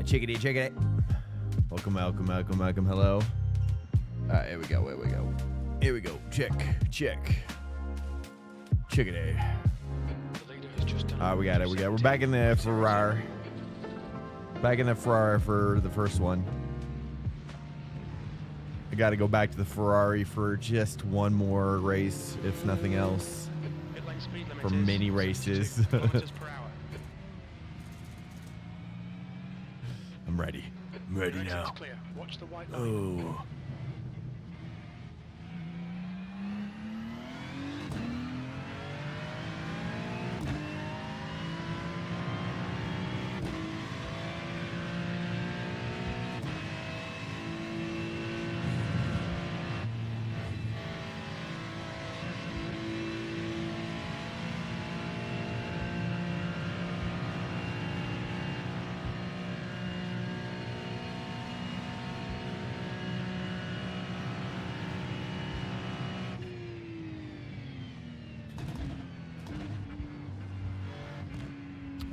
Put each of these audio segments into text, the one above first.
Chickadee, chickadee. Welcome, welcome, welcome, welcome. Hello. Here we go, here we go. Here we go. Check, check. Chickadee. We got it, we got it. We're back in the Ferrari. Back in the Ferrari for the first one. I got to go back to the Ferrari for just one more race, if nothing else. For many races. I'm ready. I'm ready now. Oh.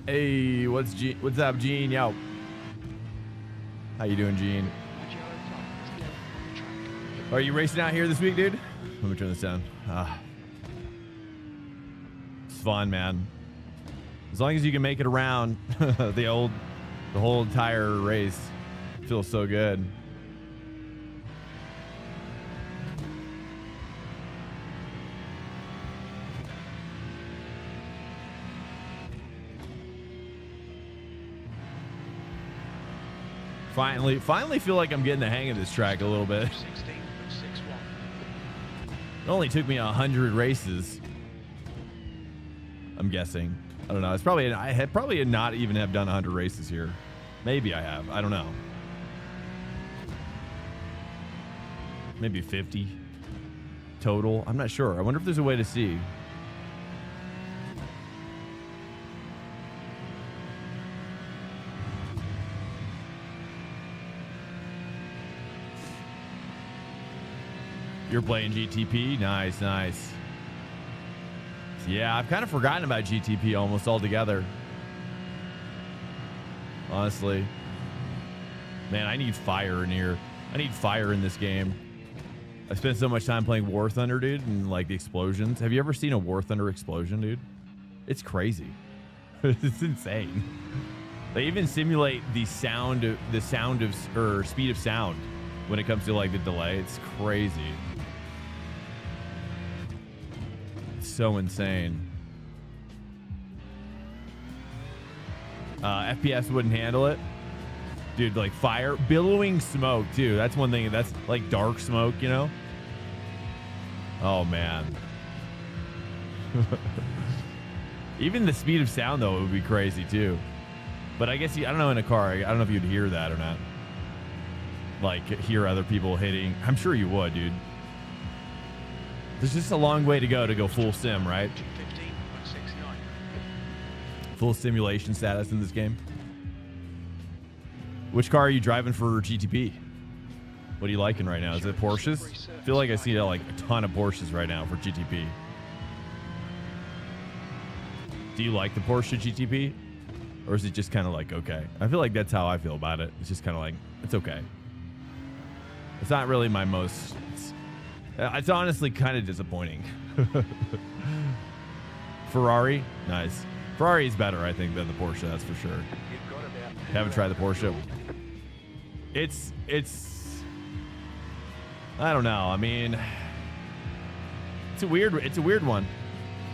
Hey, what's up, Gene? Yo. How you doing, Gene? Are you racing out here this week, dude? Let me turn this down. It's fun, man. As long as you can make it around the whole entire race. It feels so good. Finally feel like I'm getting the hang of this track a little bit. It only took me 100 races. I'm guessing. I don't know. It's probably I had probably not even have done 100 races here. Maybe I have. I don't know. Maybe 50 total. I'm not sure. I wonder if there's a way to see. You're playing GTP? Nice, nice. Yeah, I've kind of forgotten about GTP almost altogether. Honestly. Man, I need fire in here. I need fire in this game. I spent so much time playing War Thunder, dude, and like the explosions. Have you ever seen a War Thunder explosion, dude? It's crazy. It's insane. They even simulate the sound of or speed of sound when it comes to like the delay. It's crazy. So insane. FPS wouldn't handle it, dude. Like fire, billowing smoke too. That's one thing. That's like dark smoke, you know. Oh man. Even the speed of sound though, it would be crazy too. But I guess I don't know, in a car, I don't know if you'd hear that or not. Like hear other people hitting. I'm sure you would, dude. There's just a long way to go full sim, right? Full simulation status in this game. Which car are you driving for GTP? What are you liking right now? Is it Porsches? I feel like I see like a ton of Porsches right now for GTP. Do you like the Porsche GTP? Or is it just kind of like, okay? I feel like that's how I feel about it. It's just kind of like, it's okay. It's not really my most... It's honestly kind of disappointing. Ferrari, nice. Ferrari is better, I think, than the Porsche. That's for sure. Haven't tried the Porsche. It's. I don't know. I mean, it's a weird one.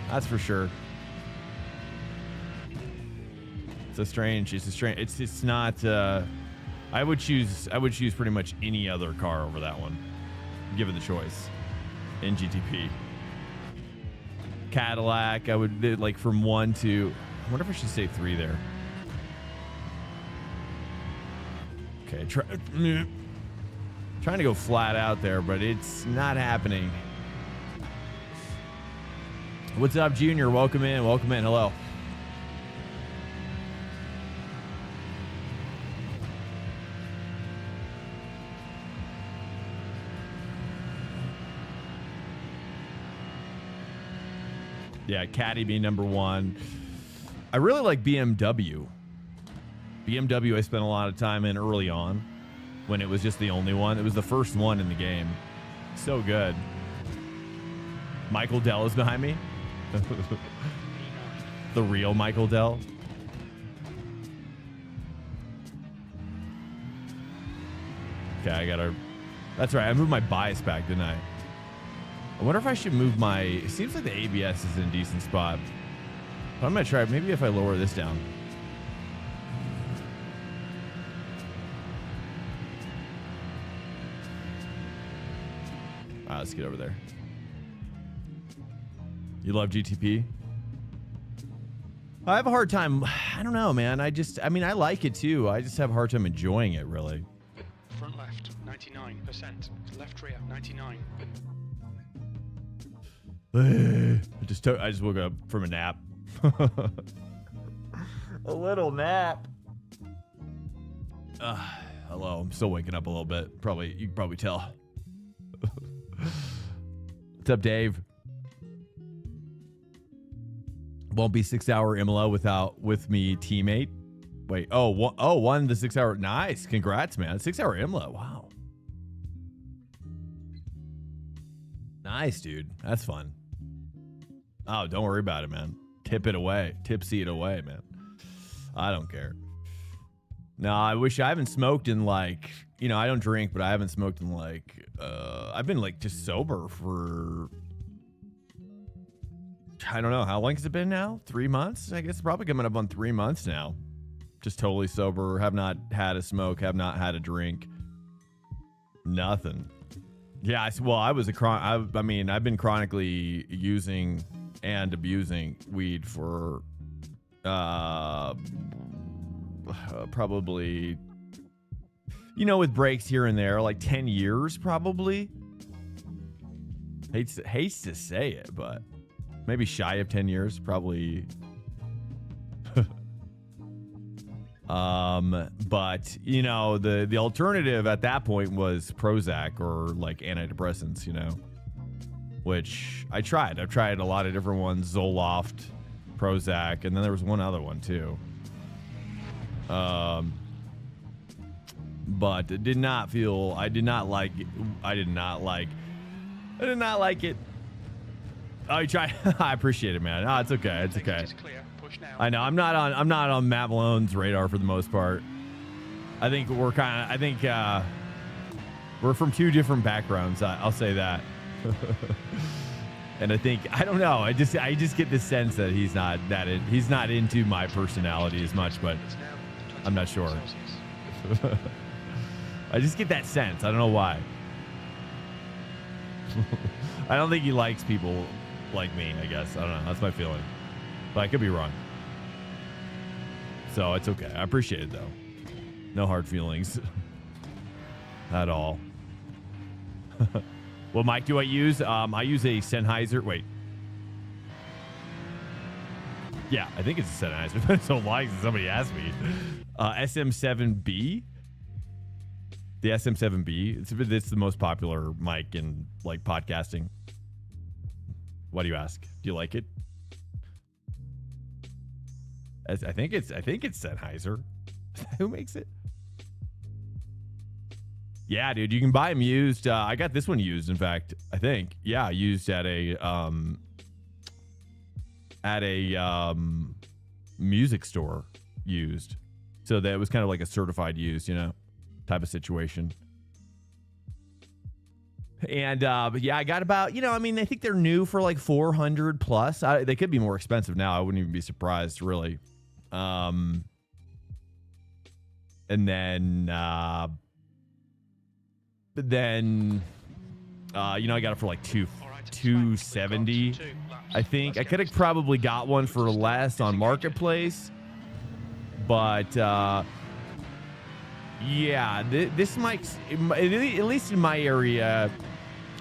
That's for sure. It's not. I would choose pretty much any other car over that one, given the choice in GTP. Cadillac, I would like from 1 to, I wonder if I should say 3 there. Okay, trying to go flat out there, but it's not happening. What's up, Junior? Welcome in. Hello. Yeah, Caddy being number 1. I really like BMW. BMW I spent a lot of time in early on when it was just the only one. It was the first one in the game. So good. Michael Dell is behind me. The real Michael Dell. Okay, I gotta... That's right, I moved my bias back, didn't I? I wonder if I should move my... It seems like the ABS is in a decent spot. But I'm gonna try, maybe if I lower this down. All right, let's get over there. You love GTP? I have a hard time. I don't know, man. I mean, I like it too. I just have a hard time enjoying it, really. Front left, 99%. Left rear, 99. I just woke up from a nap. A little nap. Hello. I'm still waking up a little bit. You can probably tell. What's up, Dave? Won't be 6-hour IMLA with me teammate. Wait, won the 6-hour. Nice. Congrats, man. 6-hour IMLA. Wow. Nice, dude. That's fun. Oh, don't worry about it, man. Tip it away. Tipsy it away, man. I don't care. No, I wish I haven't smoked in like, I don't drink, but I haven't smoked in like, I've been like just sober for, I don't know. How long has it been now? 3 months? I guess it's probably coming up on 3 months now. Just totally sober. Have not had a smoke. Have not had a drink. Nothing. Yeah. Well, I've been chronically using and abusing weed for probably, with breaks here and there, like 10 years probably. Hates to say it, but maybe shy of 10 years, probably. But the alternative at that point was Prozac or like antidepressants, which I tried. I've tried a lot of different ones, Zoloft, Prozac, and then there was one other one too. But it did not feel, I did not like it. I tried. I appreciate it, man. It's okay. It's okay. I know I'm not on Matt Malone's radar for the most part. I think we're we're from two different backgrounds. I'll say that. And I don't know. I just get the sense that he's not into my personality as much, but I'm not sure. I just get that sense. I don't know why. I don't think he likes people like me, I guess. I don't know. That's my feeling. But I could be wrong. So it's okay. I appreciate it, though. No hard feelings. At all. What mic do I use? I use a Sennheiser. Wait. Yeah, I think it's a Sennheiser. So why did somebody ask me? SM7B. The SM7B. It's the most popular mic in like podcasting. Why do you ask? Do you like it? I think it's Sennheiser. Who makes it? Yeah, dude, you can buy them used. I got this one used, in fact. I think, yeah, used at a music store used. So that it was kind of like a certified used, type of situation. And but yeah, I got about, I think they're new for like 400 plus. They could be more expensive now. I wouldn't even be surprised, really. And then I got it for like 270. I think I could have probably got one for less on Marketplace, but yeah, this mic's at least in my area.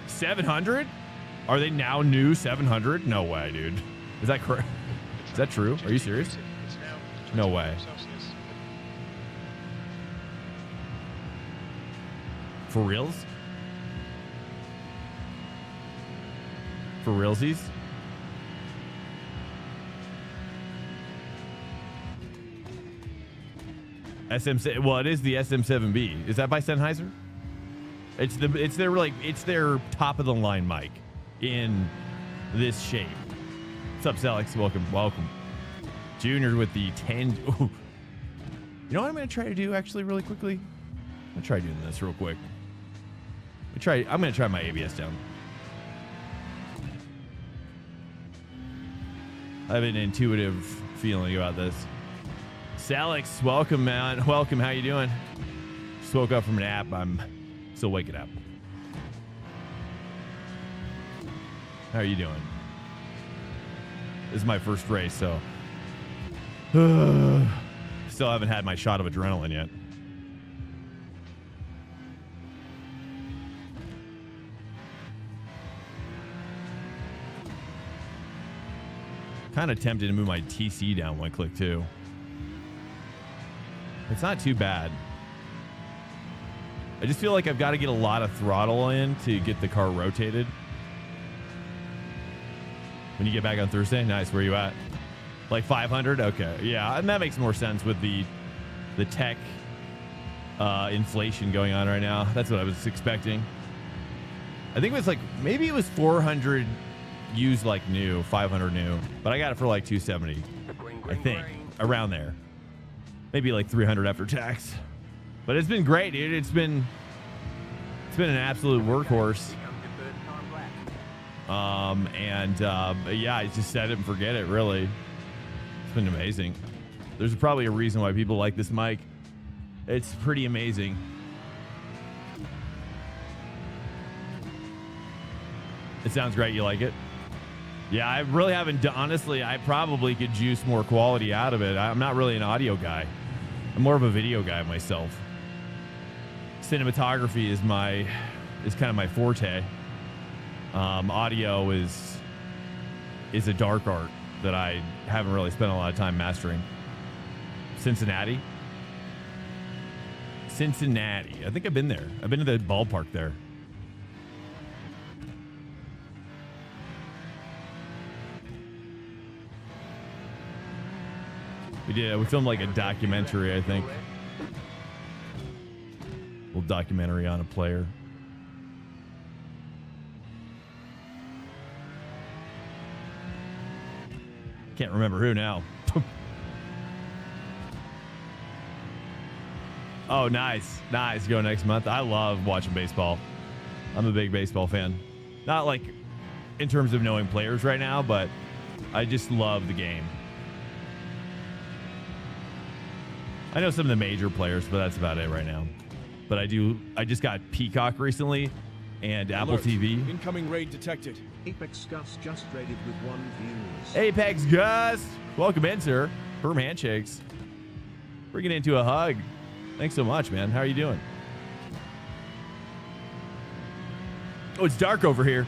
700? Are they now new 700? No way, dude. Is that correct? Is that true? Are you serious? No way. For reals? For realsies? SM, well, it is the SM7B. Is that by Sennheiser? It's their top of the line mic in this shape. What's up, Alex? Welcome. Junior with the 10. Ooh. You know what I'm going to try to do actually really quickly? I'm going to try doing this real quick. I'm going to try my ABS down. I have an intuitive feeling about this. Alex, welcome, man. Welcome. How you doing? Just woke up from a nap. I'm still waking up. How are you doing? This is my first race, so still haven't had my shot of adrenaline yet. Kind of tempted to move my TC down one click too. It's not too bad. I just feel like I've got to get a lot of throttle in to get the car rotated. When you get back on Thursday, nice. Where you at? Like 500? Okay, yeah, and that makes more sense with the tech inflation going on right now. That's what I was expecting. I think it was like maybe it was 400 used like new, 500 new, but I got it for like 270. I think around there, maybe like 300 after tax. But it's been great, dude. It's been an absolute workhorse. Yeah, I just set it and forget it, really. It's been amazing. There's probably a reason why people like this mic. It's pretty amazing. It sounds great. You like it? Yeah, I really haven't done, honestly, I probably could juice more quality out of it. I'm not really an audio guy. I'm more of a video guy myself. Cinematography is kind of my forte. Audio is a dark art that I haven't really spent a lot of time mastering. Cincinnati. I think I've been there. I've been to the ballpark there. We filmed like a documentary, I think. A little documentary on a player. Can't remember who now. Oh, nice. Go next month. I love watching baseball. I'm a big baseball fan. Not like in terms of knowing players right now, but I just love the game. I know some of the major players, but that's about it right now. But I just got Peacock recently and Apple TV. Incoming raid detected. Apex Gus just raided with 1 views. Apex Gus, welcome in, sir. Firm handshakes. Bringing it into a hug. Thanks so much, man. How are you doing? Oh, it's dark over here.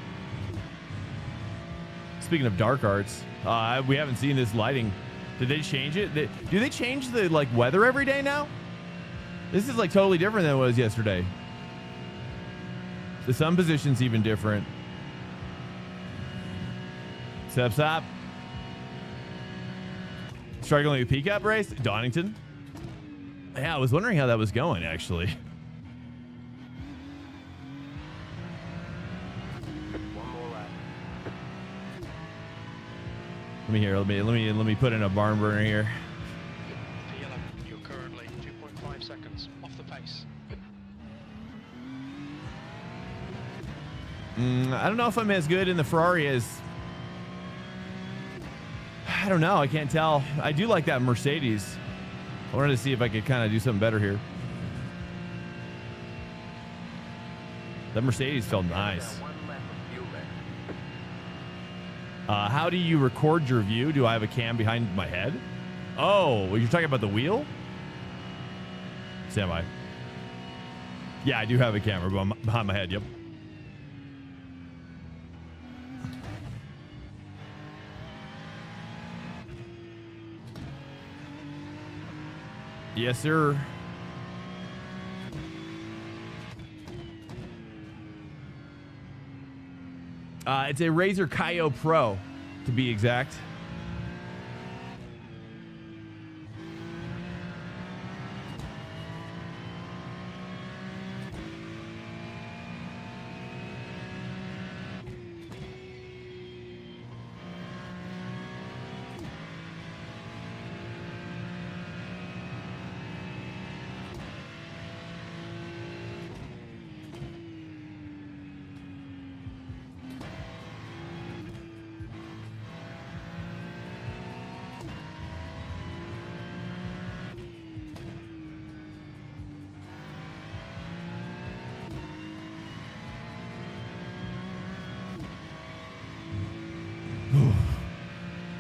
Speaking of dark arts, we haven't seen this lighting. Did they change it? Do they change the like weather every day now? This is like totally different than it was yesterday. The sun position's even different. Stop. Struggling with peak up race? Donington? Yeah, I was wondering how that was going, actually. One more lap. Let me put in a barn burner here. The yellow, you're currently 2.5 seconds off the pace. I don't know if I'm as good in the Ferrari as... I don't know. I can't tell. I do like that Mercedes. I wanted to see if I could kind of do something better here. That Mercedes felt nice. How do you record your view? Do I have a cam behind my head? Oh, you're talking about the wheel? Stand by. Yeah, I do have a camera behind my head. Yep. Yes, sir. It's a Razer Kaio Pro, to be exact.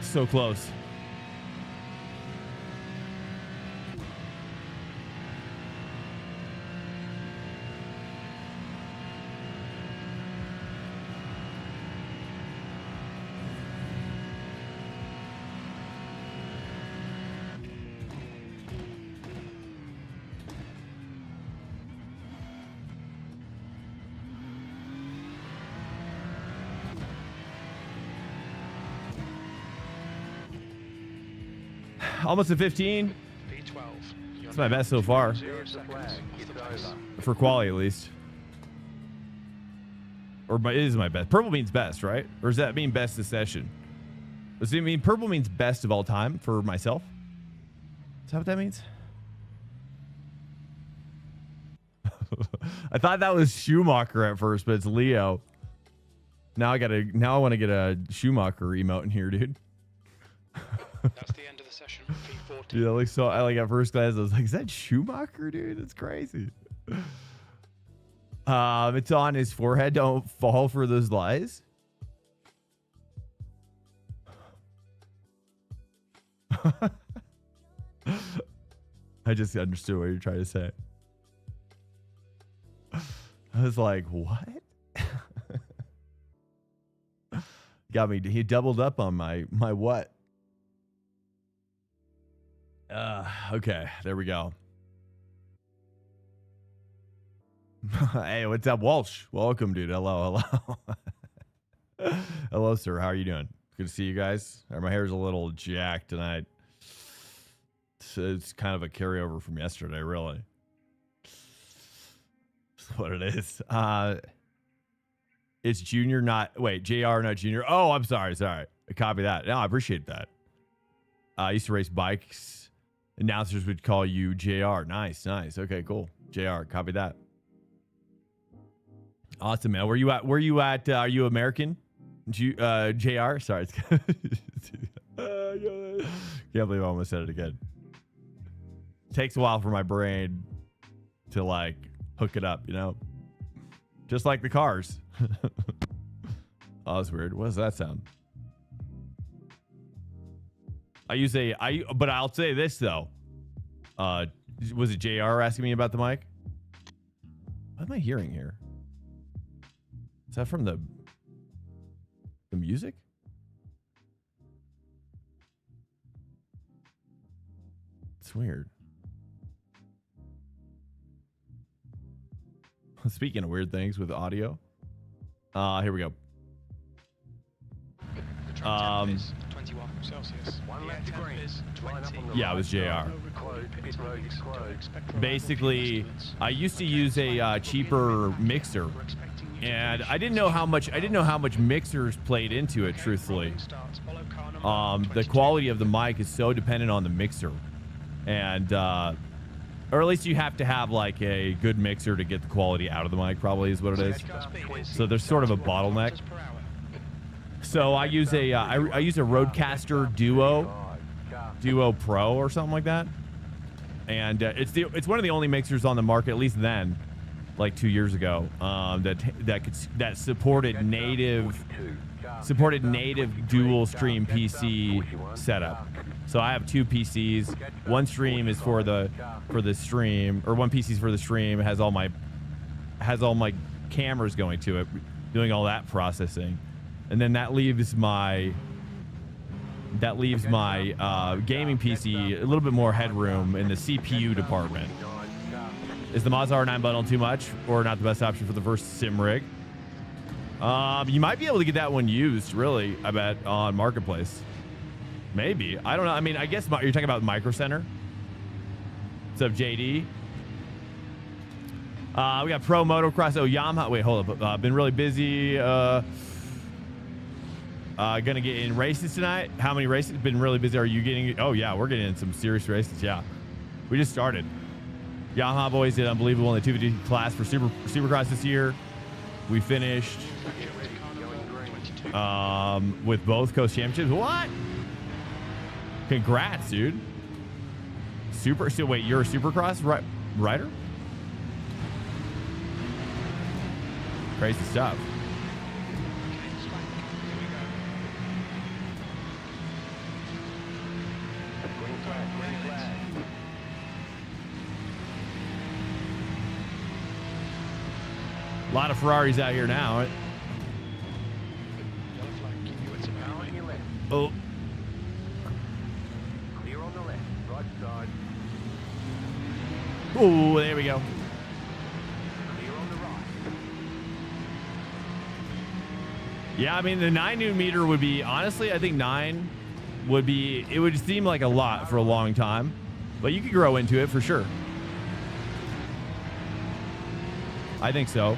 So close. Almost a 15. P12. That's my best so far. 0 seconds off the pace. For quality, at least. Or it is my best. Purple means best, right? Or does that mean best this session? Does it mean purple means best of all time for myself? Is that what that means? I thought that was Schumacher at first, but it's Leo. Now I want to get a Schumacher emote in here, dude. That's the end of the session. P14. Yeah, like so. I like at first glance, I was like, "Is that Schumacher, dude? It's crazy." It's on his forehead. Don't fall for those lies. I just understood what you're trying to say. I was like, "What?" Got me. He doubled up on my what? Okay, there we go. Hey, what's up, Walsh? Welcome, dude. Hello. Hello, sir. How are you doing? Good to see you guys. My hair's a little jacked tonight. It's kind of a carryover from yesterday, really. That's what it is. It's Junior, JR, not Junior. Oh, I'm sorry. I copy that. No, I appreciate that. I used to race bikes. Announcers would call you JR. Nice. Okay, cool. JR, copy that. Awesome, man. Where you at? Are you American? JR? Sorry. Can't believe I almost said it again. Takes a while for my brain to like hook it up, you know? Just like the cars. Oh, that's weird. What does that sound? But I'll say this though. Was it JR asking me about the mic? What am I hearing here? Is that from the music? It's weird. Speaking of weird things with audio. Here we go. The track temp is 21 Celsius. The air temp is 20. Yeah, it was JR. Basically, I used to use a cheaper mixer, and I didn't know how much mixers played into it. Truthfully, the quality of the mic is so dependent on the mixer, and or at least you have to have like a good mixer to get the quality out of the mic. Probably is what it is. So there's sort of a bottleneck. So I use a I use a Rodecaster Duo Pro or something like that, and it's one of the only mixers on the market, at least then, like 2 years ago, that supported native dual stream PC setup. So I have two PCs. One stream is for the stream, or one PC is for the stream. It has all my cameras going to it, doing all that processing. And then that leaves my gaming PC a little bit more headroom in the CPU department. Is the Mazda R9 bundle too much or not the best option for the first sim rig? You might be able to get that one used, really, I bet, on Marketplace. Maybe. I don't know. I mean, I guess you're talking about Micro Center. What's up, JD? We got Pro Motocross. Oh, Yamaha. Wait, hold up. Been really busy. Gonna get in races tonight. How many races? Been really busy. Are you getting? Oh yeah, we're getting in some serious races. Yeah, we just started. Yamaha boys did unbelievable in the 250 class for Supercross this year. We finished with both coast championships. What? Congrats, dude. So wait, you're a Supercross rider? Crazy stuff. A lot of Ferraris out here now. Yellow flag, keep you at some Now on your left. Oh, Clear on the left. Right side. oh, there we go. Clear on the right. Yeah, I mean, the 9 Newton meter would be, honestly, I think 9 would be, it would seem like a lot for a long time, but you could grow into it for sure. I think so.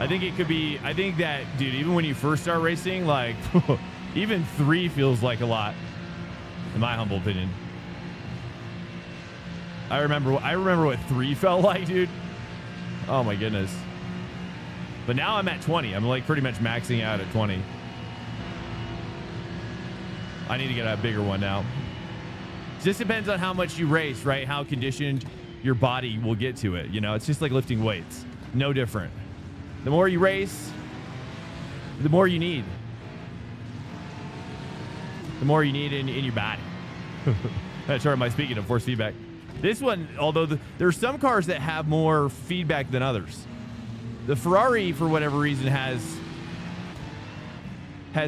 I think it could be, I think that, dude, even when you first start racing, like, even 3 feels like a lot, in my humble opinion. I remember what 3 felt like, dude. Oh my goodness. But now I'm at 20. I'm like pretty much maxing out at 20. I need to get a bigger one now. Just depends on how much you race, right? How conditioned your body will get to it. You know, it's just like lifting weights. No different. The more you race, the more you need. The more you need in your body. That's right, my speaking of force feedback. This one, although there are some cars that have more feedback than others. The Ferrari, for whatever reason, has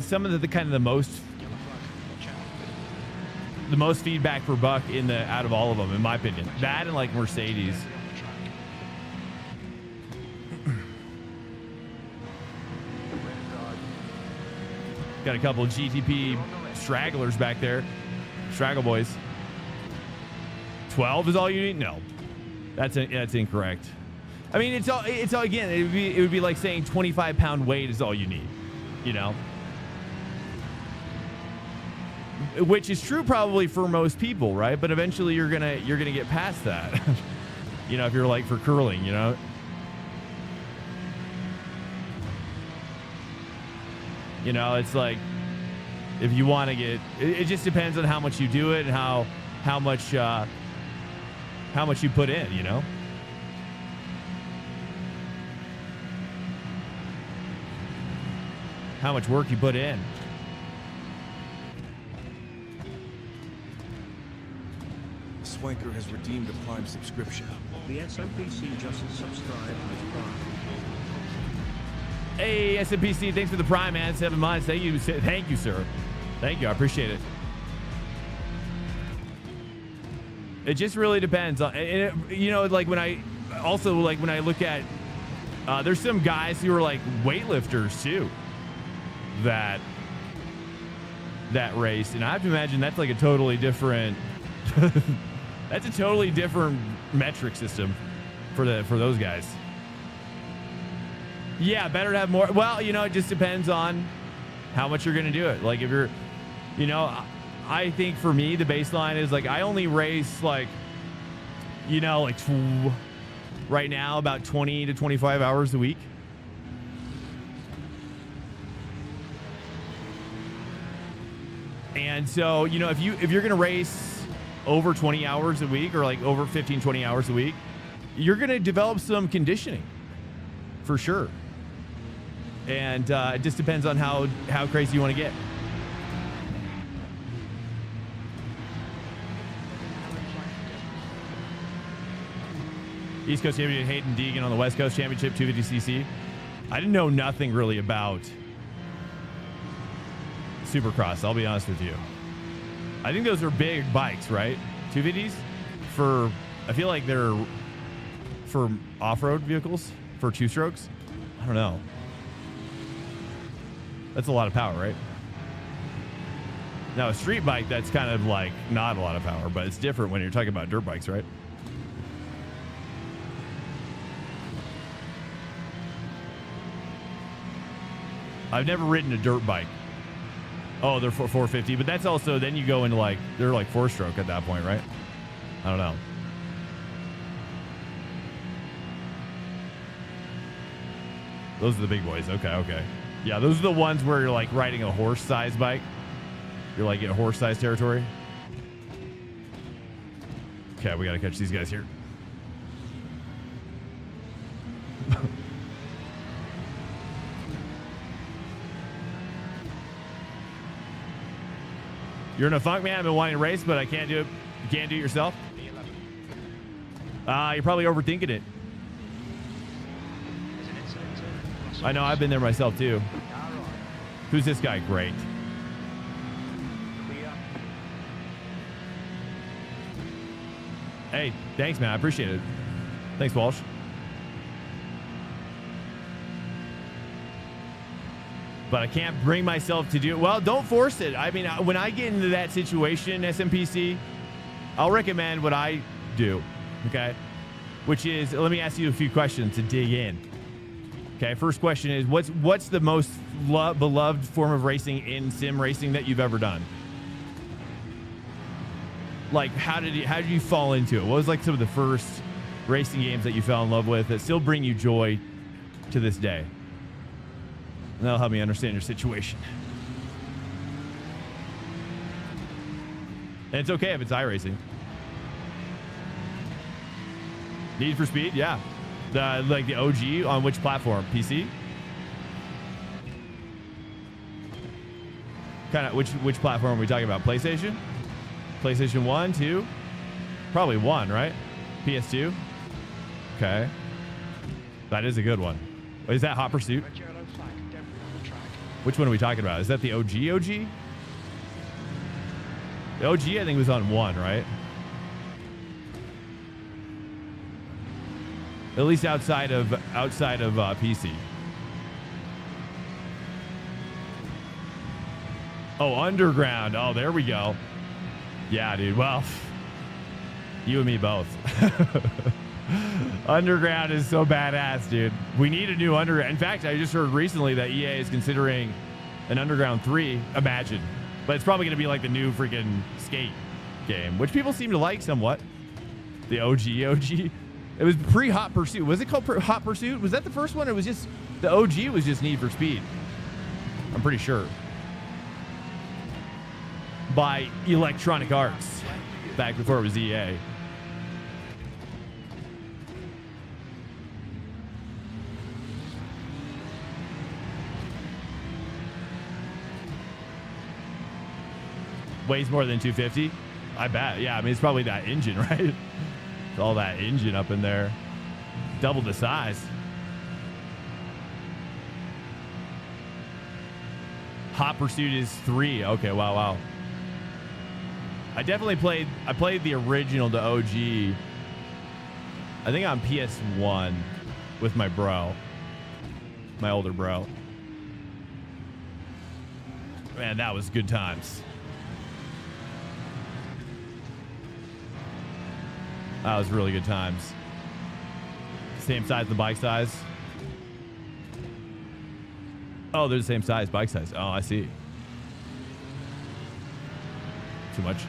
some of the kind of the most yellow flag, watch out. the most feedback per buck out of all of them, in my opinion. That and like Mercedes. Carefully on the track. Got a couple of GTP stragglers back there. Straggle boys. 12 is all you need? No. That's incorrect. I mean, it's all again, it would be like saying 25-pound weight is all you need, you know? Which is true probably for most people, right? But eventually you're gonna get past that. You know, if you're like for curling, you know? You know, it's like if you want to get, it just depends on how much you do it and how much you put in, you know? How much work you put in. Swanker has redeemed a Prime subscription. The SOPC just subscribed with Prime. Hey, SMPC, thanks for the Prime, man. 7 months. Thank you, sir. Thank you. I appreciate it. It just really depends on, you know, like when I look at, there's some guys who are like weightlifters too that race, and I have to imagine that's like a totally different, that's a totally different metric system for those guys. Yeah, better to have more. Well, you know, it just depends on how much you're going to do it. Like if you're, you know, I think for me, the baseline is like, I only race like, you know, like right now about 20 to 25 hours a week. And so, you know, if you're going to race over 20 hours a week or like over 15, 20 hours a week, you're going to develop some conditioning for sure. And it just depends on how crazy you want to get. East Coast Championship, Hayden Deegan on the West Coast Championship, 250cc. I didn't know nothing really about Supercross, I'll be honest with you. I think those are big bikes, right? 250s? I feel like they're for off-road vehicles, for 2-strokes. I don't know. That's a lot of power, right? Now, a street bike, that's kind of like not a lot of power, but it's different when you're talking about dirt bikes, right? I've never ridden a dirt bike. Oh, they're 450, but that's also, then you go into like, they're like 4-stroke at that point, right? I don't know. Those are the big boys. Okay. Yeah, those are the ones where you're like riding a horse-sized bike. You're like in horse-sized territory. Okay, we got to catch these guys here. You're in a funk, man. I've been wanting to race, but I can't do it. You can't do it yourself? P11. You're probably overthinking it. There's an I know, I've been there myself too. Car right. Who's this guy? Great. Clear. Hey, thanks, man. I appreciate it. Thanks, Walsh. But I can't bring myself to do it. Well, don't force it. I mean, when I get into that situation, SMPC, I'll recommend what I do, okay? Which is, let me ask you a few questions to dig in. Okay, first question is, what's the most beloved form of racing in sim racing that you've ever done? Like, how did you fall into it? What was like some of the first racing games that you fell in love with that still bring you joy to this day? And that'll help me understand your situation. And it's okay if it's iRacing. Need for Speed, yeah. Like the OG on which platform? PC? Kind of which platform are we talking about? PlayStation? PlayStation 1, 2? Probably 1, right? PS2? Okay. That is a good one. Is that Hot Pursuit? Red yellow flag, debris on the track. Which one are we talking about? Is that the OG? The OG, I think, was on 1, right? At least outside of PC. Oh, Underground. Oh, there we go. Yeah, dude. Well, you and me both. Underground is so badass, dude. We need a new Underground. In fact, I just heard recently that EA is considering an Underground 3. Imagine. But it's probably going to be like the new freaking skate game, which people seem to like somewhat. The OG. It was pre-Hot Pursuit. Was it called Hot Pursuit? Was that the first one? Or was just the OG was just Need for Speed? I'm pretty sure. By Electronic Arts, back before it was EA. Weighs more than 250? I bet. Yeah, I mean, it's probably that engine, right? It's all that engine up in there. Double the size. Hot Pursuit is 3. Okay, wow. I definitely played the original, the OG, I think on PS1 with my bro. My older bro. Man, that was good times. That was really good times. Same size, the bike size. Oh, they're the same size, bike size. Oh, I see. Too much.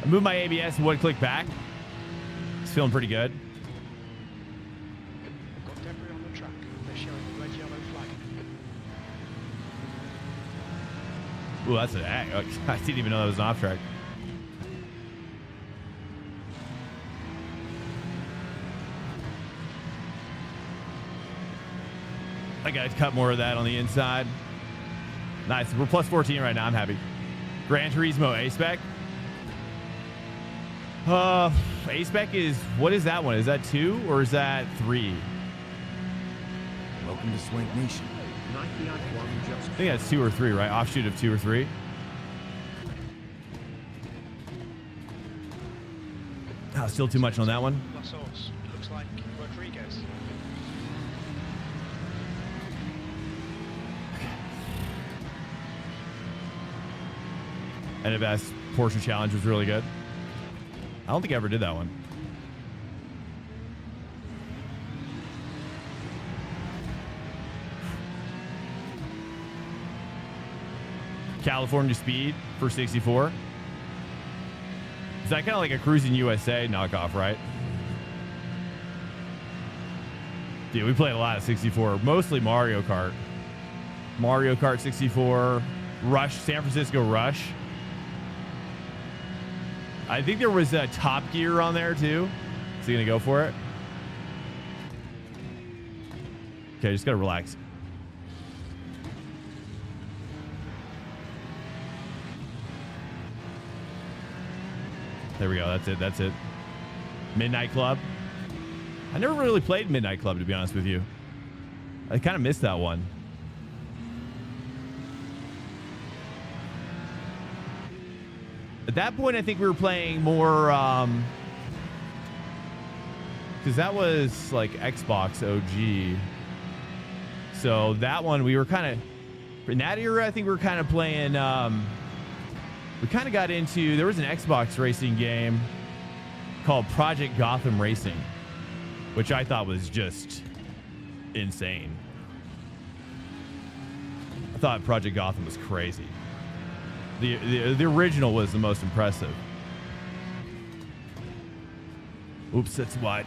I moved my ABS and one click back. It's feeling pretty good. We've got debris on the track. They're showing the red yellow flag. Ooh, that's an I didn't even know that was an off track. I gotta cut more of that on the inside. Nice. We're plus 14 right now. I'm happy. Gran Turismo A-Spec. A-Spec is, what is that one? Is that 2 or is that 3? Welcome to Swank Nation. 99 just. I think that's 2 or 3, right? Offshoot of 2 or 3. Oh, still too much on that one. Plus horse. Looks like Rodriguez. NFS Porsche Challenge was really good. I don't think I ever did that one. California Speed for 64. Is that kind of like a Cruising USA knockoff, right? Dude, we played a lot of 64, mostly Mario Kart. Mario Kart 64, Rush, San Francisco Rush. I think there was a Top Gear on there too. Is he gonna go for it? Okay, just gotta relax. There we go. That's it. That's it. Midnight Club. I never really played Midnight Club, to be honest with you. I kind of missed that one. At that point, I think we were playing more, because that was like Xbox OG. So that one, we were kind of, in that era, I think we were kind of playing, we kind of got into, there was an Xbox racing game called Project Gotham Racing, which I thought was just insane. I thought Project Gotham was crazy. The original was the most impressive. Oops, that's wide.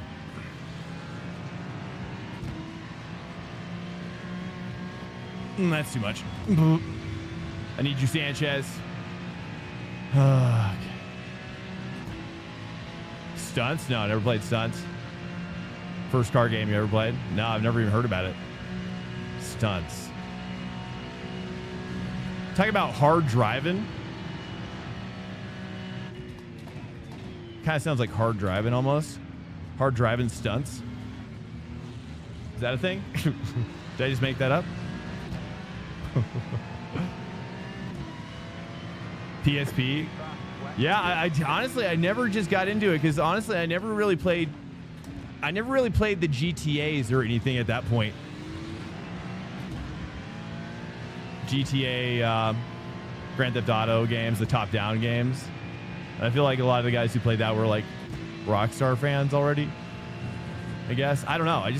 That's too much. I need you, Sanchez. Okay. Stunts? No, I never played Stunts. First car game you ever played? No, I've never even heard about it. Stunts. Talk about hard driving. Kind of sounds like hard driving almost. Hard driving stunts. Is that a thing? Did I just make that up? PSP. Yeah, I honestly, I never just got into it because honestly, I never really played the GTAs or anything at that point. GTA, Grand Theft Auto games, the top-down games. I feel like a lot of the guys who played that were like Rockstar fans already, I guess. I don't know. I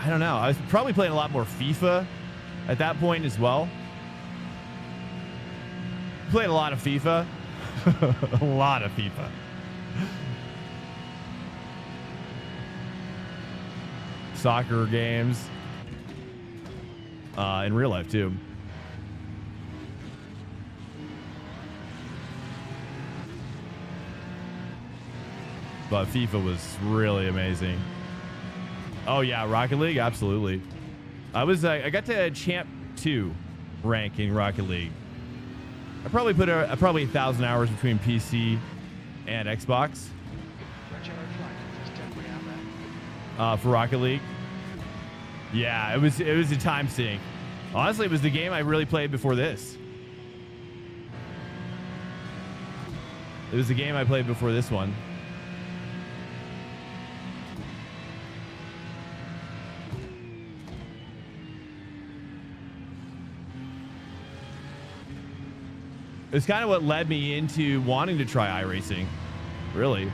don't know. I was probably playing a lot more FIFA at that point as well. Played a lot of FIFA. A lot of FIFA. Soccer games. In real life too. But FIFA was really amazing. Oh yeah, Rocket League, absolutely. I got to Champ 2 rank in Rocket League. I probably put probably 1,000 hours between PC and Xbox. For Rocket League. Yeah, it was a time sink. Honestly, it was the game I really played before this. It was the game I played before this one. It's kind of what led me into wanting to try iRacing, really.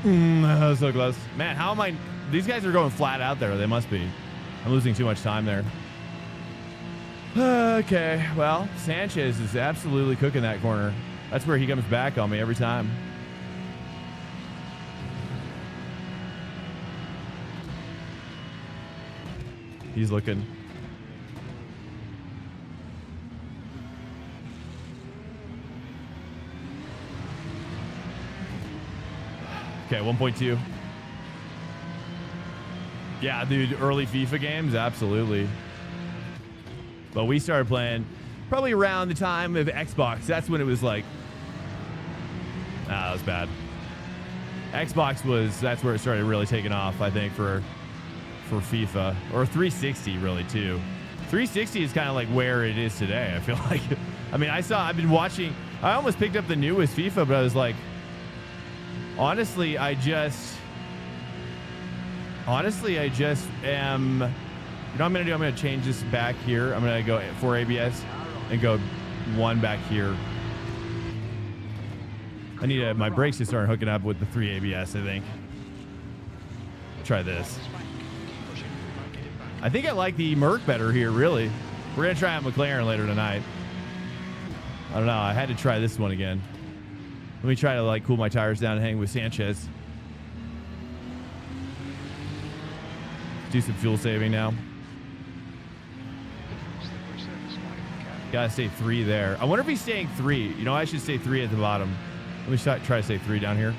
That was so close. Man, how am I? These guys are going flat out there. They must be. I'm losing too much time there. Okay, well, Sanchez is absolutely cooking that corner. That's where he comes back on me every time. He's looking. Okay, 1.2. Yeah, dude, early FIFA games, absolutely. But we started playing probably around the time of Xbox. That's when it was like, that was bad. Xbox that's where it started really taking off, I think, for FIFA, or 360 really too. 360 is kind of like where it is today. I feel like, I mean, I've been watching, I almost picked up the newest FIFA, but I was like, honestly, I just am, you know what I'm going to do? I'm going to change this back here. I'm going to go for ABS and go one back here. I need my brakes to start hooking up with the 3 ABS, I think. Try this. I think I like the Merc better here, really. We're going to try out McLaren later tonight. I don't know. I had to try this one again. Let me try to like cool my tires down and hang with Sanchez. Do some fuel saving now. Gotta say 3 there. I wonder if he's saying 3. You know, I should say 3 at the bottom. Let me try to say 3 down here.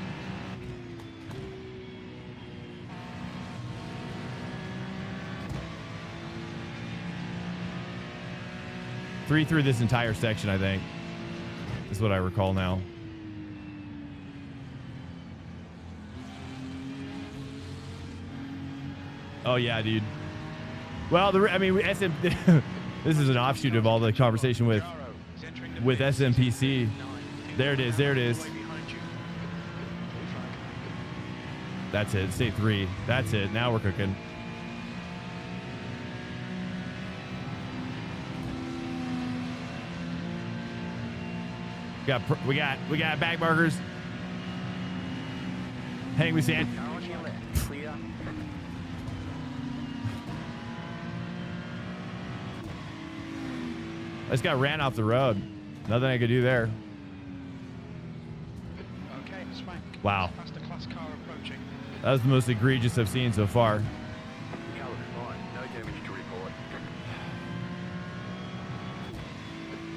Three through this entire section, I think. Is what I recall now. Oh yeah, dude. Well, I mean, this is an offshoot of all the conversation with SMPC. There it is. There it is. That's it. Say 3. That's it. Now we're cooking. We got back markers. Hang with sand. I just got ran off the road. Nothing I could do there. Okay, swank. Wow. Faster class car approaching. That was the most egregious I've seen so far. No damage to report.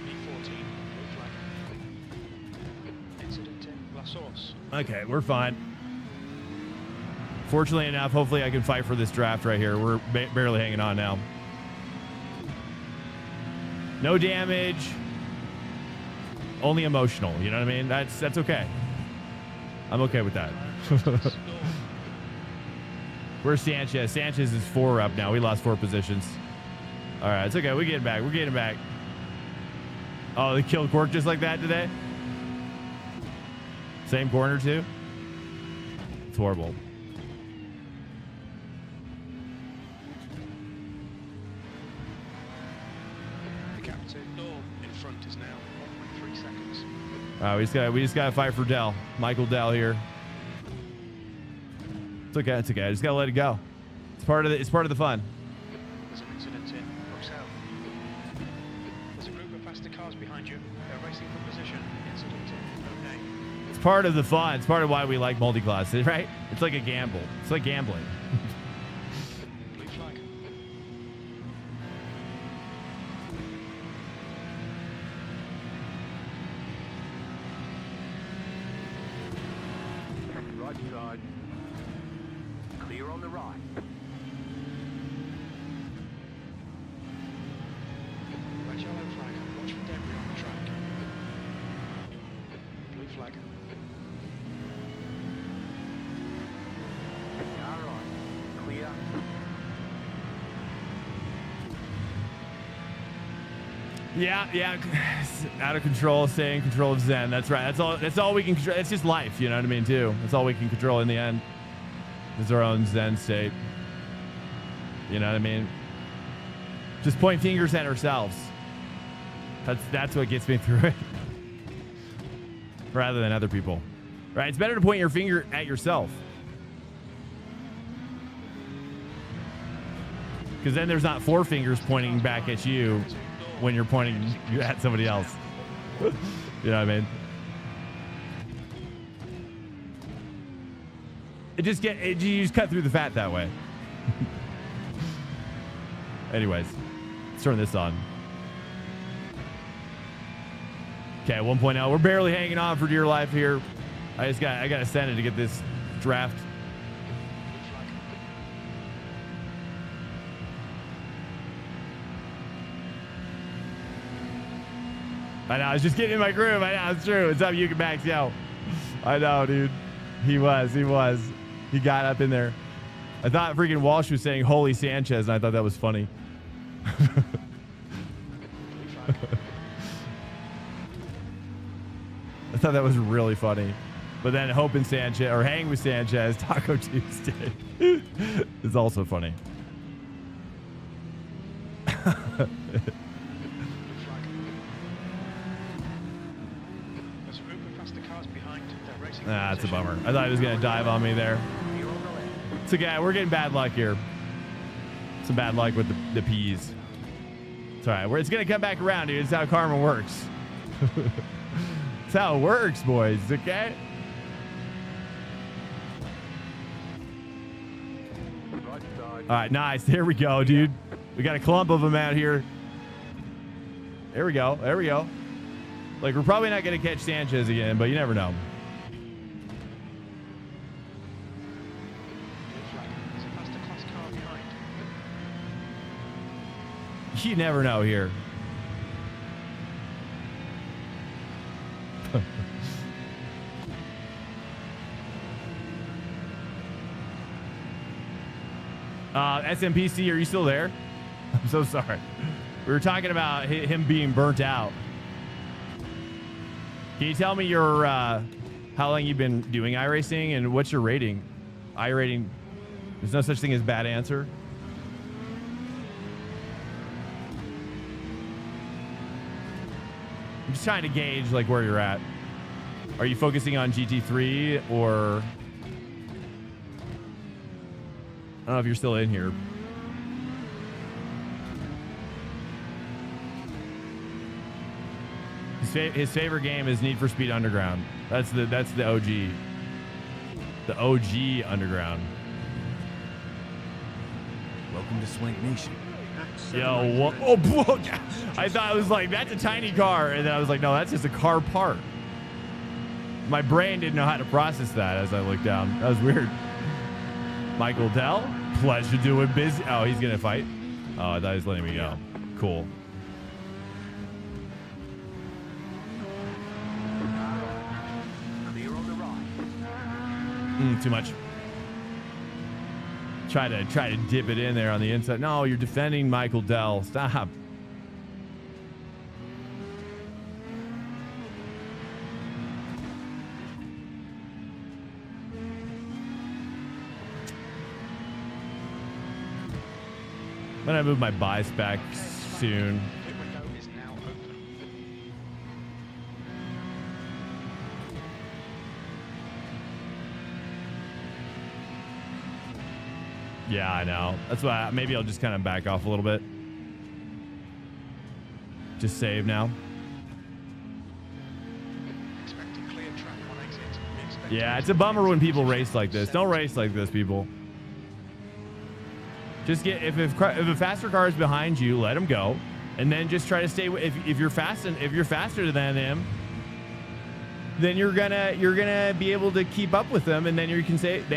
B14, blue flag. Incident in La Source. Okay, we're fine. Fortunately enough, hopefully I can fight for this draft right here. We're barely hanging on now. No damage. Only emotional. You know what I mean? That's okay. I'm okay with that. Where's Sanchez? Sanchez is 4 up now. We lost 4 positions. All right, it's okay. We're getting back. We're getting back. Oh, they killed Cork just like that today? Same corner too? It's horrible. In front is now 1.3 seconds. All right, we just gotta fight for Dell. Michael Dell here. It's okay. It's okay. I just gotta let it go. It's part of the fun. There's an incident in Brooks South. There's a group of faster cars behind you. They're racing for position. Incident in. Okay. It's part of the fun. It's part of why we like multi-class, right? It's like a gamble. It's like gambling. Blue flag. Right side. Clear on the right. Red yellow flag. Watch for debris on the track. Blue flag. All right. Clear. Yeah. Out of control, stay in control of Zen. That's right. That's all we can control. It's just life, you know what I mean, too. That's all we can control in the end. Is our own Zen state. You know what I mean? Just point fingers at ourselves. That's what gets me through it. Rather than other people. Right? It's better to point your finger at yourself. Because then there's not 4 fingers pointing back at you when you're pointing at somebody else. You know what I mean? You just cut through the fat that way. Anyways, let's turn this on. Okay, 1.0. We're barely hanging on for dear life here. I gotta send it to get this draft. I know, I was just getting in my groove. I know, it's true. What's up, Yuka Max? Yo. I know, dude. He was. He got up in there. I thought freaking Walsh was saying holy Sanchez, and I thought that was funny. I thought that was really funny. But then Hope and Sanchez, or Hang with Sanchez, Taco Tuesday is also funny. That's a bummer. I thought he was going to dive on me there. It's okay. We're getting bad luck here. Some bad luck with the P's. It's all right. It's going to come back around, dude. It's how karma works. It's how it works, boys. Okay? All right. Nice. There we go, dude. We got a clump of them out here. There we go. There we go. Like, we're probably not going to catch Sanchez again, but you never know. There's a faster class car behind. You never know here. SMPC, are you still there? I'm so sorry. We were talking about him being burnt out. Can you tell me your how long you've been doing iRacing and what's your rating? iRating, there's no such thing as bad answer. I'm just trying to gauge like where you're at. Are you focusing on GT3 or I don't know if you're still in here. His favorite game is Need for Speed Underground. That's the OG. The OG Underground. Welcome to Swank Nation. Yo, what? Oh, look. I thought it was like, that's a tiny car. And then I was like, no, that's just a car part. My brain didn't know how to process that as I looked down. That was weird. Michael Dell, pleasure doing business. Oh, he's going to fight? Oh, I thought he was letting me go. Cool. Clear on the right. Too much. Try to dip it in there on the inside. No, you're defending Michael Dell. Stop. I'm gonna move my bias back soon. Pit window is now open. Yeah, I know. That's why maybe I'll just kind of back off a little bit. Just save now. Expecting clear track on exit. Expect Yeah, it's a bummer when people race like this. Don't race like this, people. Just get if a faster car is behind you, let him go, and then just try to stay. If you're faster than him, then you're gonna be able to keep up with them, and then you can save.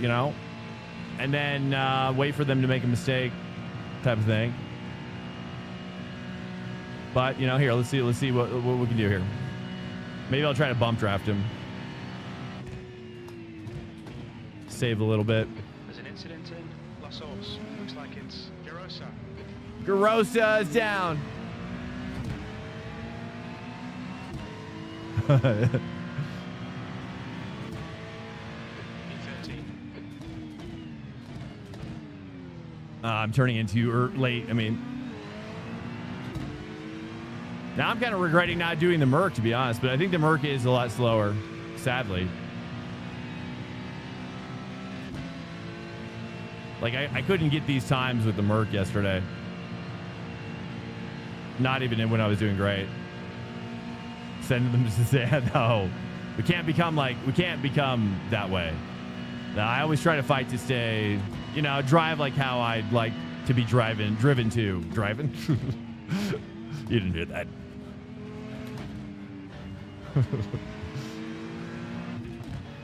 You know, and then wait for them to make a mistake, type of thing. But you know, here let's see what we can do here. Maybe I'll try to bump draft him, save a little bit. There's an incident in Las Orbs. Looks like it's Garosa. Garosa is down. E13. I'm turning into late. I mean, now I'm kind of regretting not doing the Merc, to be honest, but I think the Merc is a lot slower, sadly. Like, I couldn't get these times with the Merc yesterday. Not even when I was doing great. Sending them to say, no, we can't become that way. Now, I always try to fight to stay, you know, drive like how I'd like to be driven to. Driving? You didn't hear that.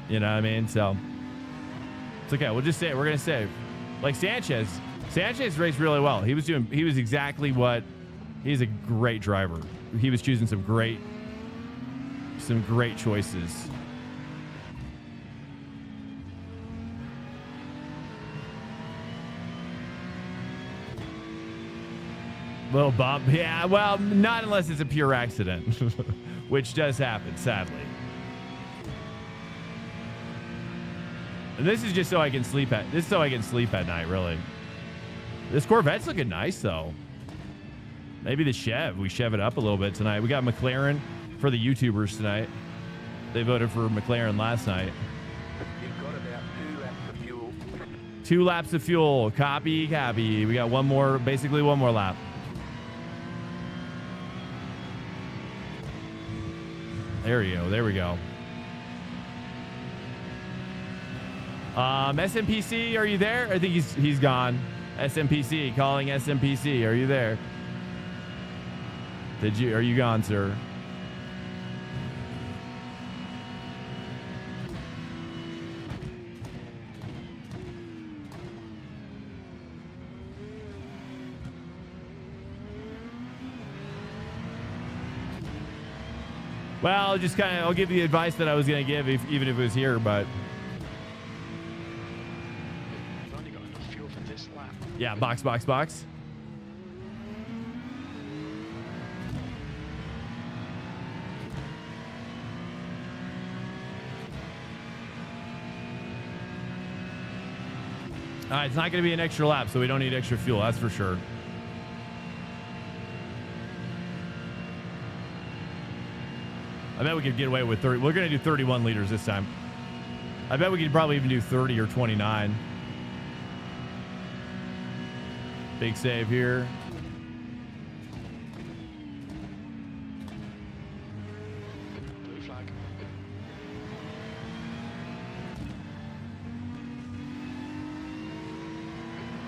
You know what I mean? So, it's okay. We'll just say it. We're going to save. Like Sanchez raced really well. He's a great driver. He was choosing some great choices. Little bump. Yeah, well, not unless it's a pure accident, which does happen, sadly. And this is just so I can sleep at night, really. This Corvette's looking nice, though. Maybe the Chev. We Chev it up a little bit tonight. We got McLaren for the YouTubers tonight. They voted for McLaren last night. You've got about 2 laps of fuel. 2 laps of fuel. Copy. We got basically one more lap. There we go. SMPC, are you there? I think he's gone. SMPC, calling SMPC. Are you there? Did you? Are you gone, sir? Well, just kind of, I'll give you the advice that I was going to give, even if it was here, but. You've only got enough fuel for this lap. Yeah, box. All right, it's not going to be an extra lap, so we don't need extra fuel, that's for sure. I bet we could get away with 30. We're going to do 31 liters this time. I bet we could probably even do 30 or 29. Big save here. Blue flag.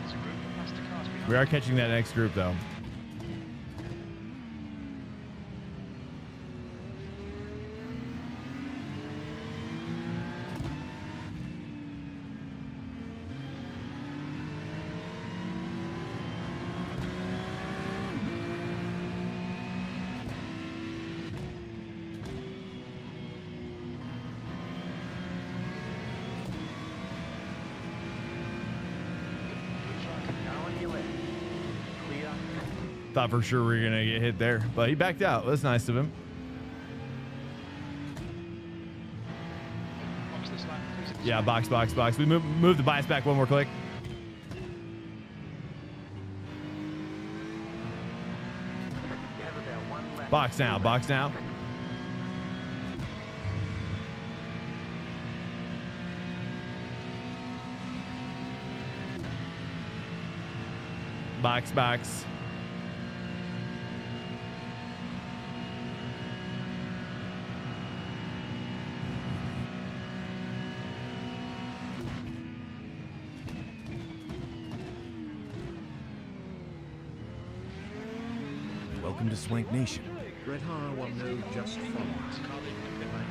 There's a group of faster cars behind We are catching that next group, though. Now on your left. Clear. Thought for sure we were going to get hit there, but he backed out. That's nice of him. box this lap. Cruising this Yeah, way. box. We move the bias back one more click. You have about one lap. Box now. Box. Welcome to Swank Nation. Red Har 1 no just followed. It's a car leaving the pit lane.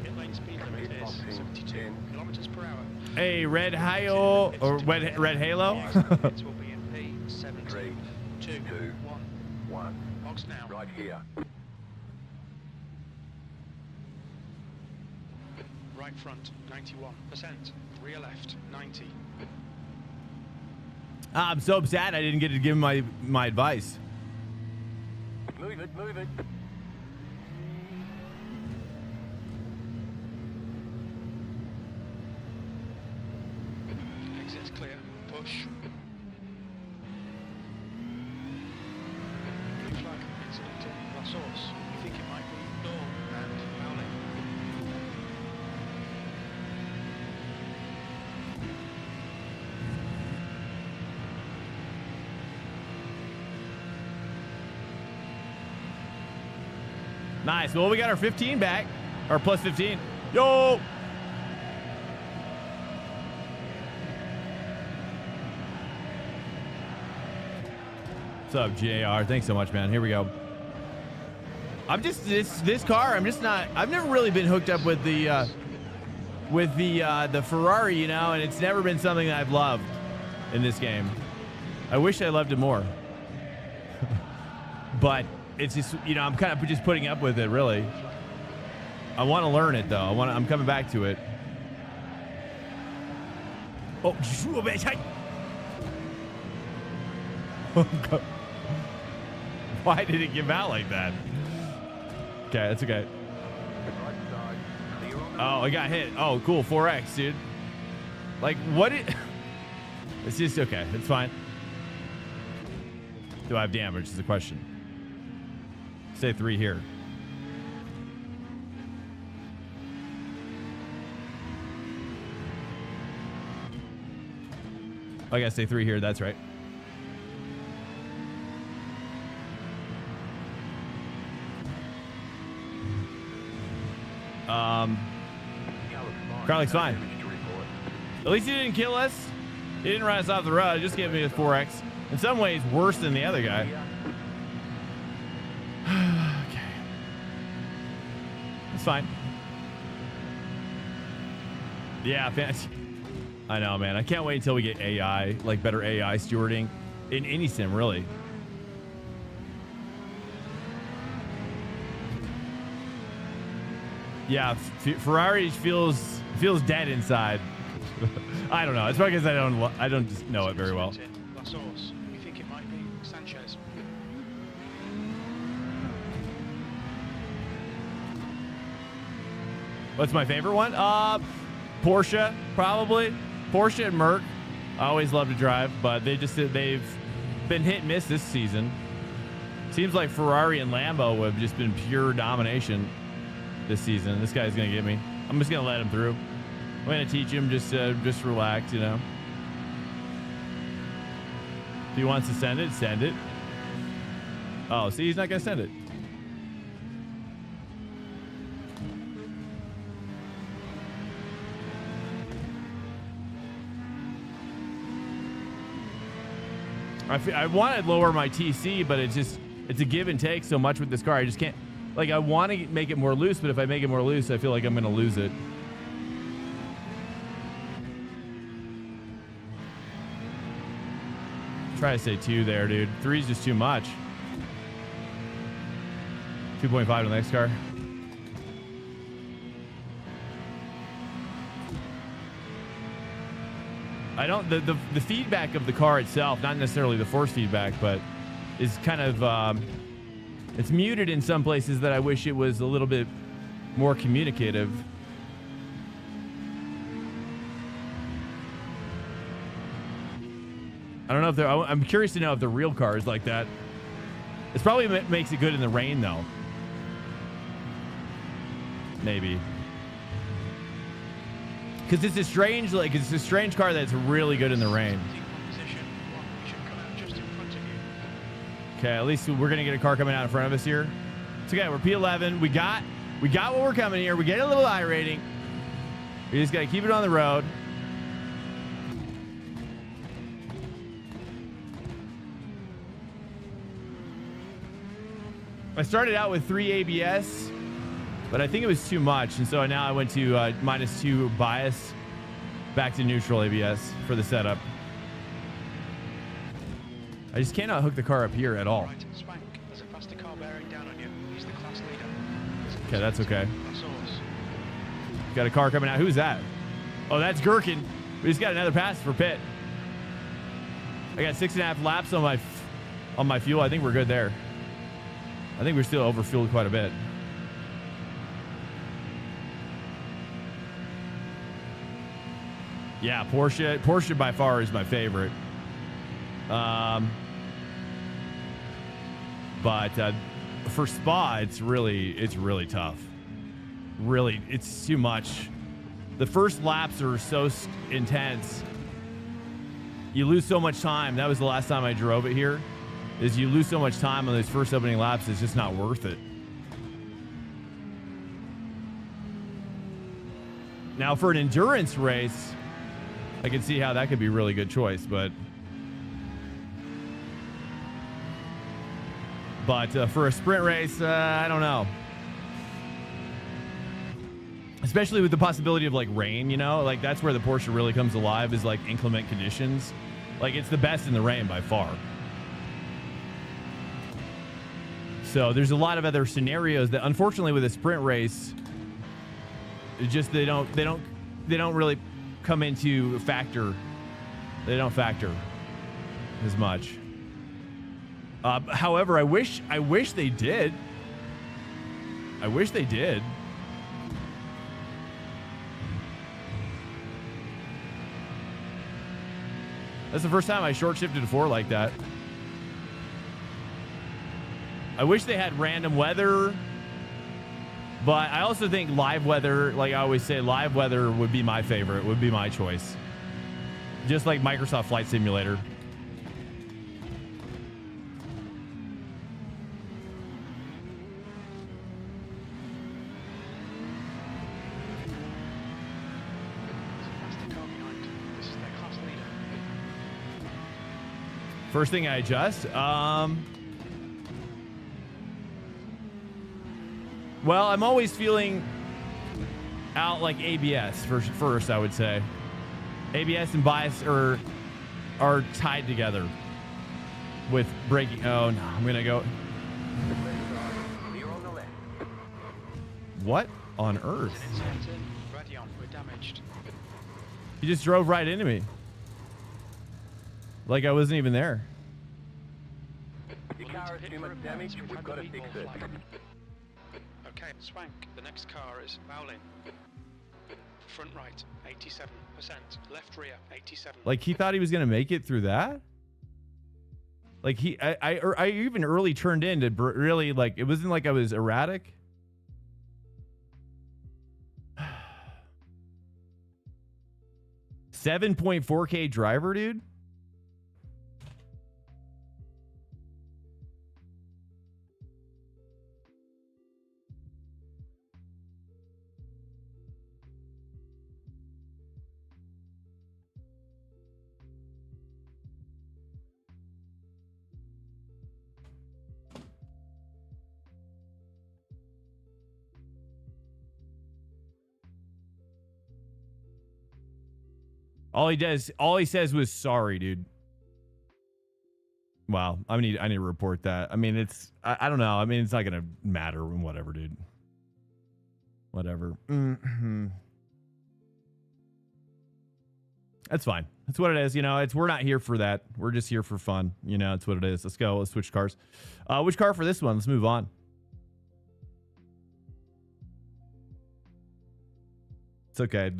Pit lane speed limit is 72 kilometers per hour. Hey, Red Halo or Red Halo. It will be in P7, 3, 2, 2, 1. 1. Box now. Right here. Right front, 91%. Rear left, 90. I'm so upset I didn't get to give him my advice. Move it. Exit clear. Push. Blue flag, incident in La Source. We think it might be Dawn and Mowley. Nice. Well, we got our 15 back, or plus 15. Yo. What's up, JR? Thanks so much, man. Here we go. I'm just this car. I'm just not. I've never really been hooked up with the Ferrari, you know, and it's never been something that I've loved in this game. I wish I loved it more, but it's just, you know, I'm kind of just putting up with it. Really, I want to learn it though. I'm coming back to it. Oh, why did it give out like that? Okay, that's okay. Right side. Clear on the Oh, I got hit. Oh, cool. 4X, dude. Like, what it... It's just okay. It's fine. Do I have damage is the question. Say 3 here. I gotta say 3 here. That's right. Carly's fine. At least he didn't kill us. He didn't run us off the road. Just gave me a 4X. In some ways, worse than the other guy. Okay. It's fine. Yeah, fancy. I know, man. I can't wait until we get AI, like better AI stewarding in any sim, really. Yeah, Ferrari feels dead inside. I don't know. It's probably because I don't just know it very well. Last horse. We think it might be Sanchez. What's my favorite one? Porsche, probably. Porsche and Merc. I always love to drive, but they've been hit and miss this season. Seems like Ferrari and Lambo have just been pure domination this season. This guy's gonna get me. I'm just gonna let him through. I'm gonna teach him just relax, you know. If he wants to send it, send it. Oh, see, he's not gonna send it. I want to lower my TC, but it's a give and take so much with this car. I just can't, like, I want to make it more loose, but if I make it more loose, I feel like I'm going to lose it. Try to say 2 there, dude. 3 is just too much. 2.5 on the next car. I don't, the feedback of the car itself, not necessarily the force feedback, but is kind of, it's muted in some places that I wish it was a little bit more communicative. I don't know if I'm curious to know if the real car is like that. It's probably makes it good in the rain though. Maybe. Because it's a strange car that's really good in the rain. Okay, at least we're gonna get a car coming out in front of us here. It's okay. We're P11. We got what we're coming here. We get a little I rating. We just gotta keep it on the road. I started out with 3 ABS. But I think it was too much, and so now I went to -2 bias, back to neutral ABS for the setup. I just cannot hook the car up here at all. Right, Spank. There's a faster car bearing down on you. He's the class leader. Okay, that's okay. Last horse. Got a car coming out. Who's that? Oh, that's Gherkin. We just got another pass for pit. I got 6.5 laps on my fuel. I think we're good there. I think we're still overfueled quite a bit. Yeah, Porsche by far is my favorite. But for Spa, it's really tough. Really, it's too much. The first laps are so intense. You lose so much time. That was the last time I drove it here. Is you lose so much time on those first opening laps, it's just not worth it. Now, for an endurance race, I can see how that could be a really good choice, but for a sprint race, I don't know. Especially with the possibility of like rain, you know, like that's where the Porsche really comes alive, is like inclement conditions. Like it's the best in the rain by far. So there's a lot of other scenarios that unfortunately with a sprint race, it just they don't really come into factor. They don't factor as much. However, I wish they did. I wish they did. That's the first time I short shifted to 4 like that. I wish they had random weather, but I also think live weather, like I always say, live weather would be my favorite, would be my choice. Just like Microsoft Flight Simulator. First thing I adjust. Well, I'm always feeling out like ABS first, I would say. ABS and bias are tied together with braking. Oh no, I'm gonna go. Clear on the left. What on earth? Ready on, we're damaged. You just drove right into me. Like I wasn't even there. Your car has too much damage. We've got to fix it. Okay, Swank, the next car is fouling. Front right, 87%. Left rear, 87. Like he thought he was gonna make it through that. Like I even early turned in to really, like, it wasn't like I was erratic. $7.4K driver, dude. All he says was sorry, dude. Wow, I need to report that. I mean, I don't know. I mean, it's not gonna matter. Whatever, dude. Whatever. That's fine. That's what it is. You know, we're not here for that. We're just here for fun. You know, it's what it is. Let's go. Let's switch cars. Which car for this one? Let's move on. It's okay.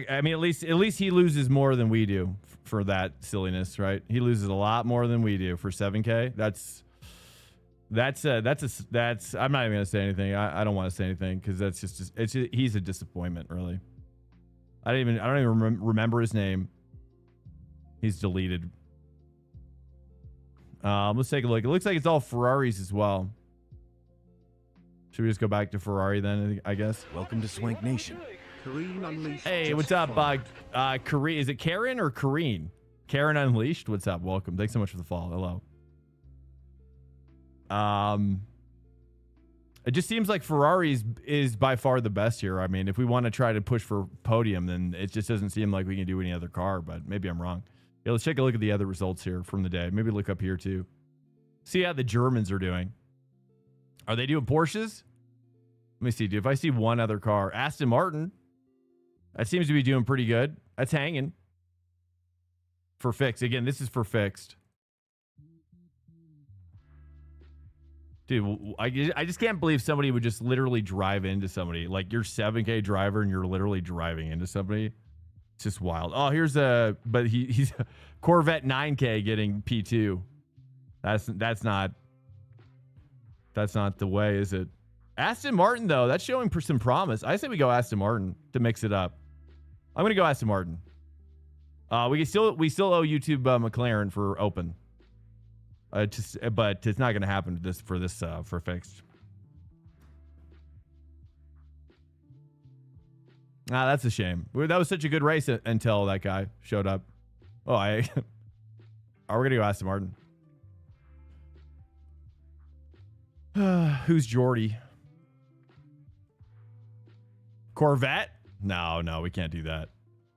I mean, at least he loses more than we do for that silliness, right? He loses a lot more than we do for 7K. That's I'm not even gonna say anything. I don't want to say anything because he's a disappointment, really. I don't even remember his name. He's deleted. Let's take a look. It looks like it's all Ferraris as well. Should we just go back to Ferrari then, I guess? Welcome to Swank Nation. Kareen Unleashed. Hey, what's up, Kareen? Is it Karen or Kareen? Karen Unleashed. What's up? Welcome. Thanks so much for the follow. Hello. It just seems like Ferrari is by far the best here. I mean, if we want to try to push for podium, then it just doesn't seem like we can do any other car. But maybe I'm wrong. Yeah, let's take a look at the other results here from the day. Maybe look up here too. See how the Germans are doing. Are they doing Porsches? Let me see, dude. If I see one other car, Aston Martin. That seems to be doing pretty good. That's hanging. For fixed. Again, this is for fixed. Dude, I just can't believe somebody would just literally drive into somebody. Like, you're 7K driver and you're literally driving into somebody. It's just wild. Oh, he's Corvette 9K getting P2. That's not the way, is it? Aston Martin, though, that's showing some promise. I say we go Aston Martin to mix it up. I'm gonna go Aston Martin. We still owe YouTube McLaren for open. But it's not gonna happen for fixed. That's a shame. That was such a good race until that guy showed up. Oh, we're gonna go Aston Martin. Who's Jordy? Corvette? No, we can't do that.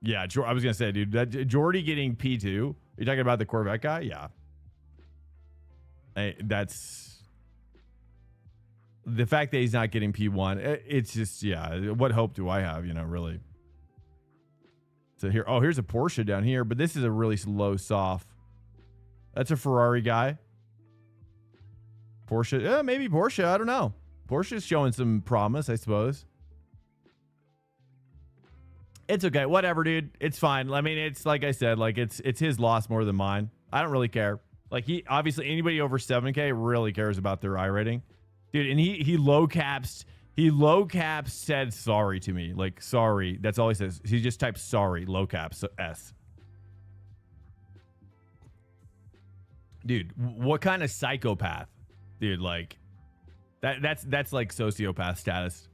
Yeah, I was gonna say, dude, that Jordy getting P2. Are you talking about the Corvette guy? Yeah. Hey, that's the fact that he's not getting P1. It's just, yeah. What hope do I have? You know, really. So here's a Porsche down here, but this is a really low soft. That's a Ferrari guy. Porsche, yeah, maybe Porsche. I don't know. Porsche's showing some promise, I suppose. It's okay. Whatever, dude. It's fine. I mean, it's like I said, like it's his loss more than mine. I don't really care. Like, he obviously, anybody over 7K really cares about their iRating. Dude, and he low caps said sorry to me. Like, sorry. That's all he says. He just types sorry, low caps, S. Dude, what kind of psychopath? Dude, like that's like sociopath status.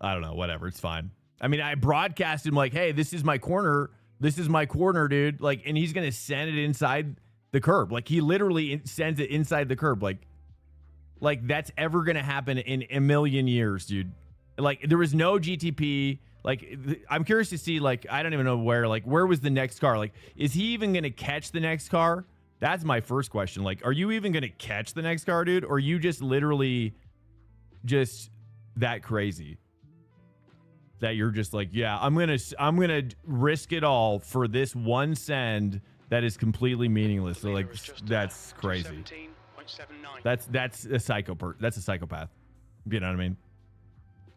I don't know, whatever, it's fine. I mean, I broadcast him like, hey, this is my corner. This is my corner, dude. Like, and he's going to send it inside the curb. Like, he literally sends it inside the curb. Like that's ever going to happen in a million years, dude. Like, there was no GTP. Like, I'm curious to see, like, I don't even know where was the next car? Like, is he even going to catch the next car? That's my first question. Like, are you even going to catch the next car, dude? Or are you just literally just that crazy that you're just like, yeah, I'm going to risk it all for this one send that is completely meaningless. So like, that's crazy. That's a that's a psychopath. You know what I mean?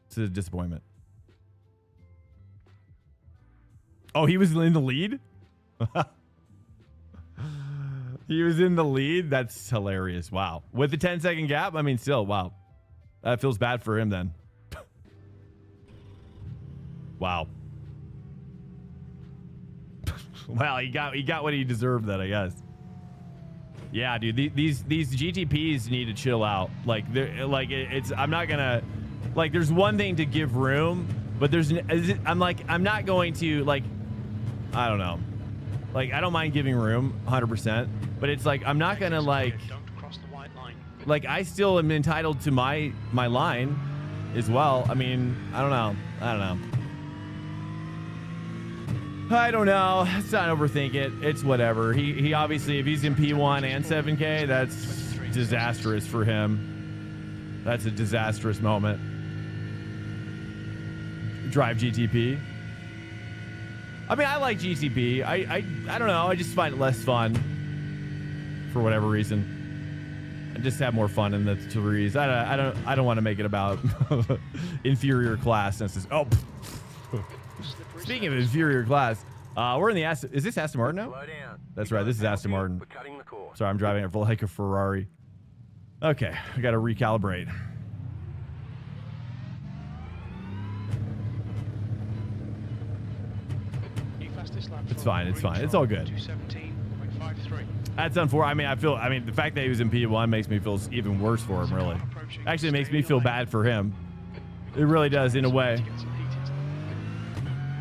It's a disappointment. Oh, he was in the lead? He was in the lead? That's hilarious. Wow. With the 10-second gap? I mean, still, wow. That feels bad for him then. Wow. Well, he got what he deserved then, I guess. Yeah, dude, these GTPs need to chill out. Like, I'm not gonna, like, there's one thing to give room, but I'm not going to, like, I don't know. Like, I don't mind giving room 100%, but it's like, I'm not gonna, like, I still am entitled to my line as well. I mean, I don't know. Let's not overthink it. It's whatever. He obviously, if he's in P1 and 7K, that's disastrous for him. That's a disastrous moment. Drive GTP. I mean, I like GTP. I don't know. I just find it less fun for whatever reason. I just have more fun in the threes. I don't want to make it about inferior class. Oh. Speaking of inferior class, we're in the Aston. Is this Aston Martin now? That's right. This is Aston Martin. Sorry, I'm driving it like a Ferrari. Okay, I got to recalibrate. It's fine. It's fine. It's all good. That's unfortunate. I mean, the fact that he was in P1 makes me feel even worse for him, really. Actually, it makes me feel bad for him. It really does, in a way.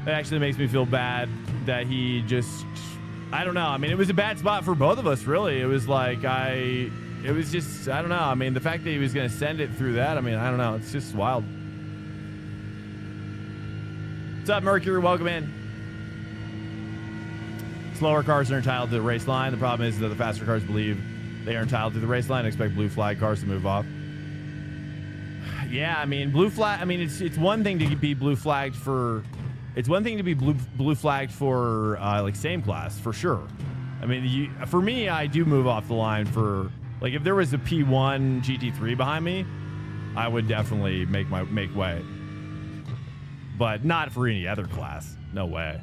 It actually makes me feel bad that he just, I don't know. I mean, it was a bad spot for both of us, really. It was like, it was just, I don't know. I mean, the fact that he was going to send it through that, I mean, I don't know. It's just wild. What's up, Mercury? Welcome in. Slower cars are entitled to the race line. The problem is that the faster cars believe they are entitled to the race line and expect blue flag cars to move off. Yeah, I mean, blue flag, I mean, it's one thing to be blue flagged for, it's one thing to be blue flagged for like same class, for sure. I mean, for me, I do move off the line for, like, if there was a P1 GT3 behind me, I would definitely make way. But not for any other class. No way.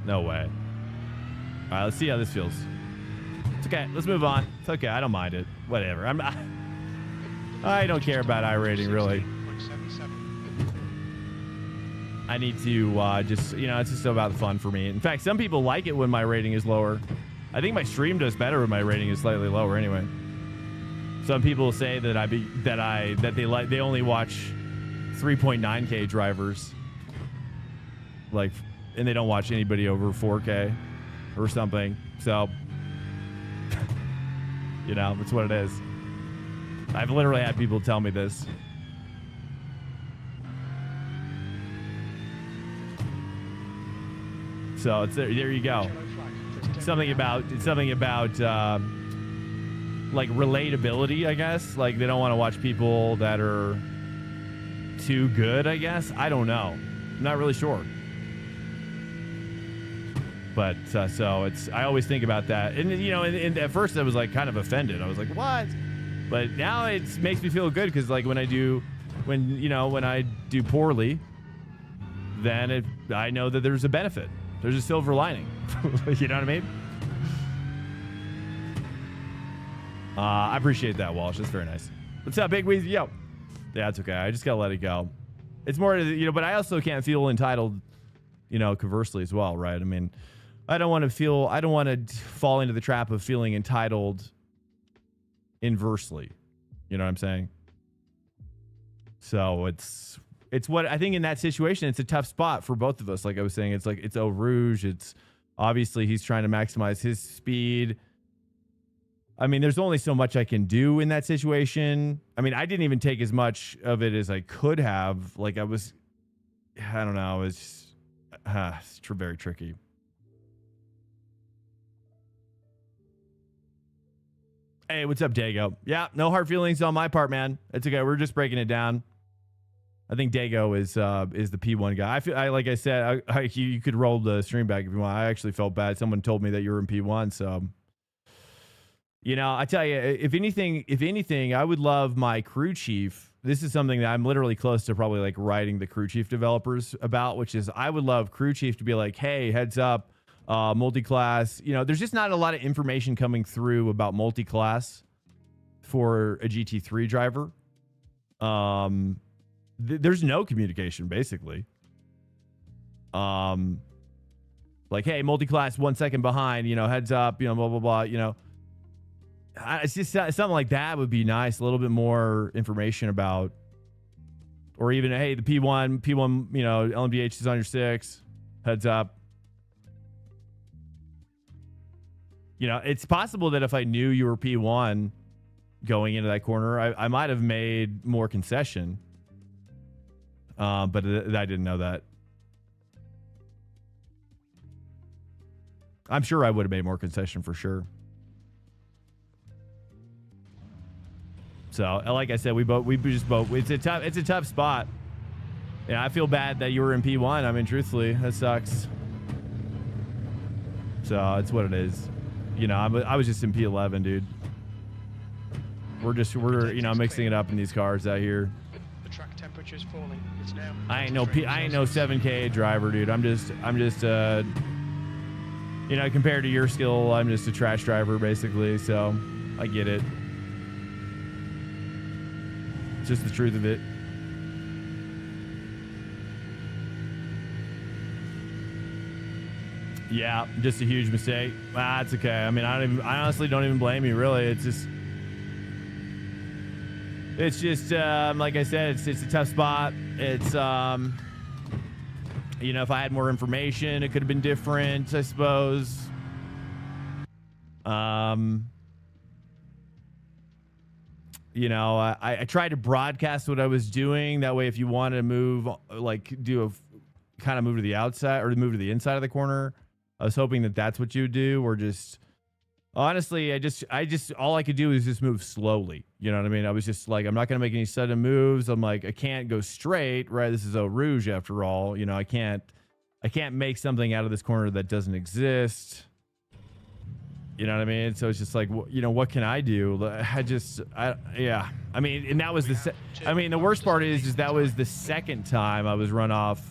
No way. All right, let's see how this feels. It's okay. Let's move on. It's okay. I don't mind it. Whatever. I don't care about iRating, really. I need to just, you know, it's just about the fun for me. In fact, some people like it when my rating is lower. I think my stream does better when my rating is slightly lower anyway. Some people say that they only watch 3.9K drivers. Like, and they don't watch anybody over 4K or something. So, you know, that's what it is. I've literally had people tell me this. So it's there you go. Something about like relatability, I guess. Like, they don't want to watch people that are too good, I guess. I don't know. I'm not really sure. But so it's, I always think about that. And, you know, and at first I was like kind of offended. I was like, what? But now it makes me feel good because, like, when I do poorly, then I know that there's a benefit. There's a silver lining. You know what I mean? I appreciate that, Walsh. That's very nice. What's up, Big Weezy? Yo. Yeah, it's okay. I just gotta let it go. It's more, you know, but I also can't feel entitled, you know, conversely as well, right? I mean, I don't want to fall into the trap of feeling entitled inversely. You know what I'm saying? So it's It's what I think in that situation, it's a tough spot for both of us. Like I was saying, it's like it's Eau Rouge. It's obviously he's trying to maximize his speed. I mean, there's only so much I can do in that situation. I mean, I didn't even take as much of it as I could have. Like I don't know. It's very tricky. Hey, what's up, Dago? Yeah, no hard feelings on my part, man. It's okay. We're just breaking it down. I think Dago is the P1 guy. Like I said, you could roll the stream back if you want. I actually felt bad. Someone told me that you were in P1, so you know, I tell you, if anything, I would love my crew chief. This is something that I'm literally close to probably like writing the crew chief developers about, which is I would love crew chief to be like, hey, heads up, multi-class. You know, there's just not a lot of information coming through about multi-class for a GT3 driver. There's no communication basically. Like, hey, multi-class 1 second behind, you know, heads up, you know, blah, blah, blah, you know. It's just something like that would be nice. A little bit more information about, or even, hey, the P1, you know, LMDH is on your 6, heads up. You know, it's possible that if I knew you were P1 going into that corner, I might have made more concession. But I didn't know that. I'm sure I would have made more concession for sure. So, like I said, we just both. It's a tough spot. Yeah, I feel bad that you were in P1. I mean, truthfully, that sucks. So it's what it is. You know, I was just in P11, dude. We're you know mixing it up in these cars out here. The track temperature's falling. It's now. I ain't no 7K driver, dude. I'm just you know, compared to your skill, I'm just a trash driver basically. So I get it. It's just the truth of it. Yeah, just a huge mistake. It's okay. I mean, I honestly don't even blame you, really. It's just like I said, it's a tough spot. It's you know, if I had more information, it could have been different, I suppose. You know, I tried to broadcast what I was doing. That way, if you wanted to move, like kind of move to the outside or move to the inside of the corner, I was hoping that that's what you would do. Or just, honestly, I just all I could do is just move slowly. You know what I mean? I was just like, I'm not going to make any sudden moves. I'm like, I can't go straight, right? This is Eau Rouge after all. You know, I can't make something out of this corner that doesn't exist. You know what I mean? So it's just like, you know, what can I do? Yeah. I mean, and that was the worst part is that was the second time I was run off.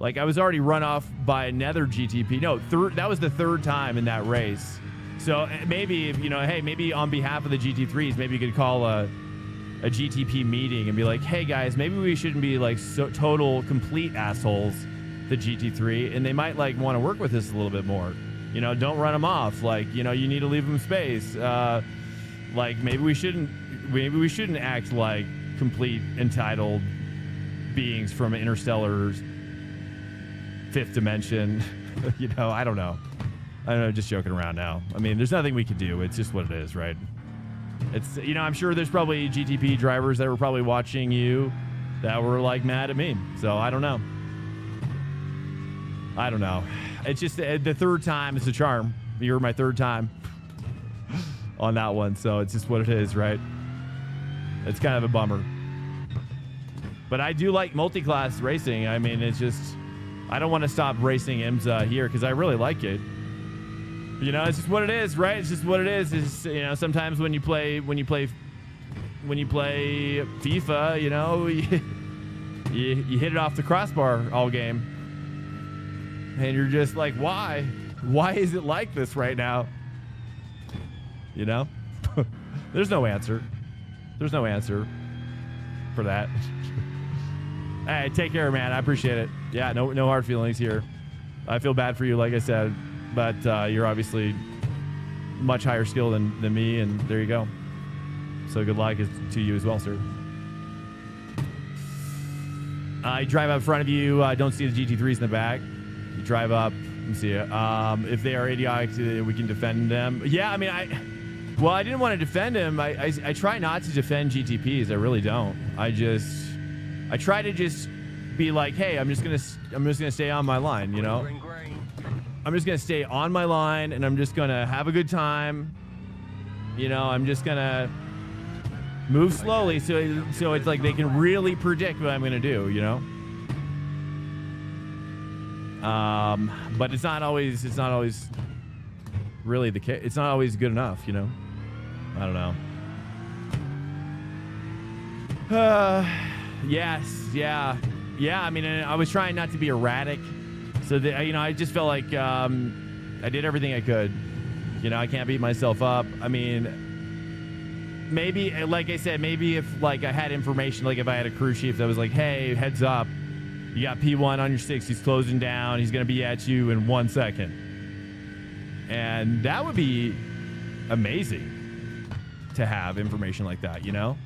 Like, I was already run off by another GTP. No, that was the third time in that race. So maybe, you know, hey, maybe on behalf of the GT3s, maybe you could call a GTP meeting and be like, hey guys, maybe we shouldn't be like total complete assholes to GT3, and they might like want to work with us a little bit more. You know, don't run them off. Like, you know, you need to leave them space. Like, maybe we shouldn't act like complete entitled beings from Interstellar's fifth dimension. You know, I don't know. Just joking around now. I mean, there's nothing we could do. It's just what it is, right? It's, you know, I'm sure there's probably GTP drivers that were probably watching you that were like mad at me. So I don't know. It's just the third time is a charm. You were my third time on that one. So it's just what it is, right? It's kind of a bummer. But I do like multi-class racing. I mean, it's just, I don't want to stop racing IMSA here because I really like it. You know, it's just what it is, right? It's just what it is. It's, you know, sometimes when you play FIFA, you know, you hit it off the crossbar all game. And you're just like, why? Why is it like this right now? You know? There's no answer. There's no answer for that. Hey, take care, man. I appreciate it. Yeah, no hard feelings here. I feel bad for you, like I said, but you're obviously much higher skill than me, and there you go. So good luck to you as well, sir. You drive up in front of you. Don't see the GT3s in the back. You drive up. Let me see it. If they are idiotic, we can defend them. Yeah, I mean, I didn't want to defend him. I try not to defend GTPs. I really don't. I try to just be like, hey, I'm just gonna stay on my line, you know? Green, green. I'm just gonna stay on my line, and I'm just gonna have a good time. You know, I'm just gonna move slowly, so it's like they can really predict what I'm gonna do, you know? But it's not always really the case. It's not always good enough, you know? I don't know. Yes, yeah. I mean, I was trying not to be erratic, so that, you know, I just felt like I did everything I could. You know, I can't beat myself up. I mean, maybe, like I said, maybe if like I had information, like if I had a crew chief that was like, hey, heads up, you got P1 on your 6, he's closing down, he's gonna be at you in 1 second, and that would be amazing to have information like that, you know?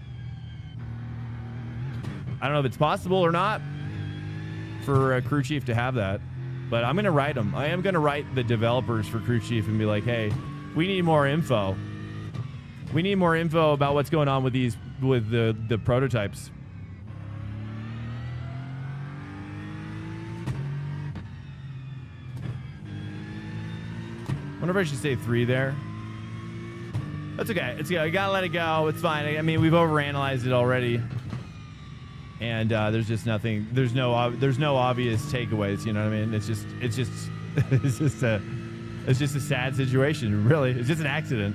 I don't know if it's possible or not for a crew chief to have that, but I'm going to write them. I am going to write the developers for crew chief and be like, hey, we need more info. We need more info about what's going on with the prototypes. I wonder if I should say 3 there. That's okay. It's okay. I gotta let it go. It's fine. I mean, we've overanalyzed it already, and there's just nothing. There's no obvious takeaways. You know what I mean? It's just a sad situation. Really, it's just an accident.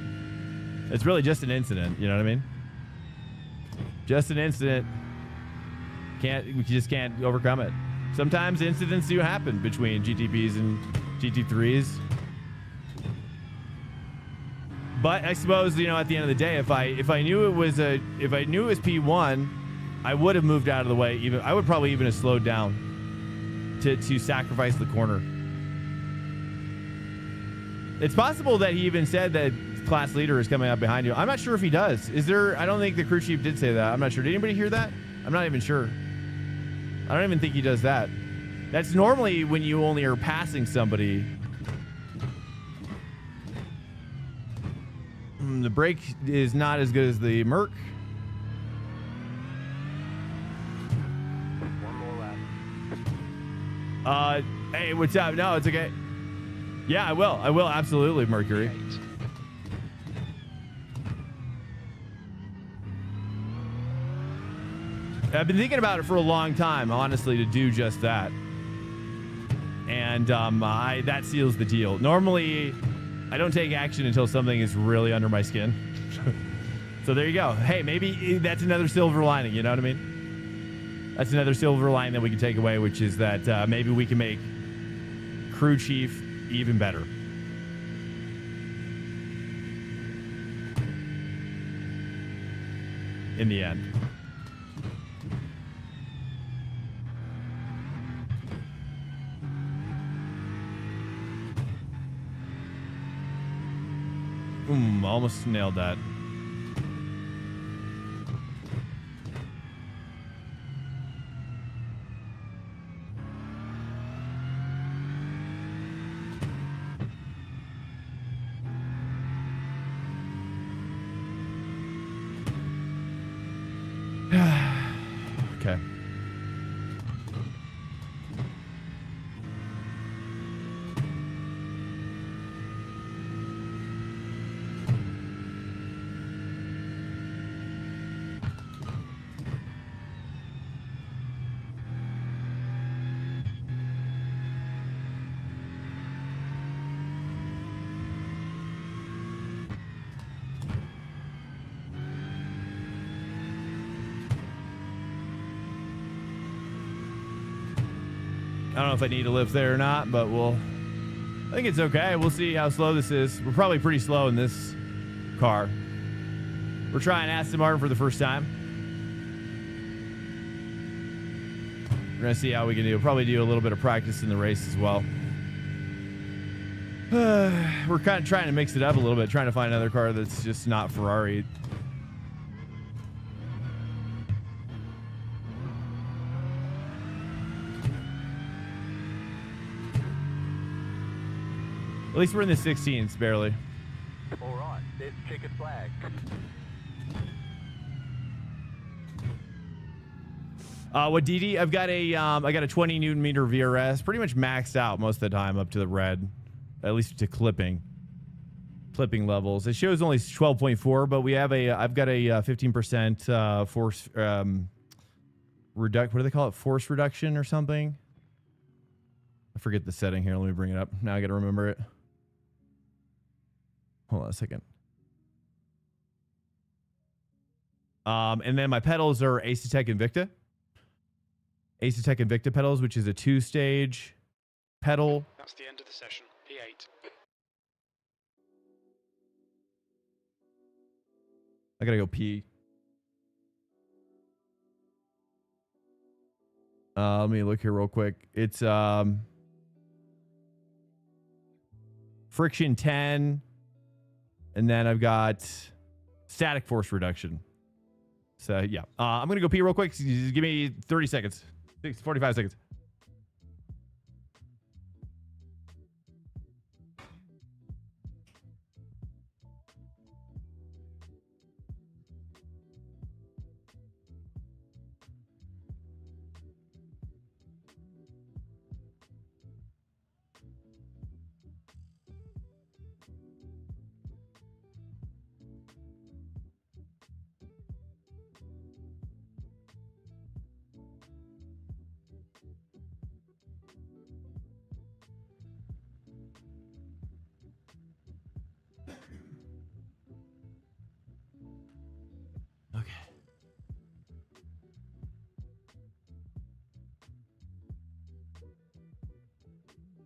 It's really just an incident. You know what I mean? Just an incident. We just can't overcome it. Sometimes incidents do happen between GTPs and GT3s. But I suppose, you know, at the end of the day, if I knew it was P1, I would have moved out of the way. I would probably even have slowed down to sacrifice the corner. It's possible that he even said that class leader is coming up behind you. I'm not sure if he does. Is there? I don't think the crew chief did say that. I'm not sure. Did anybody hear that? I'm not even sure. I don't even think he does that. That's normally when you only are passing somebody. The brake is not as good as the Merc. One more lap. Hey, what's up? No, it's okay. Yeah, I will. Absolutely, Mercury. I've been thinking about it for a long time, honestly, to do just that. And that seals the deal. Normally, I don't take action until something is really under my skin. So there you go. Hey, maybe that's another silver lining, you know what I mean? That's another silver lining that we can take away, which is that maybe we can make crew chief even better. In the end. Almost nailed that. Okay. I don't know if I need to lift there or not, but I think it's okay. We'll see how slow this is. We're probably pretty slow in this car. We're trying Aston Martin for the first time. We're going to see how we can do. Probably do a little bit of practice in the race as well. We're kind of trying to mix it up a little bit, trying to find another car that's just not Ferrari. At least we're in the 16s, barely. All right, there's checkered flag. What DD? I've got a I got a 20 Newton meter VRS, pretty much maxed out most of the time up to the red, at least to clipping levels. It shows only 12.4, but we have I've got a 15% force what do they call it? Force reduction or something? I forget the setting here. Let me bring it up. Now I got to remember it. Hold on a second. And then my pedals are Ace-Tech Invicta. Ace-Tech Invicta pedals, which is a 2-stage pedal. That's the end of the session. P8. I gotta go pee. Let me look here real quick. It's friction 10, and then I've got static force reduction. So yeah, I'm gonna go pee real quick. Just give me 30 seconds, 45 seconds.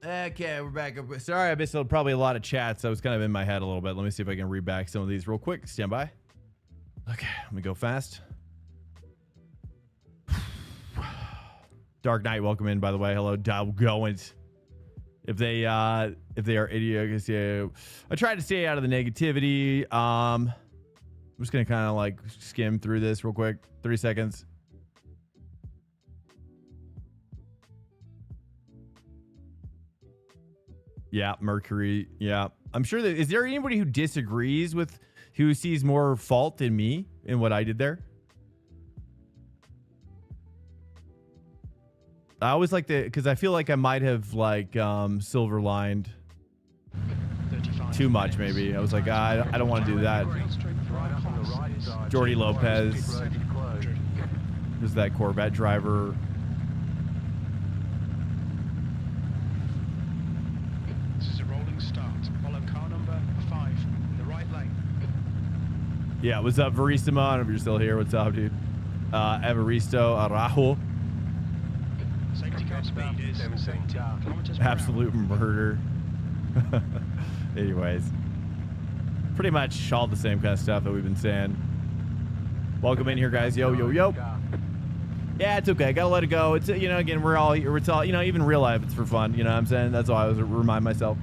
Okay, we're back. Sorry, I missed probably a lot of chats. I was kind of in my head a little bit. Let me see if I can read back some of these real quick. Stand by. Okay, let me go fast. Dark Knight, welcome in, by the way. Hello, Doggone. If they are idiots, yeah. I tried to stay out of the negativity. I'm just gonna kind of like skim through this real quick. 30 seconds. Yeah, Mercury. Yeah. I'm sure that, is there anybody who disagrees with, who sees more fault in me in what I did there? I always like to, because I feel like I might have like silver lined too much maybe. I was like, I don't want to do that. Jordy Lopez is that Corvette driver. Yeah, what's up, Verissimo? I don't know if you're still here. What's up, dude? Evaristo Araujo. Safety car speed is 17 kilometers per Absolute murder. Anyways, pretty much all the same kind of stuff that we've been saying. Welcome in here, guys. Yo, yo, yo. Yeah, it's okay. Gotta let it go. It's, you know, again, we're all, you know, even real life, it's for fun. You know what I'm saying? That's why I was remind myself.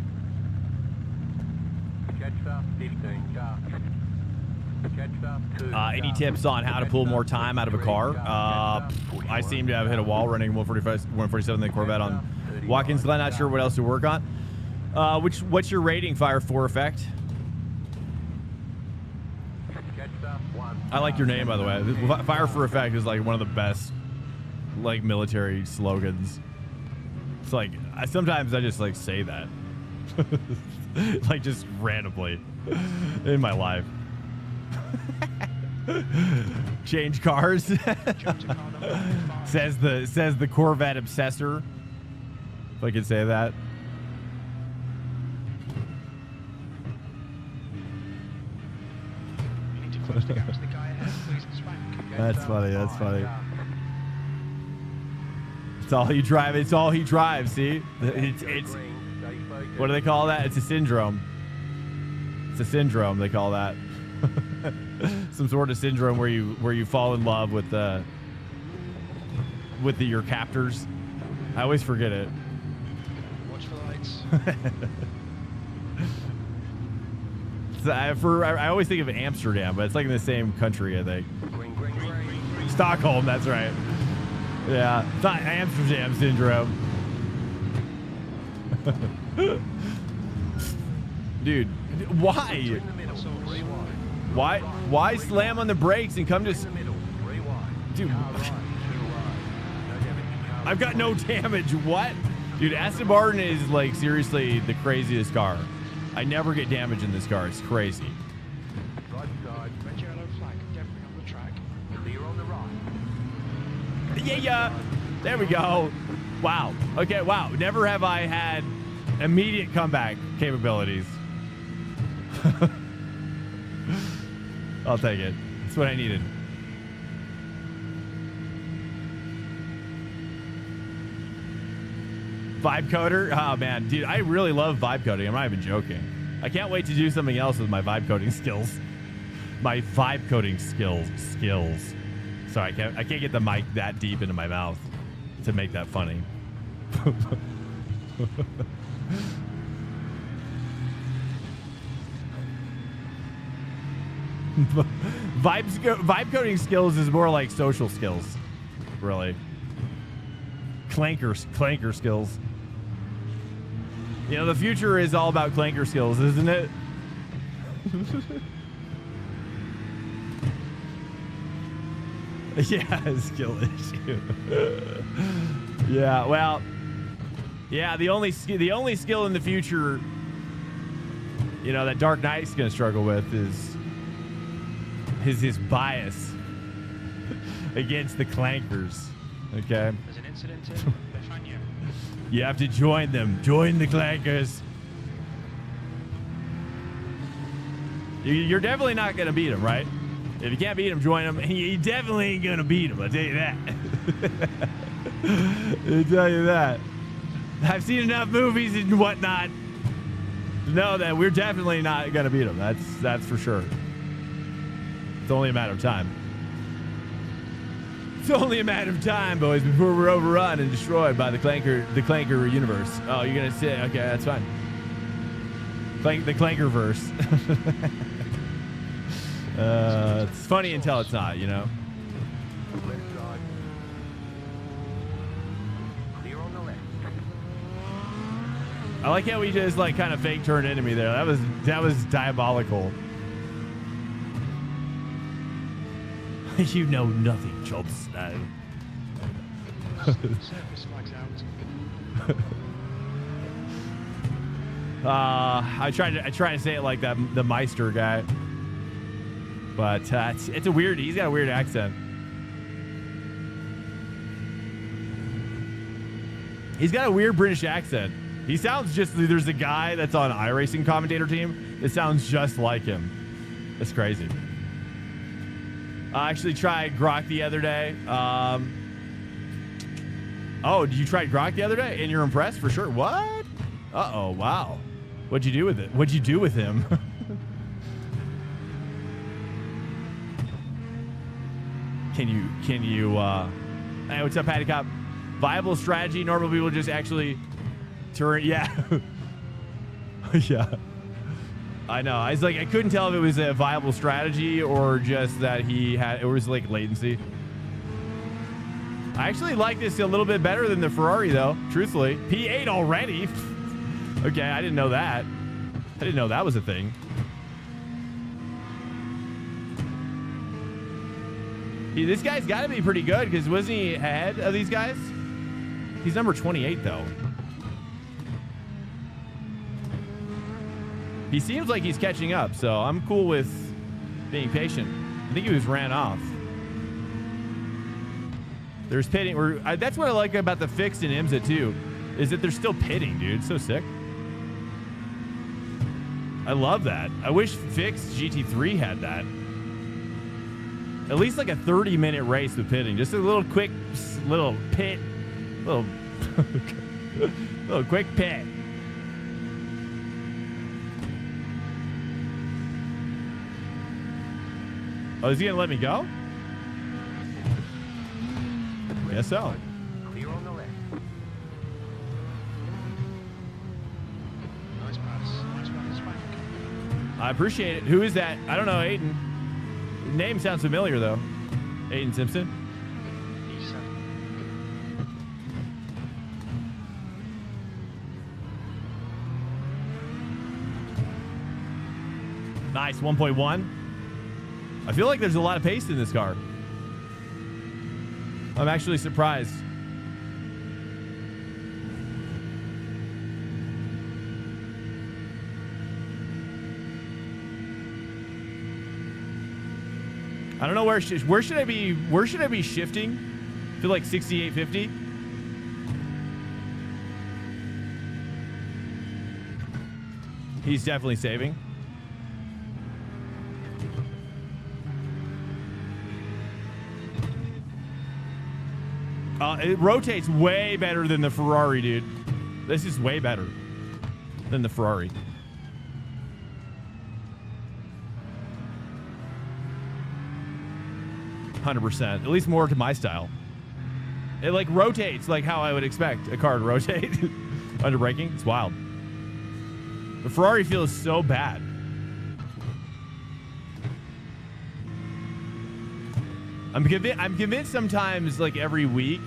Any tips on how to pull more time out of a car? I seem to have hit a wall running 147 the Corvette on Watkins Glen. Not sure what else to work on. What's your rating, Fire for Effect? I like your name, by the way. Fire for Effect is like one of the best like military slogans. It's like sometimes I just like say that like just randomly in my life. Change cars. says the Corvette obsessor. If I could say that. That's funny. That's funny. It's all he drives. It's all he drives. See, it's what do they call that? It's a syndrome. It's a syndrome. They call that. Some sort of syndrome where you fall in love with your captors. I always forget it. Watch for lights. I always think of Amsterdam, but it's like in the same country, I think. Stockholm, that's right. Yeah, it's not Amsterdam syndrome. Dude, why? In the middle. 3 wide. Why slam on the brakes and come to... In the middle. 3 wide. Dude, Car right. 2 wide. No damage. Car I've got no damage. What? Dude, Aston Martin is like seriously the craziest car. I never get damage in this car. It's crazy. right side. Red yellow flag, debris on the track. Clear on the right. Yeah. There we go. Wow. Okay, wow. Never have I had immediate comeback capabilities. I'll take it. That's what I needed. Vibe coder? Oh, man. Dude, I really love vibe coding. I'm not even joking. I can't wait to do something else with my vibe coding skills. My vibe coding skills. Sorry, I can't get the mic that deep into my mouth to make that funny. Vibe coding skills is more like social skills, really. Clanker skills. You know, the future is all about clanker skills, isn't it? Yeah, skill issue. Yeah, well, yeah, the only skill in the future, you know, that Dark Knight's gonna struggle with is his bias against the clankers. Okay. There's an incident in Befania. You have to join them. Join the clankers. You're definitely not gonna beat them, right? If you can't beat him, join him. You definitely ain't gonna beat him. I'll tell you that. I'll tell you that. I've seen enough movies and whatnot to know that we're definitely not gonna beat him. That's for sure. It's only a matter of time. It's only a matter of time, boys, before we're overrun and destroyed by the clanker universe. Oh, you're gonna say, okay, that's fine. The clankerverse. It's funny until it's not, you know. Left side. Clear on the left. I like how we just like kind of fake turned into me there. That was diabolical. You know nothing, Jon Snow. Surface flags out. I try to say it like that the Meister guy, but it's a weird. He's got a weird accent. He's got a weird British accent. He sounds just. There's a guy that's on iRacing commentator team that sounds just like him. That's crazy. I actually tried Grok the other day. Oh, you tried Grok the other day and you're impressed for sure? What? Uh-oh, wow. What'd you do with it? What'd you do with him? Can you, hey, what's up, Patty Cop? Viable strategy, normal people just actually turn, yeah. Yeah. I know. I was like, I couldn't tell if it was a viable strategy or just that it was like latency. I actually like this a little bit better than the Ferrari though, truthfully. P8 already? Okay, I didn't know that. I didn't know that was a thing. This guy's got to be pretty good because wasn't he ahead of these guys? He's number 28 though. He seems like he's catching up, so I'm cool with being patient. I think he was ran off. There's pitting. That's what I like about the fixed in IMSA too, is that they're still pitting, dude. It's so sick. I love that. I wish fixed GT3 had that. At least like a 30-minute race with pitting. Just a little quick, little pit, little quick pit. Oh, is he gonna let me go? Guess so. Clear on the left. Nice pass. Nice pass back. I appreciate it. Who is that? I don't know, Aiden. Name sounds familiar though. Aiden Simpson. E7. Nice, 1.1. I feel like there's a lot of pace in this car. I'm actually surprised. I don't know where should I be shifting? I feel like 6850. He's definitely saving. It rotates way better than the Ferrari, dude. This is way better than the Ferrari. %. At least more to my style. It like rotates like how I would expect a car to rotate under braking. It's wild. The Ferrari feels so bad. I'm convinced sometimes, like every week,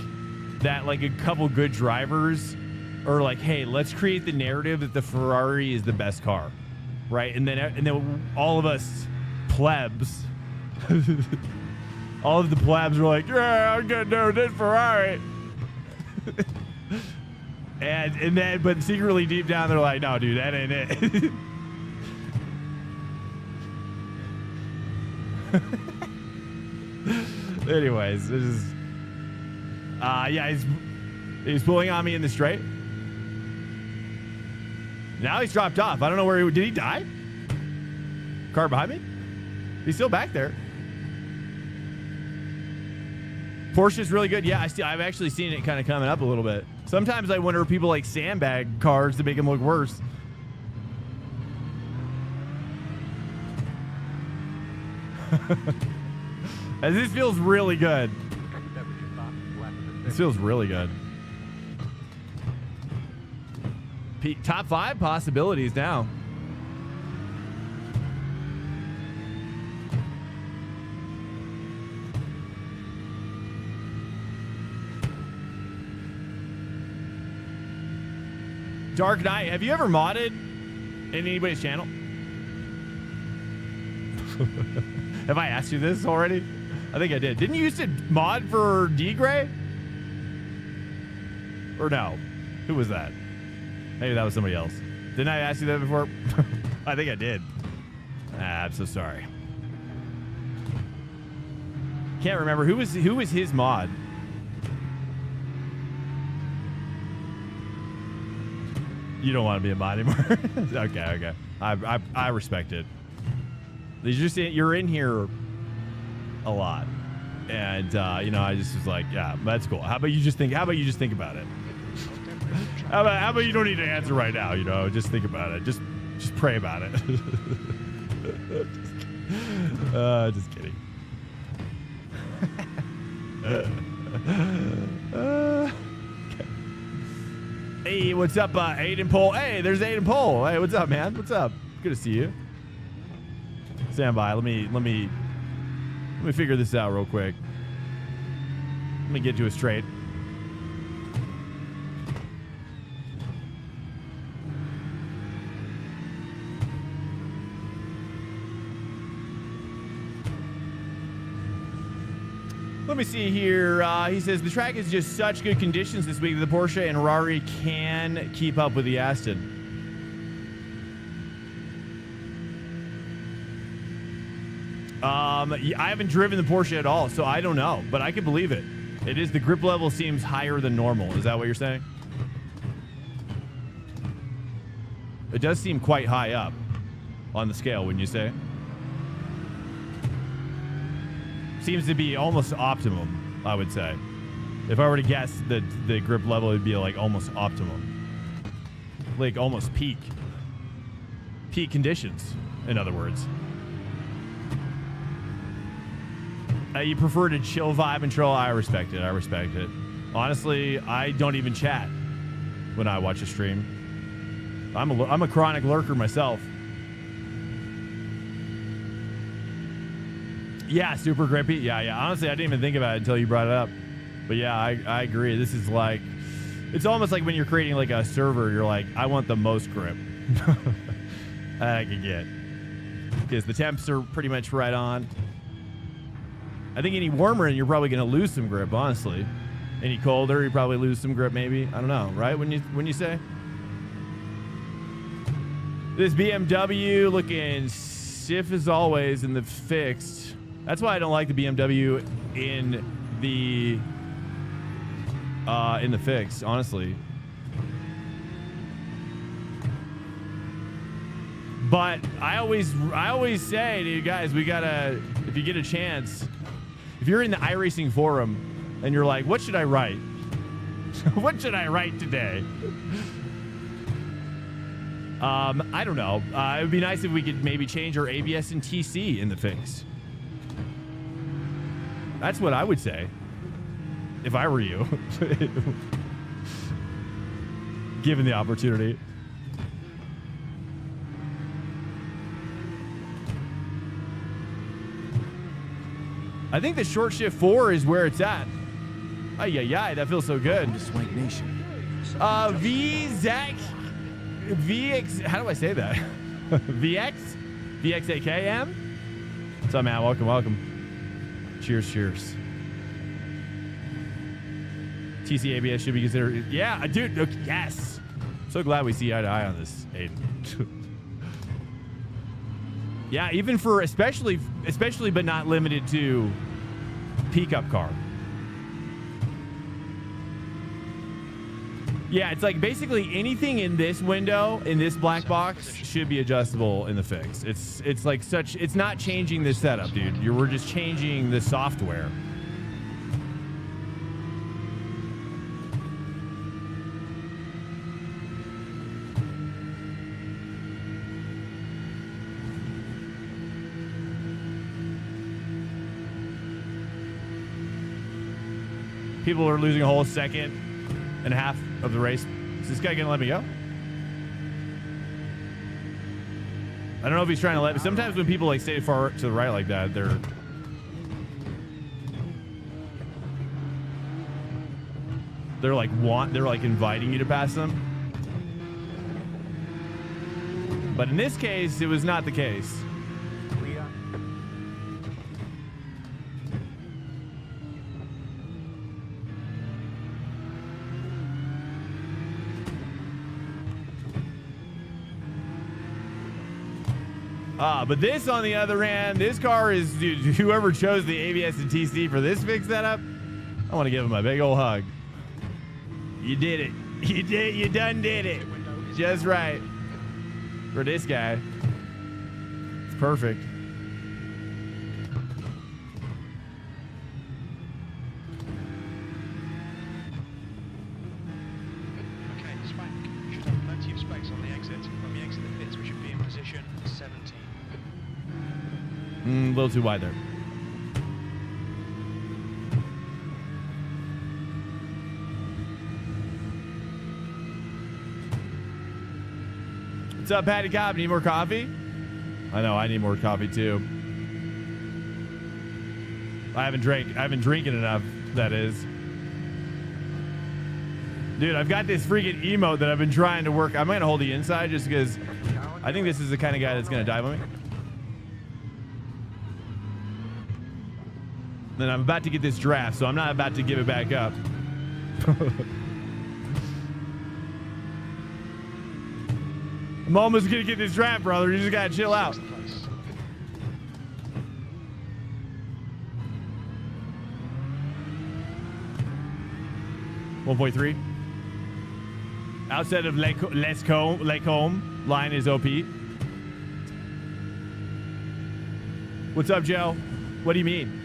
that like a couple good drivers are like, hey, let's create the narrative that the Ferrari is the best car, right? And then all of us plebs, all of the plebs are like, yeah, I'm gonna do this Ferrari. and then, but secretly deep down, they're like, no, dude, that ain't it. Anyways, this is yeah, he's pulling on me in the straight. Now he's dropped off. I don't know where did he die? Car behind me? He's still back there. Porsche's really good. Yeah, I've actually seen it kind of coming up a little bit. Sometimes I wonder if people like sandbag cars to make them look worse. And this feels really good. This feels really good. Top 5 possibilities now. Dark Knight, have you ever modded in anybody's channel? Have I asked you this already? I think I did. Didn't you used to mod for D-Gray? Or no? Who was that? Maybe that was somebody else. Didn't I ask you that before? I think I did. I'm so sorry. Can't remember. Who was his mod? You don't want to be a mod anymore? Okay. I respect it. You're in here a lot, and you know, I just was like, yeah, that's cool. How about you just think about it? How about you don't need to answer right now? You know, just think about it. Just pray about it. Just kidding. Okay. Hey, what's up, Aiden Pole? Hey, there's Aiden Pole. Hey, what's up, man? What's up? Good to see you. Stand by. Let me figure this out real quick. Let me get to it straight. Let me see here. He says the track is just such good conditions this week that the Porsche and Ferrari can keep up with the Aston. I haven't driven the Porsche at all, so I don't know, but I can believe it. It is, the grip level seems higher than normal. Is that what you're saying? It does seem quite high up on the scale, wouldn't you say? Seems to be almost optimum, I would say. If I were to guess the grip level, it'd be like almost optimum. Like almost peak. Peak conditions, in other words. You prefer to chill, vibe, and troll? I respect it. I respect it. Honestly, I don't even chat when I watch a stream. I'm a chronic lurker myself. Yeah, super grippy. Yeah. Honestly, I didn't even think about it until you brought it up. But yeah, I agree. This is like, it's almost like when you're creating like a server, you're like, I want the most grip I can get. because the temps are pretty much right on. I think any warmer and you're probably going to lose some grip, honestly. Any colder, you probably lose some grip, maybe. I don't know, right? When you say this BMW looking stiff as always in the fixed. That's why I don't like the BMW in the fixed, honestly. But I always say to you guys, we gotta, if you get a chance, if you're in the iRacing forum and you're like, what should I write? What should I write today? I don't know. It would be nice if we could maybe change our ABS and TC in the fix. That's what I would say if I were you, given the opportunity. I think the short shift 4 is where it's at. Ay, ay, ay, that feels so good. To Swank Nation. VX, how do I say that? VXAKM? What's up, man? Welcome. Cheers. TC ABS should be considered. Yeah, dude, look, yes. So glad we see eye to eye on this, Aiden. Yeah, even for especially but not limited to pickup car. Yeah, it's like basically anything in this window, in this black box, should be adjustable in the fix. It's like such, it's not changing the setup, dude. We're just changing the software. People are losing a whole second and a half of the race. Is this guy gonna let me go? I don't know if he's trying to let me. Sometimes when people like stay far to the right like that, they're like inviting you to pass them. But in this case, it was not the case. But this, on the other hand, this car is, dude, whoever chose the ABS and TC for this fix setup, I want to give him a big old hug. You did it. You done did it. Just right. For this guy. It's perfect. Okay, Swank, you should have plenty of space on the exit. When we exit the pits, we should be in position 17. A little too wide there. What's up, Patty Cobb? Need more coffee? I know, I need more coffee too. I haven't drinking enough, that is. Dude, I've got this freaking emote that I've been trying to work. I'm gonna hold the inside just because I think this is the kind of guy that's gonna dive on me. Then I'm about to get this draft, so I'm not about to give it back up. I'm almost gonna get this draft, brother. You just gotta chill out. 1.3. Outside of Lacombe, line is OP. What's up, Joe? What do you mean?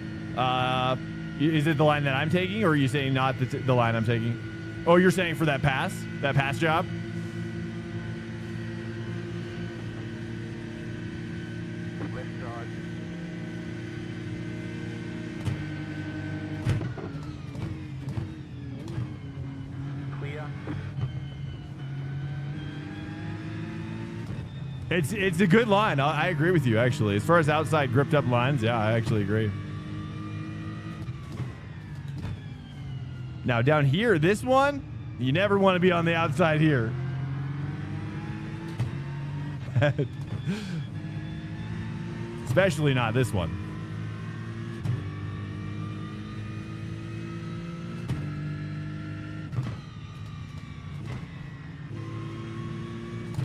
Is it the line that I'm taking, or are you saying not the line I'm taking? Oh, you're saying for that pass job? Left drive. Clear. It's a good line. I agree with you, actually. As far as outside gripped up lines, yeah, I actually agree. Now down here, this one, you never want to be on the outside here. Especially not this one.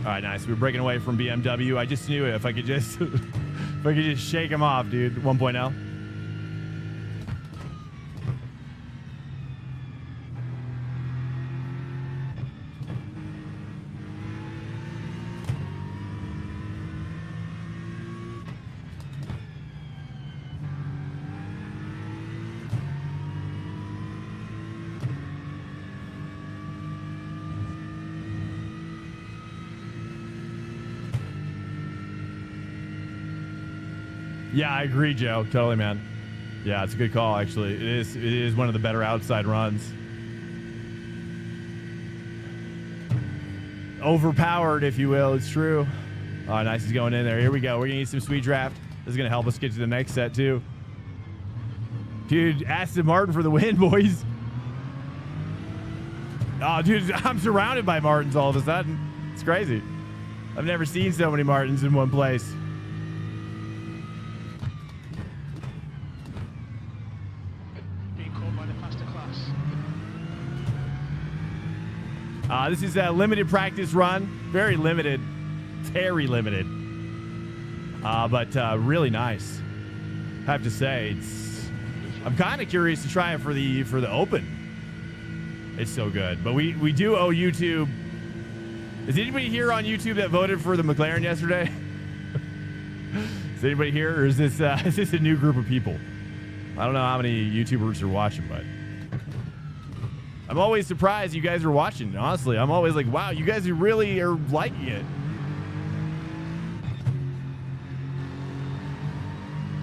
All right, nice. We're breaking away from BMW. I just knew it. If I could just, if I could just shake him off, dude. 1.0. Yeah, I agree, Joe. Totally, man. Yeah, it's a good call, actually. It is one of the better outside runs. Overpowered, if you will. It's true. Oh, nice. He's going in there. Here we go. We're going to need some sweet draft. This is going to help us get to the next set, too. Dude, Aston Martin for the win, boys. Oh, dude, I'm surrounded by Martins all of a sudden. It's crazy. I've never seen so many Martins in one place. This is a limited practice run. Very limited. Very limited. But really nice. I have to say, I'm kind of curious to try it for the Open. It's so good. But we do owe YouTube. Is anybody here on YouTube that voted for the McLaren yesterday? Is anybody here, or is this a new group of people? I don't know how many YouTubers are watching, but I'm always surprised you guys are watching. Honestly, I'm always like, wow, you guys really are liking it.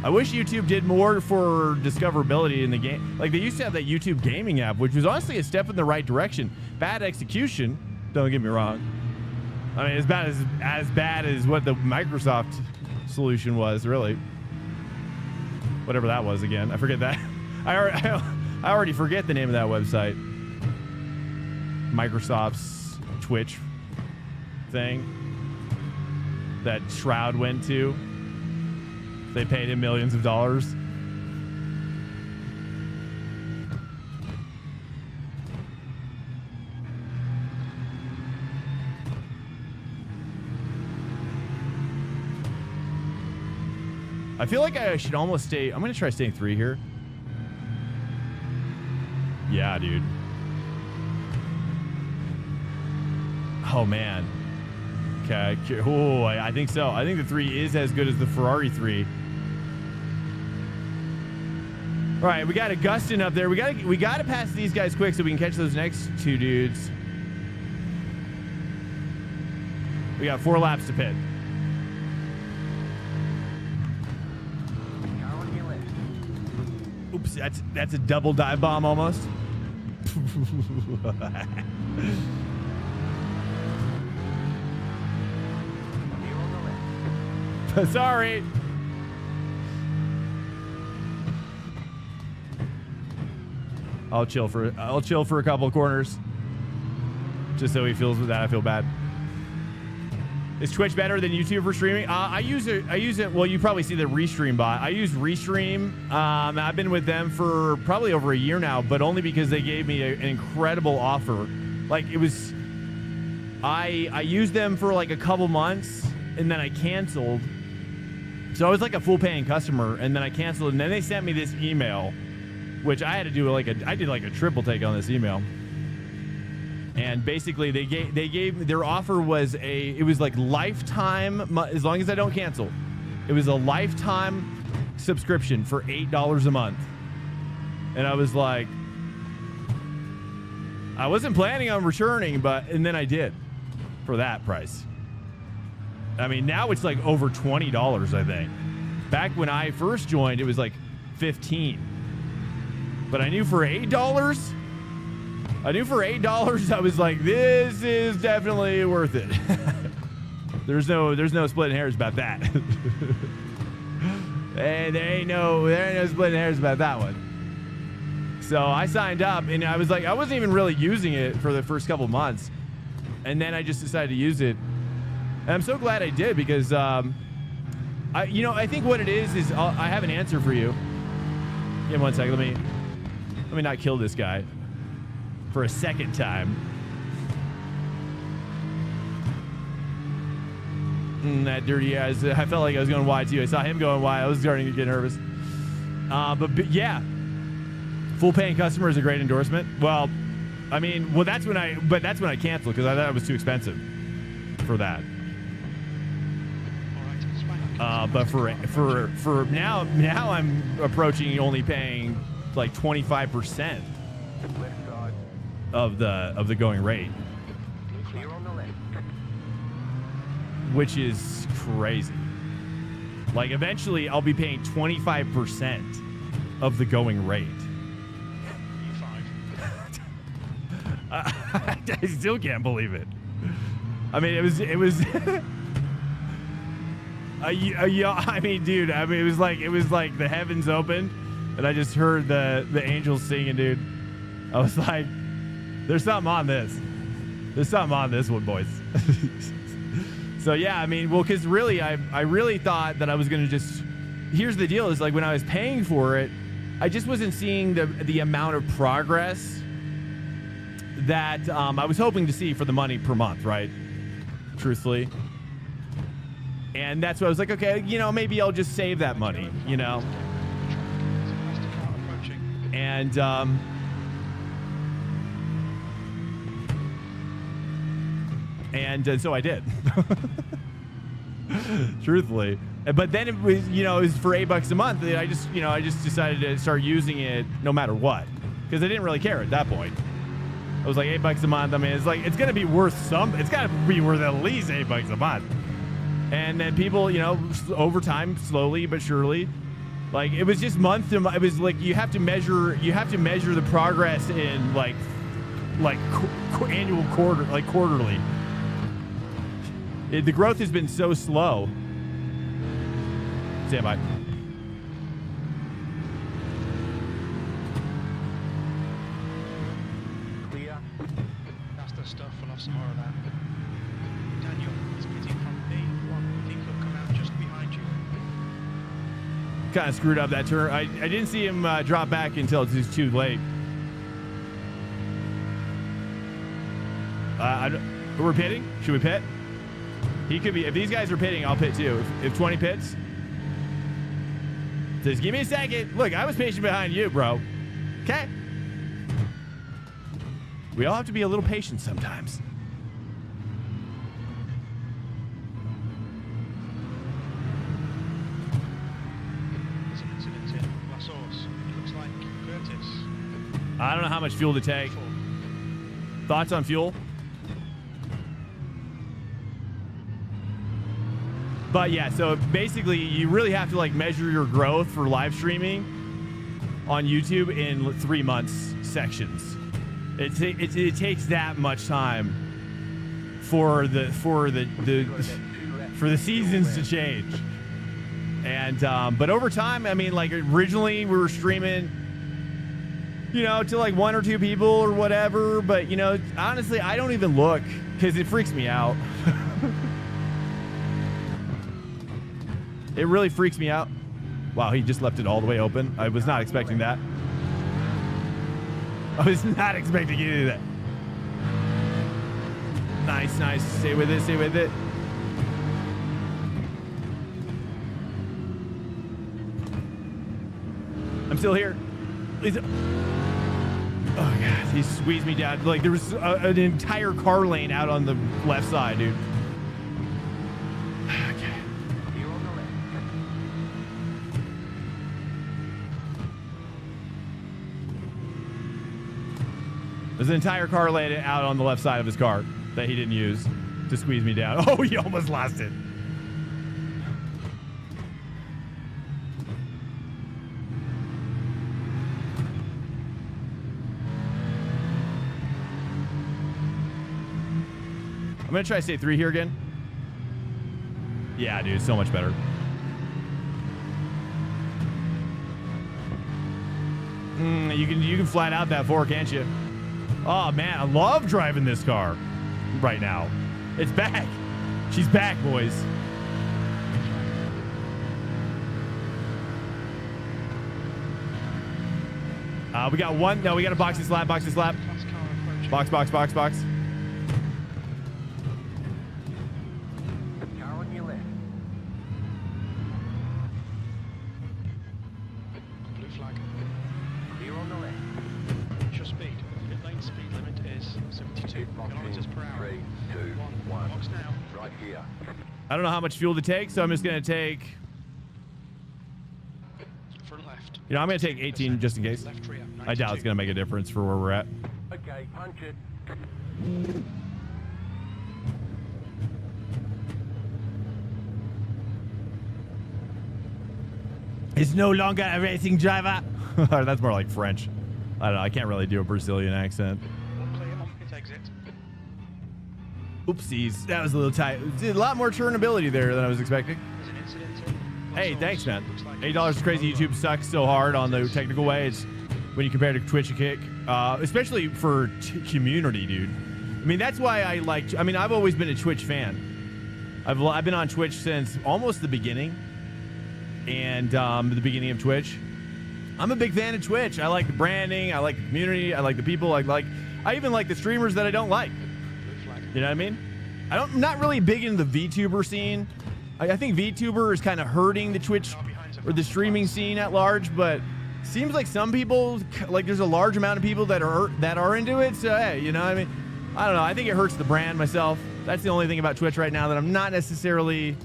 I wish YouTube did more for discoverability in the game. Like, they used to have that YouTube gaming app, which was honestly a step in the right direction. Bad execution, don't get me wrong. I mean, as bad as what the Microsoft solution was, really. Whatever that was again. I forget that. I already forget the name of that website. Microsoft's Twitch thing that Shroud went to. They paid him millions of dollars. I feel like I should almost stay. I'm going to try staying 3 here. Yeah, dude. Oh, man. Okay. Oh, I think so. I think the 3 is as good as the Ferrari 3. All right, we got Augustin up there. We got to pass these guys quick so we can catch those next 2 dudes. We got 4 laps to pit. Oops, that's a double dive bomb almost. Sorry. I'll chill for a couple of corners. Just so he feels with that, I feel bad. Is Twitch better than YouTube for streaming? I use it. Well, you probably see the Restream bot. I use Restream. I've been with them for probably over a year now, but only because they gave me an incredible offer. Like, it was, I used them for like a couple months and then I canceled. So I was like a full paying customer, and then I canceled, and then they sent me this email, which I had to do I did like a triple take on this email. And basically they gave their offer was it was like lifetime, as long as I don't cancel. It was a lifetime subscription for $8 a month. And I was like, I wasn't planning on returning, and then I did for that price. I mean, now it's like over $20, I think. Back when I first joined, it was like $15. But I knew for $8, I was like, this is definitely worth it. There's no splitting hairs about that. And there ain't no splitting hairs about that one. So I signed up, and I was like, I wasn't even really using it for the first couple months. And then I just decided to use it. And I'm so glad I did, because I think what it is I have an answer for you. Give me 1 second. Let me not kill this guy for a second time. That dirty ass. I felt like I was going wide too. I saw him going wide. I was starting to get nervous. But yeah, full paying customer is a great endorsement. Well, I mean, that's when I canceled because I thought it was too expensive for that. But for now I'm approaching only paying like 25% of the going rate, Clear on the left. which is crazy. Like eventually I'll be paying 25% of the going rate. I still can't believe it. I mean, it was I mean, dude, I mean, it was like the heavens opened and I just heard the angels singing, dude. I was like, there's something on this. There's something on this one, boys. So yeah, I mean, well, because really, I really thought that I was gonna just. Here's the deal: is like when I was paying for it, I just wasn't seeing the amount of progress that I was hoping to see for the money per month, right? Truthfully. And that's why I was like, okay, maybe I'll just save that money, And so I did. Truthfully. But then it was, it was for $8 a month. I just decided to start using it no matter what, because I didn't really care at that point. I was like, $8 a month. I mean, it's going to be worth it's got to be worth at least $8 a month. And then people, over time, slowly but surely, like it was just month to month. It was like you have to measure the progress in like annual quarterly. The growth has been so slow. Stand by. Clear. That's the stuff. We'll have some more of that. Daniel is pitting from P1. I think he'll come out just behind you. Kind of screwed up that turn. I didn't see him drop back until it was too late. We're pitting? Should we pit? He could be. If these guys are pitting, I'll pit too. If 20 pits, just give me a second. Look, I was patient behind you, bro. Okay. We all have to be a little patient sometimes. There's an incident in La Source. It looks like Curtis. I don't know how much fuel to take. Thoughts on fuel? But yeah, so basically you really have to like measure your growth for live streaming on YouTube in 3 months sections. It takes that much time for the seasons to change. And but over time, I mean, like originally we were streaming, to like 1 or 2 people or whatever. But honestly, I don't even look because it freaks me out. It really freaks me out. Wow, he just left it all the way open. I was not expecting that. I was not expecting you to do that. Nice, nice. Stay with it, stay with it. I'm still here. Please. Oh, God. He squeezed me down. Like, there was an entire car lane out on the left side, dude. There's an entire car lane out on the left side of his car that he didn't use to squeeze me down. Oh, he almost lost it. I'm going to try to stay 3 here again. Yeah, dude, so much better. You can flat out that 4, can't you? Oh, man, I love driving this car right now. It's back. She's back, boys. We got one. No, we got to box this lap. Box this lap. Fast car approaching. Box, box, box, box. Car on your left. Blue flag. Clear on the left. What's your speed? Pit lane speed limit is 72 kilometers per hour. 3, 2, 1. Box now. Right here. I don't know how much fuel to take, so I'm just going to take, Front left. you know, I'm going to take 18 just in case. Left rear. I doubt it's going to make a difference for where we're at. Okay, punch it. Is no longer a racing driver. That's more like French. I don't know. I can't really do a Brazilian accent. All clear on pit exit. Oopsies. That was a little tight. A lot more turnability there than I was expecting. There's an incident in. Hey, Los thanks, man. Looks like $8 is crazy. YouTube sucks so hard on the technical way. It's when you compare to Twitch a kick, especially for community, dude. I mean, that's why I like. I mean, I've always been a Twitch fan. I've been on Twitch since almost the beginning, and the beginning of Twitch. I'm a big fan of Twitch. I like the branding. I like the community. I like the people. I even like the streamers that I don't like. Blue flag. You know what I mean? I'm not really big into the VTuber scene. I think VTuber is kind of hurting the Twitch or the streaming scene at large, but seems like some people, like there's a large amount of people that are into it. So hey, you know what I mean? I don't know. I think it hurts the brand myself. That's the only thing about Twitch right now that I'm not necessarily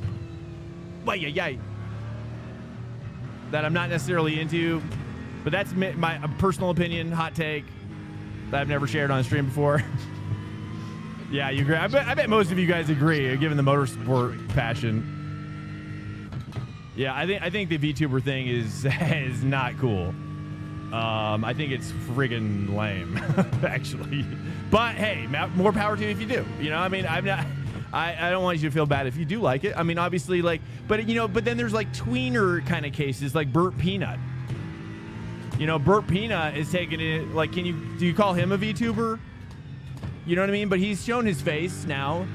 that I'm not necessarily into. But that's my personal opinion, hot take that I've never shared on stream before. Yeah, you agree. I bet most of you guys agree, given the motorsport passion. Yeah, I think the VTuber thing is not cool. I think it's friggin' lame, actually. But hey, more power to you if you do. You know, I mean, I don't want you to feel bad if you do like it. I mean, obviously, like, but you know, but then there's like tweener kind of cases, like Burnt Peanut. You know, Burnt Peanut is taking it. Like, do you call him a VTuber? You know what I mean? But he's shown his face now.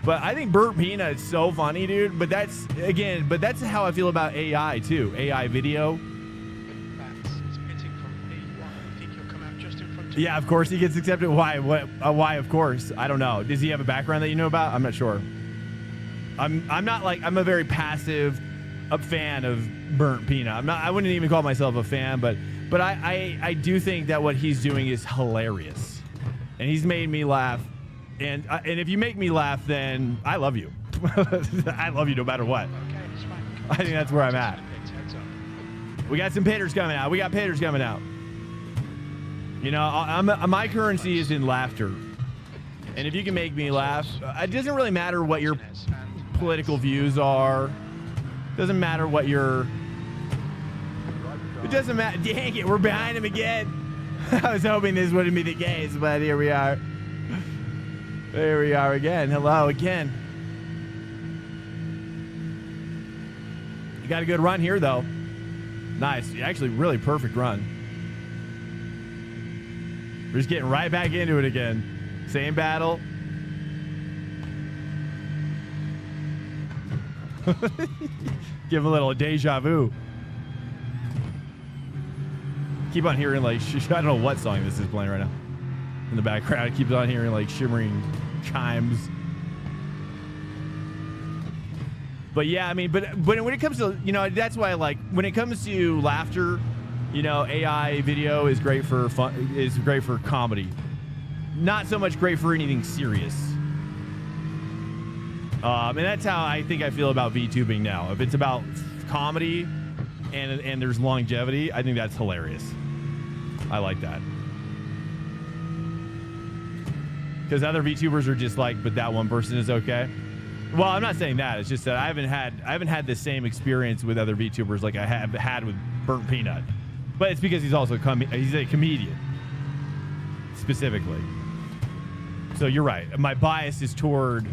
But I think Burnt Peanut is so funny, dude. But that's how I feel about AI too. AI video. It's pitting from P1. I think he'll come out just in front of Yeah, of course he gets accepted. Why? Why? Of course. I don't know. Does he have a background that you know about? I'm not sure. I'm a very passive fan of Burnt Peanut. I wouldn't even call myself a fan, but I do think that what he's doing is hilarious, and he's made me laugh. And if you make me laugh, then I love you. I love you no matter what. Okay, it's fine. I think that's where I'm at. Heads up. We got some pitters coming out. You know, my currency is in laughter. And if you can make me laugh, it doesn't really matter what your political views are. Doesn't matter what your... It doesn't matter. Dang it, we're behind him again. I was hoping this wouldn't be the case, but here we are. There we are again. Hello again. You got a good run here, though. Nice. Actually, really perfect run. We're just getting right back into it again. Same battle. Give him a little deja vu. Keep on hearing like, I don't know what song this is playing right now. In the background, it keeps on hearing like shimmering chimes. But yeah, I mean, but when it comes to, you know, that's why I like, when it comes to laughter, you know, AI video is great for fun, is great for comedy. Not so much great for anything serious. And that's how I think I feel about VTubing now. If it's about comedy and there's longevity, I think that's hilarious. I like that. Because other VTubers are just like, but that one person is okay. Well, I'm not saying that. It's just that I haven't had the same experience with other VTubers like I have had with Burnt Peanut. But it's because he's also he's a comedian specifically. So you're right. My bias is toward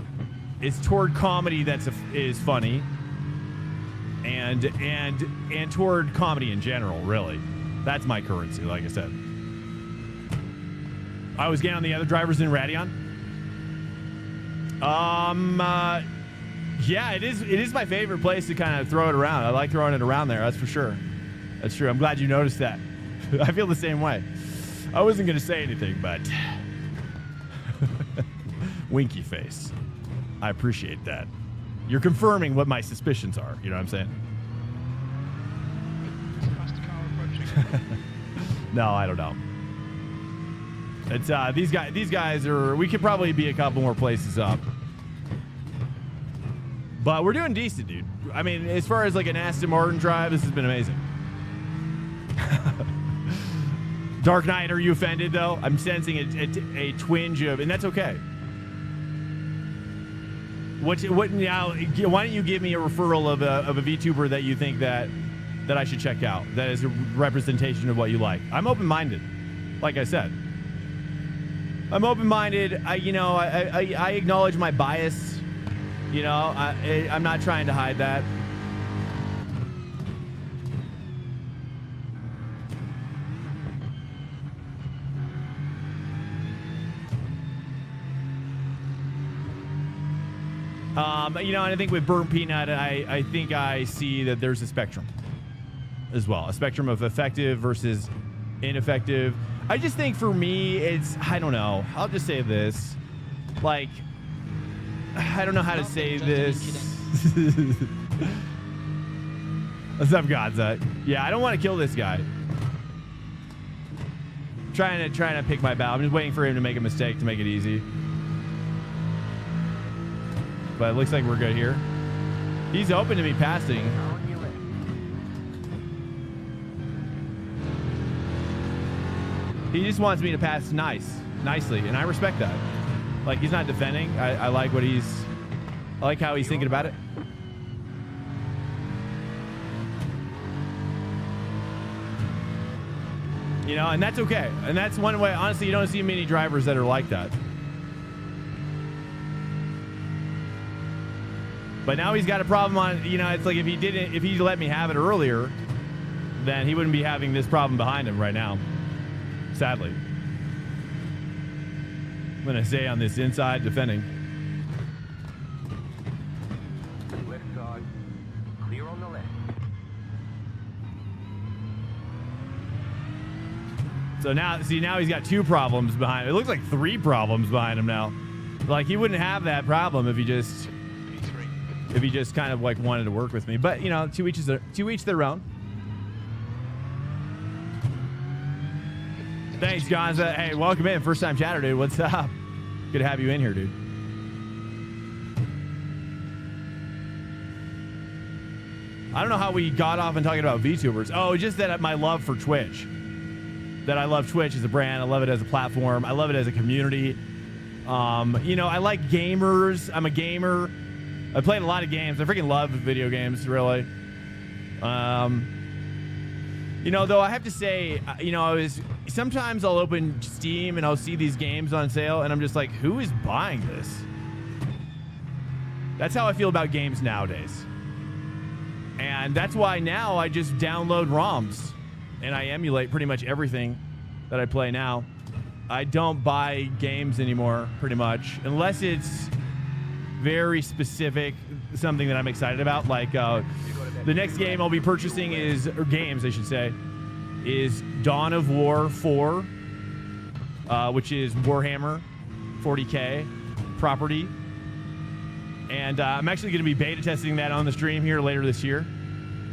comedy is funny, and toward comedy in general. Really, that's my currency. Like I said, I was getting on the other drivers in Radeon. Yeah, it is my favorite place to kind of throw it around. I like throwing it around there. That's for sure. That's true. I'm glad you noticed that. I feel the same way. I wasn't going to say anything, but winky face. I appreciate that. You're confirming what my suspicions are. You know what I'm saying? There's a faster car approaching. No, I don't know. It's these guys are. We could probably be a couple more places up, but we're doing decent, dude. I mean, as far as like an Aston Martin drive, this has been amazing. Dark Knight, are you offended though? I'm sensing a twinge of, and that's okay. What now? Why don't you give me a referral of a VTuber that you think that I should check out? That is a representation of what you like. I'm open-minded, like I said. I'm open-minded. I acknowledge my bias. You know, I'm not trying to hide that. And I think with Burnt Peanut, I think I see that there's a spectrum as well. A spectrum of effective versus ineffective. I just think for me, I don't know. I'll just say this. Like, I don't know how to say this. What's up, Godza? Yeah, I don't want to kill this guy. Trying to pick my battle. I'm just waiting for him to make a mistake to make it easy. But it looks like we're good here. He's open to me passing. He just wants me to pass nicely, and I respect that. Like, he's not defending. I like what I like how he's thinking about it. You know, and that's okay. And that's one way. Honestly, you don't see many drivers that are like that. But now he's got a problem on, it's like if he let me have it earlier, then he wouldn't be having this problem behind him right now. Sadly. I'm going to stay on this inside defending. Left side. Clear on the left. So now he's got 2 problems behind him. It looks like 3 problems behind him now. Like, he wouldn't have that problem if he just kind of like wanted to work with me. But, to each their own. Thanks, Gonza. Hey, welcome in. First time chatter, dude. What's up? Good to have you in here, dude. I don't know how we got off and talking about VTubers. Oh, just that my love for Twitch. That I love Twitch as a brand. I love it as a platform. I love it as a community. I like gamers. I'm a gamer. I played a lot of games. I freaking love video games, really. Though I have to say, sometimes I'll open Steam and I'll see these games on sale and I'm just like, who is buying this? That's how I feel about games nowadays. And that's why now I just download ROMs and I emulate pretty much everything that I play now. I don't buy games anymore, pretty much, unless it's very specific, something that I'm excited about. Like the next game I'll be purchasing is Dawn of War 4, which is Warhammer 40K property. And I'm actually going to be beta testing that on the stream here later this year.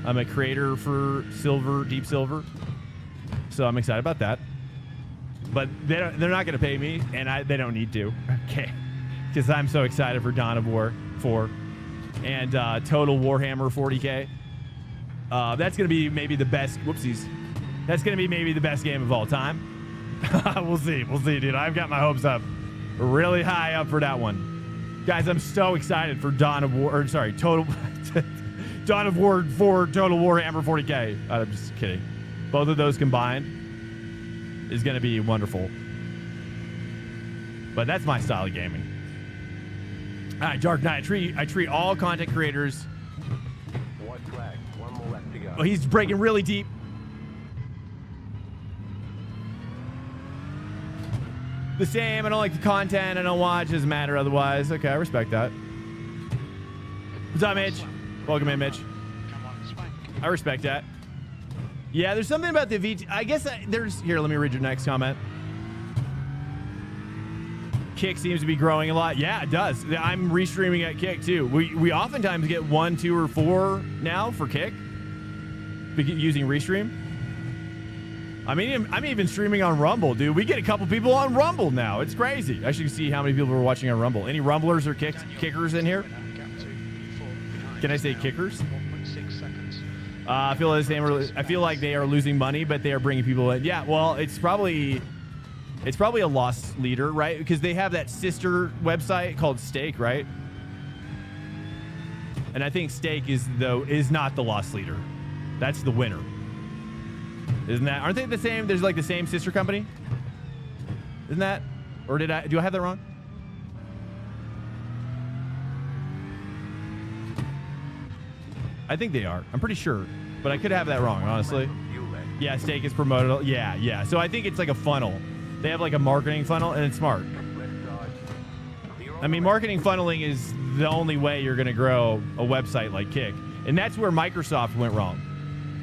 I'm a creator for Deep Silver, so I'm excited about that. But they're not going to pay me, and they don't need to. Okay. Because I'm so excited for Dawn of War 4 and Total Warhammer 40K. That's going to be maybe the best. Whoopsies. That's going to be maybe the best game of all time. We'll see, dude. I've got my hopes up really high up for that one. Guys, I'm so excited for Dawn of War 4 Total Warhammer 40K. I'm just kidding. Both of those combined is going to be wonderful. But that's my style of gaming. All right, Dark Knight. I treat all content creators. White flag. One more left to go. Oh, he's breaking really deep. The same. I don't like the content. I don't watch. Doesn't matter otherwise. Okay, I respect that. What's up, Mitch? Welcome in, Mitch. Come on, swank. I respect that. Yeah, there's something about the VT. I guess there's... Here, let me read your next comment. Kick seems to be growing a lot. Yeah, it does. I'm restreaming at Kick, too. We oftentimes get 1, 2, or 4 now for Kick using Restream. I mean, I'm even streaming on Rumble, dude. We get a couple people on Rumble now. It's crazy. I should see how many people are watching on Rumble. Any Rumblers or kickers in here? Can I say kickers? 1.6 seconds. I feel the same. I feel like they are losing money, but they are bringing people in. Yeah, well, it's probably a loss leader, right? Because they have that sister website called Stake, right? And I think Stake is not the loss leader. That's the winner. Isn't that? Aren't they the same? There's like the same sister company. Isn't that? Or do I have that wrong? I think they are. I'm pretty sure, but I could have that wrong, honestly. Yeah, Stake is promoted. Yeah. So I think it's like a funnel. They have like a marketing funnel, and it's smart. I mean, marketing funneling is the only way you're going to grow a website like Kick. And that's where Microsoft went wrong.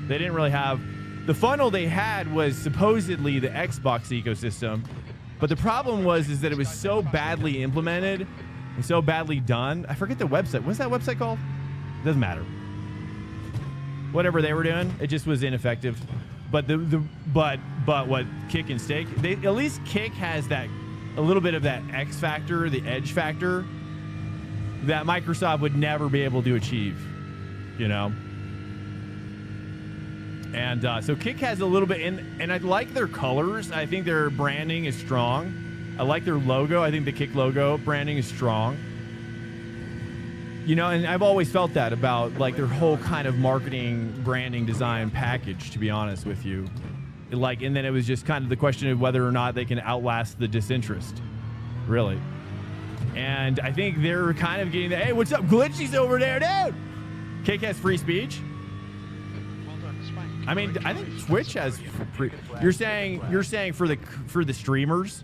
They didn't really have... The funnel they had was supposedly the Xbox ecosystem, but the problem was that it was so badly implemented and so badly done. I forget the website. What's that website called? Doesn't matter. Whatever they were doing, it just was ineffective. But but what Kick and Stake, at least Kick has that a little bit of that X factor, the edge factor that Microsoft would never be able to achieve, you know. And so Kick has a little bit, and I like their colors. I think their branding is strong. I like their logo. I think the Kick logo branding is strong. You know, and I've always felt that about like their whole kind of marketing, branding, design package, to be honest with you. Like, and then it was just kind of the question of whether or not they can outlast the disinterest, really. And I think they're kind of getting the, hey, what's up, Glitchy's over there, dude? Kick has free speech. I mean, I think Twitch has free. You're saying for the streamers,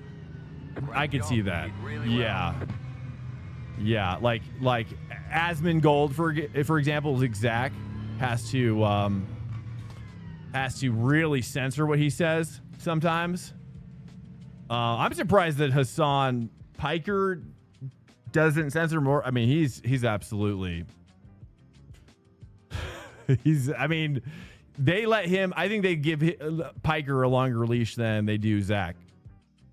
I could see that. Yeah. Like Asmongold Gold for example, Zach has to really censor what he says sometimes. I'm surprised that Hassan Piker doesn't censor more. I mean, he's absolutely I mean, they let him. I think they give Piker a longer leash than they do Zach,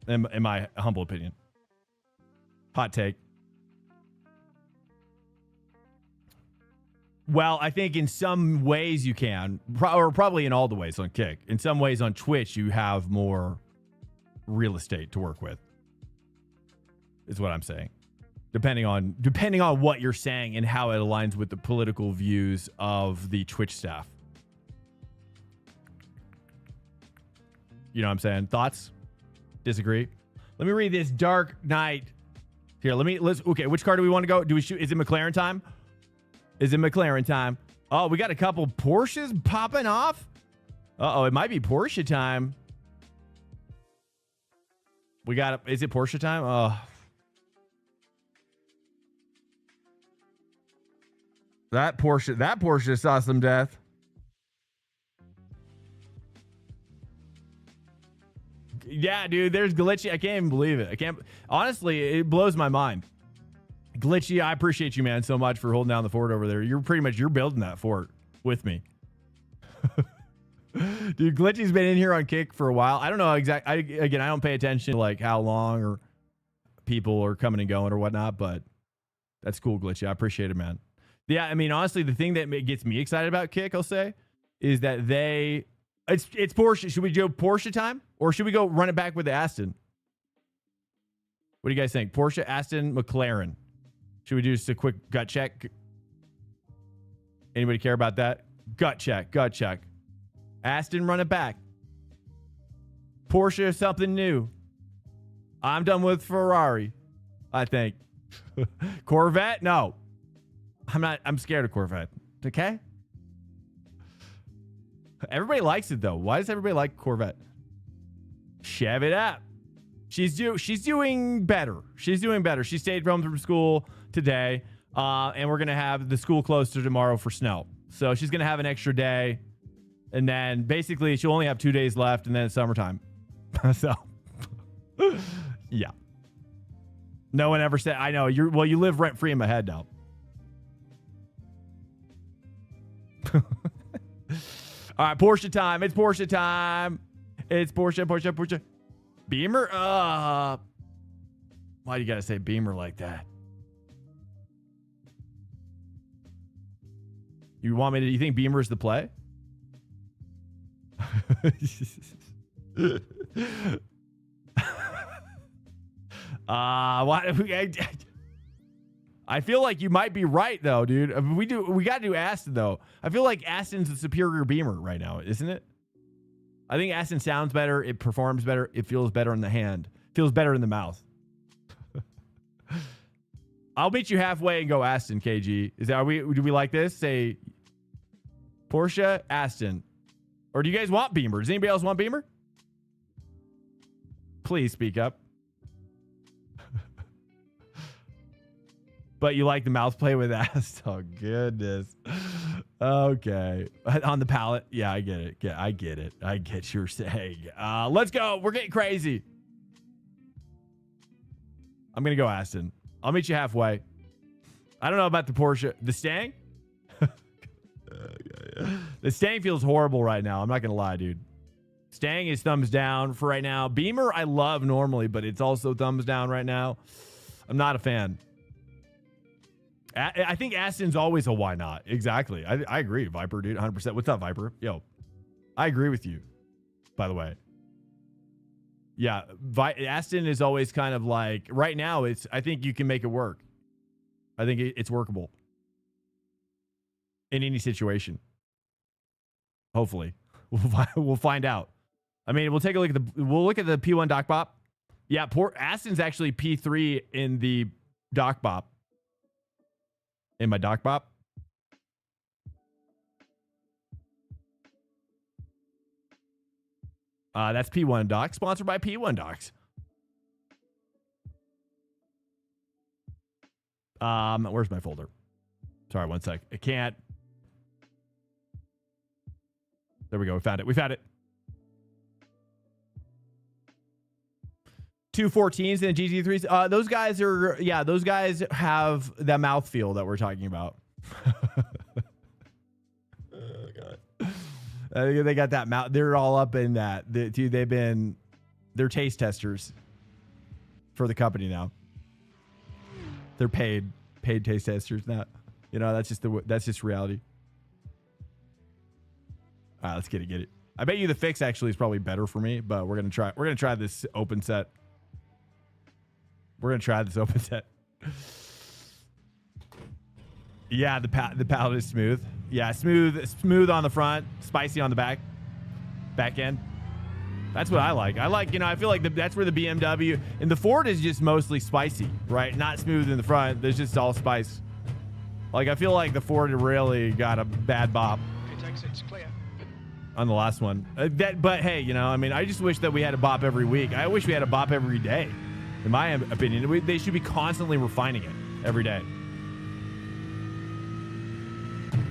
in my humble opinion. Hot take. Well, I think in some ways you can, or probably in all the ways on Kick. In some ways on Twitch, you have more real estate to work with, is what I'm saying. Depending on what you're saying and how it aligns with the political views of the Twitch staff. You know what I'm saying? Thoughts? Disagree? Let me read this Dark Knight. Here, okay, which car do we want to go? Do we shoot? Is it McLaren time? Is it McLaren time? Oh, we got a couple Porsches popping off. Uh-oh, it might be Porsche time. Is it Porsche time? Oh. That Porsche saw some death. Yeah, dude, there's Glitchy. I can't even believe it. Honestly, it blows my mind. Glitchy, I appreciate you, man, so much for holding down the fort over there. You're building that fort with me. Dude, Glitchy's been in here on Kick for a while. I don't know exactly. I don't pay attention to like how long or people are coming and going or whatnot, but that's cool, Glitchy. I appreciate it, man. Yeah, I mean, honestly, the thing that gets me excited about Kick, I'll say, is that it's Porsche. Should we do Porsche time? Or should we go run it back with the Aston? What do you guys think? Porsche, Aston, McLaren. Should we do just a quick gut check? Anybody care about that? Gut check. Aston, run it back. Porsche, something new. I'm done with Ferrari, I think. Corvette? No. I'm not. I'm scared of Corvette. Okay? Everybody likes it, though. Why does everybody like Corvette? Chev it up. She's doing better. She stayed home from school today, and we're going to have the school closed tomorrow for snow. So she's going to have an extra day And then basically she'll only have 2 days left and then it's summertime. So, yeah. No one ever said, I know, you live rent free in my head now. All right, Porsche time. It's Porsche time. It's Porsche. Beamer? Why do you gotta say Beamer like that? You think Beamer is the play? I feel like you might be right though, dude. I mean, we gotta do Aston though. I feel like Aston's the superior Beamer right now, isn't it? I think Aston sounds better, it performs better, it feels better in the hand, feels better in the mouth. I'll meet you halfway and go Aston, KG. Do we like this? Say Porsche, Aston. Or do you guys want Beamer? Does anybody else want Beamer? Please speak up. But you like the mouth play with Aston. Oh, goodness. Okay. On the palate. Yeah, I get it. I get it. I get what you're saying. Let's go. We're getting crazy. I'm going to go Aston. I'll meet you halfway. I don't know about the Porsche. The Stang? The Stang feels horrible right now. I'm not going to lie, dude. Stang is thumbs down for right now. Beamer, I love normally, but it's also thumbs down right now. I'm not a fan. I think Aston's always a why not. Exactly. I agree. Viper, dude. 100%. What's up, Viper? Yo, I agree with you, by the way. Yeah, Aston is always kind of like, right now, I think you can make it work. I think it's workable in any situation. Hopefully. We'll find out. I mean, we'll look at the P1 Doc Bop. Yeah, Aston's actually P3 in the Doc Bop. In my Doc Bop. That's P1 Doc, sponsored by P1 Docs. Where's my folder? Sorry, one sec. I can't. There we go. We found it. 2 14s and GT3s. Those guys have that mouthfeel that we're talking about. Oh, God. They got that mouth. They're all up in that. They're taste testers for the company now. They're paid taste testers now. You know, that's just reality. All right, let's get it. I bet you the fix actually is probably better for me, but we're gonna try this open set. Yeah, the palate is smooth. Yeah, smooth on the front, spicy on the back end. That's what I like. I feel like that's where the BMW and the Ford is just mostly spicy, right? Not smooth in the front. There's just all spice. Like, I feel like the Ford really got a bad bop. It's clear. On the last one. But hey, I just wish that we had a bop every week. I wish we had a bop every day. In my opinion, they should be constantly refining it every day.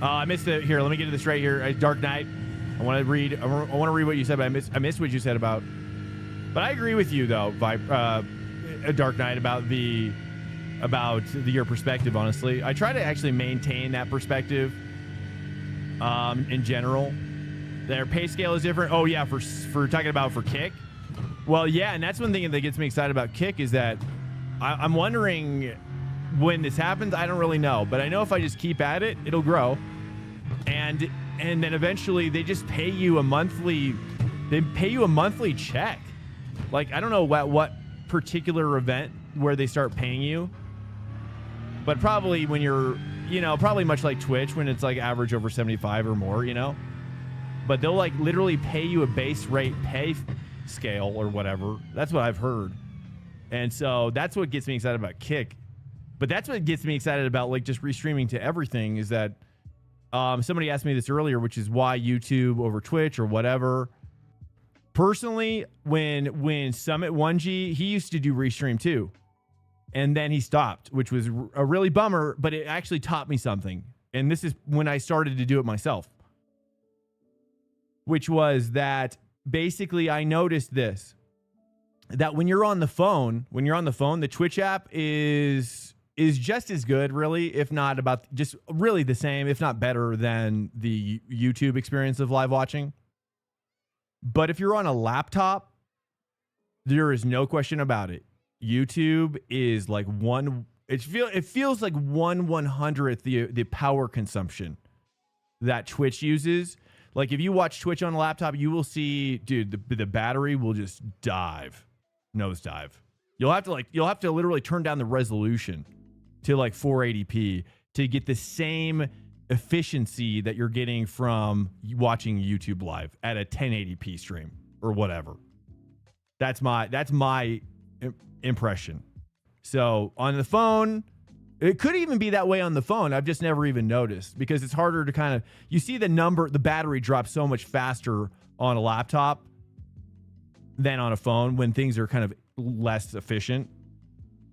I missed it. Here, let me get to this right here. Dark Knight. I want to read what you said, but I missed what you said about. But I agree with you though, Dark Knight, about your perspective. Honestly, I try to actually maintain that perspective. In general, their pay scale is different. Oh yeah, for talking about for Kick. Well, yeah, and that's one thing that gets me excited about Kick is that I'm wondering when this happens. I don't really know, but I know if I just keep at it, it'll grow, and then eventually they just pay you a monthly. They pay you a monthly check. Like, I don't know what particular event where they start paying you, but probably when you're, probably much like Twitch when it's like average over 75 or more, But they'll like literally pay you a base rate pay scale or whatever. That's what I've heard. And so that's what gets me excited about Kick. But that's what gets me excited about like just restreaming to everything is that somebody asked me this earlier, which is why YouTube over Twitch or whatever. Personally, when Summit 1G, he used to do restream too. And then he stopped, which was a really bummer, but it actually taught me something. And this is when I started to do it myself. which was that basically I noticed this, that when you're on the phone, the Twitch app is just as good, really, if not about just really the same, if not better than the YouTube experience of live watching. But if you're on a laptop, there is no question about it. YouTube is like it feels like 1/100th the power consumption that Twitch uses. Like if you watch Twitch on a laptop, you will see, dude, the battery will just nosedive. You'll have to literally turn down the resolution to like 480p to get the same efficiency that you're getting from watching YouTube live at a 1080p stream or whatever. That's my impression. So on the phone, it could even be that way on the phone. I've just never even noticed because it's harder to kind of, you see the battery drops so much faster on a laptop than on a phone when things are kind of less efficient.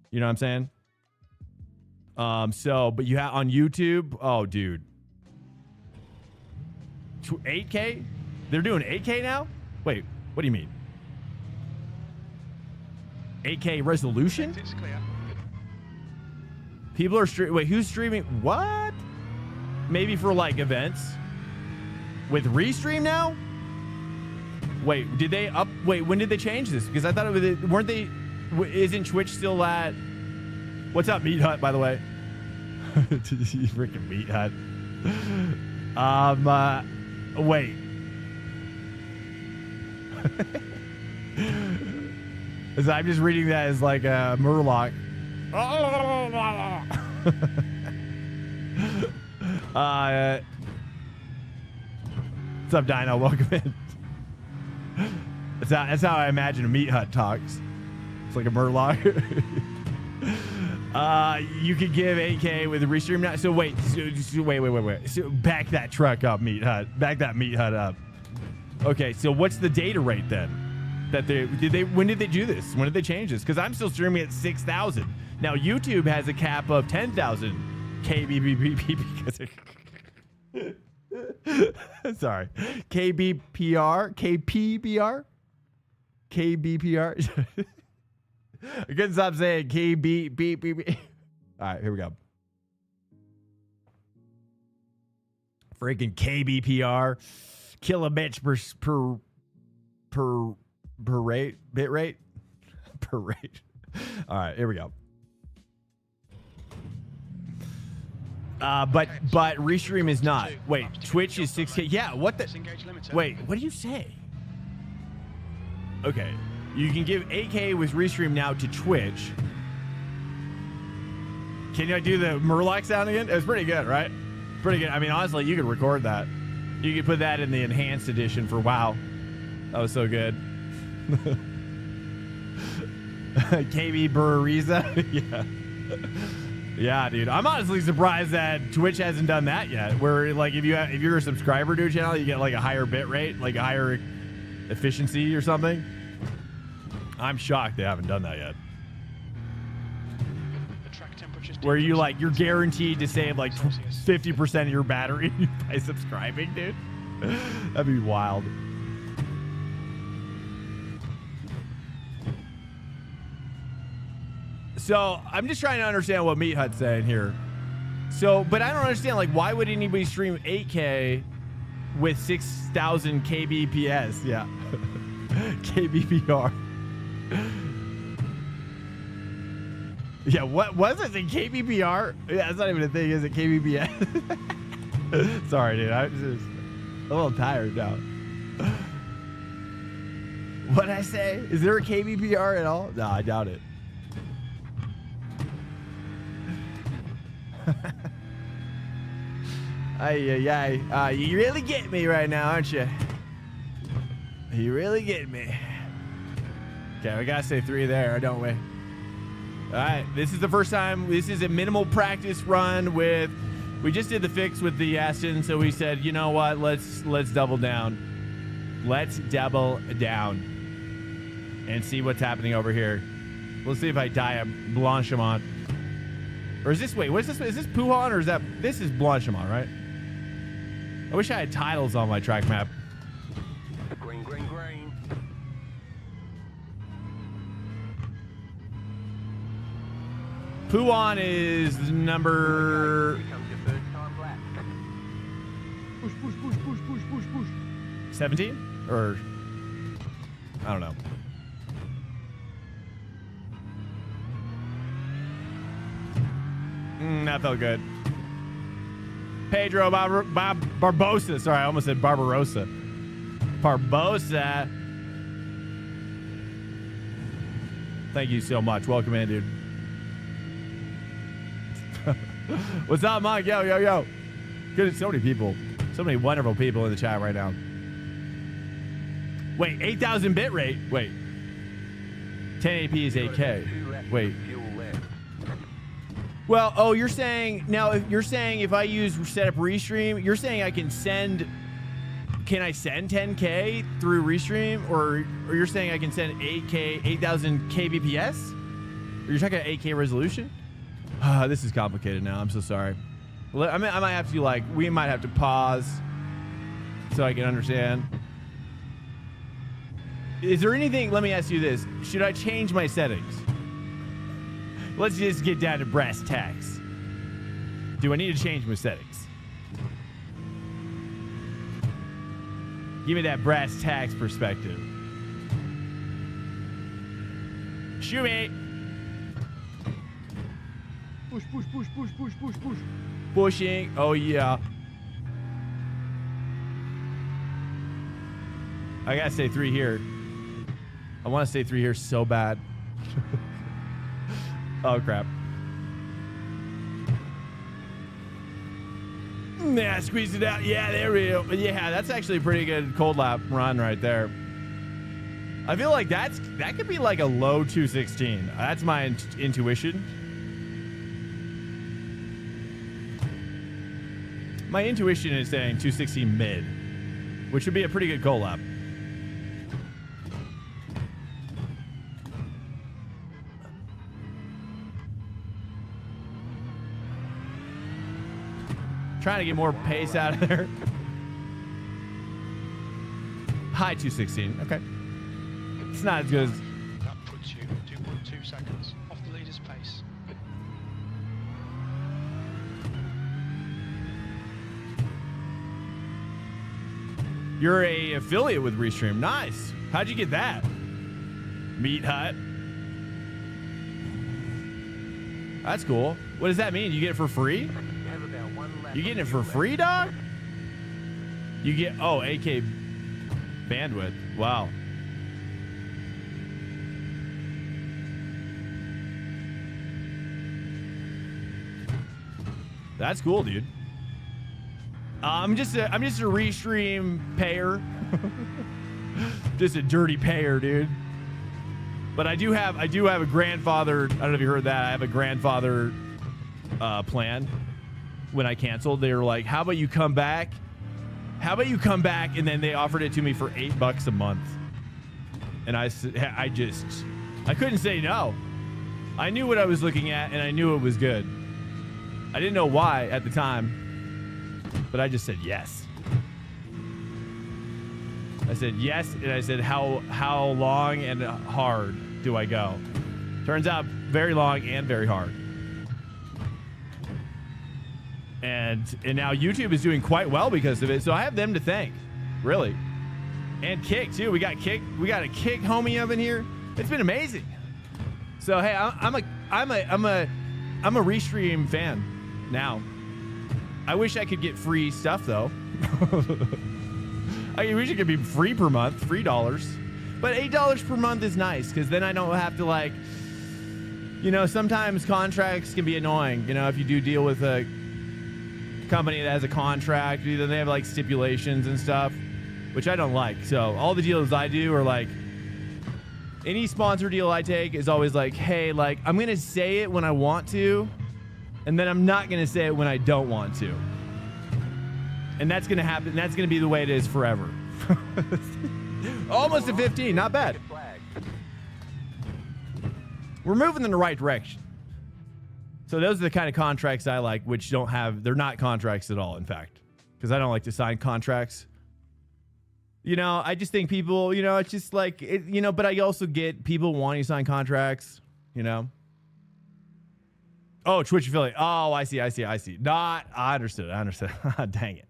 You know what I'm saying? But you have on YouTube, oh dude, 8K? They're doing 8K now? Wait, what do you mean? 8K resolution? It's clear. People are wait, who's streaming? What? Maybe for like events with Restream now? Wait, when did they change this? Because I thought isn't Twitch still at, what's up, Meat Hut, by the way? You freaking Meat Hut. Wait. So I'm just reading that as like a Murloc. What's up, Dino? Welcome in. That's how I imagine a Meat Hut talks. It's like a Murloc. You could give 8K with a Restream now. So wait. So back that truck up, Meat Hut. Back that Meat Hut up. Okay, so what's the data rate then? When did they do this? When did they change this? Because I'm still streaming at 6,000. Now YouTube has a cap of 10,000 kbps. Sorry, kbpr. I couldn't stop saying kbp. All right, here we go. Freaking kbpr, kilobits per bit rate. All right, here we go. But Restream is not. Wait, Twitch is 6K. Yeah, what the? Wait, what do you say? Okay, you can give 8K with Restream now to Twitch. Can you do the Murloc sound again? It was pretty good, right? Pretty good. I mean, honestly, you could record that. You could put that in the enhanced edition for WoW. That was so good. KB Burriza. Yeah. Yeah, dude. I'm honestly surprised that Twitch hasn't done that yet. Where like if you're a subscriber to a channel, you get like a higher bit rate, like a higher efficiency or something. I'm shocked they haven't done that yet. Where you're guaranteed to save like 50% of your battery by subscribing, dude. That'd be wild. So I'm just trying to understand what Meat Hut's saying here. So, but I don't understand, like, why would anybody stream 8K with 6,000 kbps? Yeah. kbpr. Yeah, what was it in kbpr? Yeah, that's not even a thing, is it? kbps? Sorry, dude. I'm just a little tired now. What'd I say? Is there a kbpr at all? No, I doubt it. You really get me right now, aren't you? You really get me. Okay, we gotta say 3 there, don't we? All right, this is the first time. This is a minimal practice run with. We just did the fix with the Aston, so we said, you know what? Let's double down. Let's double down and see what's happening over here. We'll see if I die a Blanchimont. Or is this, wait, what's this? Is this Puhan or is that, this is Blanchimont, right? I wish I had titles on my track map. Puan is number Here comes your first time lap. Push, push, push, push, push, push, push. 17? Or I don't know. That felt good. Pedro Barbosa. Sorry, I almost said Barbarossa. Barbosa. Thank you so much. Welcome in, dude. What's up, Mike? Yo, yo, yo. Good. So many people. So many wonderful people in the chat right now. Wait, 8,000 bit rate. Wait. 1080p is 8K. Wait. Well, oh, you're saying now. If you're saying if I use setup restream, you're saying I can send. Can I send 10K through restream, or you're saying I can send 8K, 8,000 kbps? Or you're talking about 8K resolution? This is complicated now. I'm so sorry. I might have to we might have to pause so I can understand. Is there anything? Let me ask you this: should I change my settings? Let's just get down to brass tacks. Do I need to change my settings? Give me that brass tacks perspective. Shoot me. Push, push, push, push, push, push, push. Pushing. Oh, yeah. I gotta stay 3 here. I want to stay 3 here so bad. Oh, crap. Yeah, squeeze it out. Yeah, there we go. Yeah, that's actually a pretty good cold lap run right there. I feel like that could be like a low 216. That's my intuition. My intuition is saying 216 mid, which would be a pretty good cold lap. Trying to get more pace out of there. High 216. Okay. It's not as good as... That puts you 2.2 seconds off the leader's pace. You're a affiliate with Restream. Nice. How'd you get that? Meat Hut. That's cool. What does that mean? You get it for free? You getting it for free, dog? You get, oh, AK bandwidth. Wow. That's cool, dude. I'm just a restream payer. Just a dirty payer, dude. But I do have a grandfather. I don't know if you heard that. I have a grandfather plan. When I canceled, they were like, how about you come back? How about you come back? And then they offered it to me for $8 a month. And I couldn't say no. I knew what I was looking at and I knew it was good. I didn't know why at the time, but I just said yes. I said yes. And I said, how long and hard do I go? Turns out very long and very hard. And now YouTube is doing quite well because of it. So I have them to thank, really. And Kick too. We got a Kick homie up in here. It's been amazing. So hey, I'm a Restream fan now. I wish I could get free stuff though. I wish it could be free per month, $3. But $8 per month is nice because then I don't have to sometimes contracts can be annoying. If you do deal with a company that has a contract, either they have stipulations and stuff, which I don't like. So all the deals I do are any sponsor deal I take is always hey, I'm gonna say it when I want to, and then I'm not gonna say it when I don't want to, and that's gonna happen. That's gonna be the way it is forever. Almost a 15, not bad. We're moving in the right direction. So those are the kind of contracts I like, which they're not contracts at all, in fact, because I don't like to sign contracts. I just think people, it's just but I also get people wanting to sign contracts, Oh, Twitch affiliate. Oh, I see. Not, I understood. Dang it.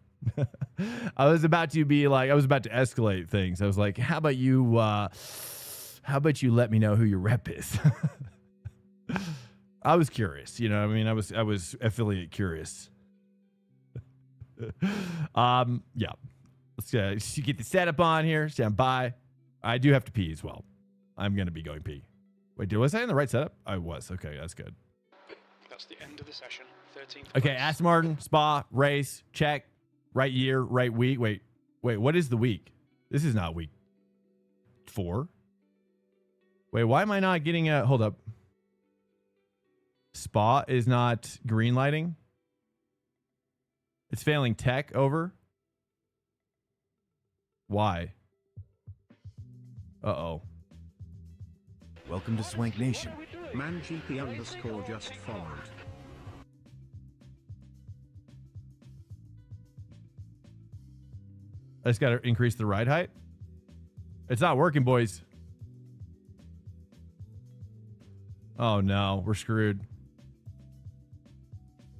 I was about to escalate things. I was like, how about you let me know who your rep is? I was curious, you know what I mean? I was affiliate curious. Yeah. Let's get the setup on here. Stand by. I do have to pee as well. I'm going to be going pee. Wait, was I in the right setup? I was. Okay, that's good. That's the end of the session. 13th. Okay, place. Aston Martin, Spa, race, check. Right year, right week. Wait, what is the week? This is not week 4. Wait, why am I not getting a... Hold up. Spa is not green lighting. It's failing tech over. Why? Uh-oh. Welcome to Swank Nation. ManGP_ just followed. I just got to increase the ride height. It's not working, boys. Oh, no. We're screwed.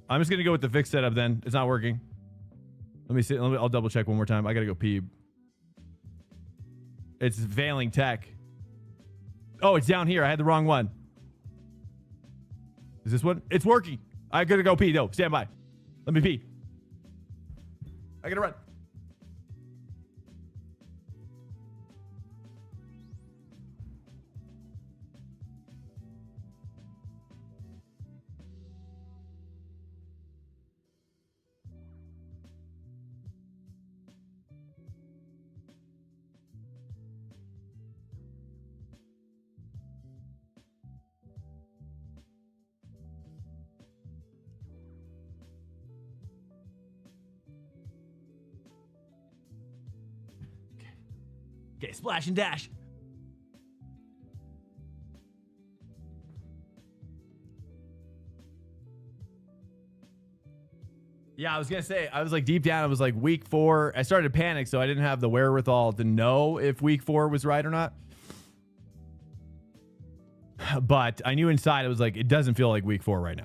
I'm just going to go with the fixed setup then. It's not working. Let me see. I'll double check one more time. I got to go pee. It's failing tech. Oh, it's down here. I had the wrong one. Is this one? It's working. I got to go pee, though. Stand by. Let me pee. I got to run. Okay, splash and dash. Yeah, I was going to say, I was like deep down, I was like week 4. I started to panic, so I didn't have the wherewithal to know if week 4 was right or not. But I knew inside, I was like, it doesn't feel like week 4 right now.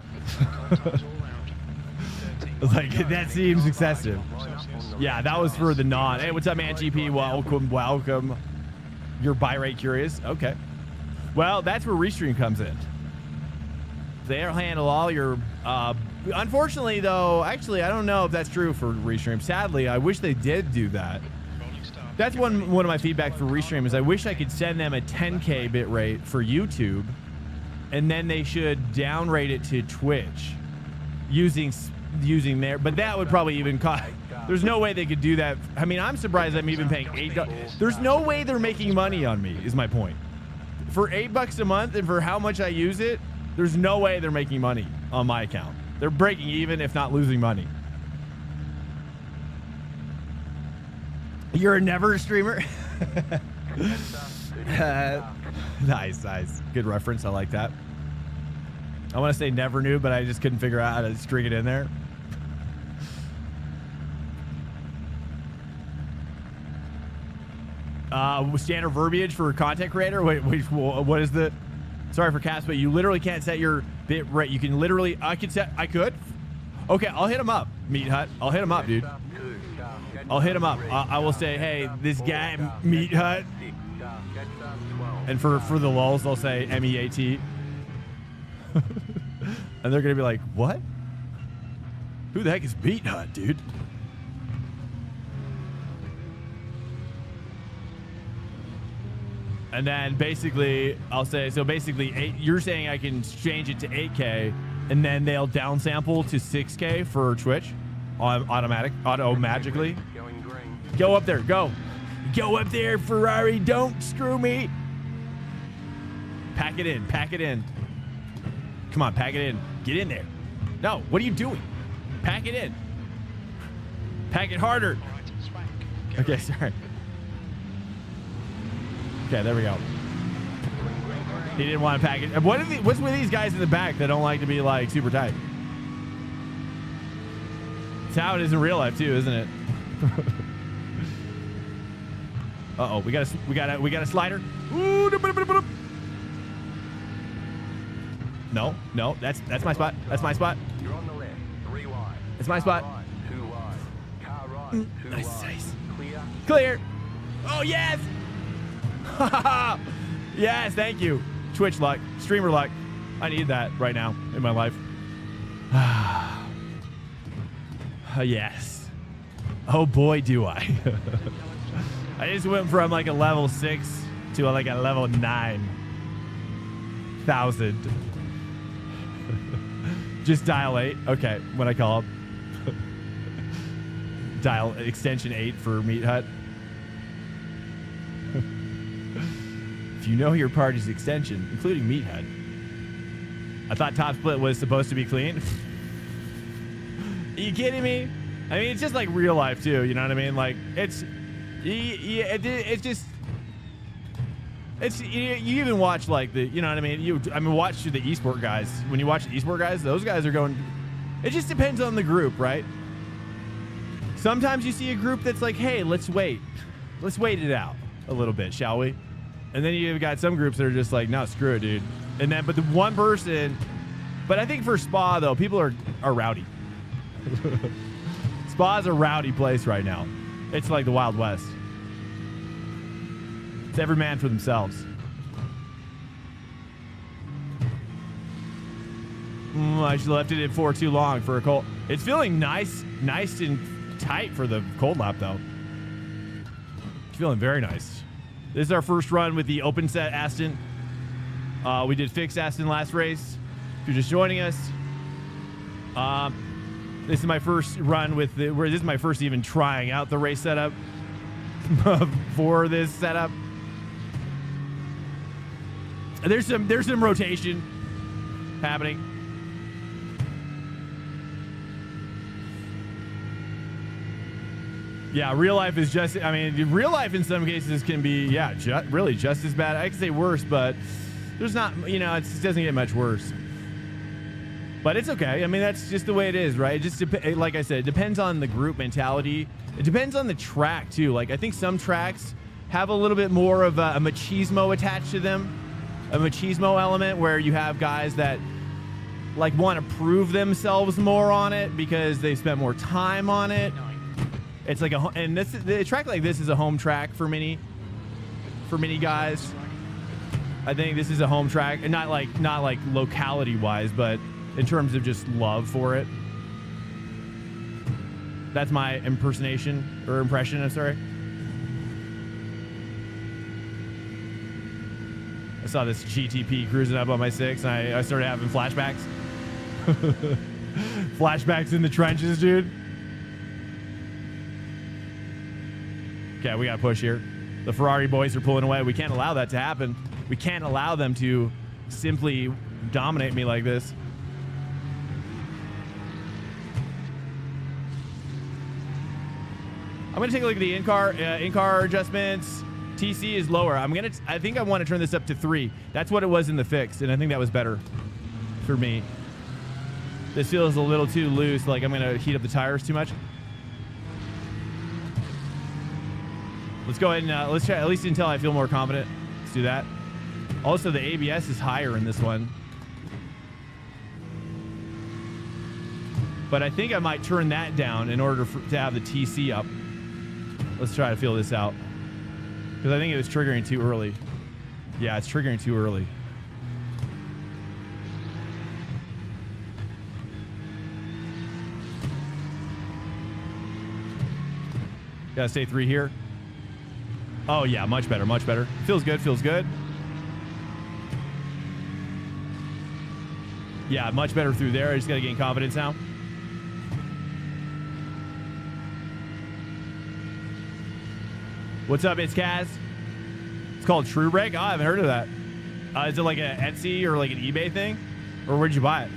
Like, that seems excessive. Yeah, that was for the non. Hey, what's up, man? GP, welcome. You're buy rate curious. Okay. Well, that's where Restream comes in. They'll handle all your... unfortunately, though, actually, I don't know if that's true for Restream. Sadly, I wish they did do that. That's one of my feedback for Restream is I wish I could send them a 10K bit rate for YouTube, and then they should downrate it to Twitch using their... But that would probably even cost... There's no way they could do that. I mean, I'm surprised I'm even paying $8. There's no way they're making money on me, is my point. For $8 a month and for how much I use it, there's no way they're making money on my account. They're breaking even, if not losing money. You're a never streamer? Nice. Good reference. I like that. I want to say never knew, but I just couldn't figure out how to string it in there. Standard verbiage for content creator? Wait, what is the... Sorry for Cass, but you literally can't set your bit rate. You can literally... I could? Okay, I'll hit him up, Meat Hut. I'll hit him up, dude. I'll hit him up. I will say, hey, this guy, Meat Hut. And for the lulz, I'll say MEAT. And they're going to be like, what? Who the heck is Meat Hut, dude? And then basically, I'll say, so basically, you're saying I can change it to 8K, and then they'll downsample to 6K for Twitch, magically. Go up there, go up there, Ferrari, don't screw me. Pack it in. Come on, pack it in. Get in there. No, what are you doing? Pack it in. Pack it harder. Okay, sorry. Okay, there we go. He didn't want to pack it. What's with these guys in the back that don't like to be like super tight? It's how it is in real life too, isn't it? Uh-oh, we got a slider. Ooh, No, no, that's my spot. That's my spot. You're on the left. 3 wide. It's my Car spot. right, 2 wide. Car right. 2 Nice, wide. nice. Clear. Clear. Oh, yes. Yes, thank you. Twitch luck, streamer luck. I need that right now in my life. Yes. Oh boy, do I. I just went from like a level 6 to like a level 9,000. Just dial 8. Okay, when I call up. Dial extension 8 for Meat Hut. If you know your party's extension, including Meat Hut. I thought Top Split was supposed to be clean. Are you kidding me? I mean, it's just like real life too. You know what I mean? Like it's just. It's you even watch like the, you know what I mean? Watch the esport guys. When you watch the esport guys, those guys are going. It just depends on the group, right? Sometimes you see a group that's like, hey, let's wait it out a little bit, shall we? And then you've got some groups that are just like, no, screw it, dude. And then, but the one person, but I think for Spa though, people are rowdy. Spa's a rowdy place right now. It's like the Wild West. It's every man for themselves. I should have left it in for too long for a cold. It's feeling nice and tight for the cold lap though. It's feeling very nice. This is our first run with the open set Aston. We did fix Aston last race. If you're just joining us, this is my first run with this is my first even trying out the race setup for this setup. There's some rotation happening. Yeah, real life is just, I mean, real life in some cases can be, yeah, really just as bad. I could say worse, but there's not, you know, it doesn't get much worse. But it's okay. I mean, that's just the way it is, right? It just, like I said, it depends on the group mentality. It depends on the track, too. Like, I think some tracks have a little bit more of a machismo attached to them, a machismo element where you have guys that, like, want to prove themselves more on it because they've spent more time on it. It's like a track like this is a home track for many guys. I think this is a home track, and not like locality wise, but in terms of just love for it. That's my impersonation or impression. I'm sorry. I saw this GTP cruising up on my 6, and I started having flashbacks. Flashbacks in the trenches, dude. Okay, we got to push here. The Ferrari boys are pulling away. We can't allow that to happen. We can't allow them to simply dominate me like this. I'm going to take a look at the in-car adjustments. TC is lower. I think I want to turn this up to 3. That's what it was in the fix, and I think that was better for me. This feels a little too loose, like I'm going to heat up the tires too much. Let's go ahead and let's try, at least until I feel more confident. Let's do that. Also, the ABS is higher in this one. But I think I might turn that down in order to have the TC up. Let's try to feel this out. Because I think it was triggering too early. Yeah, it's triggering too early. Gotta stay 3 here. Oh, yeah, much better, much better. Feels good, feels good. Yeah, much better through there. I just got to gain confidence now. What's up, it's Kaz? It's called True Break? Oh, I haven't heard of that. Is it like an Etsy or like an eBay thing? Or where'd you buy it?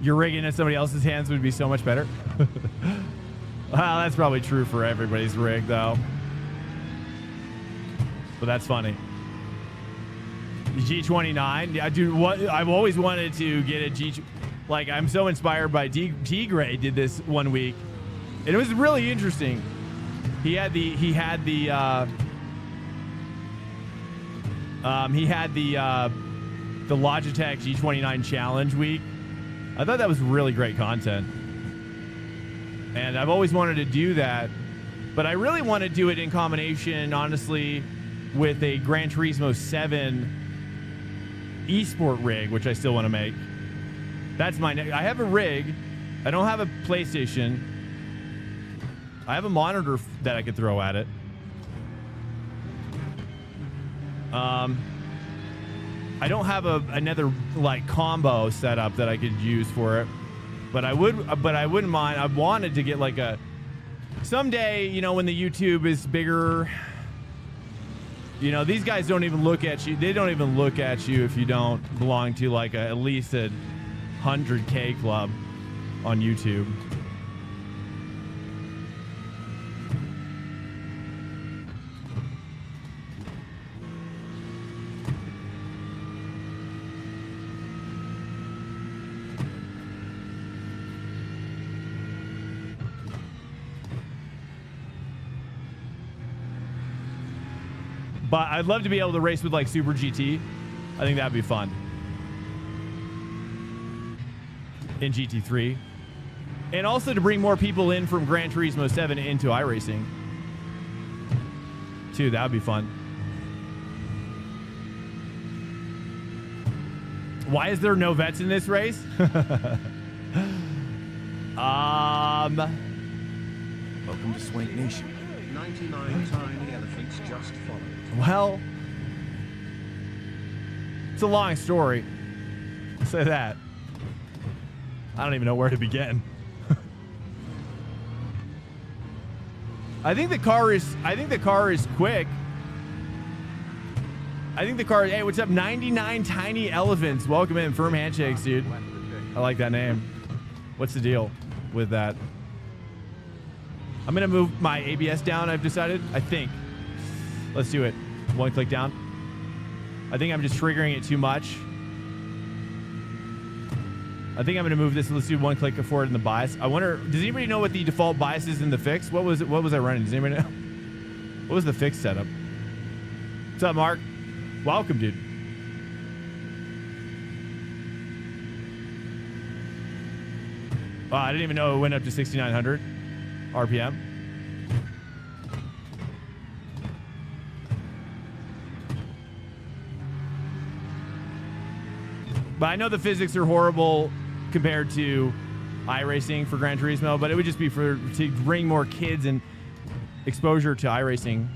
Your rigging in somebody else's hands would be so much better. Well, that's probably true for everybody's rig, though. But that's funny. G29, yeah, dude. I've always wanted to get a G. Like, I'm so inspired by T-Gray did this one week, and it was really interesting. He had the Logitech G29 challenge week. I thought that was really great content. And I've always wanted to do that, but I really want to do it in combination, honestly, with a Gran Turismo 7 esport rig, which I still want to make. That's my I have a rig. I don't have a PlayStation. I have a monitor that I could throw at it. I don't have another like combo setup that I could use for it, but I wouldn't mind. I wanted to get like a someday, you know, when the YouTube is bigger, you know, these guys don't even look at you. They don't even look at you if you don't belong to like at least a 100K club on YouTube. But I'd love to be able to race with like Super GT. I think that'd be fun. In GT3. And also to bring more people in from Gran Turismo 7 into iRacing. Too, that would be fun. Why is there no vets in this race? Welcome to Swank Nation. 99 tiny elephants just followed. Well, it's a long story. I'll say that. I don't even know where to begin. I think the car is quick. I think the car, hey, what's up? 99 tiny elephants. Welcome in. Firm handshakes, dude. I like that name. What's the deal with that? I'm going to move my ABS down, I've decided. I think. Let's do it. One click down. I think I'm just triggering it too much. I think I'm going to move this. Let's do one click forward in the bias. I wonder, does anybody know what the default bias is in the fix? What was I running? Does anybody know? What was the fix setup? What's up, Mark? Welcome, dude. I didn't even know it went up to 6,900 RPM. But I know the physics are horrible compared to iRacing for Gran Turismo, but it would just be to bring more kids and exposure to iRacing.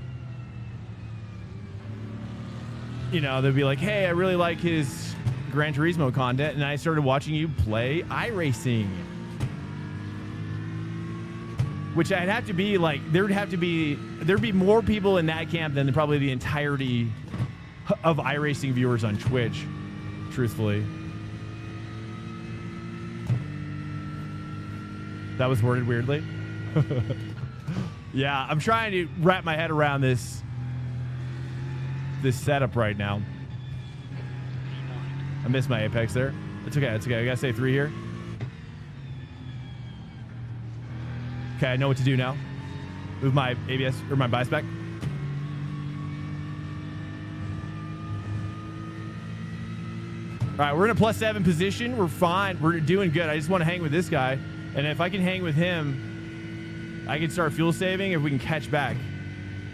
You know, they'd be like, hey, I really like his Gran Turismo content, and I started watching you play iRacing. Which I'd have to be like, there'd be more people in that camp than probably the entirety of iRacing viewers on Twitch, truthfully. That was worded weirdly. Yeah, I'm trying to wrap my head around this setup right now. I missed my apex there. It's okay. It's okay. I gotta say 3 here. Okay, I know what to do now. Move my ABS or my bias back. All right, we're in a +7 position. We're fine. We're doing good. I just want to hang with this guy. And if I can hang with him, I can start fuel saving if we can catch back.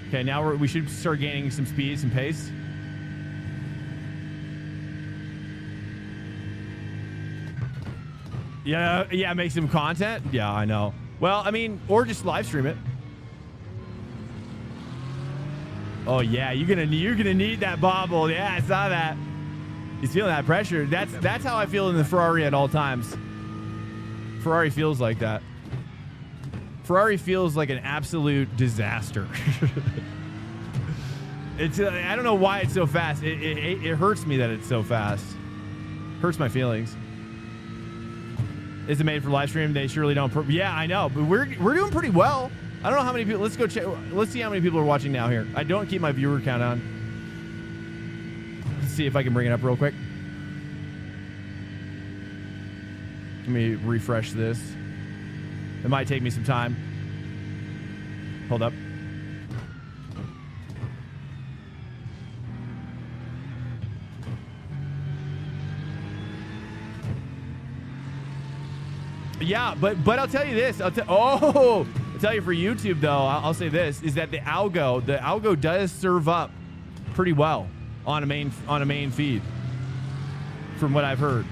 Okay, now we should start gaining some speed, some pace. Yeah, make some content. Yeah, I know. Well, I mean, or just live stream it. Oh yeah, you're gonna need that bobble. Yeah, I saw that. He's feeling that pressure. That's how I feel in the Ferrari at all times. Ferrari feels like that. Ferrari feels like an absolute disaster. I don't know why it's so fast. It hurts me that it's so fast. Hurts my feelings. Is it made for live stream? They surely don't. Yeah, I know, but we're doing pretty well. I don't know how many people. Let's go check. Let's see how many people are watching now here. I don't keep my viewer count on. Let's see if I can bring it up real quick. Let me refresh this. It might take me some time. Hold up. Yeah, but I'll tell you this. I'll tell you for YouTube though. I'll say this is that the algo does serve up pretty well on a main feed, from what I've heard,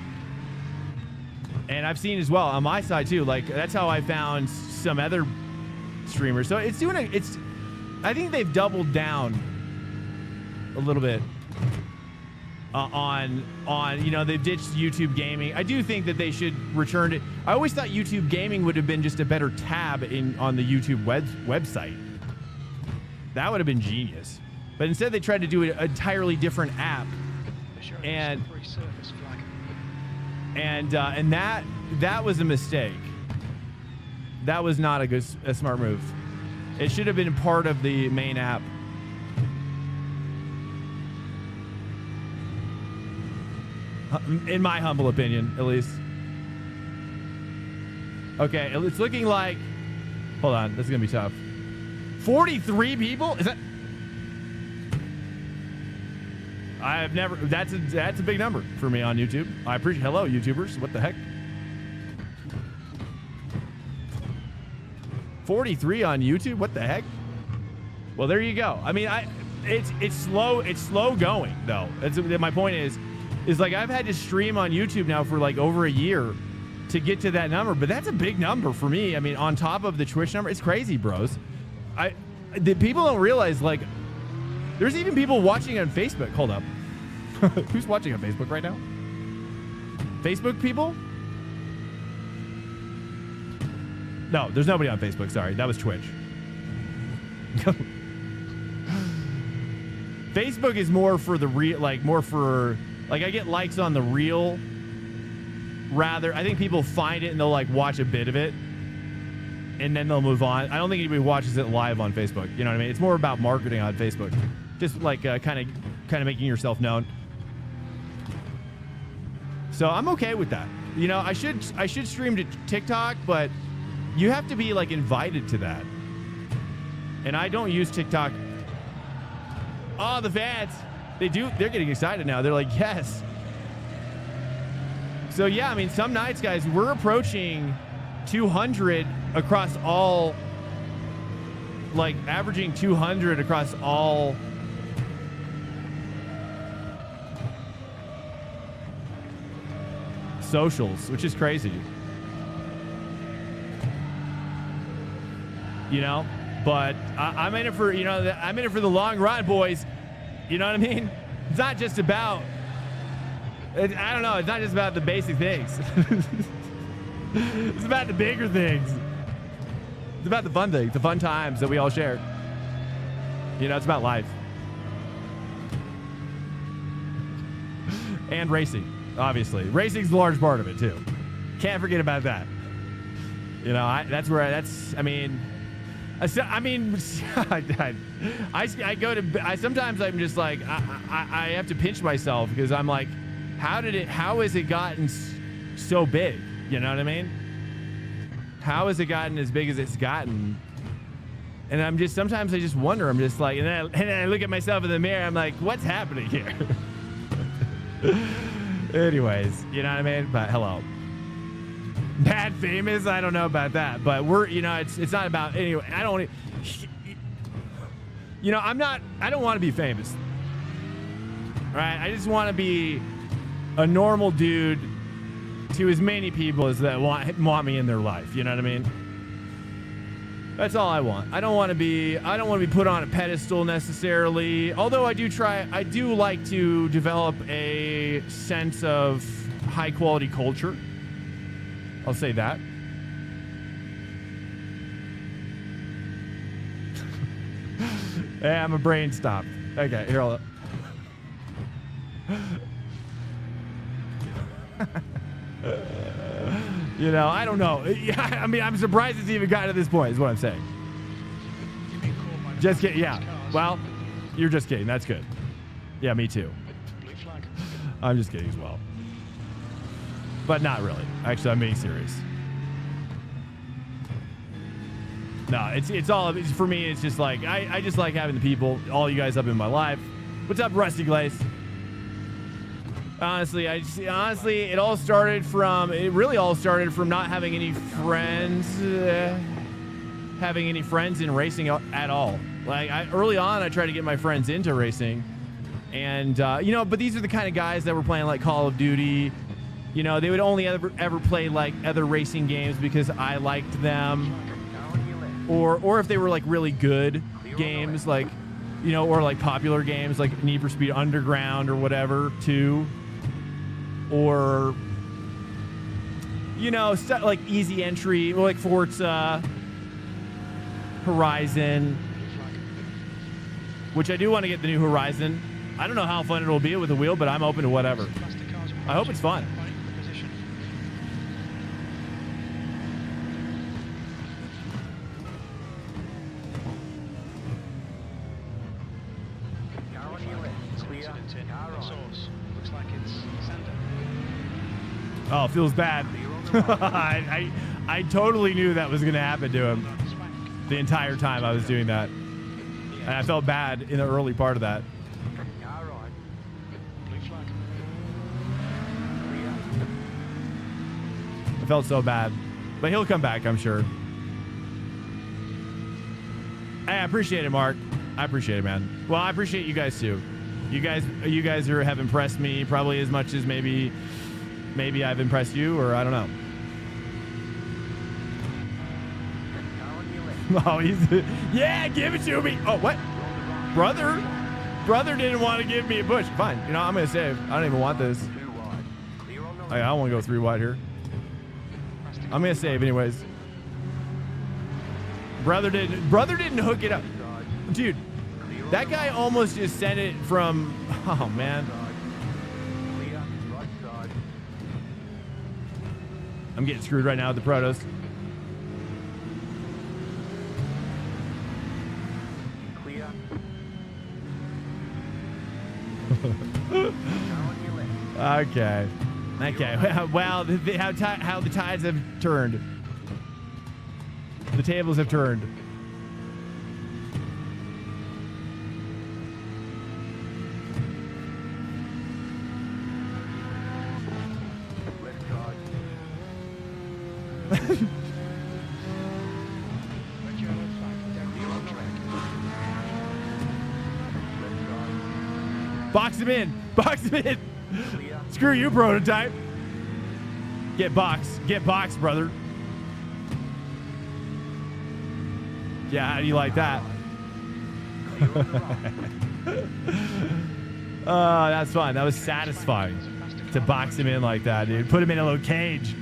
and I've seen as well on my side too. Like that's how I found some other streamers. So it's doing I think they've doubled down a little bit on they've ditched YouTube gaming. I do think that they should return it. I always thought YouTube gaming would have been just a better tab on the YouTube website. That would have been genius. But instead they tried to do an entirely different app. And that was a mistake. That was not a smart move. It should have been part of the main app. In my humble opinion, at least. Okay, it's looking like... Hold on, this is going to be tough. 43 people? Is that... I've never... That's a big number for me on YouTube. I appreciate... Hello, YouTubers. What the heck? 43 on YouTube? What the heck? Well, there you go. I mean, it's slow going, though. My point is like I've had to stream on YouTube now for like over a year to get to that number, but that's a big number for me. I mean, on top of the Twitch number, it's crazy, bros. The people don't realize, like, there's even people watching on Facebook. Hold up. Who's watching on Facebook right now? Facebook people? No, there's nobody on Facebook. Sorry, that was Twitch. Facebook is more for the real, like more for, like I get likes on the reel. Rather, I think people find it and they'll like watch a bit of it and then they'll move on. I don't think anybody watches it live on Facebook. You know what I mean? It's more about marketing on Facebook. Just like kind of making yourself known. So I'm okay with that. You know, I should stream to TikTok, but you have to be like invited to that. And I don't use TikTok. Oh, the fans. They're getting excited now. They're like, yes. So yeah, I mean, some nights, guys, we're approaching 200 across all, like averaging 200 across all socials, which is crazy. You know, but I'm in it for, I'm in it for the long run, boys. You know what I mean? It's not just about, I don't know, it's not just about the basic things. It's about the bigger things. It's about the fun things, the fun times that we all share. You know, it's about life. And racing, obviously. Racing's a large part of it, too. Can't forget about that. You know, I sometimes I'm just like, I have to pinch myself because I'm like, how has it gotten so big? You know what I mean? How has it gotten as big as it's gotten? And sometimes I just wonder, I'm just like, and then I look at myself in the mirror, I'm like, what's happening here? Anyways, you know what I mean? But hello. Bad famous? I don't know about that, but it's not about, anyway, I don't want to be famous. Right? I just want to be a normal dude to as many people as that want me in their life. You know what I mean? That's all I want. I don't want to be put on a pedestal necessarily. Although I do like to develop a sense of high quality culture. I'll say that. Yeah, my brain stopped. Okay, here I'll. I don't know. Yeah, I mean, I'm surprised it's even gotten to this point, is what I'm saying. Just kidding. Yeah. Well, you're just kidding. That's good. Yeah, me too. Blue flag. I'm just kidding as well. But not really. Actually, I'm being serious. No, it's all for me. It's just like I just like having the people, all you guys up in my life. What's up, Rusty Glaze? Honestly, it really all started from not having any friends, in racing at all. Like early on, I tried to get my friends into racing, and but these are the kind of guys that were playing like Call of Duty. You know, they would only ever play like other racing games because I liked them, or if they were like really good games, like or like popular games like Need for Speed Underground or whatever too, or stuff like easy entry like Forza Horizon, which I do want to get the new Horizon. I don't know how fun it'll be with the wheel, but I'm open to whatever. I hope it's fun. Oh, feels bad. I totally knew that was going to happen to him the entire time I was doing that. And I felt bad in the early part of that. I felt so bad. But he'll come back, I'm sure. Hey, I appreciate it, Mark. I appreciate it, man. Well, I appreciate you guys too. You guys have impressed me probably as much as maybe I've impressed you, or I don't know. Oh, yeah, give it to me. Oh, what? Brother didn't want to give me a push. Fine. I'm going to save. I don't even want this. I don't want to go 3 wide here. I'm going to save anyways. Brother didn't hook it up. Dude, that guy almost just sent it from... Oh, man. I'm getting screwed right now with the Protos. Okay. Wow, how the tides have turned. The tables have turned. Box him in. Box him in. Screw you, prototype. Get boxed, brother. Yeah, how do you like that? Oh, that's fun. That was satisfying to box him in like that, dude. Put him in a little cage.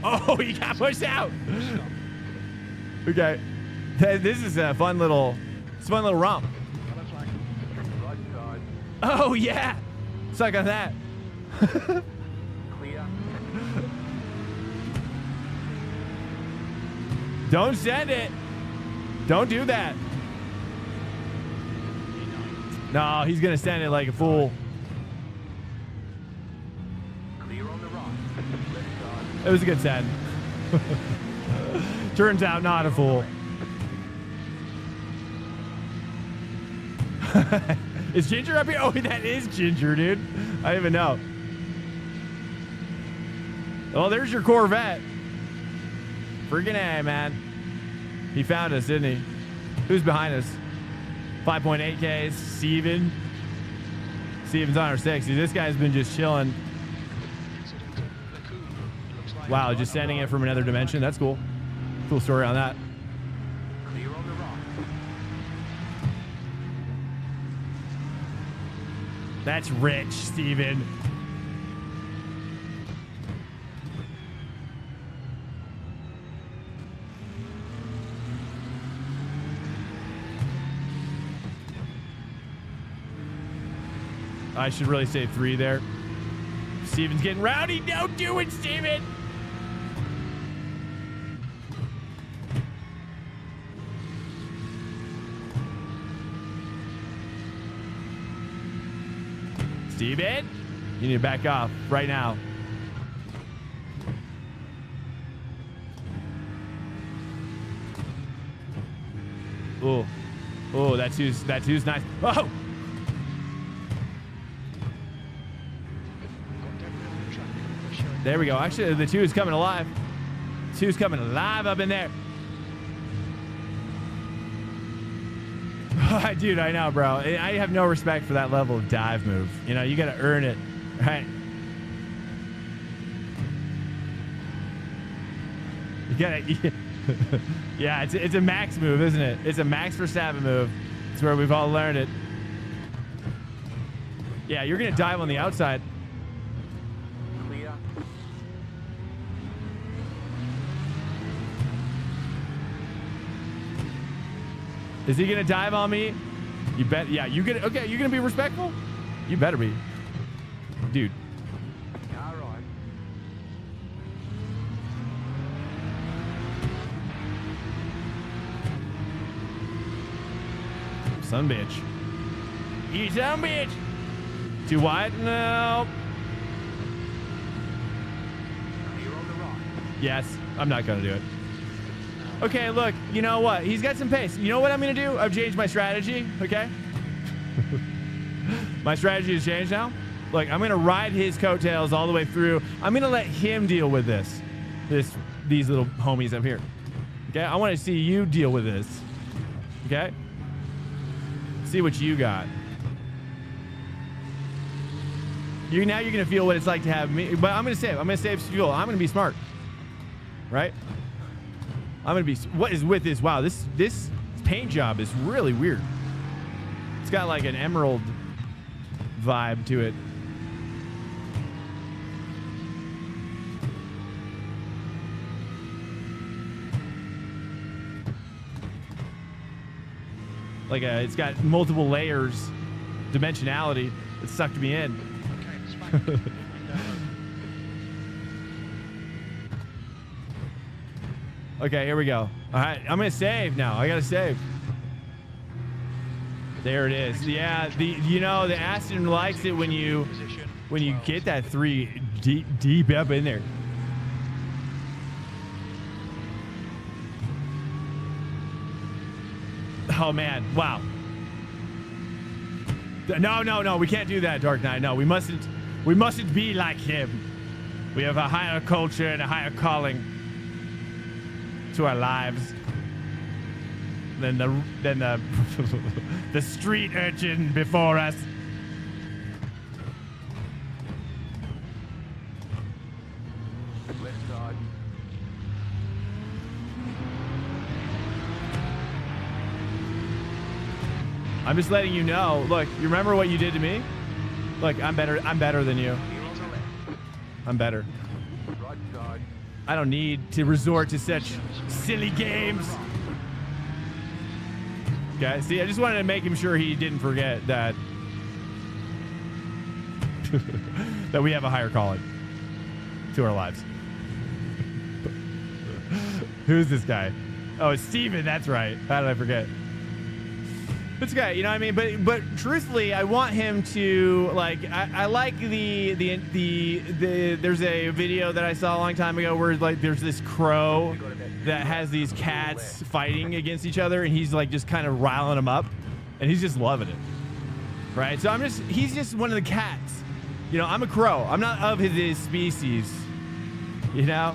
Oh, he got pushed out. Okay. This is a fun little romp. Oh, yeah. Suck on that. Don't send it. Don't do that. No, he's going to send it like a fool. It was a good send. Turns out not a fool. Is Ginger up here? Oh, that is Ginger, dude. I didn't even know. Oh, there's your Corvette. Freaking A, man. He found us, didn't he? Who's behind us? 5.8K. Steven. Steven's on our 60. This guy's been just chilling. Wow, just sending it from another dimension. That's cool. Cool story on that. That's rich, Steven. I should really say 3 there. Steven's getting rowdy. Don't do it, Steven. Steven, you need to back off right now. Oh, oh, that two's nice. Oh, Got dead middle of the track. Push your- there we go. Actually, the two is coming alive. Two's coming alive up in there. Dude, I know, bro. I have no respect for that level of dive move. You know, you got to earn it, right? You got to. Yeah, it's a max move, isn't it? It's a Max Verstappen move. It's where we've all learned it. Yeah, you're gonna dive on the outside. Clear. Is he gonna dive on me? You bet. Yeah, you gonna. Okay, you're gonna be respectful. You better be, dude. All right. Son bitch. You son bitch. Too wide? No. Clear on the right. Yes, I'm not gonna do it. Okay, look, you know what? He's got some pace. You know what I'm gonna do? I've changed my strategy, okay? My strategy has changed now. Look, I'm gonna ride his coattails all the way through. I'm gonna let him deal with these little homies up here. Okay, I want to see you deal with this. Okay? See what you got. Now you're gonna feel what it's like to have me, but I'm gonna save fuel. I'm gonna be smart. Right? I'm gonna be. What is with this? Wow, this paint job is really weird. It's got like an emerald vibe to it. Like it's got multiple layers, dimensionality. It sucked me in. Okay, it's back. Okay, here we go. All right, I'm gonna save now. I gotta save. There it is. Yeah, the Aston likes it when you get that 3 deep up in there. Oh man, wow. No, we can't do that, Dark Knight. No, we mustn't be like him. We have a higher culture and a higher calling to our lives than the the street urchin before us. Left side. I'm just letting you know. Look, you remember what you did to me? Look, I'm better than you. Clear on the left. I'm better. Right side. I don't need to resort to such silly games. Okay, see, I just wanted to make him sure he didn't forget that that we have a higher calling to our lives. Who's this guy? Oh, it's Steven, that's right. How did I forget? It's okay, you know what I mean? But truthfully, I want him to like. I like the there's a video that I saw a long time ago where like there's this crow that has these cats fighting against each other, and he's like just kind of riling them up, and he's just loving it, right? So he's just one of the cats, you know. I'm a crow. I'm not of his species, you know.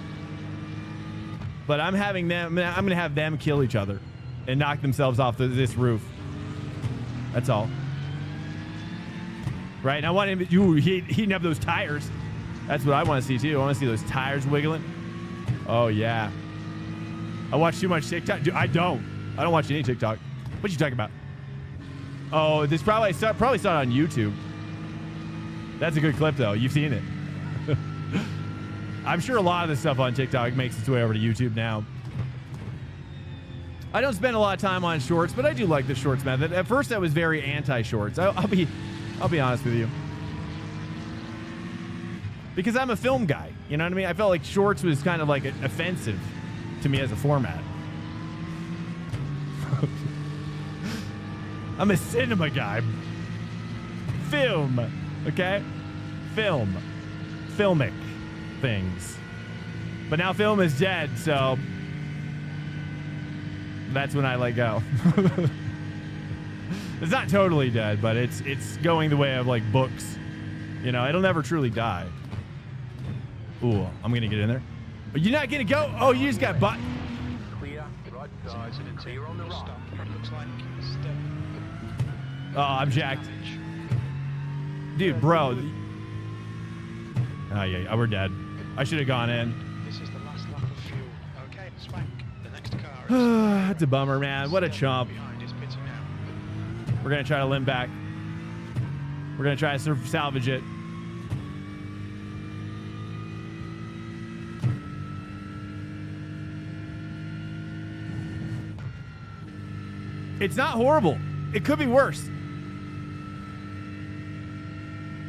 But I'm gonna have them kill each other and knock themselves off this roof. That's all. Right? And I want him to heating up those tires. That's what I want to see too. I want to see those tires wiggling. Oh yeah. I watch too much TikTok. Dude, I don't watch any TikTok. What you talking about? Oh, this probably saw it on YouTube. That's a good clip though. You've seen it. I'm sure a lot of the stuff on TikTok makes its way over to YouTube now. I don't spend a lot of time on shorts, but I do like the shorts method. At first, I was very anti-shorts. I'll be honest with you, because I'm a film guy. You know what I mean? I felt like shorts was kind of like offensive to me as a format. I'm a cinema guy. Film, okay? Filmic things. But now film is dead, so that's when I let go. It's not totally dead, but it's going the way of like books. You know, it'll never truly die. Ooh, I'm gonna get in there. Are you not gonna go? Oh, you just got butt. Clear, right side, Incident clear on the full right. stop. Looks like still Oh, I'm jacked. damage. Dude, bro. Oh, yeah, we're dead. I should have gone in. This is the last lap of fuel. Okay, Swank. The next car is That's a bummer, man. What a chump. behind is pitting now. We're going to try to limp back. We're going to try to salvage it. It's not horrible. It could be worse.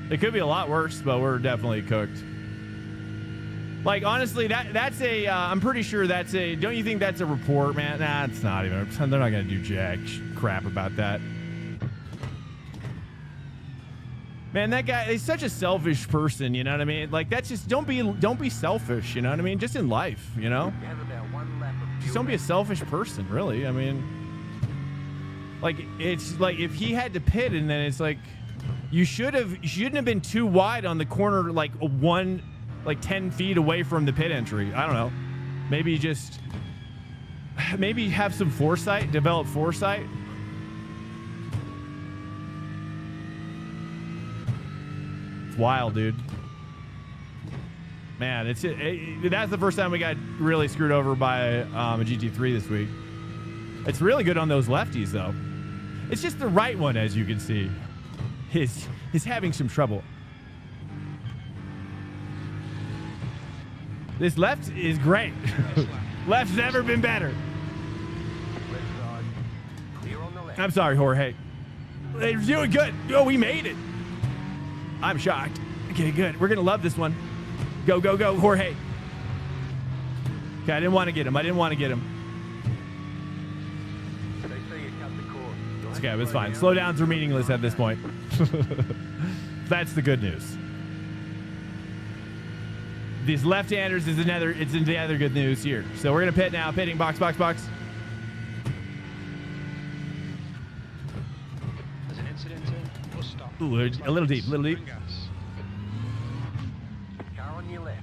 It could be a lot worse, but we're definitely cooked. Like, honestly, that's a, I'm pretty sure that's a, don't you think that's a report, man? Nah, it's not even, they're not going to do jack crap about that. Man, that guy is such a selfish person, you know what I mean? Like, that's just, don't be selfish, you know what I mean? Just in life, you know? You have about 1 lap of Just fuel don't be a selfish person, really. I mean, like, it's like if he had to pit and then it's like, you shouldn't have been too wide on the corner, like 10 feet away from the pit entry. I don't know. Maybe have some foresight, develop foresight. It's wild, dude. Man, that's the first time we got really screwed over by a GT3 this week. It's really good on those lefties, though. It's just the right one, as you can see, is having some trouble. This left is great. Left's never been better. left side. Clear on the left. I'm sorry, Jorge. They're doing good. Oh, we made it. I'm shocked. Okay, good. We're going to love this one. Go, go, go, Jorge. Okay, I didn't want to get him. They say you cut the cord. You'll It's have okay, to it's slow fine. down. Slowdowns are meaningless at this point. That's the good news. These left-handers is the other good news here. So we're going to pit now. Pitting, box, box, box. There's an incident in. Full stop. Ooh, Looks a little deep, it's little deep. gas. Car on your left.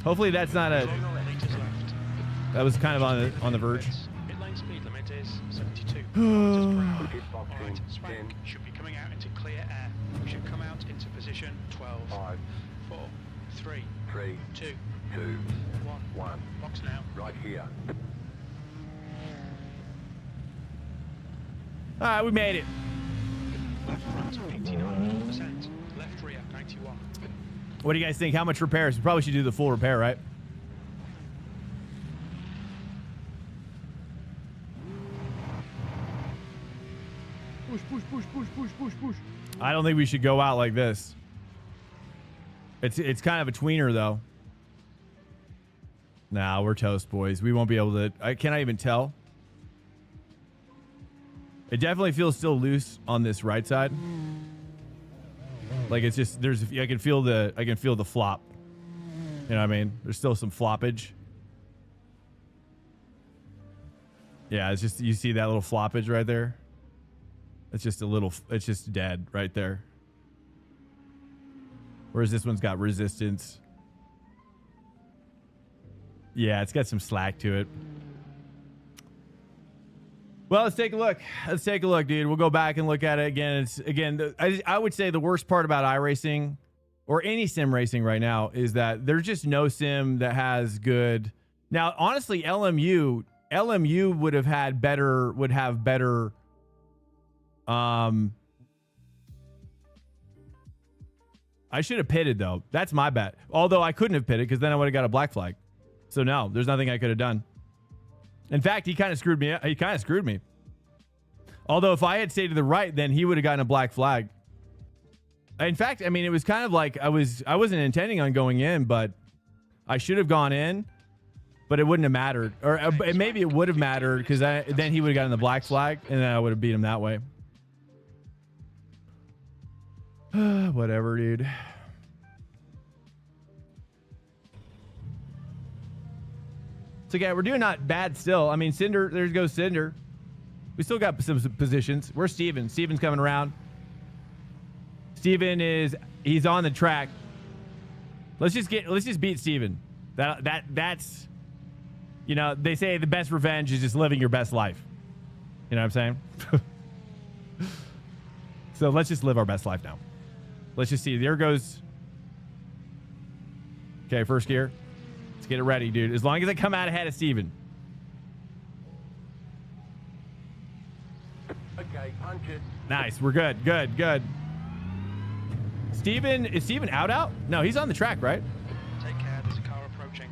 Hopefully that's not a... On the left. Meters left. That was kind of on the verge. Mid lane speed limit is 72 Oh. kilometers per Pit box hour. Alright, in Swank 10, should be coming out into clear air. We should come out into position 12, 5, 4, 3, 3, 2, 2, 1. 1. Box now. Right here. All right, we made it. Left front 89%. Left rear 91. What do you guys think? How much repairs? We probably should do the full repair, right? Push, push, push, push, push, push, push. I don't think we should go out like this. It's kind of a tweener, though. Nah, we're toast, boys. We won't be able to... Can I even tell? It definitely feels still loose on this right side. Like it's just I can feel the flop. You know what I mean? There's still some floppage. Yeah, it's just, you see that little floppage right there? It's just dead right there. Whereas this one's got resistance. Yeah, it's got some slack to it. Well, let's take a look. Let's take a look, dude. We'll go back and look at it again. I would say the worst part about iRacing or any sim racing right now is that there's just no sim that has good. Now, honestly, LMU would have better. I should have pitted though. That's my bet. Although I couldn't have pitted because then I would have got a black flag. So no, there's nothing I could have done. In fact, he kind of screwed me. Although if I had stayed to the right, then he would have gotten a black flag. In fact, I mean, it was kind of like I wasn't intending on going in, but I should have gone in, but it wouldn't have mattered. Or maybe it would have mattered because then he would have gotten the black flag, and then I would have beat him that way. Whatever, dude. It's okay. We're doing not bad still. I mean, Cinder, there goes Cinder. We still got some positions. Where's Steven? Steven's coming around. Steven he's on the track. Let's just beat Steven. That's, you know, they say the best revenge is just living your best life. You know what I'm saying? So let's just live our best life now. Let's just see. There goes. Okay, first gear. Let's get it ready, dude. As long as I come out ahead of Steven. Okay, punch it. Nice. We're good. Good. Steven, is Steven out? No, he's on the track, right? Take care, there's a car approaching.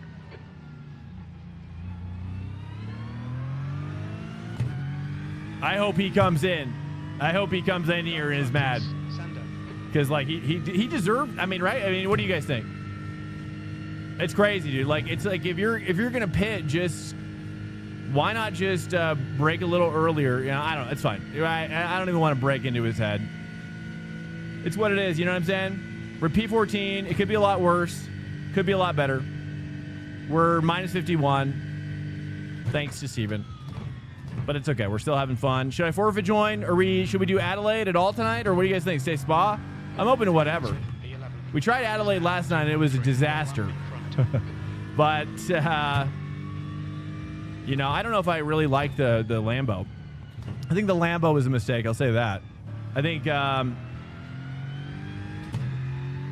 I hope he comes in. I hope he comes in here and is mad. Sander. Because, like, he deserved, I mean, right? I mean, what do you guys think? It's crazy, dude. Like, it's like if you're gonna pit, just why not just break a little earlier? You know, I don't know. It's fine. I don't even want to break into his head. It's what it is. You know what I'm saying? We're P14. It could be a lot worse. Could be a lot better. We're minus 51. Thanks to Steven. But it's okay. We're still having fun. Should I forfeit join? Should we do Adelaide at all tonight? Or what do you guys think? Stay Spa? I'm open to whatever. We tried Adelaide last night and it was a disaster. But, you know, I don't know if I really like the Lambo. I think the Lambo was a mistake. I'll say that. I think,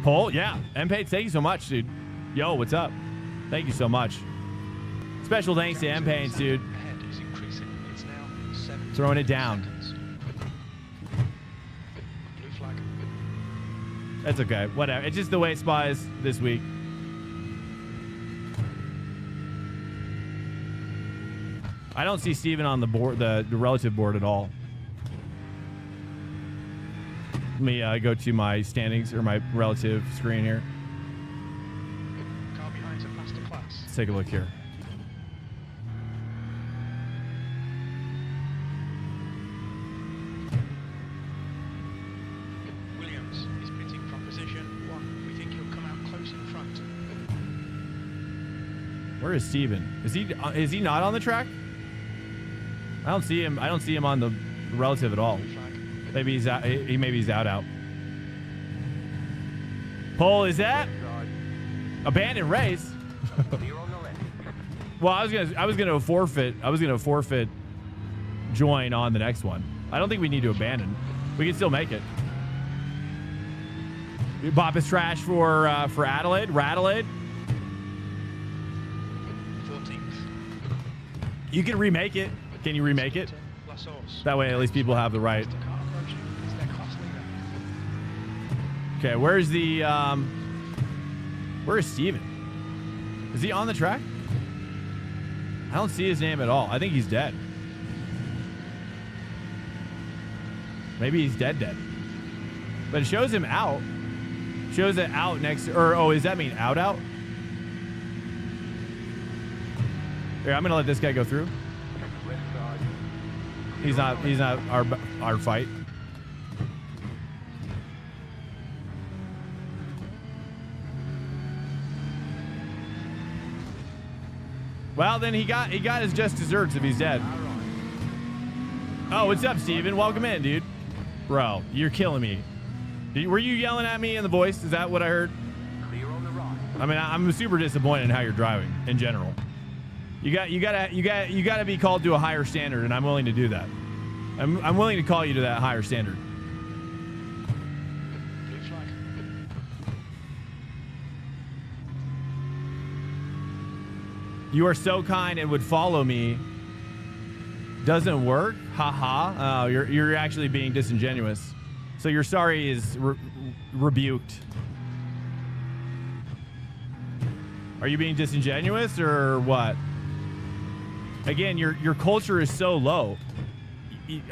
Paul, yeah. M-Page, thank you so much, dude. Yo, what's up? Thank you so much. Special thanks to M-Page, dude. Throwing it down. Blue flag. That's okay. Whatever. It's just the way Spa is this week. I don't see Steven on the board, the relative board at all. Let me go to my standings or my relative screen here. Car behind's a faster class. Let's take a look here. Williams is pitting from position 1. We think he'll come out close in front. Where is Steven? Is he not on the track? I don't see him. I don't see him on the relative at all. Blue flag. Maybe he's out. Maybe he's out. Pole, is that abandoned race? Clear on the left. Well, I was gonna forfeit. I was gonna forfeit join on the next one. I don't think we need to abandon. We can still make it. Bop is trash for Adelaide. Radelaide. 14th. You can remake it. Can you remake it? Plus horse. That way, at least people have the right. The car approaching. It's their class leader. Okay, where's the where is Steven? Is he on the track? I don't see his name at all. I think he's dead. Maybe he's dead. But it shows him out. Shows it out next or oh, does that mean out? Here, I'm gonna let this guy go through. He's not our fight. Well, then he got his just desserts if he's dead. Oh, what's up, Steven? Welcome in, dude. Bro, you're killing me. Were you yelling at me in the voice? Is that what I heard? Clear on the right. I mean, I'm super disappointed in how you're driving in general. You gotta be called to a higher standard, and I'm willing to do that. I'm willing to call you to that higher standard. Blue flag. You are so kind and would follow me. Doesn't work? Haha. Oh, you're actually being disingenuous. So your sorry is rebuked. Are you being disingenuous or what? Again, your culture is so low.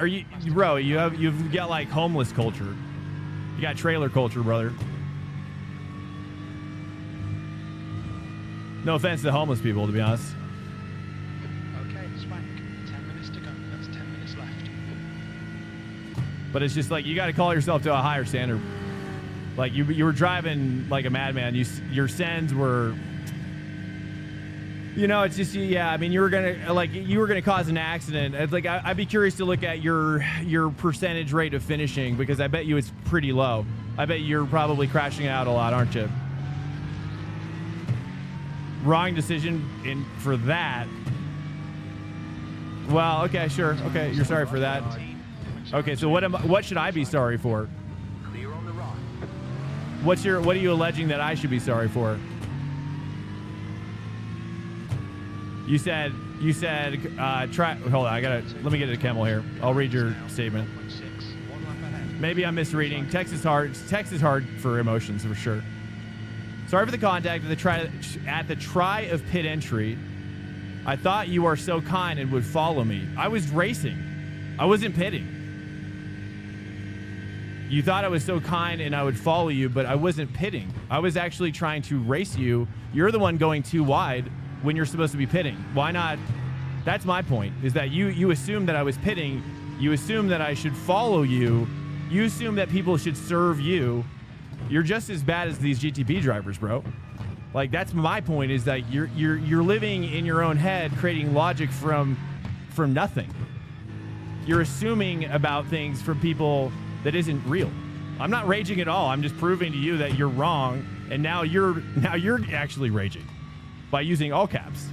Are you, bro? You've got like homeless culture. You got trailer culture, brother. No offense to homeless people, to be honest. Okay, spank. 10 minutes to go. That's 10 minutes left. But it's just like you got to call yourself to a higher standard. Like you were driving like a madman. Your sends were You know, it's just, yeah, I mean, you were gonna cause an accident. It's like, I'd be curious to look at your percentage rate of finishing, because I bet you it's pretty low. I bet you're probably crashing out a lot, aren't you? Wrong decision for that. Well, okay, sure. Okay, you're sorry for that. Okay, so what should I be sorry for? Clear on the right. What are you alleging that I should be sorry for? You said try. Hold on, let me get a camel here. I'll read your statement. Maybe I'm misreading. Text is hard for emotions for sure. Sorry for the contact at the try of pit entry. I thought you are so kind and would follow me. I was racing. I wasn't pitting. You thought I was so kind and I would follow you, but I wasn't pitting. I was actually trying to race you. You're the one going too wide when you're supposed to be pitting. Why not? That's my point, is that you assume that I was pitting. You assume that I should follow you. You assume that people should serve you. You're just as bad as these GTP drivers, bro. Like, that's my point, is that you're living in your own head, creating logic from nothing. You're assuming about things from people that isn't real. I'm not raging at all. I'm just proving to you that you're wrong, and now you're actually raging by using all caps.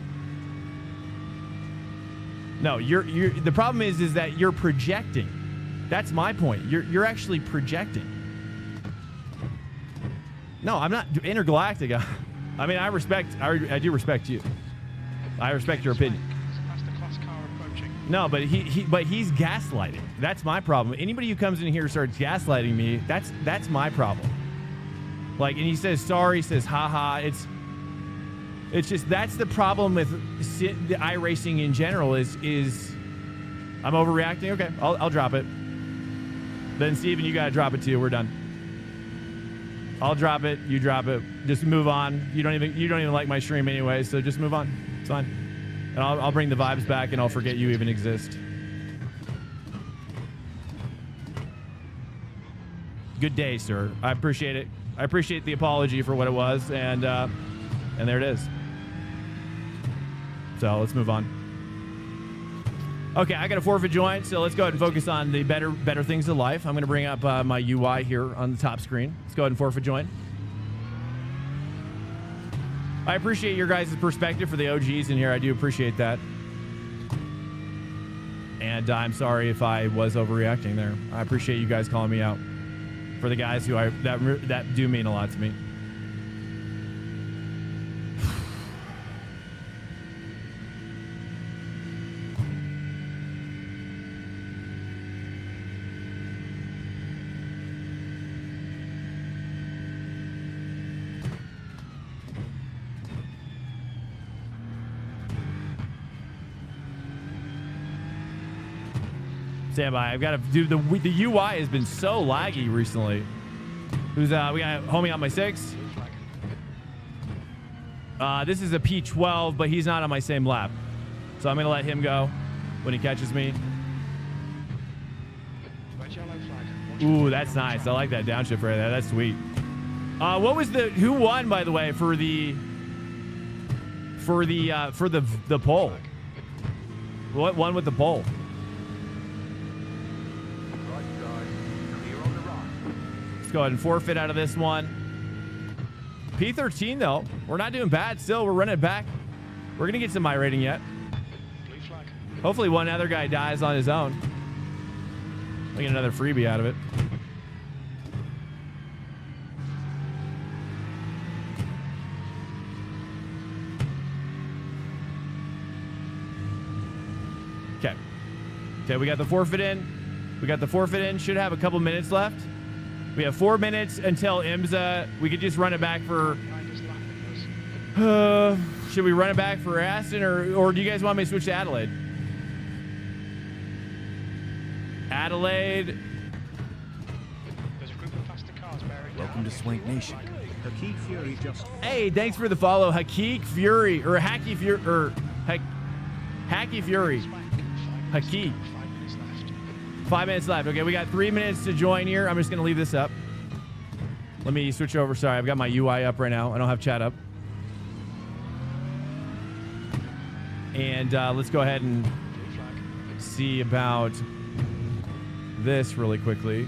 No, the problem is that you're projecting. That's my point. You're actually projecting. No, I'm not intergalactic. I mean, I do respect you. I respect your opinion. No, but he's gaslighting. That's my problem. Anybody who comes in here starts gaslighting me, that's my problem. Like, and he says sorry, says haha. It's just, that's the problem with the iRacing in general is I'm overreacting. Okay, I'll drop it. Then Steven, you gotta drop it too. We're done. I'll drop it. You drop it. Just move on. You don't even like my stream anyway, so just move on. It's fine. And I'll bring the vibes back, and I'll forget you even exist. Good day, sir. I appreciate it. I appreciate the apology for what it was, and there it is. So let's move on. Okay, I got a forfeit joint, so let's go ahead and focus on the better things of life. I'm going to bring up my UI here on the top screen. Let's go ahead and forfeit joint. I appreciate your guys' perspective for the OGs in here. I do appreciate that. And I'm sorry if I was overreacting there. I appreciate you guys calling me out. For the guys who that do mean a lot to me. Stand by. I've got to do the UI has been so laggy recently. We got a homie on my 6. This is a P12, but he's not on my same lap. So I'm going to let him go when he catches me. Ooh, that's nice. I like that downshift right there. That's sweet. Who won, by the way, for the pole? What won with the pole? Go ahead and forfeit out of this one. P13 though, we're not doing bad still. We're running it back. We're gonna get some iRating yet. Blue flag. Hopefully one other guy dies on his own. We'll get another freebie out of it. Okay, we got the forfeit in. Should have a couple minutes left. We have 4 minutes until IMSA. We could just run it back for... should we run it back for Aston, or do you guys want me to switch to Adelaide? Adelaide. There's a group of faster cars bearing Welcome to Swank Nation. Hakeek Fury just... Hey, thanks for the follow, Hakeek Fury, or Hacky Fury, or Hacky Fury. Hakeek. 5 minutes left. Okay, we got 3 minutes to join here. I'm just going to leave this up. Let me switch over. Sorry, I've got my UI up right now. I don't have chat up. And let's go ahead and Blue flag. see about this really quickly.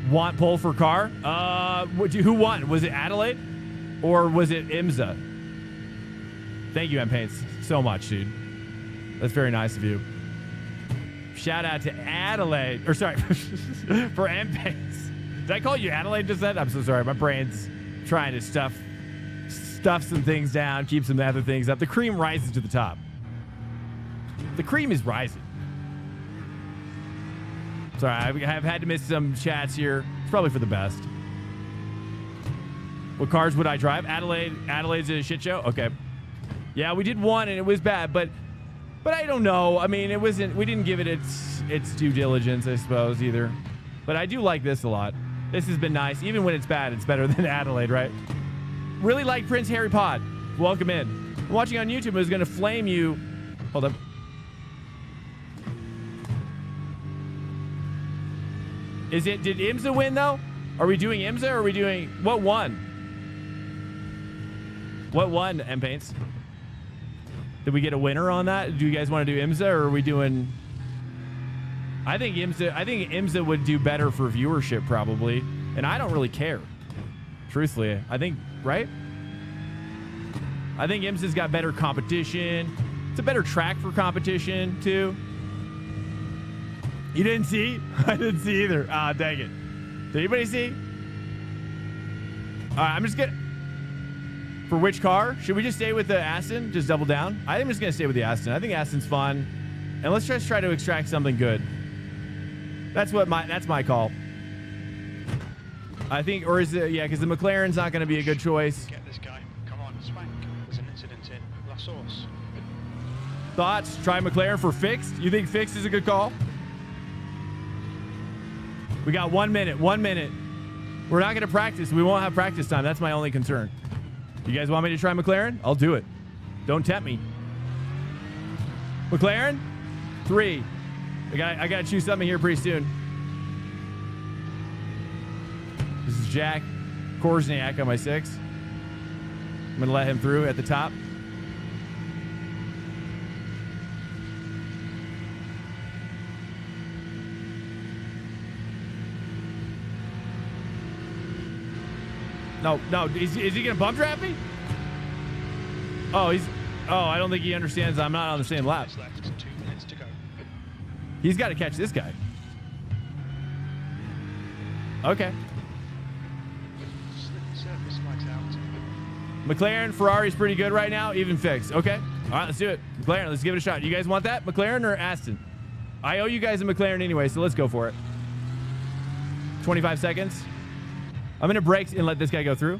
Want pole for car? Who won? Was it Adelaide or was it IMSA? Thank you, M Paints, so much, dude. That's very nice of you. Shout out to Adelaide, or sorry, for M Paints. Did I call you Adelaide just then? I'm so sorry. My brain's trying to stuff some things down, keep some other things up. The cream rises to the top. The cream is rising. Sorry, I've had to miss some chats here. It's probably for the best. What cars would I drive? Adelaide's a shit show? Okay. Yeah, we did one and it was bad, but I don't know. I mean, we didn't give it its due diligence, I suppose, either. But I do like this a lot. This has been nice. Even when it's bad, it's better than Adelaide, right? Really like Prince Harry Pod. Welcome in. I'm watching on YouTube. I was going to flame you. Hold up. Did IMSA win, though? Are we doing IMSA or are we doing... What won? What won, M-Paints? Did we get a winner on that? Do you guys want to do IMSA or are we doing... I think IMSA would do better for viewership, probably. And I don't really care. Truthfully. I think... Right? I think IMSA's got better competition. It's a better track for competition, too. You didn't see? I didn't see either. Ah, dang it. Did anybody see? All right, I'm just gonna... For which car? Should we just stay with the Aston? Just double down? I think I'm just gonna stay with the Aston. I think Aston's fun. And let's just try to extract something good. That's my call. I think, or is it, yeah, because the McLaren's not gonna be a good choice. Get this guy. Come on, Spank. There's an incident in La Source. Thoughts? Try McLaren for fixed? You think fixed is a good call? We got 1 minute. 1 minute. We're not going to practice. We won't have practice time. That's my only concern. You guys want me to try McLaren? I'll do it. Don't tempt me. McLaren? 3. I got to choose something here pretty soon. This is Jack Korsniak on my 6. I'm going to let him through at the top. No. Is he going to bump draft me? Oh, I don't think he understands I'm not on the same lap. Left, 2 minutes to go. He's got to catch this guy. Okay. Surface lights out. McLaren, Ferrari's pretty good right now, even fixed. Okay. All right, let's do it. McLaren, let's give it a shot. You guys want that? McLaren or Aston? I owe you guys a McLaren anyway, so let's go for it. 25 seconds. I'm going to brake and let this guy go through.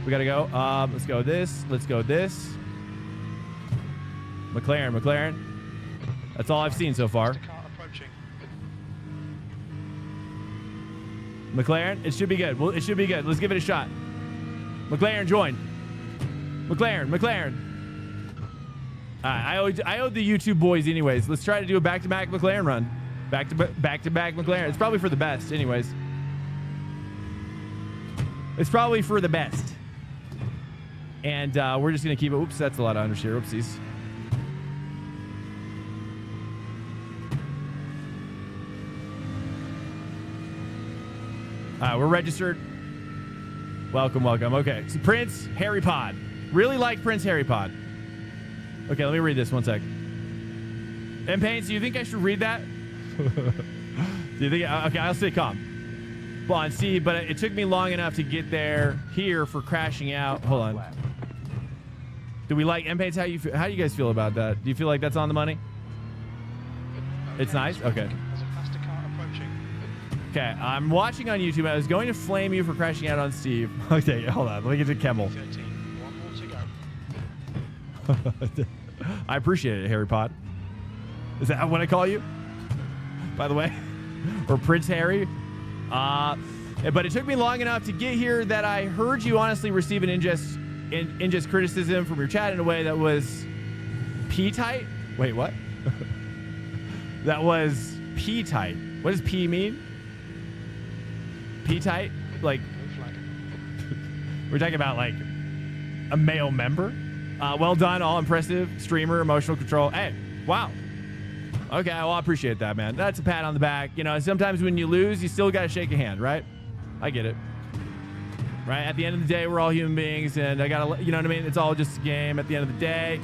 We got to go. Let's go this. Let's go this. McLaren. That's all I've seen so far. Car approaching. McLaren, it should be good. Well, it should be good. Let's give it a shot. McLaren, join. McLaren. I owed the YouTube boys anyways. Let's try to do a back-to-back McLaren run. Back-to-back McLaren. It's probably for the best anyways. It's probably for the best. And we're just going to keep it. Oops, that's a lot of understeer. Oopsies. We're registered. Welcome. Okay, so Prince Harry Pod. Really like Prince Harry Pod. Okay, let me read this 1 sec. M-Paints, do you think I should read that? Do you think? Okay, I'll stay calm. Bon, see, but it took me long enough to get here for crashing out. Hold on. Do we like M-Paints? How do you guys feel about that? Do you feel like that's on the money? It's nice? Okay. There's a faster car approaching. Okay, I'm watching on YouTube. I was going to flame you for crashing out on Steve. Okay, hold on. Let me get to Kemmel. 13. 1 more to go. I appreciate it, Harry Pod. Is that what I call you? By the way? Or Prince Harry? But it took me long enough to get here that I heard you honestly receive an ingest criticism from your chat in a way that was P-tight. Wait, what? That was P-tight. What does P mean? P-tight? Like, we're talking about like a male member. Well done, all impressive. Streamer, emotional control. Hey, wow. Okay, well, I appreciate that, man. That's a pat on the back. You know, sometimes when you lose, you still got to shake a hand, right? I get it. Right? At the end of the day, we're all human beings, and I got to, you know what I mean? It's all just a game at the end of the day.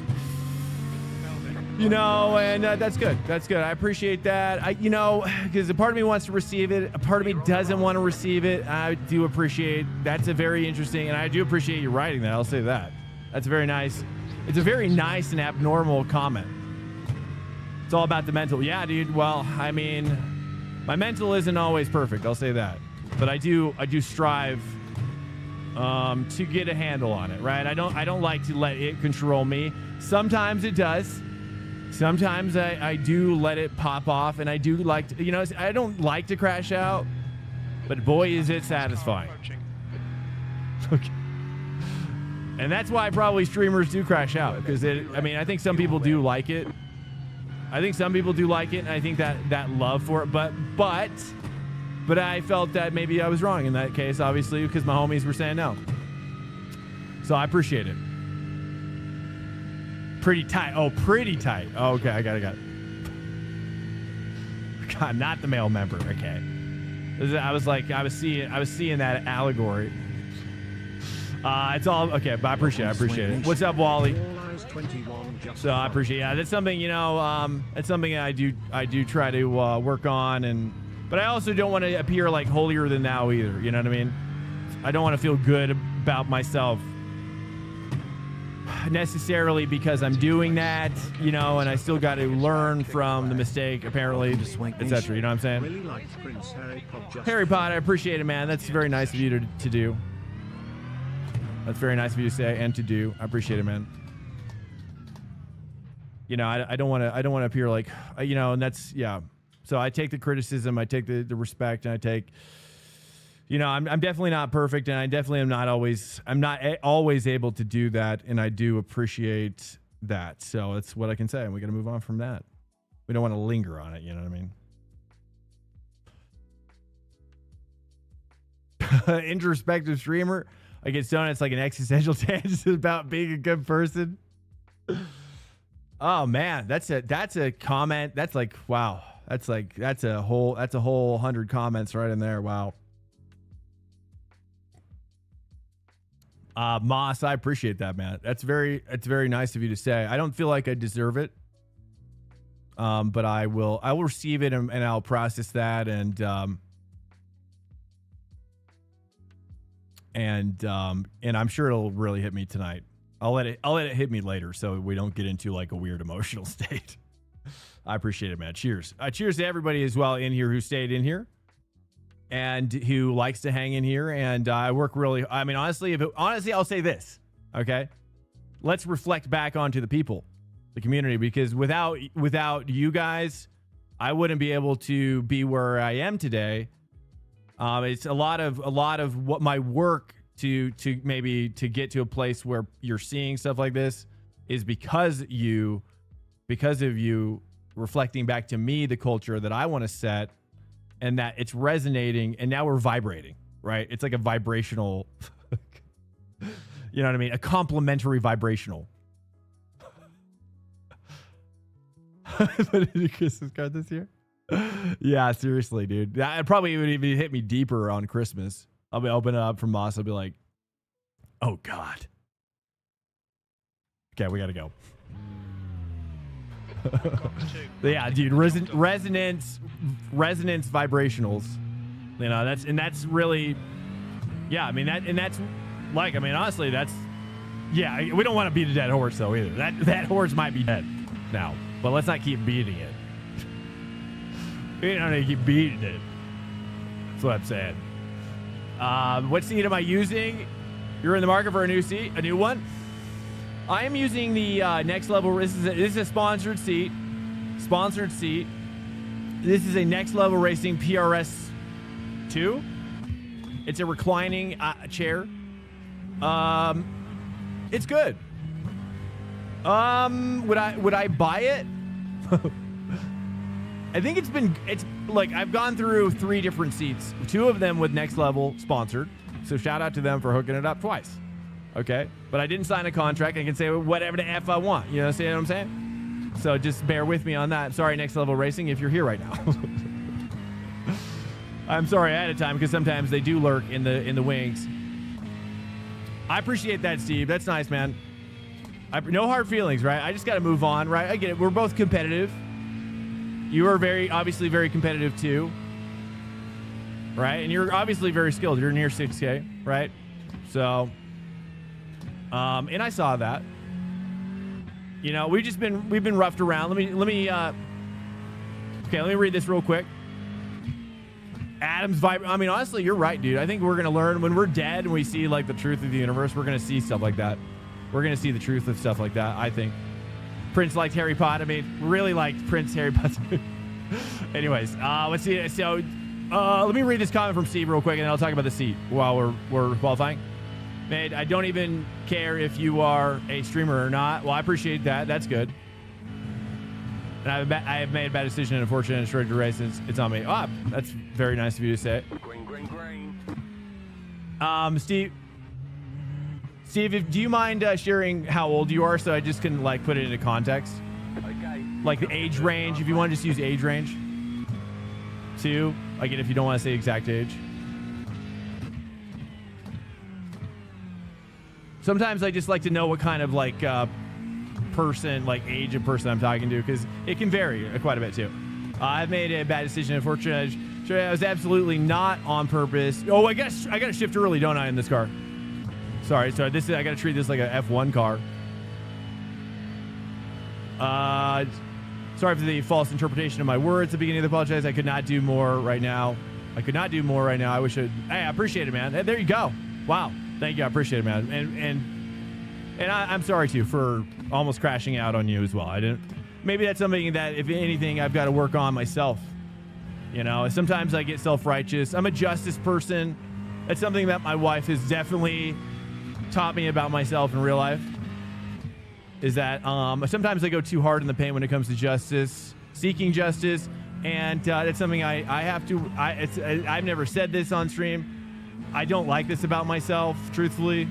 You know, and that's good. That's good. I appreciate that. You know, because a part of me wants to receive it. A part of me doesn't want to receive it. I do appreciate. That's a very interesting, and I do appreciate you writing that. I'll say that. That's very nice. It's a very nice and abnormal comment. It's all about the mental. Yeah, dude. Well, I mean, my mental isn't always perfect. I'll say that. But I do strive to get a handle on it, right? I don't like to let it control me. Sometimes it does. Sometimes I do let it pop off, and I do like to, you know, I don't like to crash out, but boy, is it satisfying. Okay. And that's why probably streamers do crash out, because I mean, I think some people do like it. I think some people do like it, and I think that love for it, but I felt that maybe I was wrong in that case, obviously, because my homies were saying no. So I appreciate it. Pretty tight. Oh, pretty tight. Oh, okay, I got it. God, not the male member. Okay. I was seeing that allegory. It's all okay, but I appreciate it. What's up, Wally? So I appreciate it. Yeah, that's something, you know, it's something I do try to work on, but I also don't want to appear like holier than thou either. You know what I mean? I don't want to feel good about myself necessarily because I'm doing that, you know, and I still got to learn from the mistake, apparently, etc. You know what I'm saying? Really like Prince Harry Potter, I appreciate it, man. That's very nice of you to do. That's very nice of you to say and to do. I appreciate it, man. You know, I don't want to appear like, you know, and that's, yeah. So I take the criticism, I take the respect, and I take, you know, I'm definitely not perfect, and I definitely am not always, I'm not always able to do that, and I do appreciate that. So that's what I can say, and we got to move on from that. We don't want to linger on it, you know what I mean? Introspective streamer. I get stoned. It's like an existential tangent about being a good person. Oh man, that's a comment. That's like, wow. That's a whole 100 comments right in there. Wow. Moss, I appreciate that, man. It's very nice of you to say. I don't feel like I deserve it. But I will receive it and I'll process that and I'm sure it'll really hit me tonight. I'll let it hit me later so we don't get into like a weird emotional state. I appreciate it, man. Cheers. Cheers to everybody as well in here who stayed in here and who likes to hang in here. And I work really, I mean, honestly, I'll say this, okay? Let's reflect back onto the people, the community, because without you guys, I wouldn't be able to be where I am today. It's a lot of what my work to get to a place where you're seeing stuff like this is because of you reflecting back to me the culture that I want to set, and that it's resonating, and now we're vibrating, right? It's like a vibrational, you know what I mean? A complementary vibrational. But did you Christmas card this year? Yeah, seriously, dude. That probably would even hit me deeper on Christmas. I'll be opening up from Moss. I'll be like, oh God. Okay, we gotta go. Yeah, dude. Resonance vibrationals. You know, that's really, yeah. I mean that's like, I mean, honestly, that's, yeah. We don't want to beat a dead horse though either. That horse might be dead now, but let's not keep beating it. We don't need to keep beating it. That's what I'm saying. What seat am I using? You're in the market for a new one. I am using the Next Level. This is a sponsored seat. This is a Next Level Racing PRS 2. It's a reclining chair. It's good. Would I buy it? I think it's like, I've gone through 3 different seats, 2 of them with Next Level sponsored. So shout out to them for hooking it up twice. Okay, but I didn't sign a contract. I can say whatever the F I want. You know what I'm saying? So just bear with me on that. I'm sorry, Next Level Racing, if you're here right now. I'm sorry ahead of time because sometimes they do lurk in the wings. I appreciate that, Steve. That's nice, man. No hard feelings, right? I just got to move on, right? I get it. We're both competitive. You are obviously very competitive too, right? And you're obviously very skilled. You're near 6K, right? So, and I saw that. You know, we've been roughed around. Let me read this real quick. Adam's vibe. I mean, honestly, you're right, dude. I think we're gonna learn when we're dead and we see like the truth of the universe. We're gonna see stuff like that. We're gonna see the truth of stuff like that. I think Prince liked Harry Potter. I mean, really liked Prince Harry Potter. Anyways, let's see. So, let me read this comment from Steve real quick, and then I'll talk about the seat while we're qualifying. Man, I don't even care if you are a streamer or not. Well, I appreciate that. That's good. And I have made a bad decision and unfortunately destroyed your race. It's on me. Oh, that's very nice of you to say. Green. Steve, do you mind sharing how old you are so I just can like put it into context? Okay. Like the age range, if you want to just use age range. Too. Like if you don't want to say exact age. Sometimes I just like to know what kind of like person, like age of person I'm talking to, because it can vary quite a bit too. I've made a bad decision. Unfortunately, I was absolutely not on purpose. Oh, I got to shift early, don't I, in this car? Sorry. I got to treat this like a F1 car. Sorry for the false interpretation of my words at the beginning of the apologize. I could not do more right now. I wish hey, I appreciate it, man. Hey, there you go. Wow. Thank you. I appreciate it, man. And I'm sorry too for almost crashing out on you as well. Maybe that's something that, if anything, I've got to work on myself. You know, sometimes I get self-righteous. I'm a justice person. That's something that my wife has definitely taught me about myself in real life. Is that sometimes I go too hard in the paint when it comes to justice, seeking justice, and that's something I have to. I've never said this on stream. I don't like this about myself, truthfully.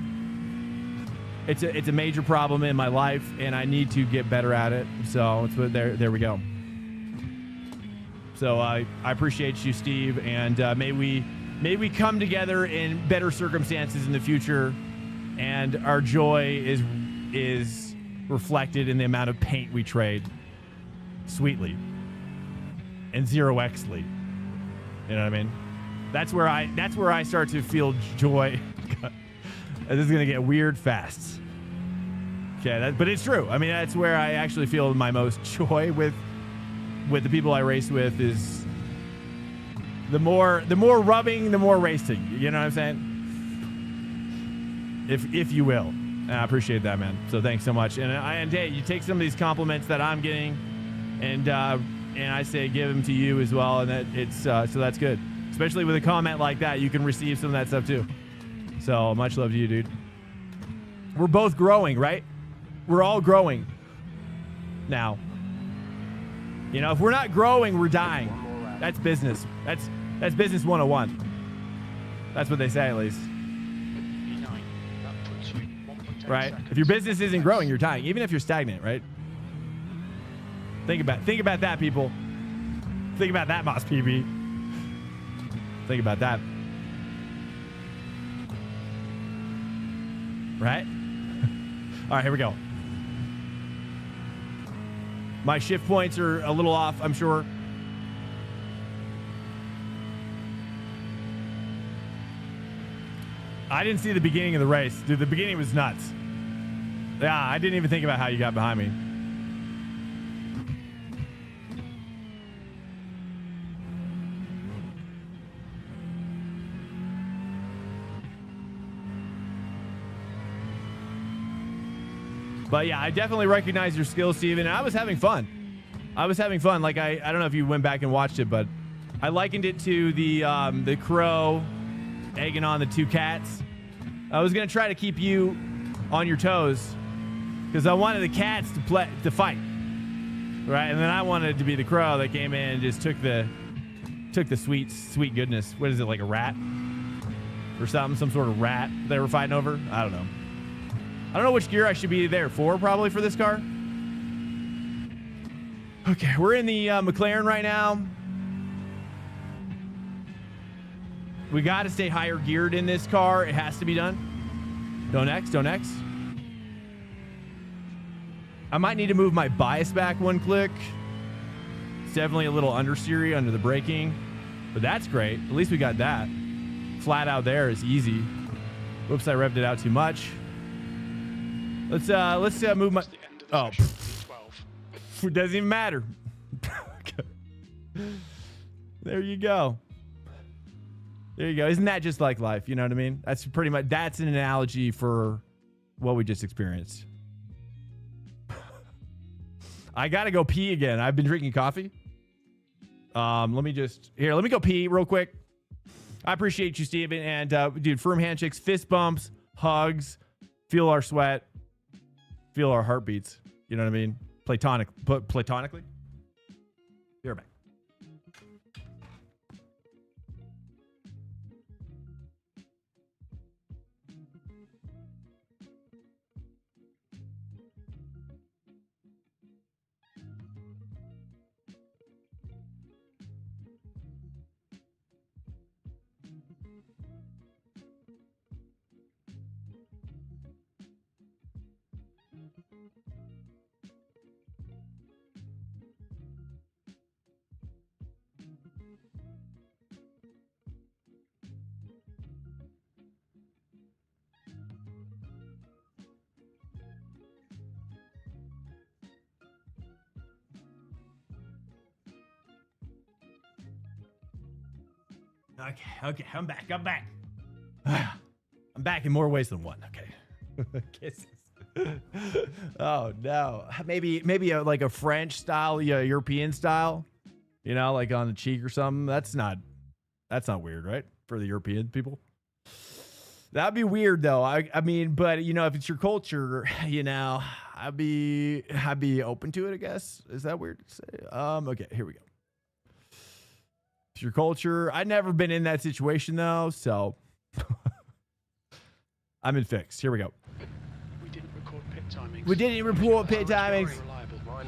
It's a major problem in my life, and I need to get better at it. So there we go. So I appreciate you, Steve, and may we come together in better circumstances in the future, and our joy is reflected in the amount of paint we trade sweetly and 0xly. You know what I mean? That's where I start to feel joy. This is gonna get weird fast. Okay, but it's true. I mean, that's where I actually feel my most joy with the people I race with. Is the more rubbing, the more racing. You know what I'm saying? If you will. And I appreciate that, man. So thanks so much. And hey, you take some of these compliments that I'm getting, and I say give them to you as well. And that it's so that's good. Especially with a comment like that, you can receive some of that stuff too. So much love to you, dude. We're both growing, right? We're all growing now. You know, if we're not growing, we're dying. That's business. That's business 101. That's what they say, at least. Right? If your business isn't growing, you're dying. Even if you're stagnant, right? Think about that, people. Think about that, Moss PB. Think about that. Right? All right, here we go. My shift points are a little off, I'm sure. I didn't see the beginning of the race. Dude, the beginning was nuts. Yeah, I didn't even think about how you got behind me. But yeah, I definitely recognize your skills, Steven. And I was having fun. Like I don't know if you went back and watched it, but I likened it to the crow egging on the two cats. I was gonna try to keep you on your toes because I wanted the cats to fight, right? And then I wanted it to be the crow that came in and just took the sweet goodness. What is it, like a rat or something? Some sort of rat they were fighting over? I don't know. I don't know which gear I should be there for, probably for this car. Okay, we're in the McLaren right now. We got to stay higher geared in this car. It has to be done. Don't X, don't X. I might need to move my bias back one click. It's definitely a little understeery under the braking, but that's great. At least we got that. Flat out there is easy. Whoops, I revved it out too much. Let's move my. Oh, it doesn't even matter. There you go. There you go. Isn't that just like life? You know what I mean? That's pretty much, that's an analogy for what we just experienced. I gotta go pee again. I've been drinking coffee. Let me go pee real quick. I appreciate you, Steven. And dude, firm handshakes, fist bumps, hugs, feel our sweat, feel our heartbeats. You know what I mean? Platonically. Be right back. Okay, I'm back. I'm back in more ways than one. Okay. Kisses. Oh no. Maybe like a French style, European style. You know, like on the cheek or something. That's not weird, right? For the European people. That'd be weird though. I mean, but you know, if it's your culture, you know, I'd be open to it, I guess. Is that weird to say? Okay, here we go. It's your culture. I've never been in that situation though, so I'm in fixed. Here we go. We didn't record pit timings. We didn't report pit timings.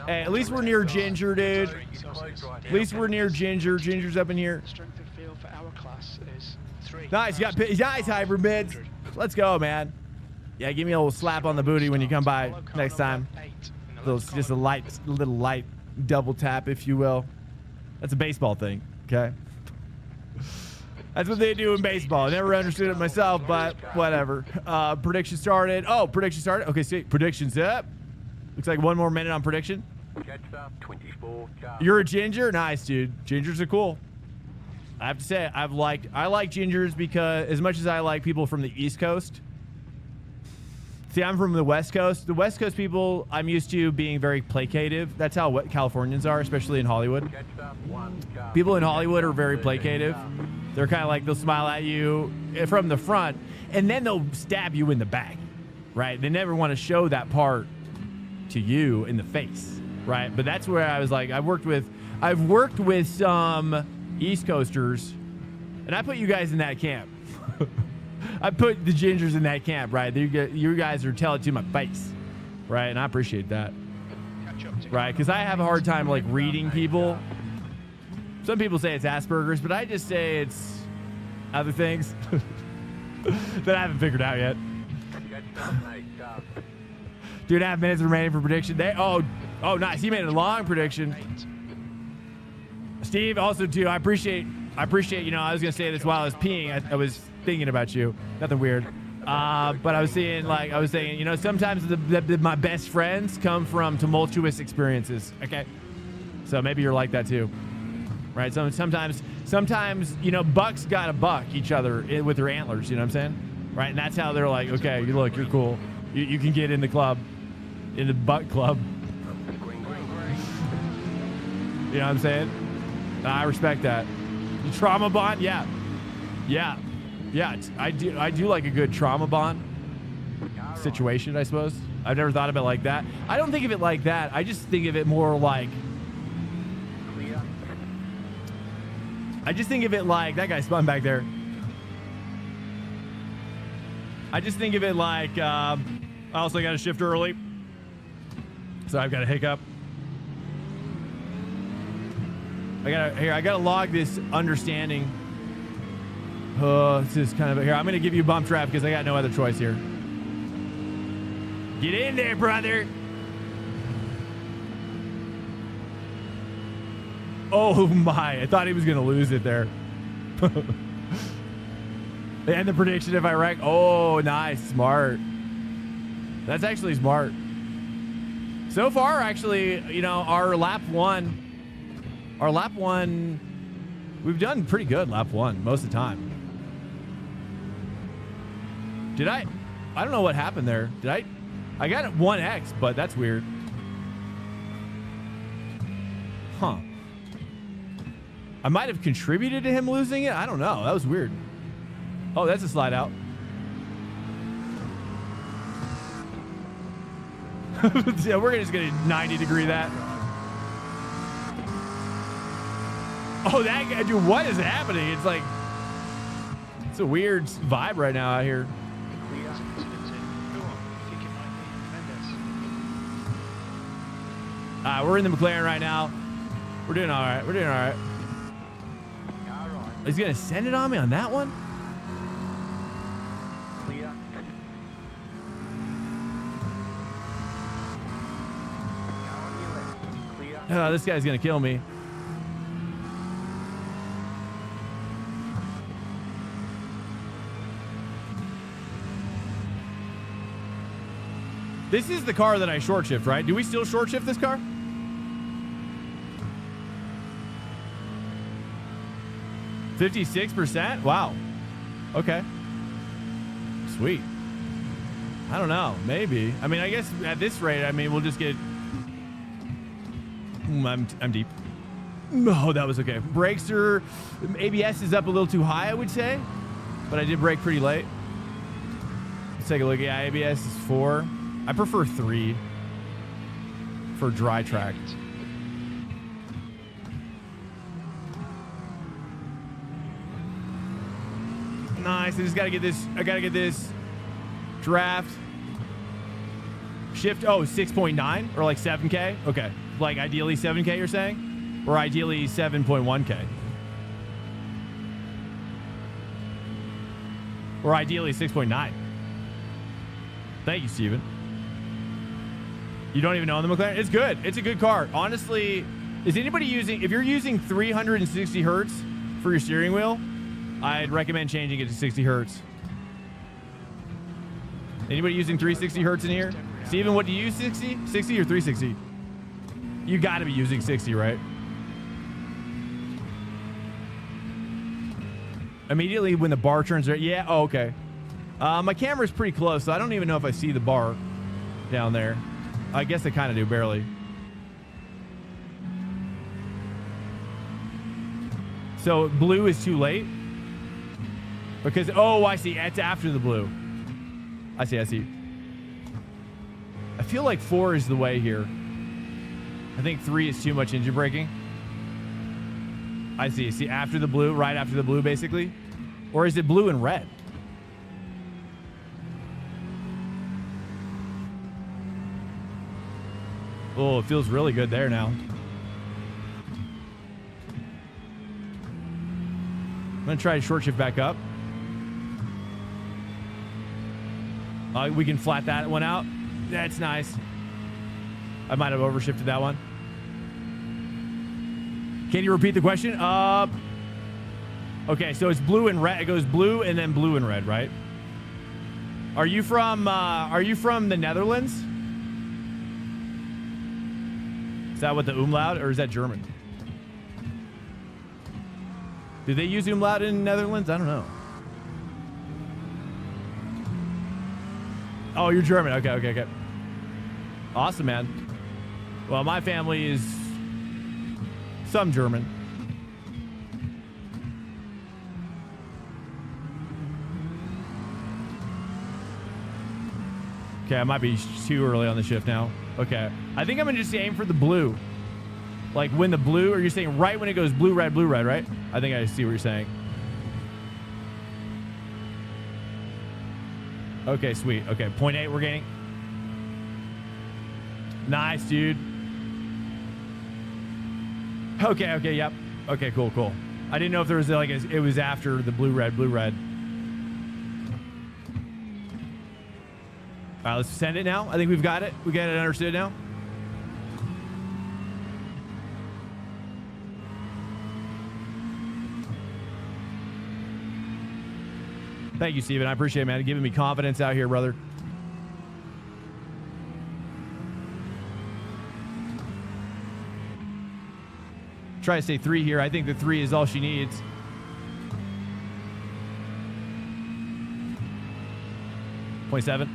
Hey, at least we're near Ginger, dude. At least we're near Ginger. Ginger's up in here. Strength and feel for our class is 3. Nice, you got nice hybrid bids. Let's go, man. Yeah, give me a little slap on the booty when you come by next time. Just a little light double tap, if you will. That's a baseball thing. Okay. That's what they do in baseball. I never understood it myself, but whatever. Prediction started. Oh, prediction started. Okay, see, prediction's up. Looks like one more minute on prediction. You're a ginger? Nice, dude. Gingers are cool. I have to say, I like gingers because as much as I like people from the East Coast. See, I'm from the West Coast. The West Coast people, I'm used to being very placative. That's how Californians are, especially in Hollywood. People in Hollywood are very placative. They're kind of like, they'll smile at you from the front, and then they'll stab you in the back, right? They never want to show that part to you in the face, right? But that's where I was like, I've worked with some East Coasters, and I put you guys in that camp. I put the gingers in that camp, right? You guys are telling it to my face, right? And I appreciate that, right? Because I have a hard time like reading people. Some people say it's Asperger's, but I just say it's other things that I haven't figured out yet. 2.5 minutes remaining for prediction. Oh, nice. He made a long prediction. Steve, also too, I appreciate, you know, I was going to say this while I was peeing. I was thinking about you. Nothing weird. But I was saying, you know, sometimes my best friends come from tumultuous experiences. Okay. So maybe you're like that too. Right. So sometimes, you know, bucks got to buck each other with their antlers. You know what I'm saying? Right. And that's how they're like, okay, you look, you're cool. You can get in the club, in the buck club. You know what I'm saying? I respect that. The trauma bond. Yeah. I do like a good trauma bond situation, I suppose. I've never thought of it like that. I don't think of it like that. I just think of it more like, that guy spun back there. I just think of it like, I also got to shift early. So I've got a hiccup. I gotta log this understanding. This is kind of here. I'm gonna give you bump trap because I got no other choice here. Get in there, brother. Oh my! I thought he was gonna lose it there. And the prediction if I wreck. Oh, nice, smart. That's actually smart. So far, actually, you know, our lap one, we've done pretty good lap one most of the time. I don't know what happened there. I got it 1x, but that's weird. Huh. I might have contributed to him losing it. I don't know. That was weird. Oh, that's a slide out. Yeah, we're just gonna 90-degree that. Oh, that guy, dude, what is happening? It's like, it's a weird vibe right now out here. We're in the McLaren right now. We're doing all right. We're doing all right. He's gonna send it on me on that one? Clear. On your left. Clear. This guy's gonna kill me. This is the car that I short shift, right? Do we still short shift this car? %56%? Wow. Okay. Sweet. I don't know. Maybe. I mean, I guess at this rate, I mean, we'll just get... I'm deep. Oh, that was okay. Brakes are... ABS is up a little too high, I would say. But I did brake pretty late. Let's take a look. Yeah, ABS is 4. I prefer 3 for dry track. Nice. I just gotta get this. I gotta get this draft shift. Oh, 6.9 or like 7K. Okay, like ideally 7K. You're saying, or ideally 7.1K, or ideally 6.9. Thank you, Steven. You don't even know the McLaren? It's good. It's a good car. Honestly, is anybody using... If you're using 360 hertz for your steering wheel, I'd recommend changing it to 60 hertz. Anybody using 360 hertz in here? Steven, what do you use? 60? 60 or 360? You got to be using 60, right? Immediately when the bar turns red. Yeah, oh, okay. My camera's pretty close, so I don't even know if I see the bar down there. I guess I kind of do, barely. So blue is too late? Because, oh, I see. It's after the blue. I see. I feel like 4 is the way here. I think 3 is too much engine braking. I see. See, after the blue, right after the blue, basically? Or is it blue and red? Oh, it feels really good there now. I'm going to try to short shift back up. We can flat that one out. That's nice. I might have overshifted that one. Can you repeat the question? Okay, so it's blue and red. It goes blue and then blue and red, right? Are you from the Netherlands? Is that what the umlaut, or is that German? Do they use umlaut in the Netherlands? I don't know. Oh, you're German. Okay. Awesome, man. Well, my family is some German. Okay, I might be too early on the shift now. Okay. I think I'm going to just aim for the blue. Like when the blue, or you're saying right when it goes blue, red, right? I think I see what you're saying. Okay, sweet. Okay, 0.8 we're gaining. Nice, dude. Okay, yep. Okay, cool. I didn't know if there was like it was after the blue red. All right, let's send it now. I think we've got it. We got it understood now. Thank you, Steven. I appreciate it, man. Giving me confidence out here, brother. Try to say 3 here. I think the 3 is all she needs. .7.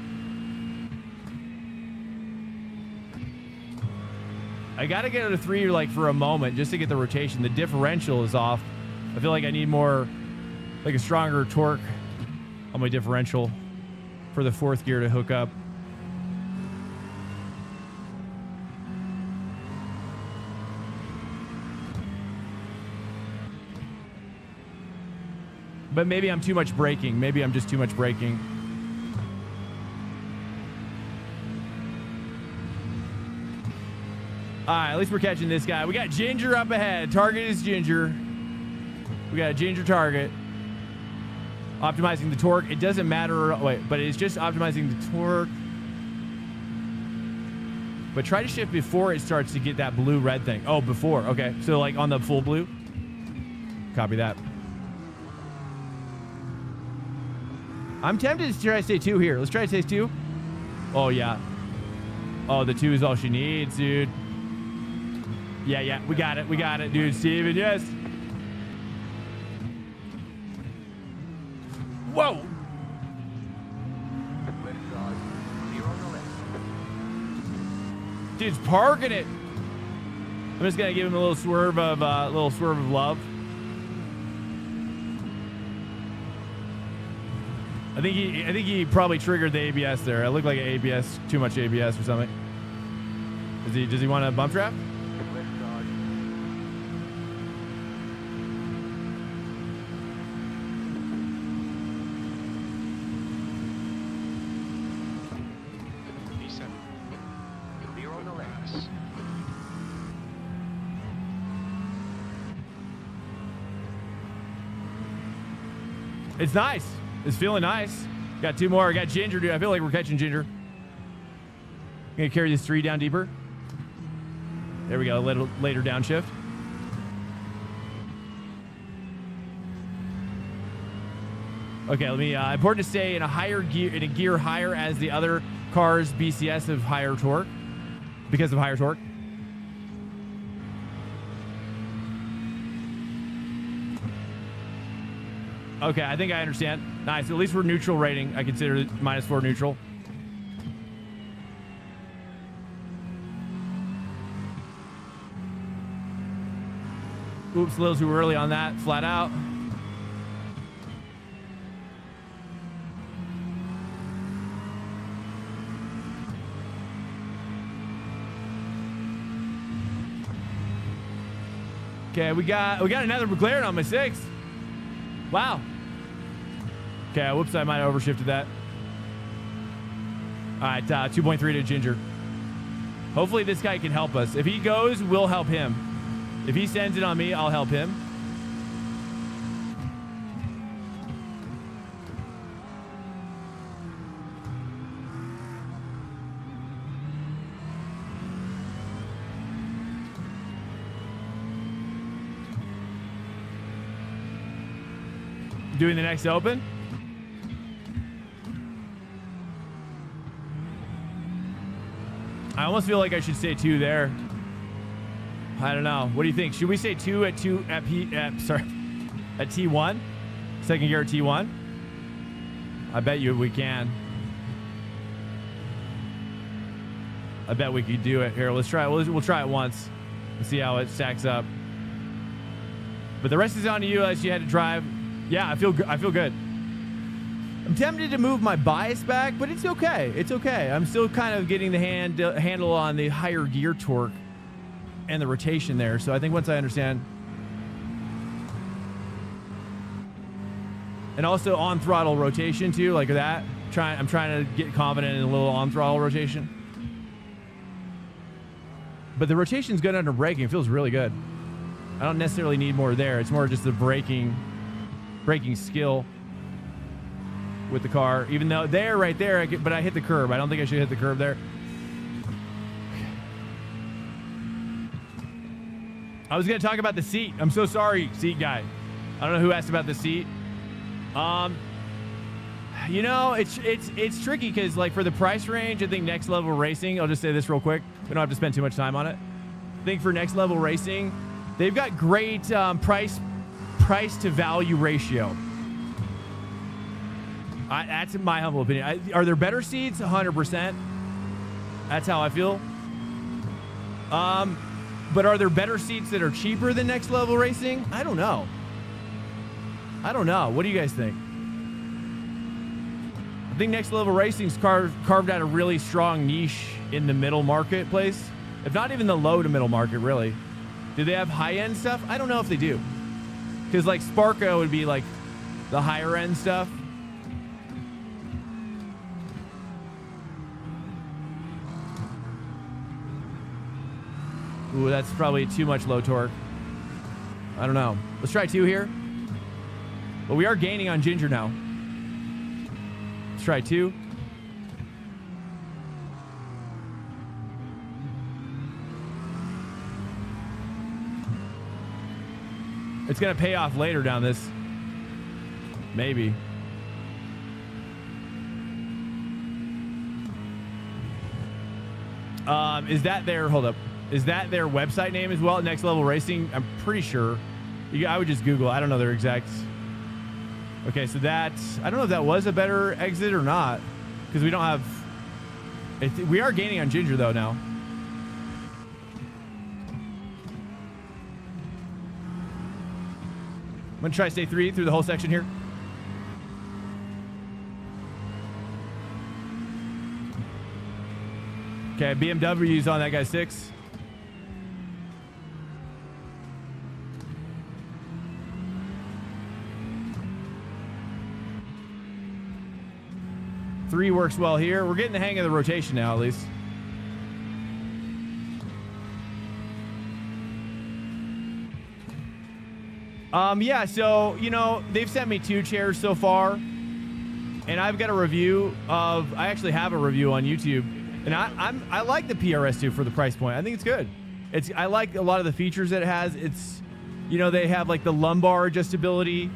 I gotta get it a 3 like for a moment just to get the rotation. The differential is off. I feel like I need more, like a stronger torque on my differential for the 4th gear to hook up. But maybe I'm too much braking. Maybe I'm just too much braking. All right, at least we're catching this guy. We got Ginger up ahead. Target is Ginger. We got a Ginger target. Optimizing the torque. It doesn't matter. Wait, but it's just optimizing the torque. But try to shift before it starts to get that blue-red thing. Oh, before. Okay, so like on the full blue. Copy that. I'm tempted to try to say 2 here. Let's try to say 2. Oh, yeah. Oh, the 2 is all she needs, dude. Yeah. We got it, dude. Steven, yes. Whoa. Dude's parking it. I'm just gonna give him a little swerve of love. I think he probably triggered the ABS there. It looked like an ABS, too much ABS or something. Does he want a bump trap? B7. Clear on the left. It's nice. It's feeling nice. Got 2 more. I got Ginger, dude. I feel like we're catching Ginger. Gonna carry this 3 down deeper. There we go. A little later downshift. Okay, let me. Important to stay in a higher gear, in a gear higher as the other cars BCS of higher torque, because of higher torque. Okay, I think I understand. Nice. At least we're neutral rating. I consider it -4 neutral. Oops, a little too early on that. Flat out. Okay, we got another McLaren on my 6. Wow. Okay, whoops, I might have overshifted that. All right, 2.3 to Ginger. Hopefully this guy can help us. If he goes, we'll help him. If he sends it on me, I'll help him. Doing the next open. I almost feel like I should say 2 there. I don't know. What do you think? Should we say 2 at T1? Second gear at T1? I bet you we can. I bet we could do it. Here, let's try it. We'll try it once and see how it stacks up. But the rest is on you as you had to drive. Yeah, I feel good. I'm tempted to move my bias back, but it's okay. It's okay. I'm still kind of getting the handle on the higher gear torque and the rotation there. So I think once I understand. And also on throttle rotation too, like that. I'm trying to get confident in a little on throttle rotation. But the rotation's good under braking. It feels really good. I don't necessarily need more there. It's more just the braking skill with the car. Even though there, right there, but I hit the curb. I don't think I should hit the curb there. I was going to talk about the seat. I'm so sorry, seat guy. I don't know who asked about the seat. You know, it's tricky because, like, for the price range, I think Next Level Racing, I'll just say this real quick. We don't have to spend too much time on it. I think for Next Level Racing, they've got great price to value ratio. That's my humble opinion. Are there better seats? 100%. That's how I feel. But are there better seats that are cheaper than Next Level Racing? I don't know. What do you guys think? I think Next Level Racing's carved out a really strong niche in the middle marketplace, if not even the low to middle market, really. Do they have high-end stuff? I don't know if they do. Because, like, Sparko would be, like, the higher-end stuff. Ooh, that's probably too much low torque. I don't know. Let's try 2 here. But we are gaining on Ginger now. Let's try 2. It's going to pay off later down this. Maybe. Is that their, hold up. Is that their website name as well? Next Level Racing? I'm pretty sure. I would just Google. I don't know their exact. Okay, so that's, I don't know if that was a better exit or not, because we don't have, we are gaining on Ginger though now. I'm gonna try to stay 3 through the whole section here. Okay, BMW's on that guy 6. Three works well here. We're getting the hang of the rotation now, at least. Yeah, so, you know, they've sent me 2 chairs so far. And I've got a review of, I actually have a review on YouTube. And I like the PRS2 for the price point. I think it's good. I like a lot of the features that it has. It's, you know, they have like the lumbar adjustability.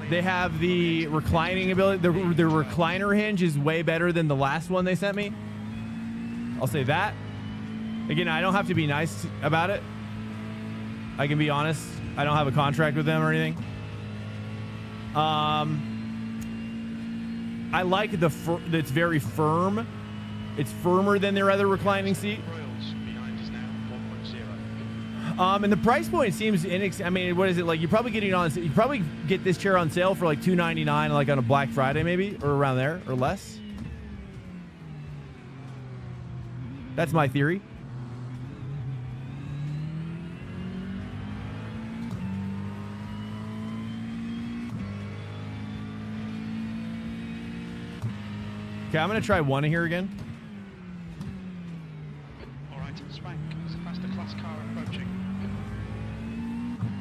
They have the reclining ability. The recliner hinge is way better than the last one they sent me. I'll say that. Again, I don't have to be nice about it. I can be honest. I don't have a contract with them or anything. I like it's very firm. It's firmer than their other reclining seat. And the price point seems I mean, what is it like? You're probably getting you probably get this chair on sale for like $299, like on a Black Friday maybe, or around there, or less. That's my theory. Okay, I'm gonna try 1 here again. All right, Swank, there's a faster class car approaching.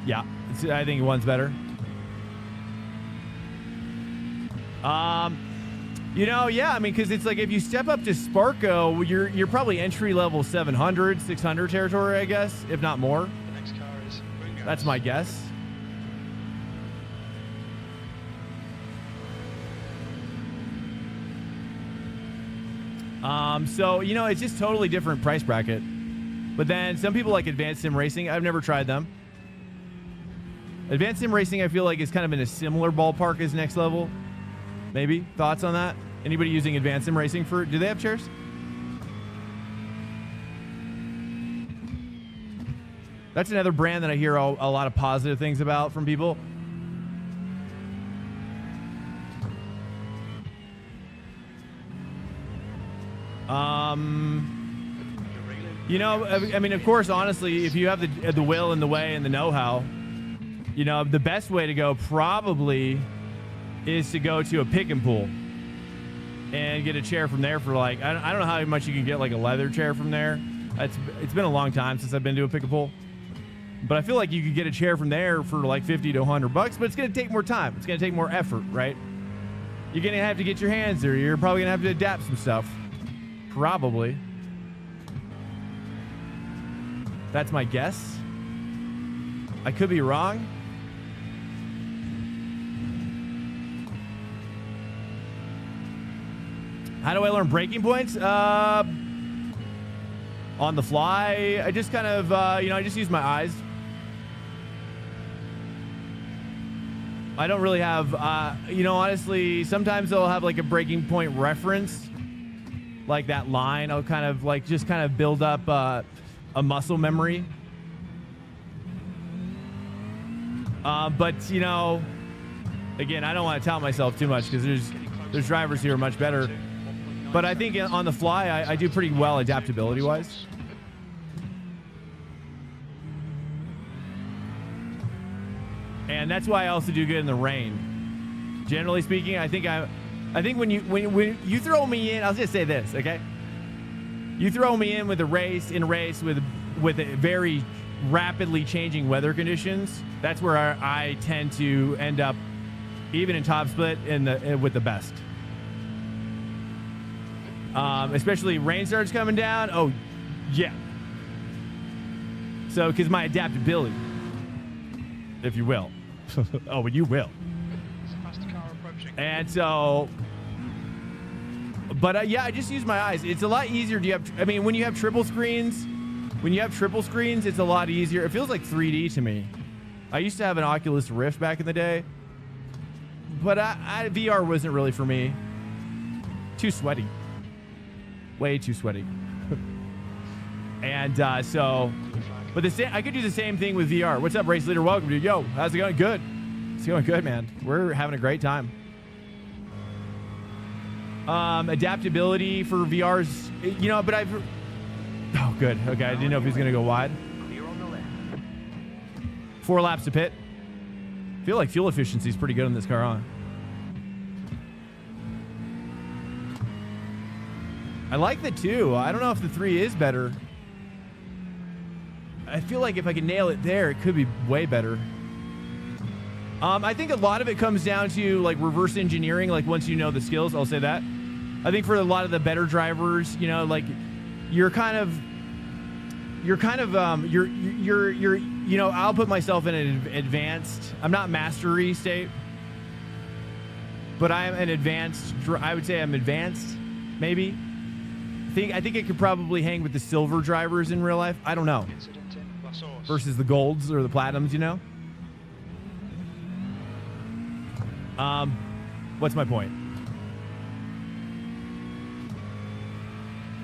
Yeah, I think 1's better. You know, yeah, I mean, because it's like if you step up to Sparko, you're probably entry level 700, 600 territory, I guess, if not more. The next car is Ringo. That's my guess. So, you know, it's just totally different price bracket. But then some people like Advanced Sim Racing. I've never tried them. Advanced Sim Racing, I feel like, is kind of in a similar ballpark as Next Level. Maybe. Thoughts on that? Anybody using Advanced Sim Racing for... Do they have chairs? That's another brand that I hear a lot of positive things about from people. You know, I mean, of course, honestly, if you have the will and the way and the know-how, you know, the best way to go probably is to go to a pick and pull and get a chair from there for like, I don't know how much you can get like a leather chair from there. It's been a long time since I've been to a pick-a-pole. But I feel like you could get a chair from there for like 50 to 100 bucks, but it's going to take more time. It's going to take more effort, right? You're going to have to get your hands there. You're probably going to have to adapt some stuff. Probably. That's my guess. I could be wrong. How do I learn braking points? On the fly. I just kind of, I just use my eyes. I don't really have, honestly, sometimes I'll have like a breaking point reference, like that line. I'll kind of like just kind of build up a muscle memory. But again, I don't want to tout myself too much because there's drivers who are much better. But I think on the fly, I do pretty well adaptability wise. And that's why I also do good in the rain. Generally speaking, I think when you throw me in, I'll just say this, okay? You throw me in with a race with a very rapidly changing weather conditions. That's where I tend to end up, even in top split, with the best. Especially rain starts coming down. Oh, yeah. So, because my adaptability, if you will. Oh, but you will. And so, but yeah, I just use my eyes. It's a lot easier. When you have triple screens, it's a lot easier. It feels like 3D to me. I used to have an Oculus Rift back in the day, but VR wasn't really for me. Too sweaty. Way too sweaty. And but I could do the same thing with VR. What's up, race leader? Welcome, dude. Yo, how's it going? Good. It's going good, man. We're having a great time. Adaptability for VR's, but oh, good. Okay, I didn't know if he was going to go wide. Clear on the left. 4 laps to pit. I feel like fuel efficiency is pretty good on this car, huh? I like the 2. I don't know if the 3 is better. I feel like if I can nail it there, it could be way better. I think a lot of it comes down to like reverse engineering. Like once you know the skills, I'll say that. I think for a lot of the better drivers, like I'll put myself in an advanced, I'm not mastery state, but I'm an advanced, I would say I'm advanced, maybe. I think it could probably hang with the silver drivers in real life. I don't know. Versus the golds or the platinums, What's my point?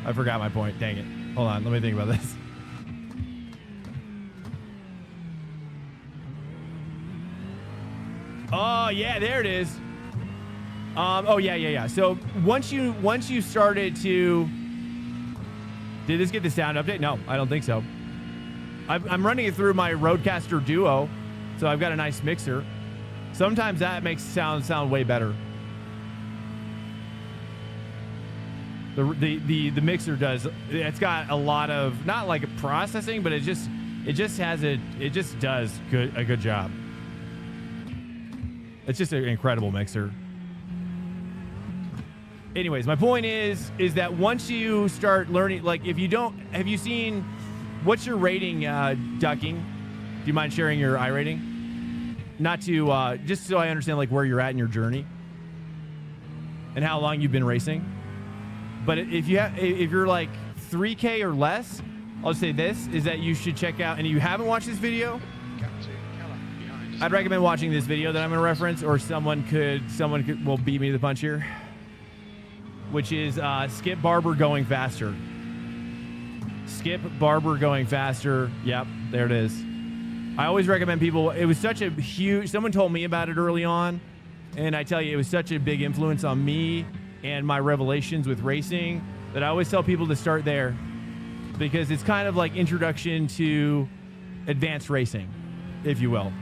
I forgot my point. Dang it. Hold on. Let me think about this. Oh, yeah. There it is. Oh, yeah. So once you started to... Did this get the sound update? No, I don't think so. I'm running it through my Rodecaster Duo, so I've got a nice mixer. Sometimes that makes sound way better. The mixer does. It's got a lot of, not like processing, but it just does a good job. It's just an incredible mixer. Anyways, my point is that once you start learning, like have you seen, what's your rating, Ducking? Do you mind sharing your iRating? Not to, just so I understand like where you're at in your journey and how long you've been racing. But if you're like 3K or less, I'll say this, is that you should check out, and you haven't watched this video, I'd recommend watching this video that I'm going to reference, or someone will beat me to the punch here, which is Skip Barber going faster. Skip Barber going faster. Yep, there it is. I always recommend people, it was such a huge, someone told me about it early on, and I tell you, it was such a big influence on me and my revelations with racing that I always tell people to start there, because it's kind of like introduction to advanced racing, if you will.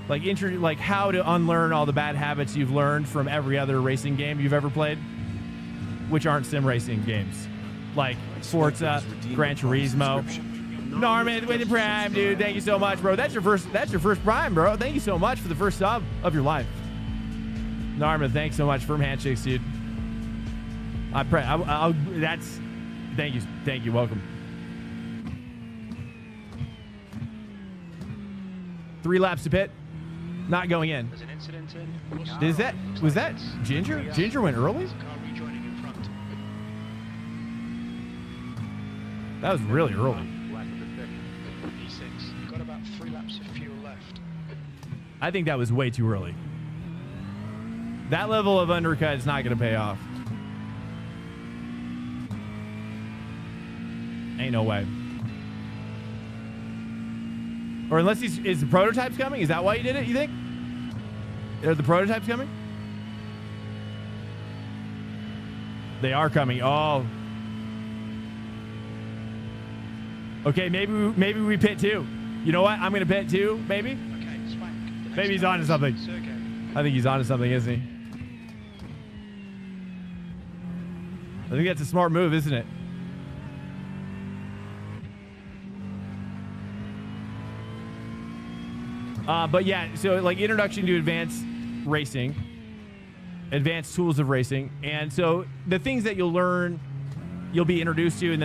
Like how to unlearn all the bad habits you've learned from every other racing game you've ever played, which aren't sim racing games. like Forza, Gran Turismo. Norman with the Prime, dude. Thank you so much, bro. That's your first Prime, bro. Thank you so much for the first sub of your life. Norman, thanks so much. Firm handshakes, dude. Thank you. Welcome. 3 laps to pit. Not going in. There's an incident in. Was that Ginger? Ginger went early? There's a car rejoining in front. That was really early. E6. You've got about 3 laps of fuel left. I think that was way too early. That level of undercut is not going to pay off. Ain't no way. Or unless is the prototypes coming? Is that why you did it, you think? Are the prototypes coming? They are coming. Oh. Okay, maybe we pit too. You know what? I'm going to pit too, maybe. Okay, Spank. Maybe he's onto something. I think he's onto something, isn't he? I think that's a smart move, isn't it? But yeah, so like introduction to advanced racing, advanced tools of racing. And so the things that you'll learn, you'll be introduced to, and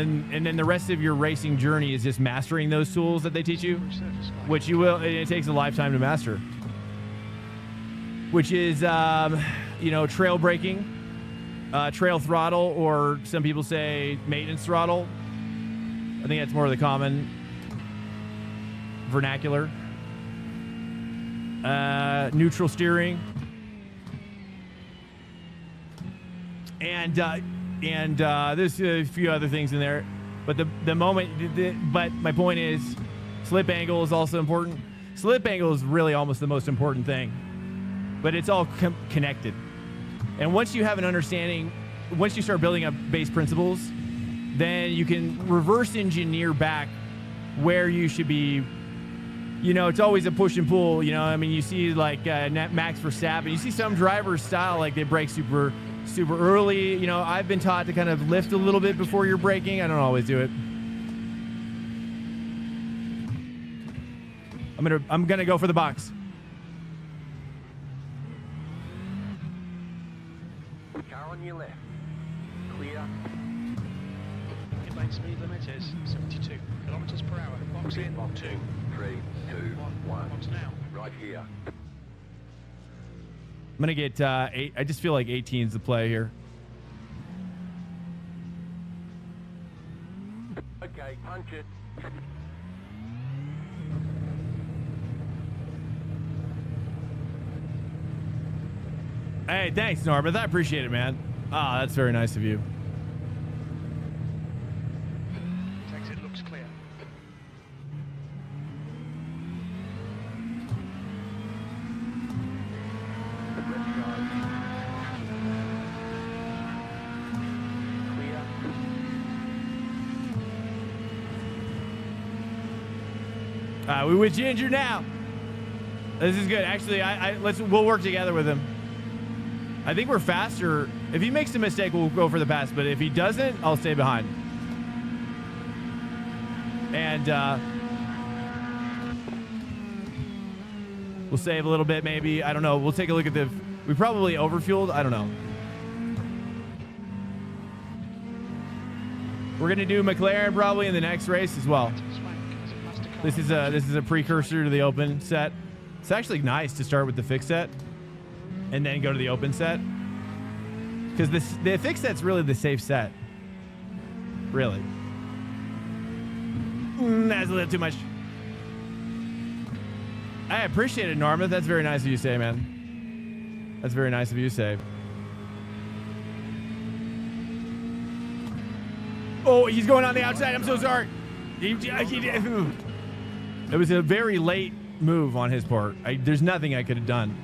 then the rest of your racing journey is just mastering those tools that they teach you, which you will, and it takes a lifetime to master, which is, trail braking, trail throttle, or some people say maintenance throttle. I think that's more of the common vernacular. Neutral steering, and there's a few other things in there, but but my point is, slip angle is also important. Slip angle is really almost the most important thing, but it's all connected. And once you have an understanding, once you start building up base principles, then you can reverse engineer back where you should be. You know, it's always a push and pull. You know, I mean, you see like Max Verstappen. You see some drivers style like they brake super early. You know, I've been taught to kind of lift a little bit before you're braking. I don't always do it. I'm gonna go for the box. Car on your left. Clear. Inline speed limit is 72 kilometers per hour. Box in. 2, 3, 2, 1. Box now. Right here. I'm gonna get 8. I just feel like 18's the play here. Okay, punch it. Hey, thanks, Norbert. I appreciate it, man. Ah, that's very nice of you. Exit looks clear. We with Ginger now. This is good. Actually, we'll work together with him. I think we're faster. If he makes a mistake, we'll go for the pass. But if he doesn't, I'll stay behind. And we'll save a little bit, maybe. I don't know. We'll take a look at we probably overfueled. I don't know. We're gonna do McLaren probably in the next race as well. This is a precursor to the open set. It's actually nice to start with the fixed set and then go to the open set, because the fixed set's really the safe set. Really. That's a little too much. I appreciate it, Norma. That's very nice of you to say, man. That's very nice of you to say. Oh, he's going on the outside. I'm so sorry. It was a very late move on his part. There's nothing I could have done.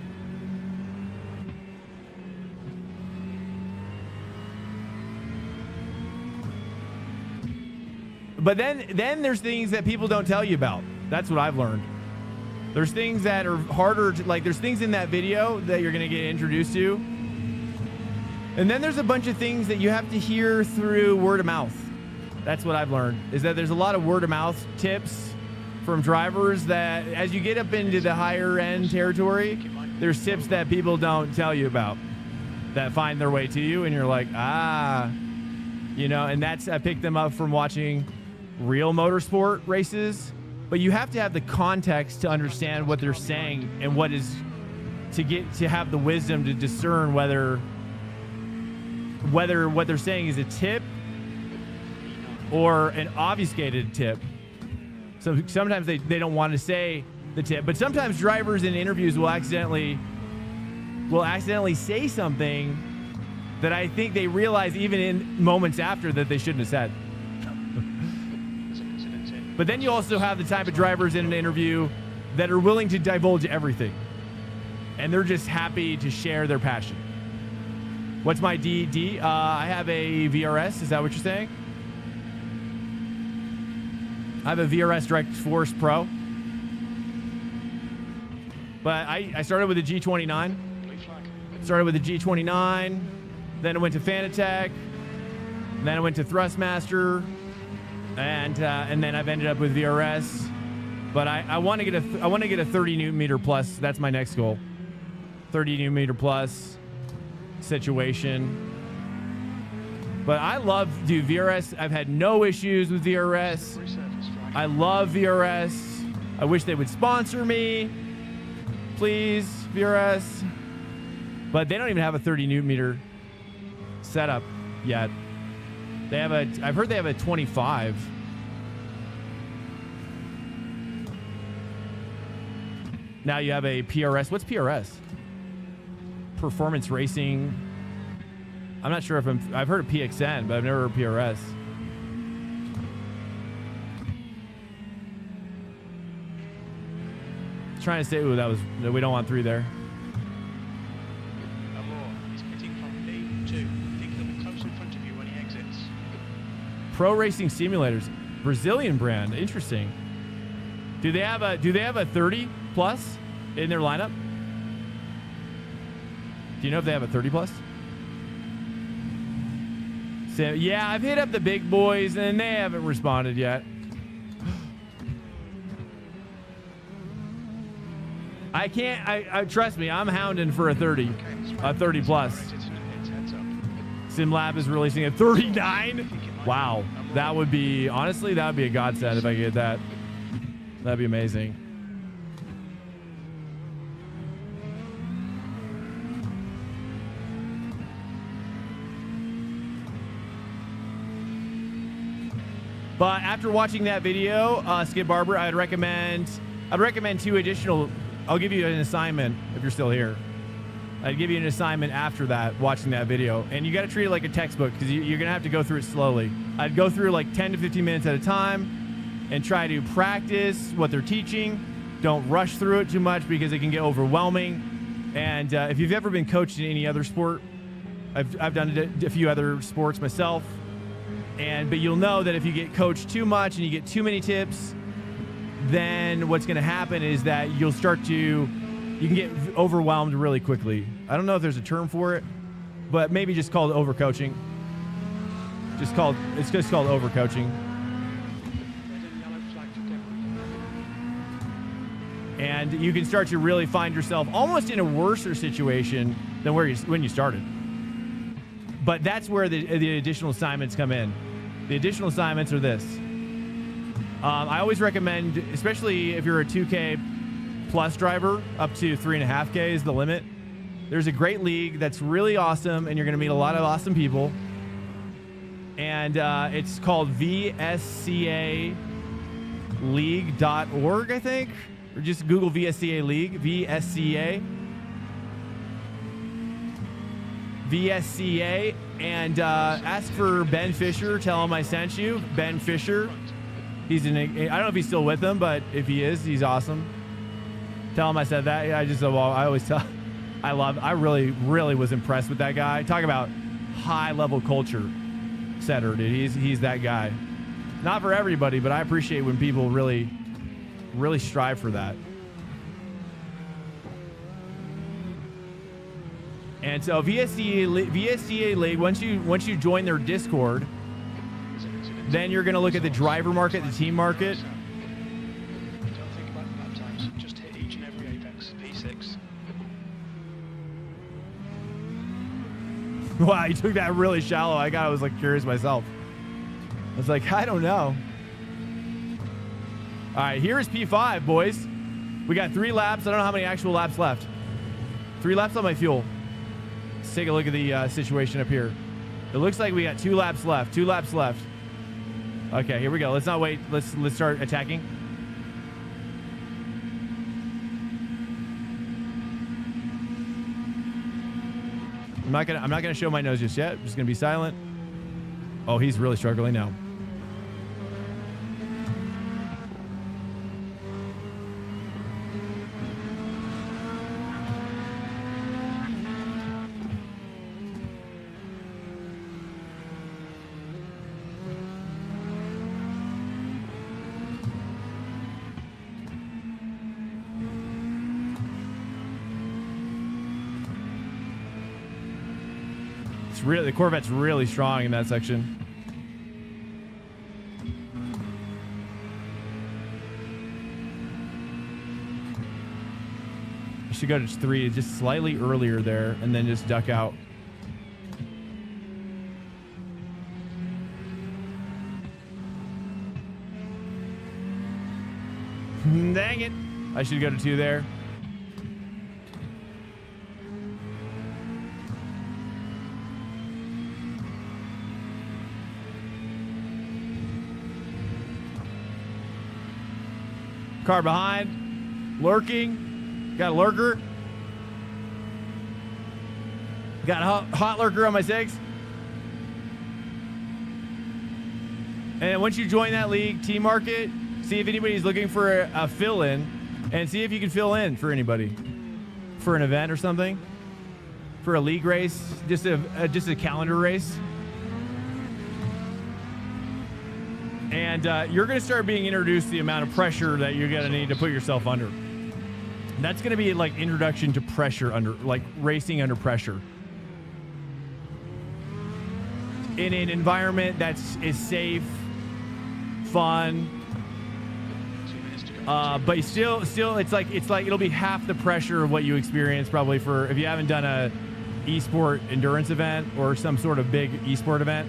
But then there's things that people don't tell you about. That's what I've learned. There's things that are harder to, like, there's things in that video that you're going to get introduced to. And then there's a bunch of things that you have to hear through word of mouth. That's what I've learned, is that there's a lot of word of mouth tips from drivers that as you get up into the higher end territory, there's tips that people don't tell you about that find their way to you. And you're like, you know, and I picked them up from watching real motorsport races, but you have to have the context to understand what they're saying and what is to have the wisdom to discern whether what they're saying is a tip or an obfuscated tip. So sometimes they don't want to say the tip, but sometimes drivers in interviews will accidentally say something that I think they realize even in moments after that they shouldn't have said. But then you also have the type of drivers in an interview that are willing to divulge everything, and they're just happy to share their passion. What's my DD? I have a VRS. Is that what you're saying? I have a VRS Direct Force Pro. But I started with a G29. Started with a G29. Then I went to Fanatec. Then I went to Thrustmaster. And then I've ended up with VRS. But I want to get a 30 Newton meter plus. That's my next goal. 30 Newton meter plus situation. But I love, dude, VRS. I've had no issues with VRS. I love VRS. I wish they would sponsor me. Please, VRS. But they don't even have a 30 Newton meter setup yet. They have I've heard they have a 25. Now you have a PRS. What's PRS? Performance Racing. I'm not sure if I've heard of PXN, but I've never heard of PRS. Trying to say, ooh, we don't want 3 there. He's pitting from P2. Think he'll be close in front of you when he exits. Pro Racing Simulators, Brazilian brand. Interesting. Do they have a 30 plus in their lineup? Do you know if they have a 30 plus? So, yeah, I've hit up the big boys and they haven't responded yet. I can't. Trust me, I'm hounding for a 30 plus. SimLab is releasing a 39. Wow, that would be a godsend if I could get that. That'd be amazing. But after watching that video, Skid Barber, I'd recommend 2 additional. I'll give you an assignment if you're still here. I'd give you an assignment after that, watching that video. And you got to treat it like a textbook because you're going to have to go through it slowly. I'd go through like 10 to 15 minutes at a time and try to practice what they're teaching. Don't rush through it too much because it can get overwhelming. And if you've ever been coached in any other sport, I've done a few other sports myself. But you'll know that if you get coached too much and you get too many tips, then what's going to happen is that you can get overwhelmed really quickly. I don't know if there's a term for it, but maybe just called overcoaching. It's just called overcoaching. And you can start to really find yourself almost in a worse situation than when you started. But that's where the additional assignments come in. The additional assignments are this. I always recommend, especially if you're a 2K plus driver, up to 3.5K is the limit. There's a great league that's really awesome, and you're going to meet a lot of awesome people. And it's called VSCAleague.org, I think. Or just Google VSCA League, VSCA, and ask for Ben Fisher. Tell him I sent you. Ben Fisher. I don't know if he's still with them, but if he is, he's awesome. Tell him I said that. I always tell. I really, really was impressed with that guy. Talk about high level culture setter, dude. He's that guy. Not for everybody, but I appreciate when people really, really strive for that. And so VSCA League, once you join their Discord, Then you're going to look at the driver market, the team market. Don't think about lap times. Just hit each and every apex. P6. Wow, you took that really shallow. I was like curious myself. I was like, I don't know. All right, here's P5, boys. We got 3 laps. I don't know how many actual laps left. 3 laps on my fuel. Let's take a look at the situation up here. It looks like we got 2 laps left. 2 laps left. Okay, here we go. Let's not wait. Let's start attacking. I'm not gonna show my nose just yet. I'm just gonna be silent. Oh, he's really struggling now. The Corvette's really strong in that section. You should go to 3, just slightly earlier there, and then just duck out. Dang it. I should go to 2 there. Car behind, lurking, got a lurker, got a hot lurker on my 6. And once you join that league, team market, see if anybody's looking for a fill-in, and see if you can fill in for anybody, for an event or something, for a league race, just a calendar race. And you're going to start being introduced to the amount of pressure that you're going to need to put yourself under. That's going to be like introduction to pressure like racing under pressure. In an environment is safe, fun, but still, it's like it'll be half the pressure of what you experience probably if you haven't done a esport endurance event or some sort of big esport event.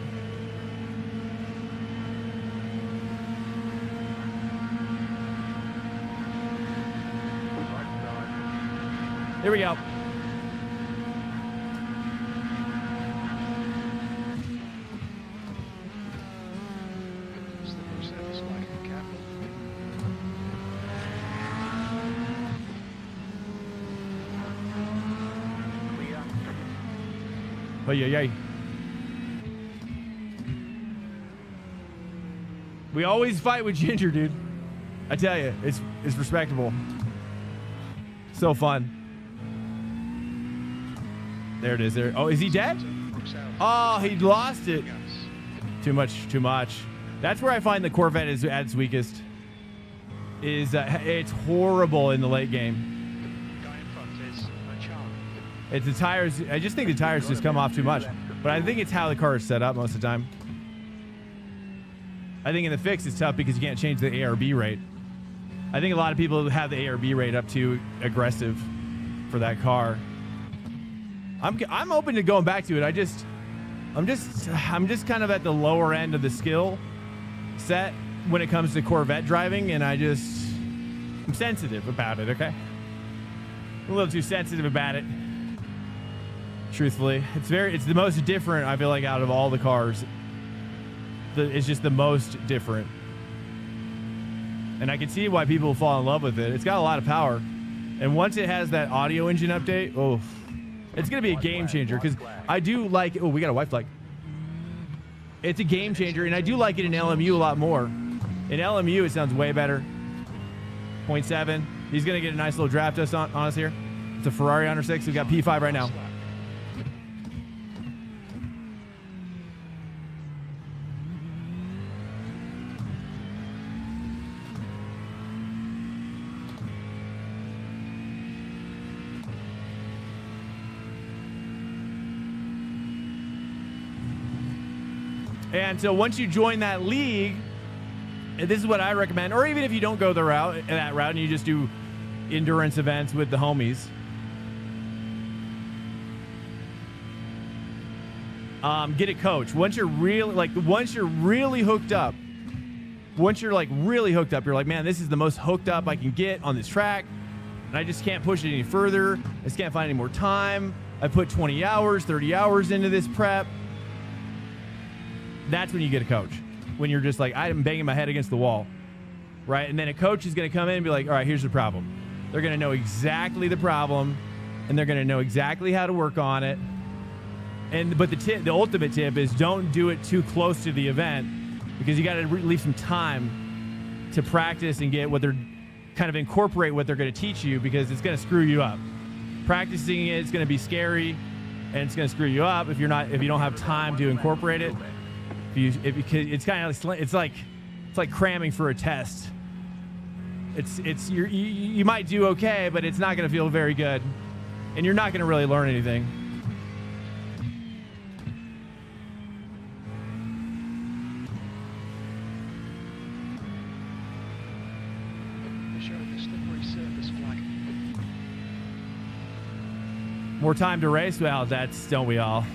Here we go. Oh, yeah. We always fight with Ginger, dude. I tell you, it's respectable. So fun. There it is. There. Oh, is he dead? Oh, he lost it. Too much. That's where I find the Corvette is at its weakest. It's horrible in the late game. It's the tires. I just think the tires just come off too much. But I think it's how the car is set up most of the time. I think in the fix it's tough because you can't change the ARB rate. I think a lot of people have the ARB rate up too aggressive for that car. I'm open to going back to it. I'm just kind of at the lower end of the skill set when it comes to Corvette driving, and I'm sensitive about it. Okay, a little too sensitive about it. Truthfully, it's the most different. I feel like out of all the cars, it's just the most different, and I can see why people fall in love with it. It's got a lot of power, and once it has that audio engine update, oh. It's going to be a game changer because I do like... Oh, we got a white flag. It's a game changer, and I do like it in LMU a lot more. In LMU, it sounds way better. 0.7. He's going to get a nice little draft dust on us here. It's a Ferrari under 6. We've got P5 right now. And so once you join that league, and this is what I recommend, or even if you don't go that route and you just do endurance events with the homies, get a coach. Once you're really hooked up, you're like, man, this is the most hooked up I can get on this track, and I just can't push it any further. I just can't find any more time. I put 20 hours, 30 hours into this prep. That's when you get a coach. When you're just like, I'm banging my head against the wall, right? And then a coach is going to come in and be like, all right, here's the problem. They're going to know exactly the problem, and they're going to know exactly how to work on it. But the ultimate tip is don't do it too close to the event, because you got to leave some time to practice and get what they're kind of incorporate what they're going to teach you, because it's going to screw you up. Practicing it is going to be scary, and it's going to screw you up if you don't have time to incorporate it. It's kind of it's like cramming for a test. You might do okay, but it's not going to feel very good, and you're not going to really learn anything. They're showing the slippery surface flag. More time to race? Well, don't we all?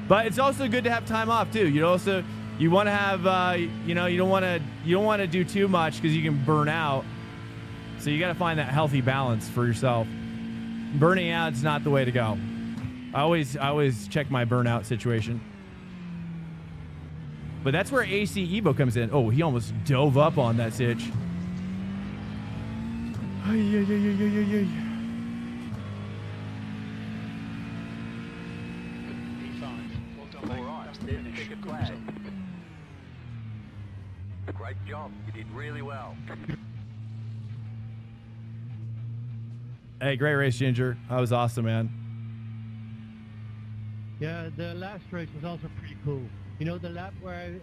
But it's also good to have time off too. You want to have you don't want to do too much, because you can burn out. So you got to find that healthy balance for yourself. Burning out is not the way to go. I always check my burnout situation. But that's where AC Evo comes in. Oh, he almost dove up on that sitch. Great job. You did really well. Hey, great race, Ginger. That was awesome, man. Yeah, the last race was also pretty cool. You know, the lap where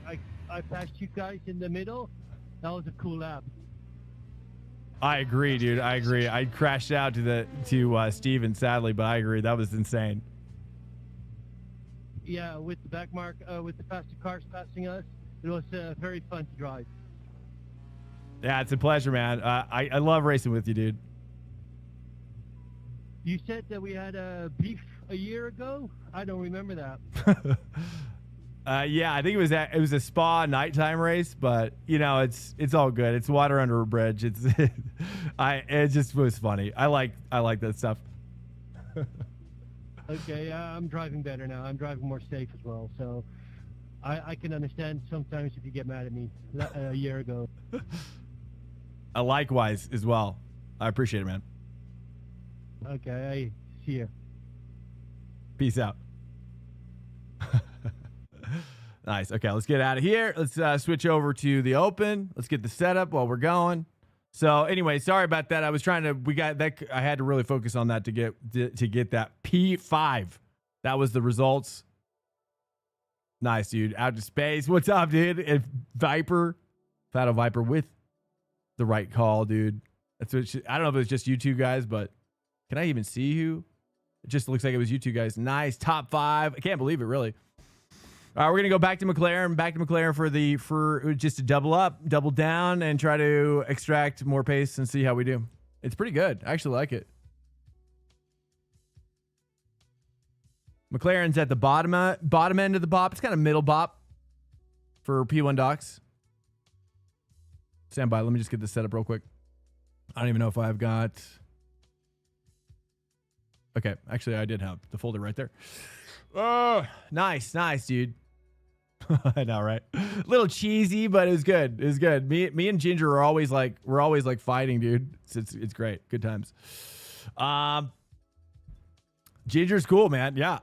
I passed you guys in the middle? That was a cool lap. I agree, dude. I agree. I crashed out to Steven, sadly, but I agree. That was insane. Yeah, with the back mark, with the faster cars passing us, it was very fun to drive. Yeah, it's a pleasure, man. I love racing with you, dude. You said that we had a beef a year ago? I don't remember that. Yeah, I think it was a Spa nighttime race, but it's all good. It's water under a bridge. It just was funny. I like that stuff. Okay, I'm driving better now. I'm driving more safe as well, so I can understand sometimes if you get mad at me a year ago. Likewise as well. I appreciate it, man. Okay, I see you. Peace out. Nice. Okay, let's get out of here. Let's switch over to the open. Let's get the setup while we're going. So anyway, sorry about that. I had to really focus on that to get that P5. That was the results. Nice, dude. Out to space. What's up, dude? And Viper, Fado Viper with the right call, dude. That's what I don't know if it was just you two guys, but can I even see who? It just looks like it was you two guys. Nice. Top 5. I can't believe it, really. All right, we're going to go back to McLaren for just to double down and try to extract more pace and see how we do. It's pretty good. I actually like it. McLaren's at the bottom end of the bop. It's kind of middle bop for P1 docs. Stand by. Let me just get this set up real quick. I don't even know if I've got... Okay, actually, I did have the folder right there. Oh, nice, dude. I know, right? A little cheesy, but it was good. It was good. Me and Ginger are always like fighting, dude. It's great. Good times. Ginger's cool, man. Yeah.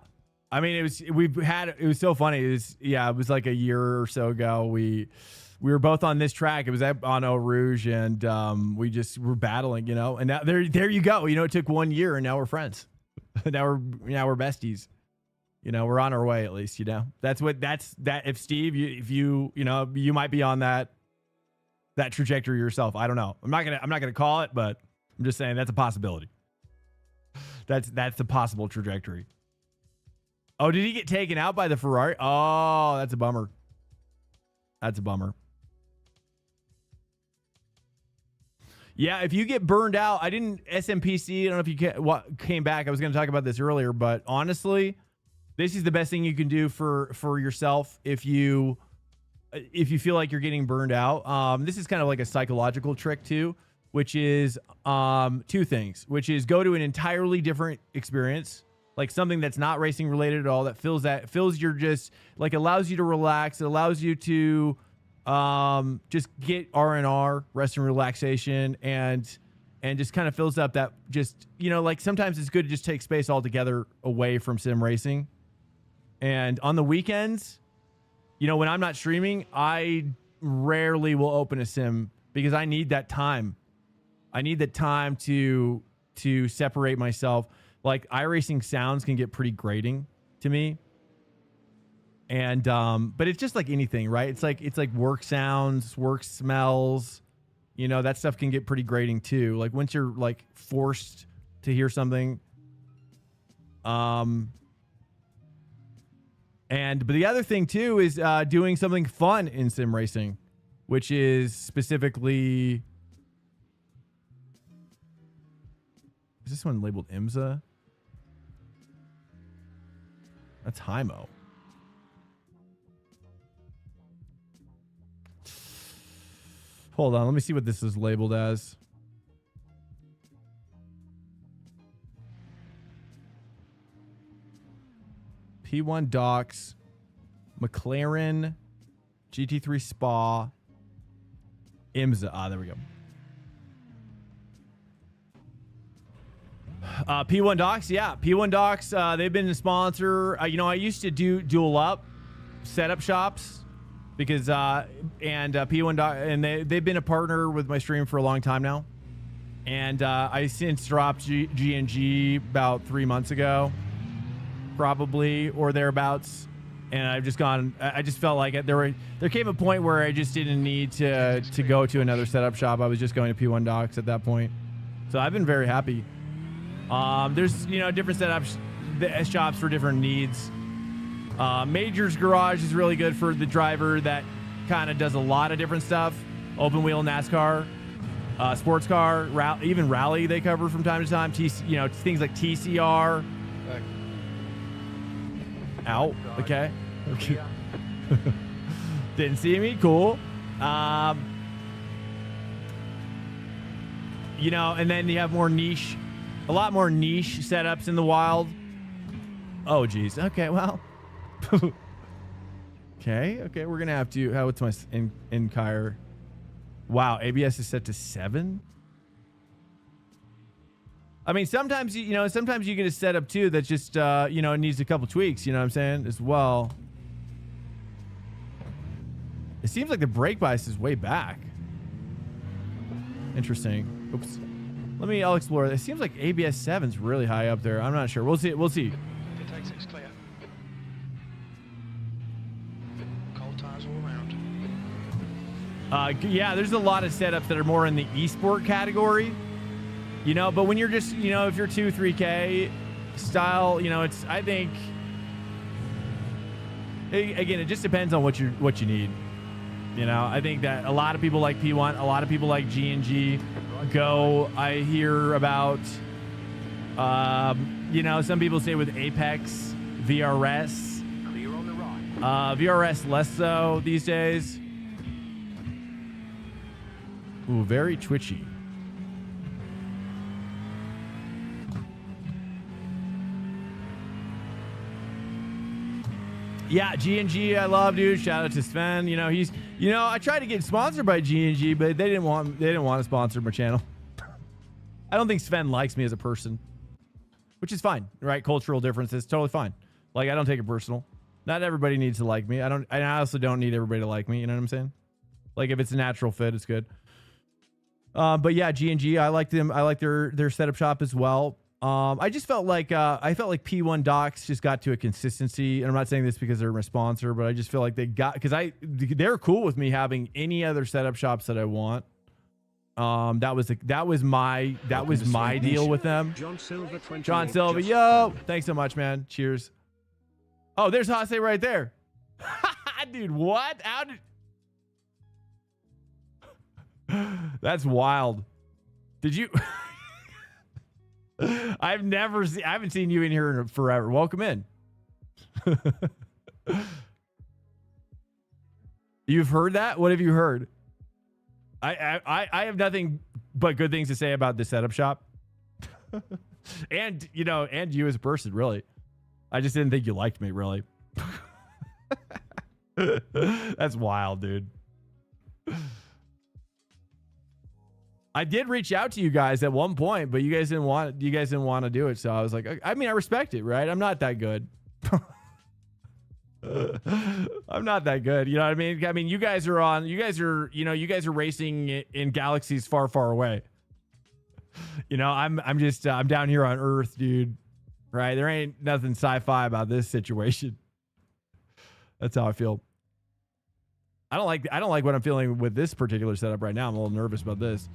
I mean, it was so funny. It was like a year or so ago. We were both on this track. It was on Eau Rouge, and we just were battling, and now there you go. It took 1 year, and now we're friends. now we're besties. We're on our way, at least. That's that. If Steve, you might be on that trajectory yourself. I don't know. I'm not gonna call it, but I'm just saying that's a possibility. That's a possible trajectory. Oh, did he get taken out by the Ferrari? Oh, that's a bummer. That's a bummer. Yeah, if you get burned out, I didn't SMPC. I don't know if you came back. I was going to talk about this earlier, but honestly, this is the best thing you can do for yourself if you feel like you're getting burned out. This is kind of like a psychological trick too, which is two things, which is go to an entirely different experience, like something that's not racing related at all, that fills your just like allows you to relax. It allows you to just get R&R, rest and relaxation, and just kind of fills up that just, you know, like sometimes it's good to just take space altogether away from sim racing. And on the weekends, you know, when I'm not streaming, I rarely will open a sim because I need that time. I need that time to separate myself. Like iRacing sounds can get pretty grating to me. And but it's just like anything, right? It's like work sounds, work smells, you know, that stuff can get pretty grating too. Like once you're like forced to hear something. But the other thing too is doing something fun in sim racing, which is specifically, is this one labeled IMSA? That's Hymo. Hold on, let me see what this is labeled as. P1 Docks, McLaren, GT3 Spa, IMSA. Ah, there we go. P1 Docks, yeah. P1 Docks, they've been a sponsor. You know, I used to do dual up setup shops because, P1 Docks, and they've been a partner with my stream for a long time now. And I since dropped G&G about 3 months ago, probably, or thereabouts. And I've just gone, I just felt like there came a point where I just didn't need to go to another setup shop. I was just going to P1 Docks at that point. So I've been very happy. There's, you know, different setups, shops for different needs. Major's Garage is really good for the driver that kind of does a lot of different stuff. Open wheel NASCAR, sports car, even rally they cover from time to time. You know, things like TCR. Out. Okay. Didn't see me. Cool. You know, and then you have more niche, a lot more niche setups in the wild. Oh, geez. Okay. Well. Okay. We're going to have to, what's my in-car? Wow. ABS is set to 7. I mean, sometimes, you know, sometimes you get a setup too that just, you know, it needs a couple tweaks, you know what I'm saying, as well. It seems like the brake bias is way back. Interesting. Oops. I'll explore. It seems like ABS 7's really high up there. I'm not sure. We'll see. Intake 6 clear. Cold tires all around. Yeah, there's a lot of setups that are more in the esport category. You know, but when you're just, you know, if you're 2-3K style, you know, it's, I think, again, it just depends on what you need. You know, I think that a lot of people like P1, a lot of people like G&G. I hear about, you know, some people say with Apex, VRS. Clear on the right. VRS less so these days. Ooh, very twitchy. Yeah, G&G, I love, dude. Shout out to Sven. You know, I tried to get sponsored by G&G, but they didn't want to sponsor my channel. I don't think Sven likes me as a person, which is fine, right? Cultural differences, totally fine. Like, I don't take it personal. Not everybody needs to like me. I also don't need everybody to like me. You know what I'm saying? Like, if it's a natural fit, it's good. But yeah, G&G, I like them. I like their setup shop as well. I just felt like P1 Docks just got to a consistency, and I'm not saying this because they're my sponsor, but I just feel like they're cool with me having any other setup shops that I want. That was my deal with them. John Silva, 20. John Silva, yo, thanks so much, man. Cheers. Oh, there's Hase right there. Dude, what? How did... That's wild. Did you... I haven't seen you in here in forever. Welcome in. You've heard that? What have you heard? I have nothing but good things to say about the setup shop. And, you know, and you as a person, really. I just didn't think you liked me, really. That's wild, dude. I did reach out to you guys at one point, but you guys didn't want to do it. So I was like, I mean, I respect it, right? I'm not that good. I'm not that good. You know what I mean? I mean, you guys are racing in galaxies far, far away. You know, I'm down here on Earth, dude. Right? There ain't nothing sci-fi about this situation. That's how I feel. I don't like what I'm feeling with this particular setup right now. I'm a little nervous about this.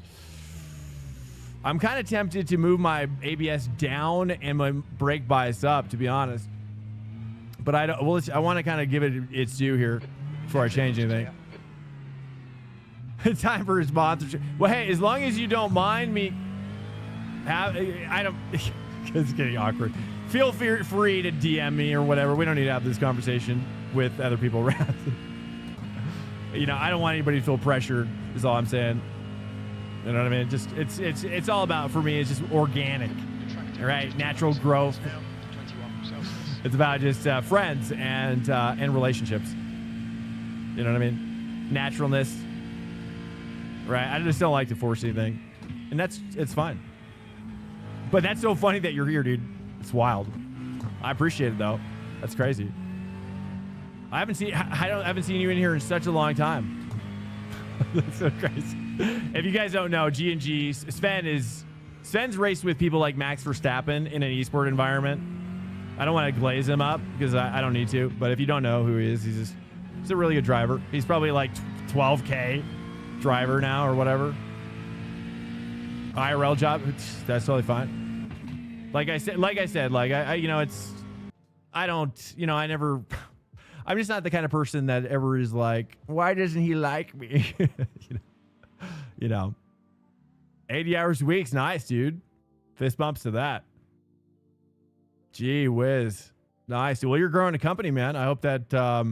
I'm kind of tempted to move my ABS down and my brake bias up, to be honest. But I want to kind of give it its due here before I change anything. It's time for a sponsorship. Well, hey, as long as you don't mind me, it's getting awkward. Feel free to DM me or whatever. We don't need to have this conversation with other people around. You know, I don't want anybody to feel pressured, is all I'm saying. You know what I mean? Just it's all about, for me, it's just organic. All right, natural growth. It's about just friends and relationships. You know what I mean? Naturalness. Right? I just don't like to force anything. And it's fine. But that's so funny that you're here, dude. It's wild. I appreciate it, though. That's crazy. I haven't seen you in here in such a long time. That's so crazy. If you guys don't know, G&G, Sven's raced with people like Max Verstappen in an esport environment. I don't want to glaze him up because I don't need to. But if you don't know who he is, he's a really good driver. He's probably like 12K driver now or whatever. IRL job, that's totally fine. Like I said, I'm just not the kind of person that ever is like, why doesn't he like me? you know, 80 hours a week's nice, dude. Fist bumps to that. Gee whiz. Nice. Well, you're growing a company, man. I hope that, I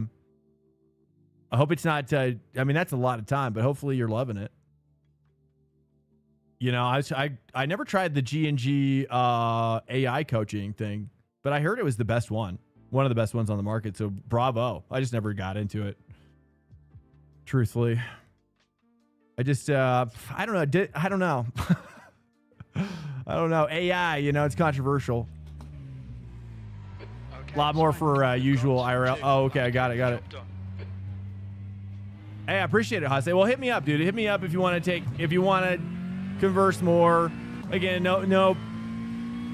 hope it's not, I mean, that's a lot of time, but hopefully you're loving it. You know, I never tried the G&G AI coaching thing, but I heard it was the best one of the best ones on the market. So bravo. I just never got into it. Truthfully. I just, I don't know. I don't know. I don't know. AI, you know, it's controversial. A lot more for usual IRL. Oh, okay. I got it. Hey, I appreciate it, Hase. Well, hit me up, dude. Hit me up if you want to converse more. Again, no,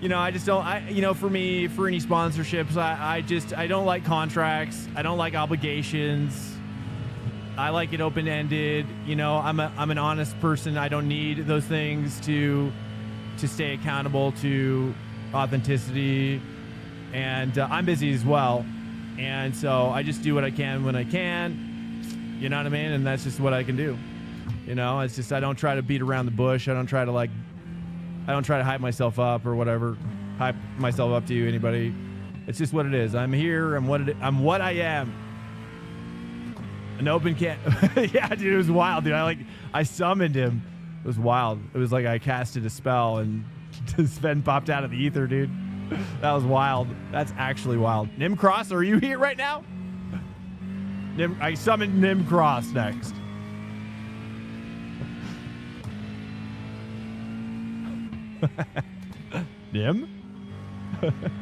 you know, I just don't, you know, for me, for any sponsorships, I don't like contracts. I don't like obligations. I like it open-ended. You know, I'm an honest person. I don't need those things to stay accountable to authenticity. And I'm busy as well. And so I just do what I can when I can. You know what I mean? And that's just what I can do. You know, it's just, I don't try to beat around the bush. I don't try to hype myself up or whatever. Hype myself up to you, anybody. It's just what it is. I'm here. I'm what I am. An open can. Yeah, dude, it was wild, dude. I summoned him. It was wild. It was like I casted a spell and Sven popped out of the ether, dude. That was wild. That's actually wild. Nim Cross, are you here right now? I summoned Nim Cross next. Nim?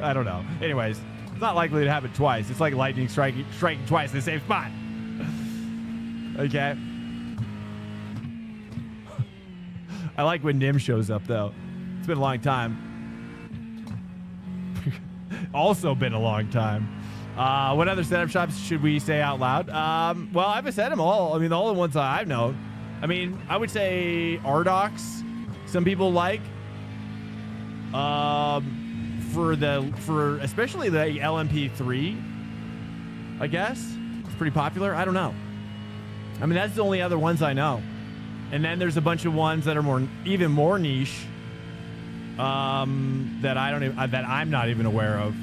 I don't know. Anyways, it's not likely to happen twice. It's like lightning striking twice in the same spot. Okay. I like when Nim shows up, though. It's been a long time. Also been a long time. What other setup shops should we say out loud? Well, I've said them all. I mean, all the ones I know. I mean, I would say RDocs. Some people like. For especially the LMP3. I guess. It's pretty popular. I don't know. I mean, that's the only other ones I know. And then there's a bunch of ones that are even more niche that I'm not even aware of.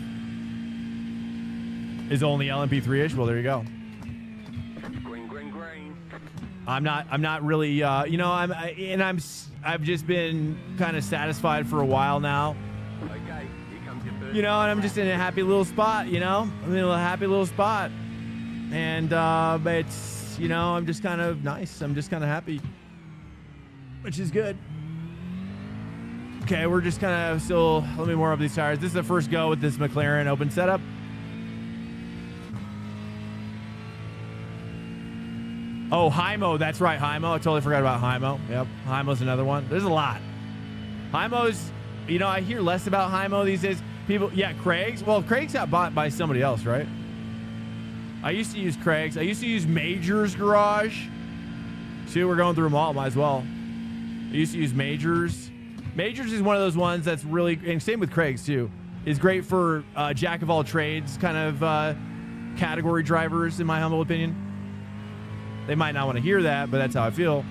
Is only LMP3-ish? Well, there you go. Green, green, green. I'm not really, you know, I've just been kind of satisfied for a while now. Okay, here comes your first. You know, and I'm just in a happy little spot, you know? I'm in a happy little spot. And it's, you know, I'm just kind of nice. I'm just kind of happy, which is good. Okay, we're just kind of still, let me warm up these tires. This is the first go with this McLaren open setup. Oh, Hymo, that's right, Hymo. I totally forgot about Hymo. Yep, Hymo's another one. There's a lot. Hymo's, you know, I hear less about Hymo these days. People, yeah, Craig's. Well, Craig's got bought by somebody else, right? I used to use Craig's. I used to use Major's Garage. See, we're going through them all, might as well. I used to use Major's. Major's is one of those ones that's really, and same with Craig's too, is great for jack of all trades kind of category drivers, in my humble opinion. They might not want to hear that, but that's how I feel.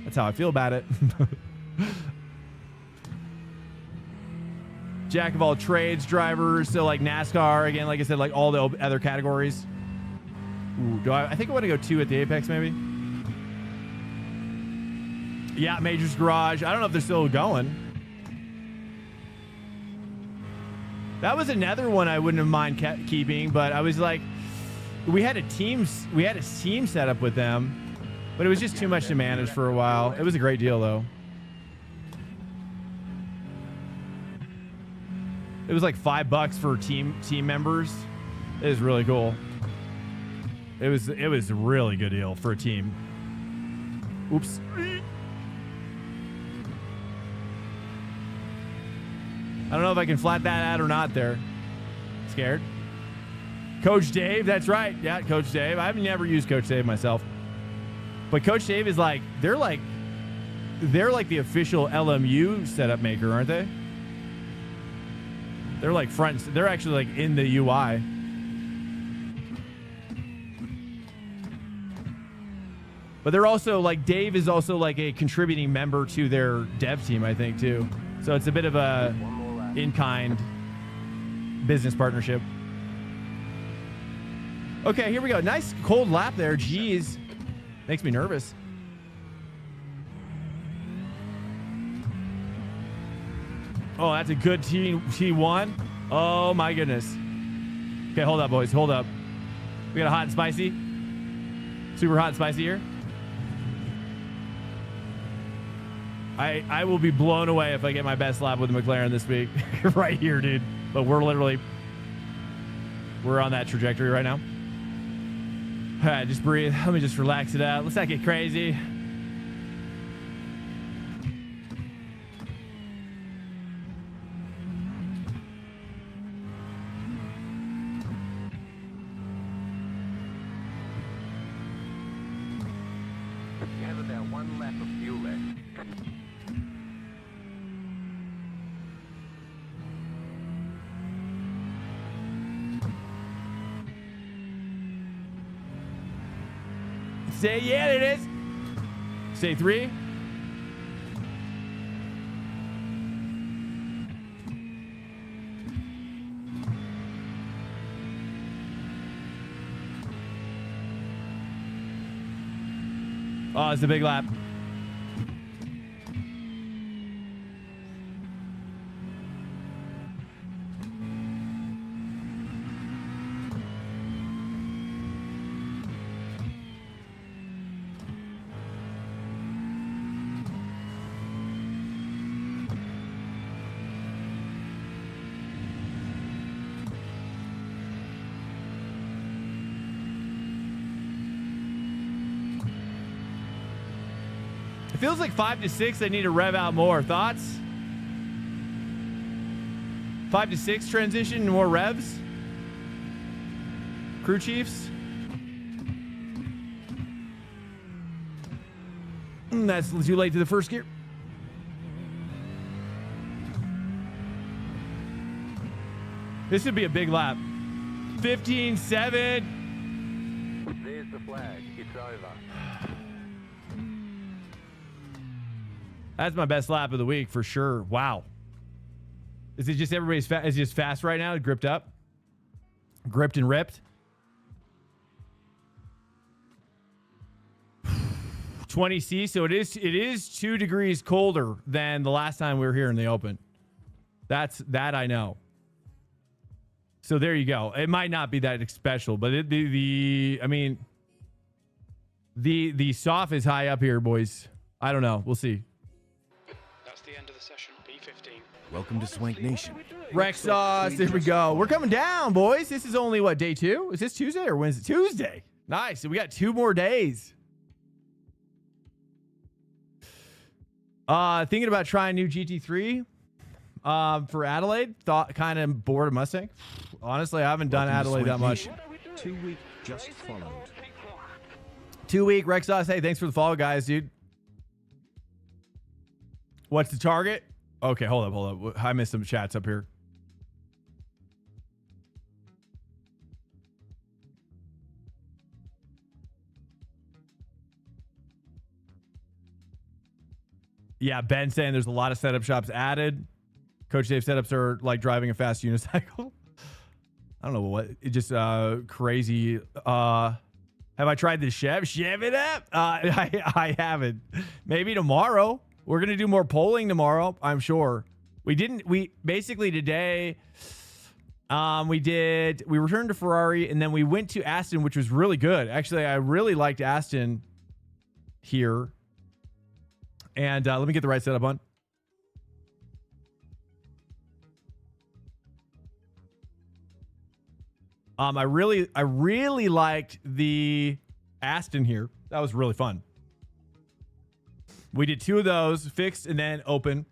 That's how I feel about it. Jack of all trades drivers, so like NASCAR, again, like I said, like all the other categories. Ooh, I think I want to go 2 at the Apex, maybe. Yeah, Major's Garage. I don't know if they're still going. That was another one I wouldn't have mind keeping, but I was like, we had a team set up with them, but it was just too much to manage for a while. It was a great deal though. It was like $5 for team members. It was really cool. It was a really good deal for a team. Oops. I don't know if I can flat that out or not there. Scared? Coach Dave, that's right. Yeah, Coach Dave. I've never used Coach Dave myself. But Coach Dave is like, they're like the official LMU setup maker, aren't they? They're like they're actually like in the UI. But they're also like, Dave is also like a contributing member to their dev team, I think, too. So it's a bit of a in-kind business partnership. Okay, here we go. Nice cold lap there. Jeez. Makes me nervous. Oh, that's a good T1. Oh, my goodness. Okay, hold up, boys. Hold up. We got a hot and spicy. Super hot and spicy here. I will be blown away if I get my best lap with the McLaren this week. Right here, dude. But we're on that trajectory right now. All right, just breathe. Let me just relax it out. Let's not get crazy. You have about 1 lap of fuel left. Say, yeah, there it is. Say 3. Oh, it's a big lap. It feels like 5 to 6. I need to rev out more. Thoughts? 5 to 6 transition, more revs. Crew chiefs. That's too late to the first gear. This would be a big lap. 15-7. There's the flag. It's over. That's my best lap of the week for sure. Wow. Is it just everybody's is just fast right now? Gripped up? Gripped and ripped? 20C, so it is 2 degrees colder than the last time we were here in the open. That I know. So there you go. It might not be that special, but the soft is high up here, boys. I don't know. We'll see. That's the end of the session. P15. Welcome to Swank Nation. Rex sauce. There we go. We're coming down, boys. This is only what, day 2? Is this Tuesday or Wednesday? Tuesday. Nice. So we got 2 more days. Thinking about trying new GT3 for Adelaide. Thought kind of bored of Mustang. Honestly, I haven't done Adelaide that much. 2 week just followed. 2 week Rex sauce. Hey, thanks for the follow, guys, dude. What's the target? Okay, hold up. I missed some chats up here. Yeah, Ben saying there's a lot of setup shops added. Coach Dave setups are like driving a fast unicycle. I don't know what. It just crazy. Have I tried the Chev? Chev it up? I haven't. Maybe tomorrow. We're gonna do more polling tomorrow, I'm sure. We basically today we returned to Ferrari and then we went to Aston, which was really good. Actually, I really liked Aston here. And let me get the right setup on. I really liked the Aston here. That was really fun. We did 2 of those, fixed and then open.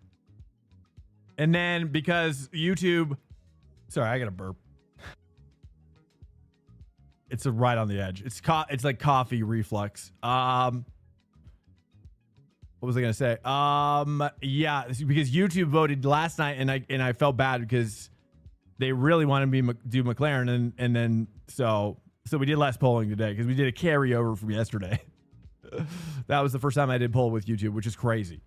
And then because YouTube, sorry, I got to burp. It's right on the edge. It's like coffee reflux. What was I gonna say? Yeah, because YouTube voted last night, and I felt bad because they really wanted me to do McLaren, and then so we did less polling today because we did a carryover from yesterday. That was the first time I did poll with YouTube, which is crazy.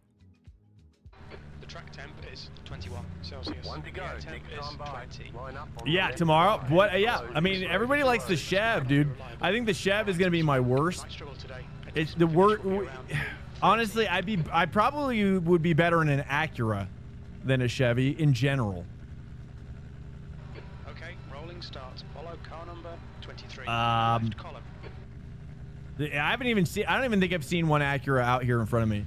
The track temp is 21 Celsius. One to go. The temp Next is time by. 20. Line up on the Yeah, left tomorrow. side. What? Yeah, I mean everybody likes the Chev, dude. I think the Chev is gonna be my worst. Might struggle today. It's the worst. Honestly, I probably would be better in an Acura than a Chevy in general. Okay, rolling start. Follow car number 23. Um, Left column. I don't even think I've seen one Acura out here in front of me.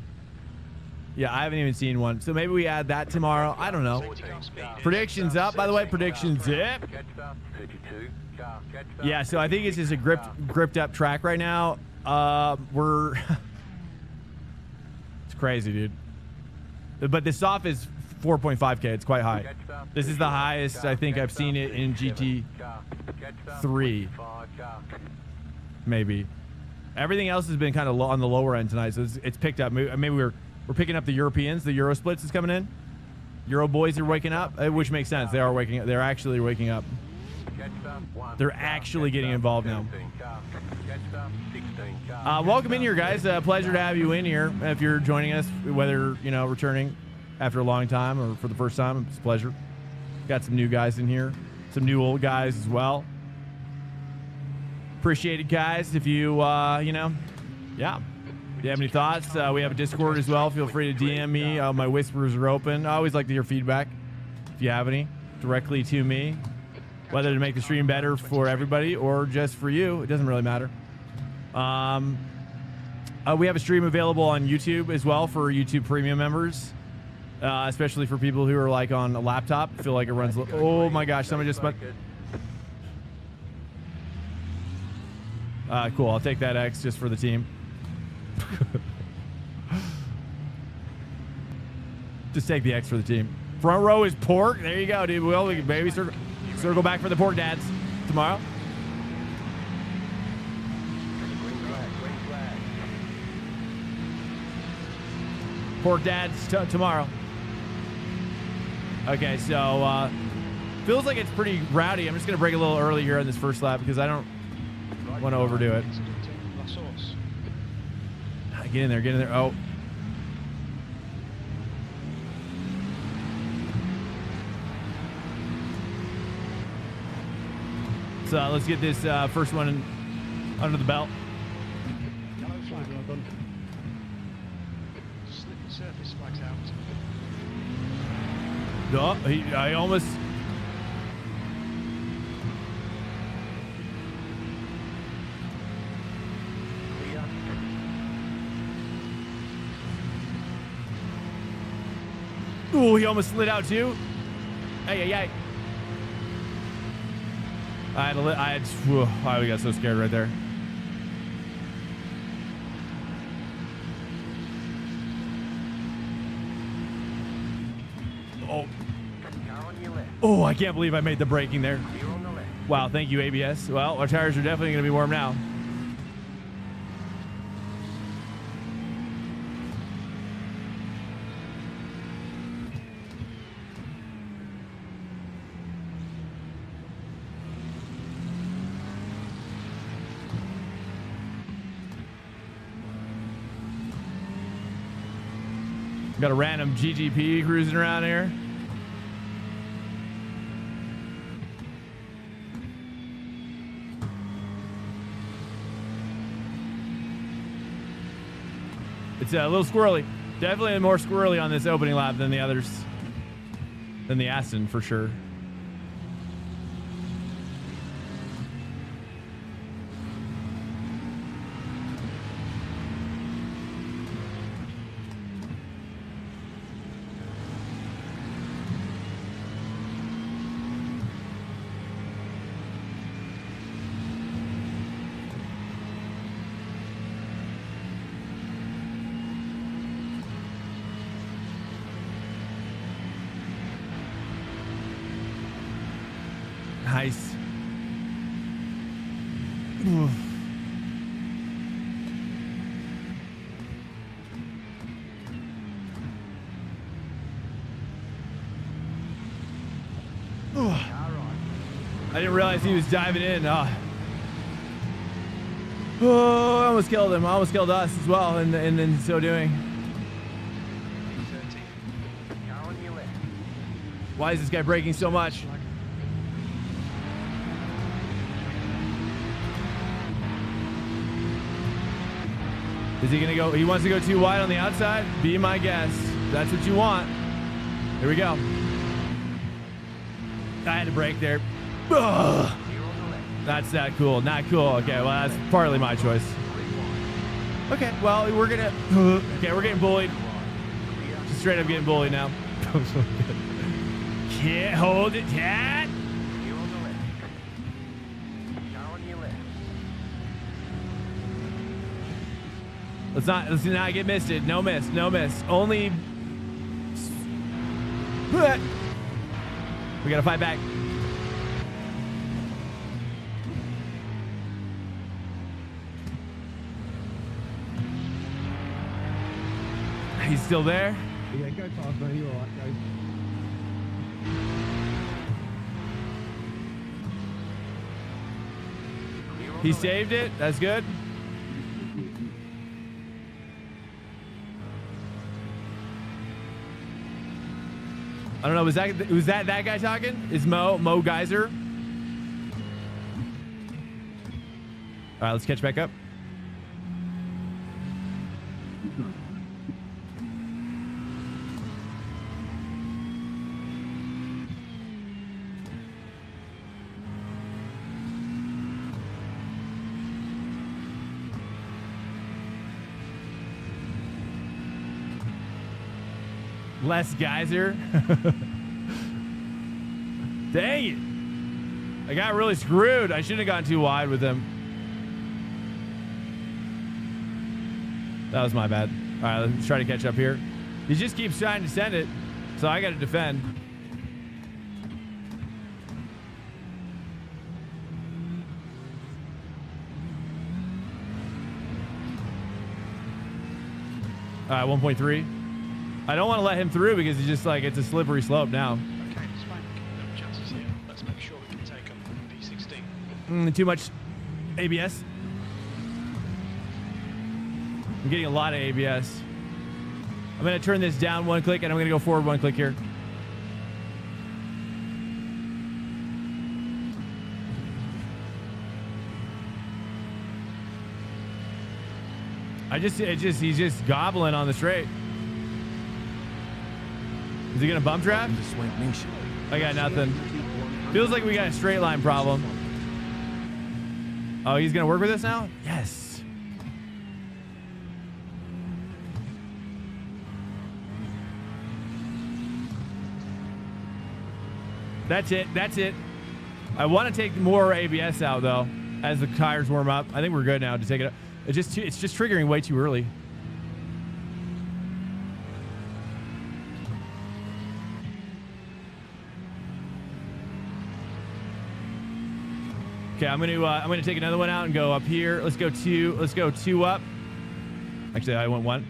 Yeah, I haven't even seen one. So maybe we add that tomorrow. I don't know. Safety car speed is Predictions up, by the way. Predictions zip. Catch up. 32. Car. Catch up. Yeah, so I think it's just a gripped up track right now. We're it's crazy, dude. But the soft is 4.5K. It's quite high. This is the highest I think I've seen it in GT3, maybe. Everything else has been kind of low on the lower end tonight, so it's picked up. Maybe we're picking up the Europeans. The Euro splits is coming in. Euro boys are waking up, which makes sense. They are waking up. They're actually waking up. They're actually getting involved now. Welcome in here, guys. Pleasure to have you in here. If you're joining us, whether returning after a long time or for the first time, it's a pleasure. Got some new guys in here, some new old guys as well. Appreciate it, guys. If you yeah. If you have any thoughts, we have a Discord as well. Feel free to DM me. My whispers are open. I always like to hear feedback. If you have any, directly to me. Whether to make the stream better for everybody or just for you, it doesn't really matter. We have a stream available on YouTube as well for YouTube Premium members, especially for people who are like on a laptop. Feel like it runs. Oh my gosh! Somebody just spun. Cool. I'll take that X just for the team. Just take the X for the team. Front row is pork. There you go, dude. Well, we can maybe circle back for the pork dads tomorrow. Pork dads tomorrow. Okay, so Feels like it's pretty rowdy. I'm just going to brake a little early here on this first lap because I don't want to overdo it. Incident in La Source. Get in there, get in there. Oh. So let's get this first one under the belt. Yellow flag. Slippery surface flags out. Oh, I almost. Clear. Oh, he almost slid out too. Hey, hey, hey. We got so scared right there. Oh. Car on your left. Oh, I can't believe I made the braking there. Clear on the left. Wow, thank you, ABS. Well, our tires are definitely going to be warm now. Got a random GGP cruising around here. It's a little squirrely. Definitely more squirrely on this opening lap than the others. Than the Aston, for sure. Nice. Oof. I didn't realize he was diving in. Oh, I almost killed him. I almost killed us as well, and in so doing. 30. Car on your left. Why is this guy braking so much? Is he gonna go? He wants to go too wide on the outside? Be my guest. That's what you want. Here we go. I had to brake there. Ugh. Clear on the left. That's not cool. Not cool. Okay, well, that's partly my choice. Okay, well, we're gonna. Okay, we're getting bullied. Just straight up getting bullied now. Can't hold it, Cat. Clear on the left. Car on your left. Let's not get misted. No miss. No miss. Only. We gotta fight back. He's still there. Yeah, go past me. You're all right, guys. Clear on He the left. saved it. That's good. I don't know. Was that guy talking? Is Mo Geyser? All right, let's catch back up. Les Geyser. Dang it. I got really screwed. I shouldn't have gone too wide with him. That was my bad. All right, let's try to catch up here. He just keeps trying to send it, so I got to defend. All right, 1.3. I don't want to let him through because he's just like, it's a slippery slope now. Okay, Spank. No chances here. Too much ABS. I'm getting a lot of ABS. I'm going to turn this down one click, and I'm going to go forward one click here. He's just gobbling on the straight. Is he going to bump draft? Welcome to Swank Nation. I got nothing. Feels like we got a straight line problem. Oh, he's going to work with us now? Yes. That's it. That's it. I want to take more ABS out, though, as the tires warm up. I think we're good now to take it out. It's just triggering way too early. Okay, I'm gonna take another one out and go up here. Let's go two up. Actually, I went one.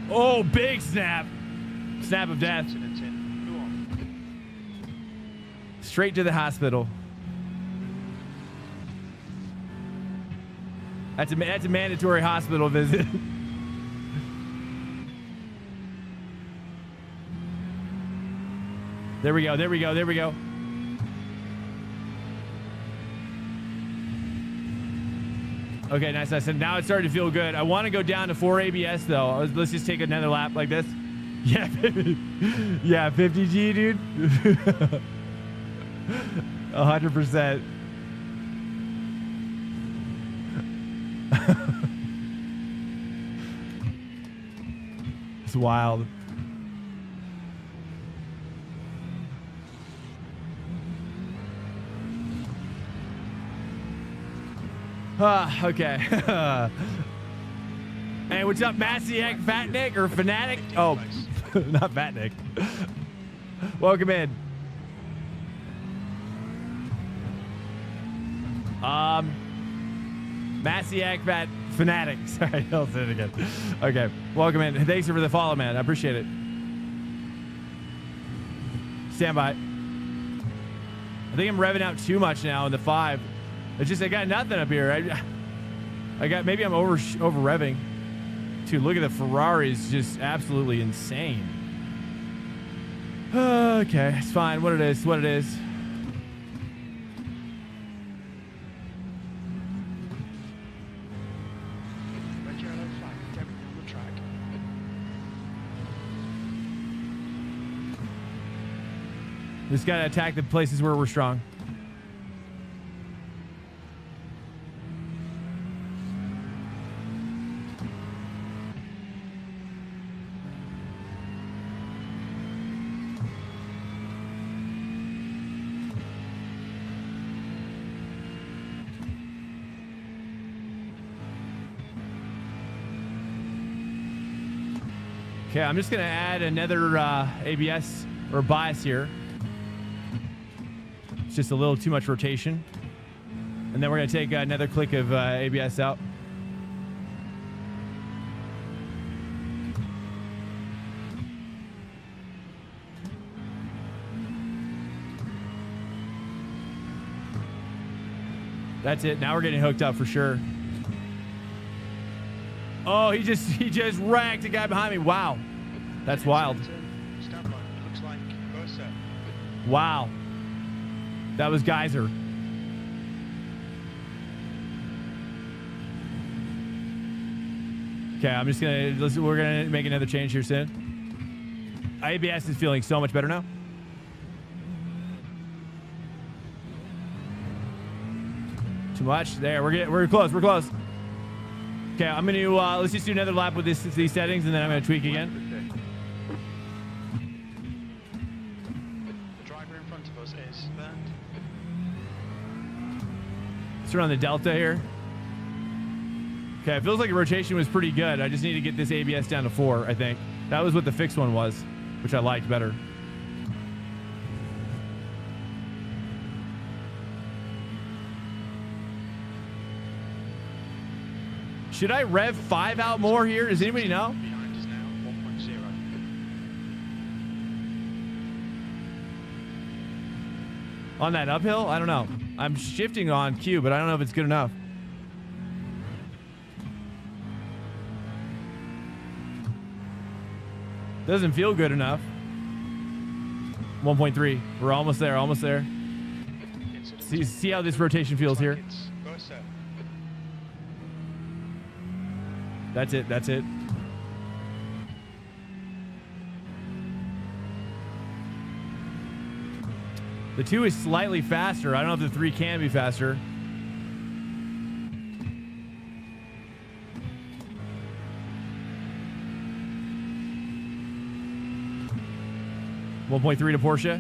Oh, big snap. Snap of death. Straight to the hospital. That's a mandatory hospital visit. There we go. There we go. There we go. Okay, nice, nice. And now it's starting to feel good. I want to go down to 4 ABS though. Let's just take another lap like this. Yeah, yeah, 50G, dude. 100%. It's wild. Okay. Hey, what's up, Massiac, Fat Nick, or Fanatic? Oh, not Fat Nick. Welcome in. Massiac, Fat Fanatic. Sorry, I'll say it again. Okay, welcome in. Thanks for the follow, man. I appreciate it. Stand by. I think I'm revving out too much now in the 5. It's just I got nothing up here. I got maybe I'm over revving. Dude, look at the Ferrari. It's just absolutely insane. Okay, it's fine. What it is, what it is. Red yellow flag, everything on the track. Just gotta attack the places where we're strong. Okay, I'm just gonna add another ABS or bias here. It's just a little too much rotation. And then we're gonna take another click of ABS out. That's it. Now we're getting hooked up for sure. Oh, he just wrecked a guy behind me. Wow. That's wild. Stand by. Looks like Ursa. Wow. That was Geyser. Okay, I'm just we're gonna make another change here soon. ABS is feeling so much better now. Too much. There, we're close. We're close. Okay, I'm gonna let's just do another lap with these settings, and then I'm gonna tweak again. The driver in front of us is burned. Let's turn on the Delta here. Okay, it feels like the rotation was pretty good. I just need to get this ABS down to 4, I think. That was what the fixed one was, which I liked better. Should I rev 5 out more here? Does anybody know? Behind us now, 1.0. On that uphill? I don't know. I'm shifting on Q, but I don't know if it's good enough. Doesn't feel good enough. 1.3. We're almost there. Almost there. See how this rotation feels here. That's it. That's it. The 2 is slightly faster. I don't know if the 3 can be faster. $1.3 to Porsche.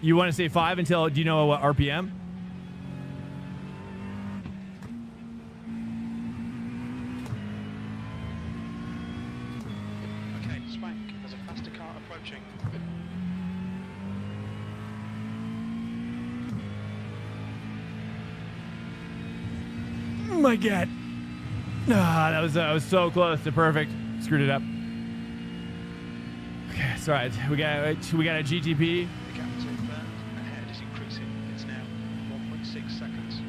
You want to say 5 until, do you know what RPM? Okay, Swank, there's a faster car approaching. Oh my God. Ah, that was so close to perfect. Screwed it up. Okay, it's all right. We got a GTP. The gap to ahead is increasing. It's now 1.6 seconds.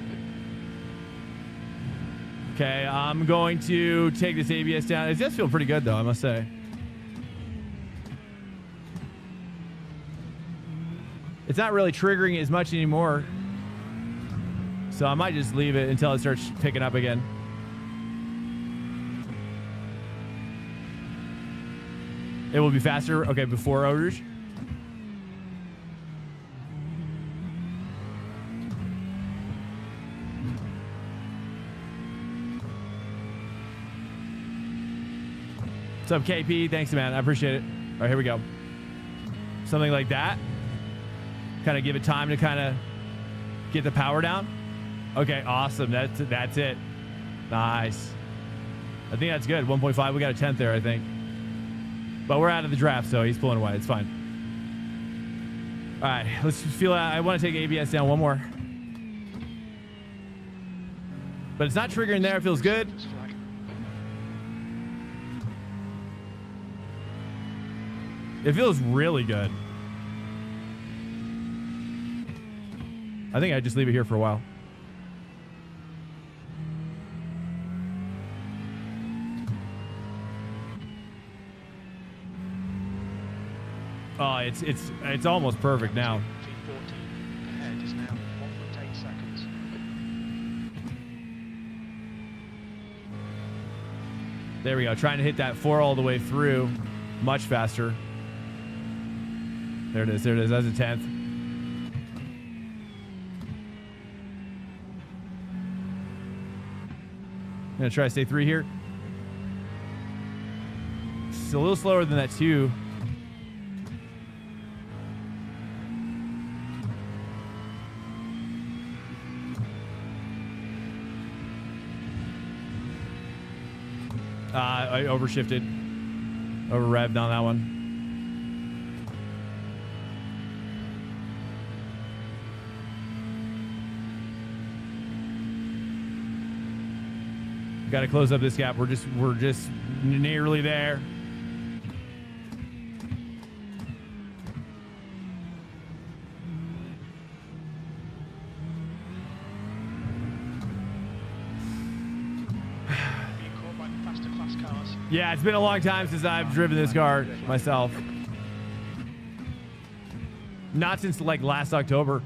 Okay, I'm going to take this ABS down. It does feel pretty good though, I must say. It's not really triggering as much anymore. So I might just leave it until it starts picking up again. It will be faster. Okay, before Eau Rouge. What's up, KP? Thanks, man. I appreciate it. All right, here we go. Something like that. Kind of give it time to kind of get the power down. Okay, awesome. That's it. Nice. I think that's good. 1.5. We got a 10th there, I think. But we're out of the draft, so he's pulling away. It's fine. All right, let's feel out. I want to take ABS down one more. But it's not triggering there. It feels good. It feels really good. I think I just leave it here for a while. Oh, it's almost perfect now. Ahead is now 1.8 seconds. There we go. Trying to hit that 4 all the way through. Much faster. There it is. There it is. That's a 10th. I'm going to try to stay 3 here. It's a little slower than that 2. I overshifted. Over revved on that one. Got to close up this gap. We're just nearly there. Yeah, it's been a long time since I've driven this car myself. Not since like last October.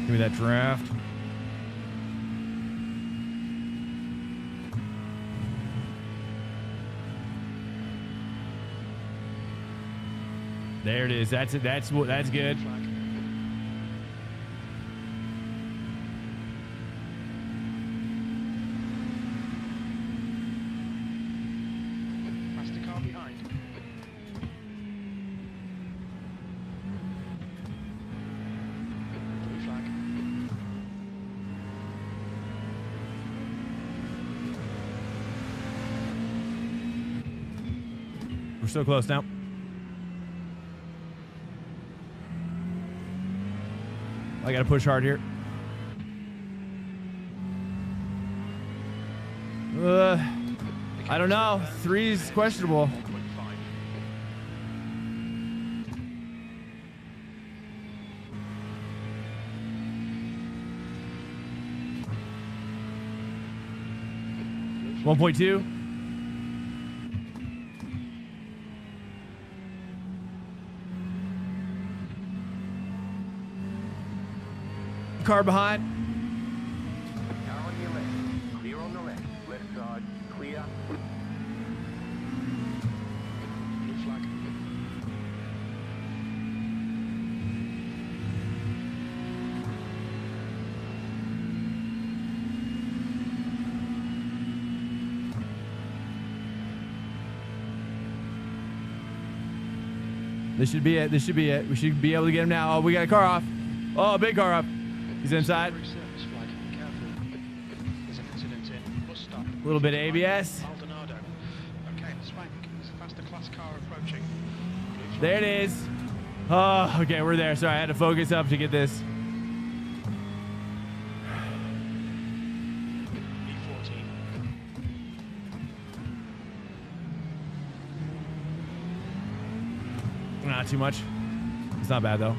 Give me that draft. There it is. That's it. That's good. We're so close now. I gotta push hard here. I don't know. 3 is questionable. 1.5. One 1.2. Car behind. Car on your left. Clear on the left. Left side. Clear. Blue flag. This should be it. This should be it. We should be able to get him now. Oh, we got a car off. Oh, a big car off. He's inside. Service flag. Careful. There's an incident in bus stop. A little bit of ABS. Maldonado. Okay, swank. There's a faster class car approaching. Blue flag. There it is. Oh, okay, we're there. Sorry, I had to focus up to get this. E14. Not too much. It's not bad though.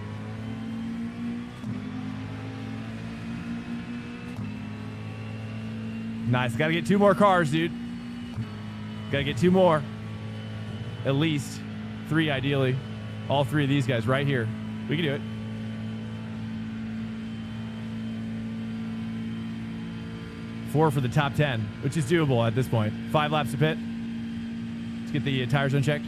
Nice. Got to get 2 more cars, dude. Got to get 2 more. At least 3, ideally. All 3 of these guys right here. We can do it. Four for the top 10, which is doable at this point. 5 laps to pit. Let's get the tires unchecked.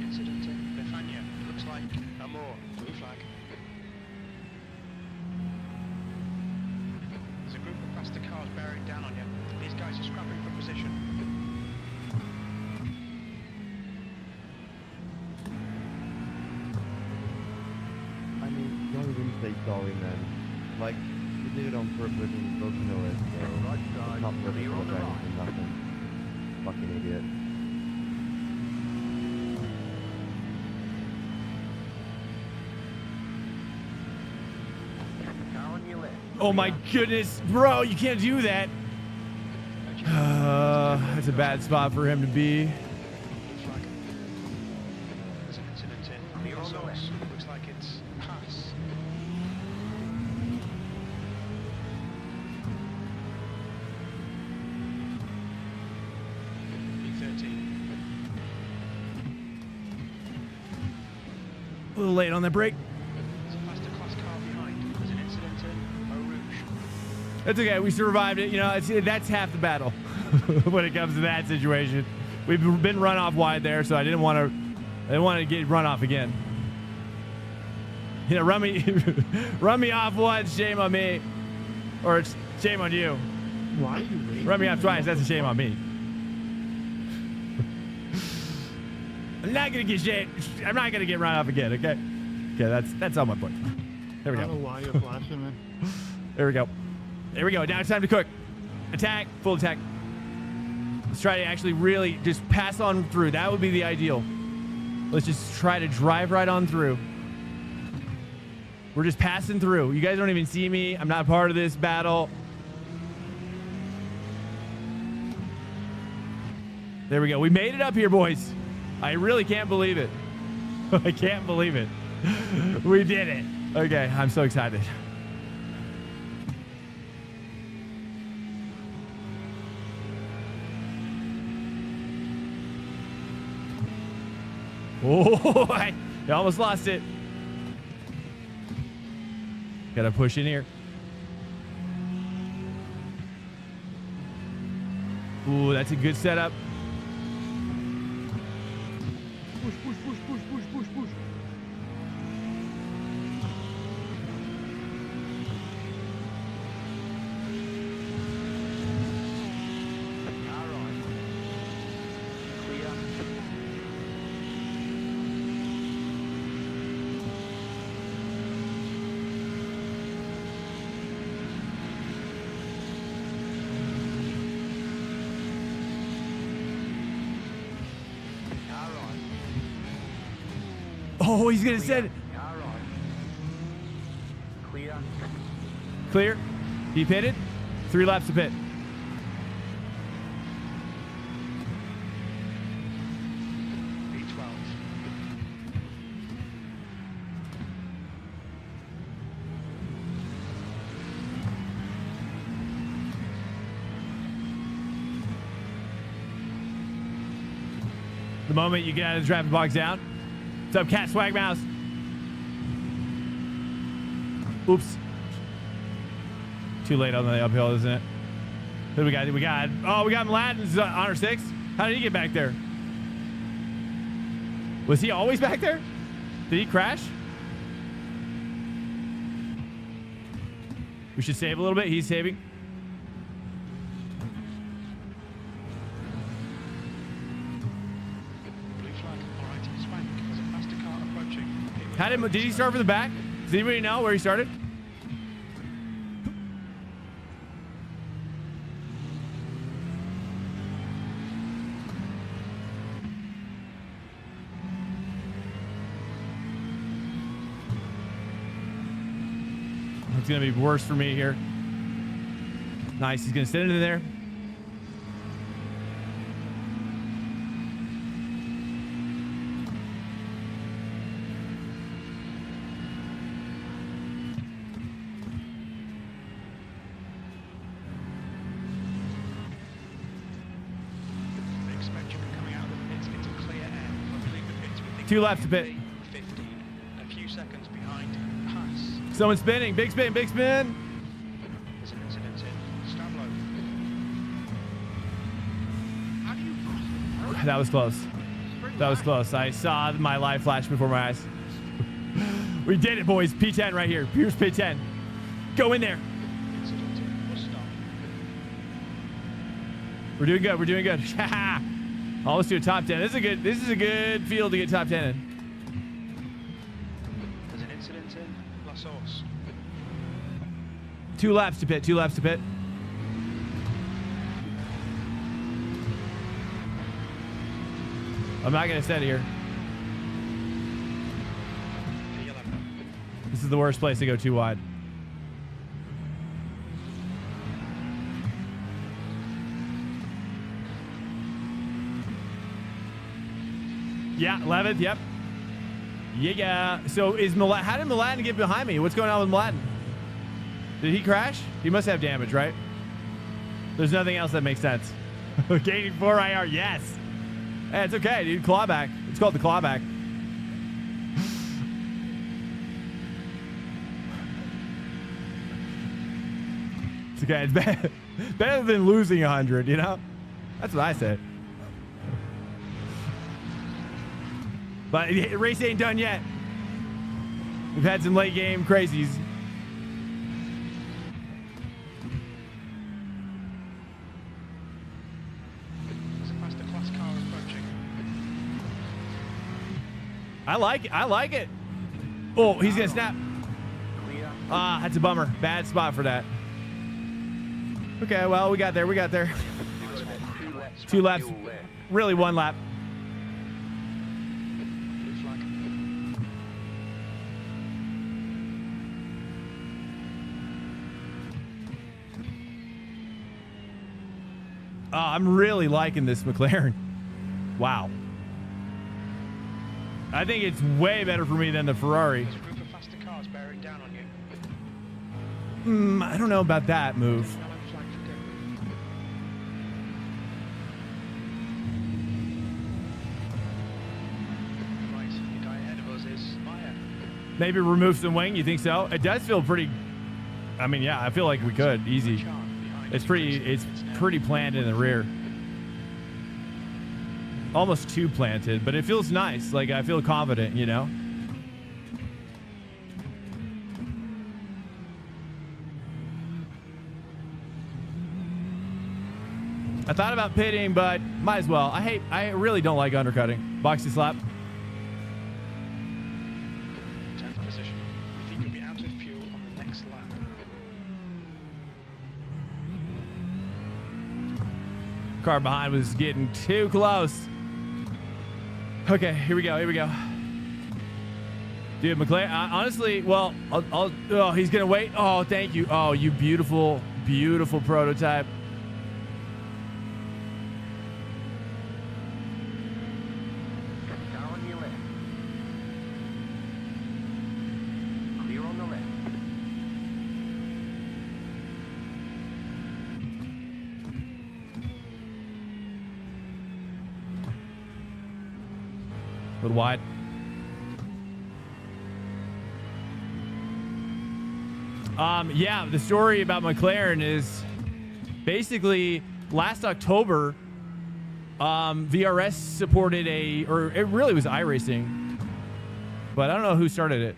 Incident in Bethania. Looks like a more. Blue flag. There's a group of faster cars bearing down on you. These guys are scrapping for position. I mean, don't even say sorry, man. Like, you did it on purpose and you both know it, so Right side. it's not worth Clear on the apologizing right. for nothing. Fucking idiot. Car on your left. Oh my goodness, bro, you can't do that. That's a bad spot for him to be. Blue flag. There's an incident in Clear on the left. Source. Looks like it's pass. E13. A little late on the brake. There's a faster class car behind. There's an incident in Eau Rouge. That's okay. We survived it. You know, that's half the battle when it comes to that situation. We've been run off wide there, so I didn't want to get run off again. You know, run me off once, shame on me, or it's shame on you. Why are you racing? Run me off twice, that's a shame on me. I'm not gonna get shit. I'm not gonna get run off again. Okay. Okay, that's all my point. There we I don't go. know why you're flashing, man. There we go. There we go. Now it's time to cook. Attack. Full attack. Let's try to actually really just pass on through. That would be the ideal. Let's just try to drive right on through. We're just passing through. You guys don't even see me. I'm not part of this battle. There we go. We made it up here, boys. I really can't believe it. I can't believe it. We did it. Okay, I'm so excited. Oh, I almost lost it. Gotta push in here. Ooh, that's a good setup. push, push, push, push, push, push, push. Car right. Clear. Car right. Oh, he's gonna send it. Car right. Clear. Clear. He pitted. 3 laps to pit. P12. The moment you get out of the traffic box down. What's up, Cat Swag Mouse? Oops. Too late on the uphill, isn't it? Who we got? Oh, we got Mladen's honor 6. How did he get back there? Was he always back there? Did he crash? We should save a little bit. He's saving. Blue flag. All right, Swank. There's a faster car approaching. How did he start from the back? Does anybody know where he started? It's gonna be worse for me here. Nice, he's gonna send it in there. Big spectrum coming out of the pits into clear air. I believe the pits were 2 laps to pit. 15. A few seconds behind Haas. Someone's spinning. Big spin, big spin. There's an incident in Stablo. How do you That was close. That was close. I saw my life flash before my eyes. We did it, boys. P10 right here. Here's P10. Go in there. incident in Worcester? We're doing good. We're doing good. Almost to a top 10. This is a good field to get top 10 in. There's an incident in La Source. 2 laps to pit. 2 laps to pit. I'm not gonna set here. This is the worst place to go too wide. Yeah, 11th, yep. Yeah. So is how did Mladen get behind me? What's going on with Mladen? Did he crash? He must have damage, right? There's nothing else that makes sense. Gaining 4 IR, yes. Hey, it's okay, dude. Clawback. It's called the clawback. It's okay. It's better than losing 100, you know? That's what I say. But the race ain't done yet. We've had some late game crazies. There's a faster class car approaching. I like it. I like it. Oh, he's gonna snap. Clear. Ah, that's a bummer. Bad spot for that. Okay, well, we got there. We got there. 2 laps. Fuel left. Really 1 lap. Blue flag. Oh, I'm really liking this McLaren. Wow. I think it's way better for me than the Ferrari. There's a group of faster cars bearing down on you. I don't know about that move. Yellow flag for debris. Right, the guy ahead of us is Meyer. Maybe remove some wing. You think so? It does feel pretty. I mean, yeah, I feel like we could easy. Chart behind It's you. pretty. It's now. pretty planned in the rear. almost too planted, but it feels nice. Like I feel confident, you know? I thought about pitting, but might as well. I really don't like undercutting. Boxy slap. 10th position. We think you'll be out of fuel on the next lap. Car behind was getting too close. Okay, here we go. Dude, McLaren, honestly, well, oh, he's going to wait. Oh, thank you. Oh, you beautiful, beautiful prototype. Car on your left. Clear on the left. A little wide. Yeah, the story about McLaren is basically last October, VRS supported or it really was iRacing, but I don't know who started it.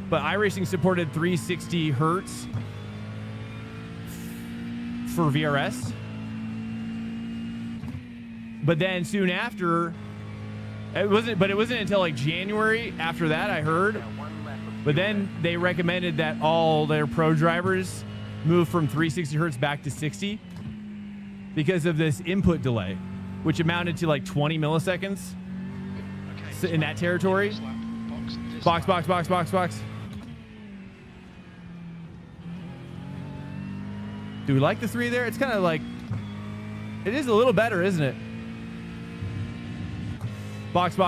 But iRacing supported 360 hertz for VRS. But then soon after, it wasn't until like January after that I heard. But then they recommended that all their pro drivers move from 360 hertz back to 60 because of this input delay, which amounted to like 20 milliseconds in that territory. Box. Do we like the 3 there? It's kind of like, it is a little better, isn't it? Box.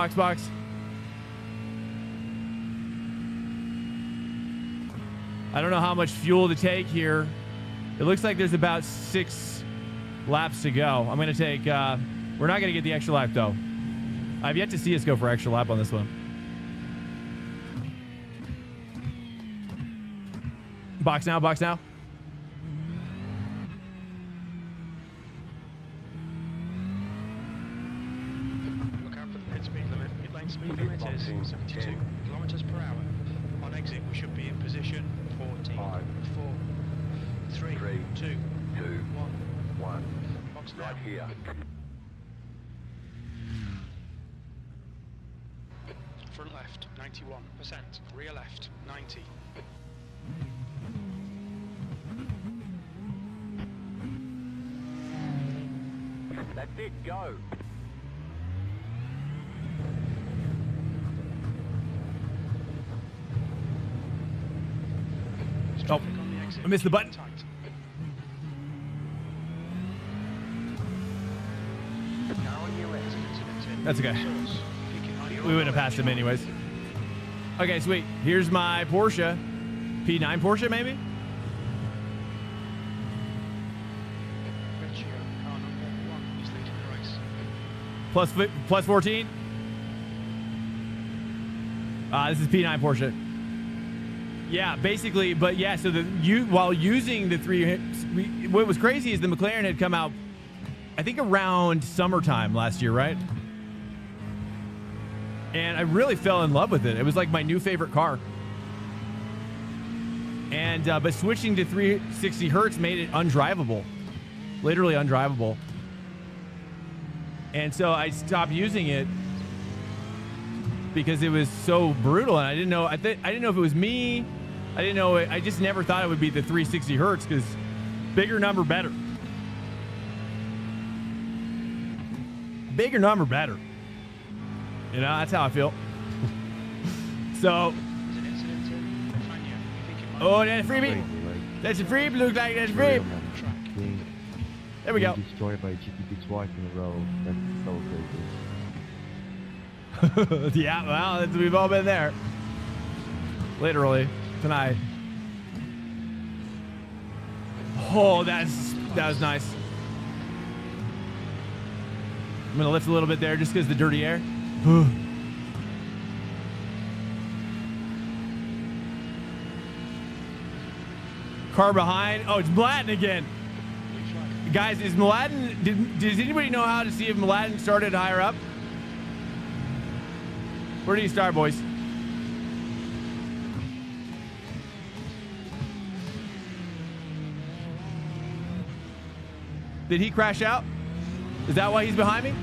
I don't know how much fuel to take here. It looks like there's about 6 laps to go. I'm going to take, we're not going to get the extra lap though. I've yet to see us go for extra lap on this one. Box now. Look out for the pit speed limit. Pit lane speed limit is 72 kilometers per hour. On exit, we should be in position 14, 4, 3, 2, 1. Box now. Right here. Front left, 91%. Rear left, 90. That's it, go. Oh, I missed the button. Car on your left. That's okay. We wouldn't have passed him anyways. Okay, sweet. Here's my Porsche. P9 Porsche, maybe? Car number 1 is leading the race. Plus 14. This is P9 Porsche. Yeah, basically, but yeah, so while using the 3, what was crazy is the McLaren had come out, I think around summertime last year, right? And I really fell in love with it. It was like my new favorite car. And but switching to 360 hertz made it undrivable, literally undrivable. And so I stopped using it because it was so brutal, and I didn't know. I didn't know if it was me. I didn't know. I just never thought it would be the 360 hertz because bigger number better. Bigger number better. You know, that's how I feel. So. There's an incident in Bethania. You think it might Oh, that's a freebie. That's a freebie. Looks like that's a freebie. There we go. Destroyed by GT3 twice in a row. That's so crazy. Yeah, well, we've all been there. Literally tonight. Oh, that was nice. I'm gonna lift a little bit there just because the dirty air. Car behind. Oh, it's Blatten again. Guys, is Mladen, does anybody know how to see if Mladen started higher up? Where did he start, boys? Did he crash out? Is that why he's behind me?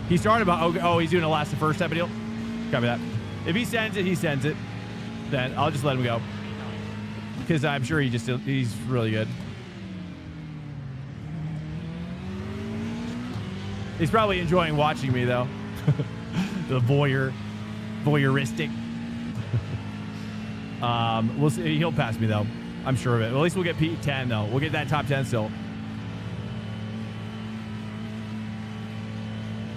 He started about, oh, he's doing a last to first type of deal. Copy that. If he sends it, he sends it. Then I'll just let him go. Because I'm sure he's really good. He's probably enjoying watching me though. The voyeuristic. We'll see. He'll pass me though. I'm sure of it. Well, at least we'll get P10 though. We'll get that top 10 still.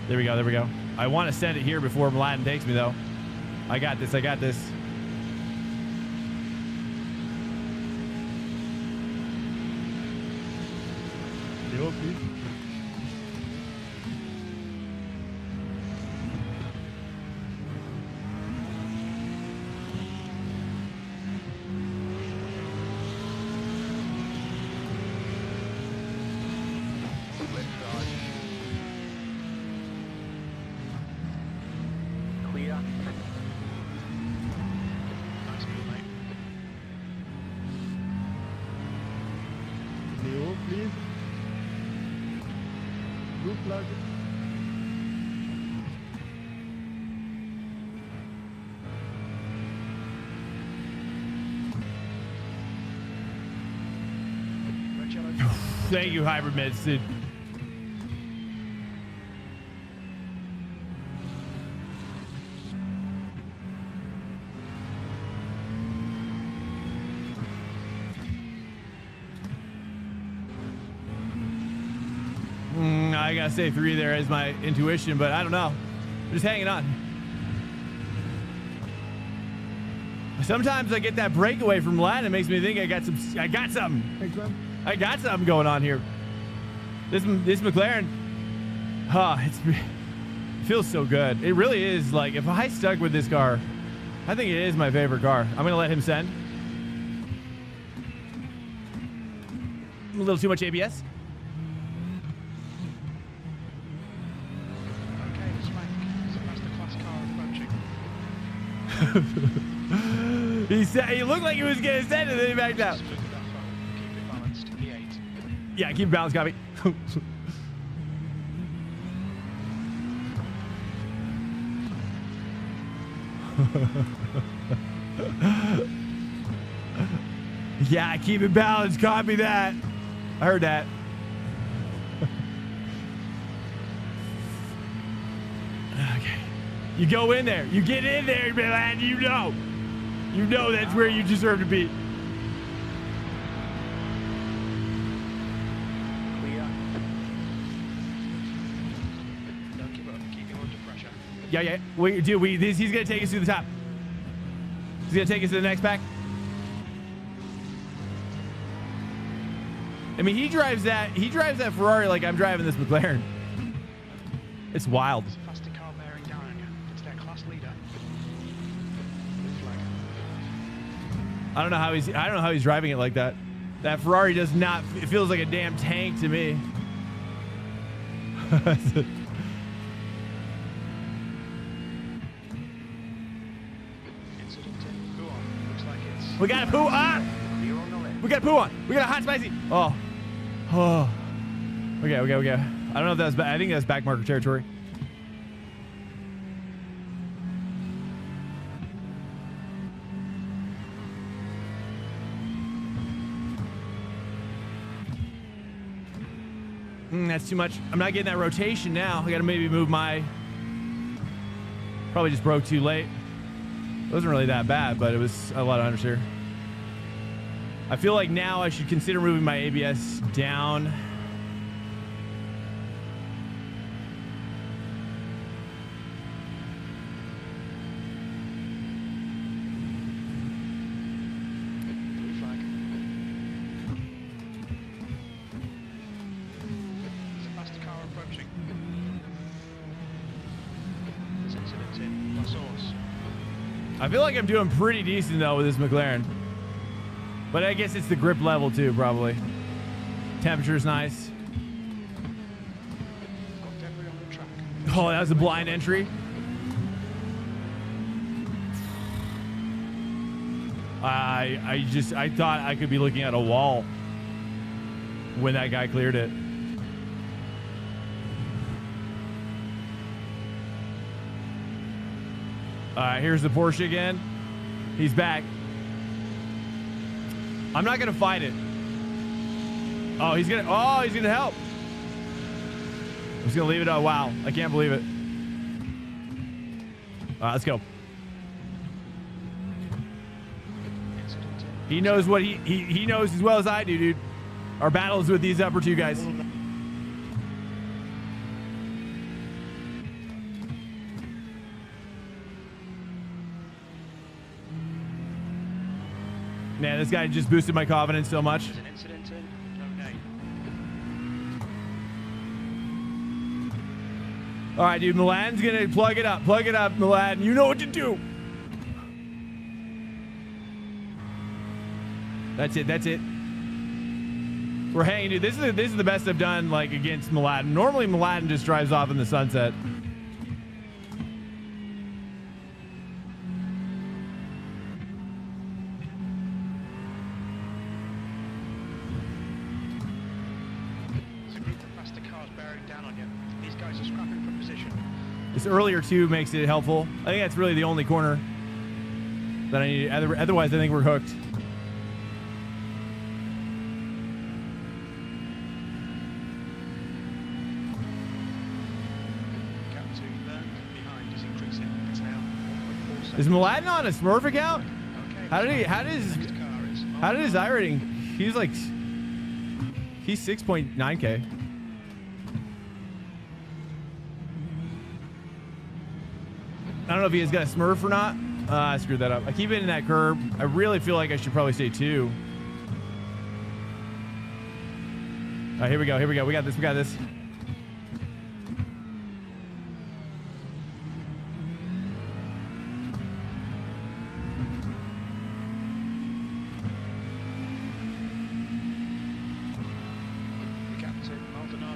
There we go. There we go. I want to send it here before Mladen takes me though. I got this. I got this. Clear. Nice move, mate. Leo, please. Blue flag. Red yellow. Thank you, Hybrid Mids, dude. I gotta say 3 there as my intuition, but I don't know. I'm just hanging on. Sometimes I get that breakaway from Latin. It makes me think I got something. Hey, Graham. I got something going on here. This McLaren, it feels so good. It really is. Like, if I stuck with this car, I think it is my favorite car. I'm gonna let him send. A little too much ABS. Okay, Swank. It's a masterclass car approaching. He looked like he was gonna send it, and then he backed out. Split with that front. Keep it balanced. E8. Yeah, keep it balanced, copy. Yeah, keep it balanced, copy that. I heard that. Okay. You go in there. You get in there, man. You know that's where you deserve to be. Clear. Don't give up. Keep him under pressure. Yeah. He's gonna take us to the top. He's gonna take us to the next pack. I mean, he drives that Ferrari like I'm driving this McLaren. It's wild. It's a faster car bearing down on you. It's their class leader. Blue flag. I don't know how he's driving it like that. That Ferrari does not. It feels like a damn tank to me. Incident in. Go on. Looks like it's. We got a poo on. Clear on the left. We got a poo on. We got a hot spicy. Oh. Okay. I don't know if that's back. I think that's back marker territory. That's too much. I'm not getting that rotation now. I got to maybe move my. Probably just broke too late. It wasn't really that bad, but it was a lot of understeer. I feel like now I should consider moving my ABS down. Blue flag. There's a faster car approaching. There's incident in. La Source. I feel like I'm doing pretty decent though with this McLaren. But I guess it's the grip level too, probably. Temperature's nice. Oh, that was a blind entry. I thought I could be looking at a wall when that guy cleared it. Here's the Porsche again. He's back. I'm not gonna fight it. Oh, he's gonna help. I'm just gonna leave it. Oh, wow. I can't believe it. All right, let's go. He knows what he knows as well as I do, dude. Our battle is with these upper two guys. Man, this guy just boosted my confidence so much. There's an incident in. Okay. All right, dude. Milan's gonna plug it up. Plug it up, Milan. You know what to do. That's it. That's it. We're hanging, dude. This is the best I've done like against Milan. Normally, Milan just drives off in the sunset. This earlier two makes it helpful. I think that's really the only corner that I need. Otherwise, I think we're hooked. Is Mladen on a Smurf account? How did his iRating? He's 6.9K. I don't know if he has got a Smurf or not. I screwed that up. I keep hitting that curb. I really feel like I should probably stay 2. All right, here we go. Here we go. We got this. We got this.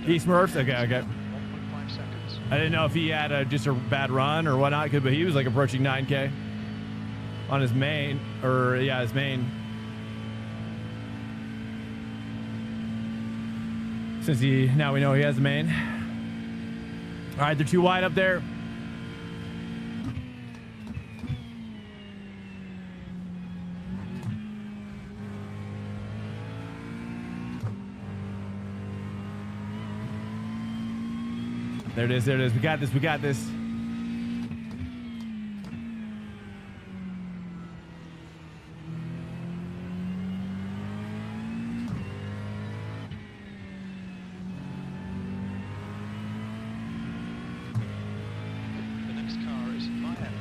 He Smurfs? Okay, okay. 1.5 seconds. I didn't know if he had just a bad run or whatnot, but he was like approaching 9K on his main, or yeah, his main. Since now we know he has a main. All right, they're too wide up there. There it is. There it is. We got this. We got this. The next car is my end.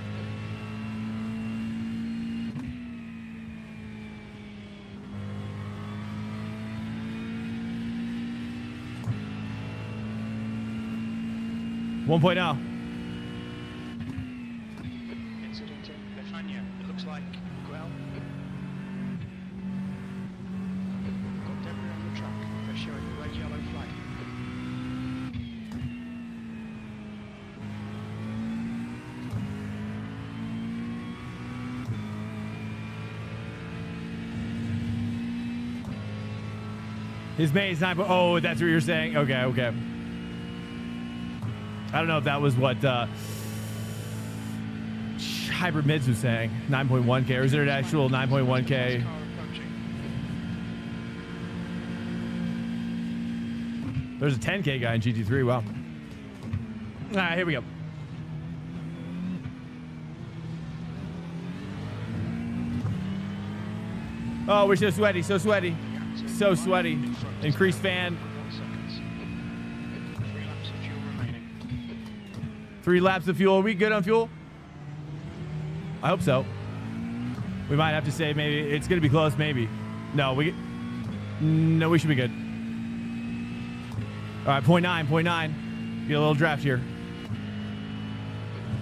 Point now. Incident in Bethania. It looks like Grell. Got debris on the track. They're showing the red yellow flag. His main is 9. Oh, that's what you're saying. Okay, okay. I don't know if that was what Hybrid Mids was saying. 9.1K, or is there an actual 9.1K? There's a 10K guy in GT3. Wow. All right, here we go. Oh, we're so sweaty, so sweaty, so sweaty. Increased fan. 3 laps of fuel. Are we good on fuel? I hope so. We might have to say maybe it's going to be close. Maybe. No, we should be good. All right, 0.9, 0.9. Get a little draft here.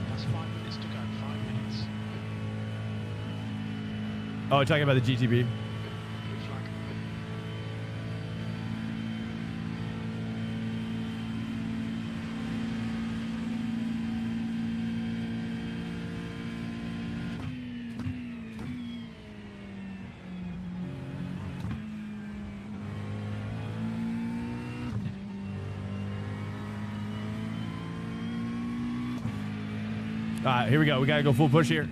That's 5 minutes to go. 5 minutes. Oh, talking about the GTB. Blue flag. All right, here we go. We got to go full push here.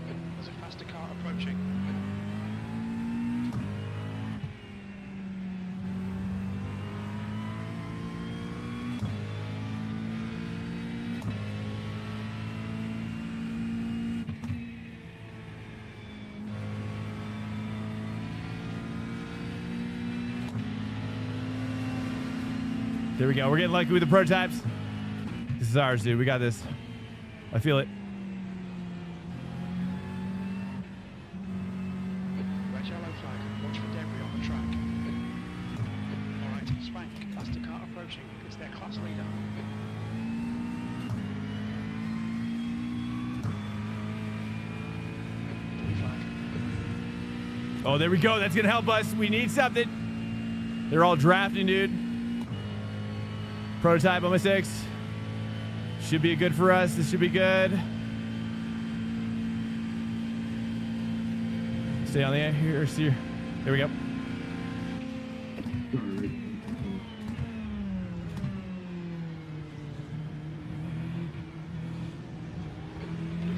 There's a faster car approaching. There we go. We're getting lucky with the prototypes. This is ours, dude. We got this. I feel it. Red yellow flag. Watch for debris on the track. Alright, Spank. Faster car approaching. It's their class leader. Blue flag. Oh, there we go. That's going to help us. We need something. They're all drafting, dude. Prototype on my 6. Should be good for us. This should be good. Stay on the air here. See here. There we go. Blue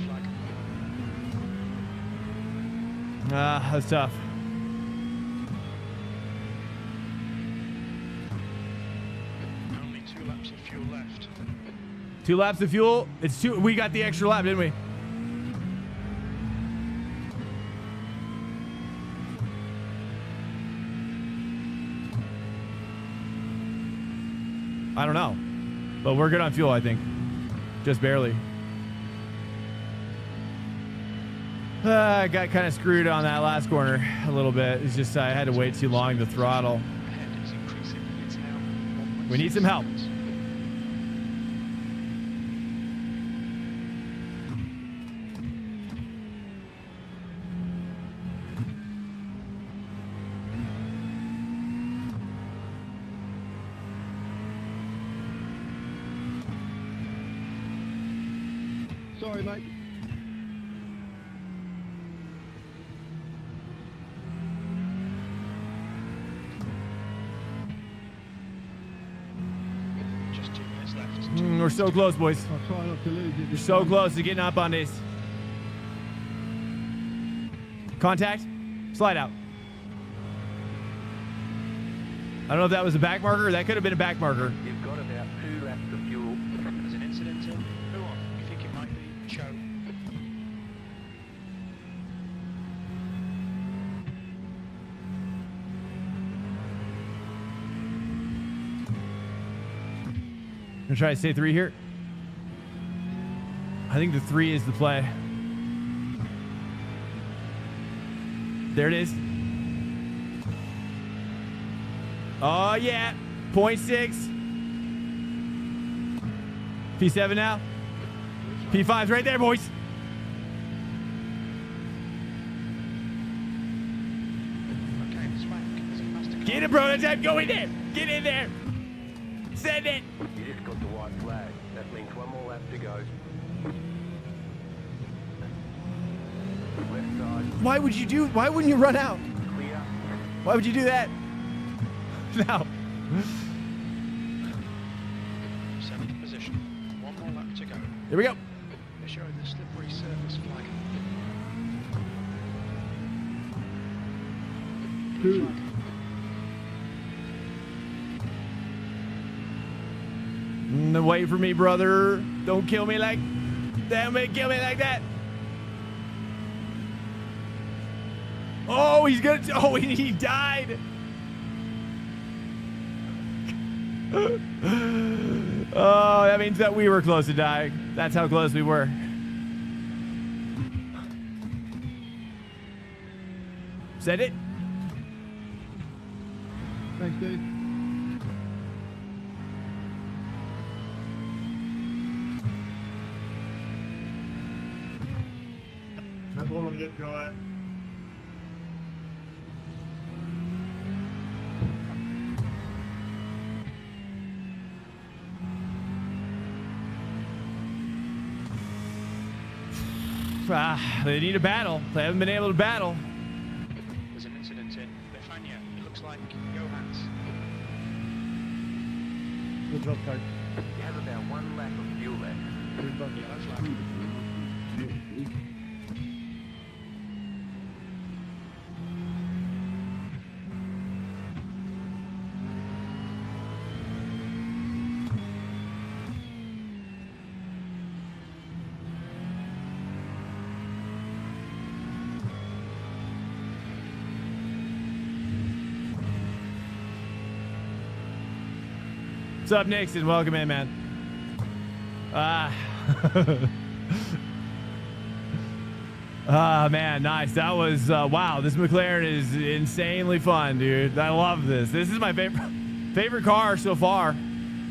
flag. Ah, that's tough. Only 2 laps of fuel left. 2 laps of fuel. It's 2. We got the extra lap, didn't we? I don't know, but we're good on fuel, I think. Just barely. I got kind of screwed on that last corner a little bit. It's just I had to wait too long to throttle. Ahead is increasing. It's now 1.6 We need some help. seconds. Sorry, mate. Just 2 minutes left. We're so close, boys. I'll try not to lose it. We're so close to getting up on this. Contact. Slide out. I don't know if that was a back marker. That could have been a back marker. You've got about 2 laps of fuel. There's an incident in. Who on? You think it might be Cho? Gonna try to stay 3 here. I think the 3 is the play. There it is. Oh yeah, 0.6. P7 now. P5's right there, boys. Okay, Spank. There's a faster car. Get a prototype, go in there. Get in there. Send it. You just got the white flag. That means 1 more lap to go. Left side, Why wouldn't you run out? clear. Why would you do that? No. 7th position. 1 more lap to go. Here we go. They're showing the slippery surface flag. Blue flag. Wait for me, brother. Don't kill me like that. Kill me like that. Oh, he's gonna. Oh, he died. Oh, that means that we were close to dying. That's how close we were. Said it. Thanks, dude. That's what I'm just going. They need a battle. They haven't been able to battle. There's an incident in Befania. It looks like Johans. Good job, guys. You have about 1 lap of fuel left. Yeah, that's like What's up, Nixon? Welcome in, man. Man, nice. That was wow. This McLaren is insanely fun, dude. I love this. This is my favorite car so far,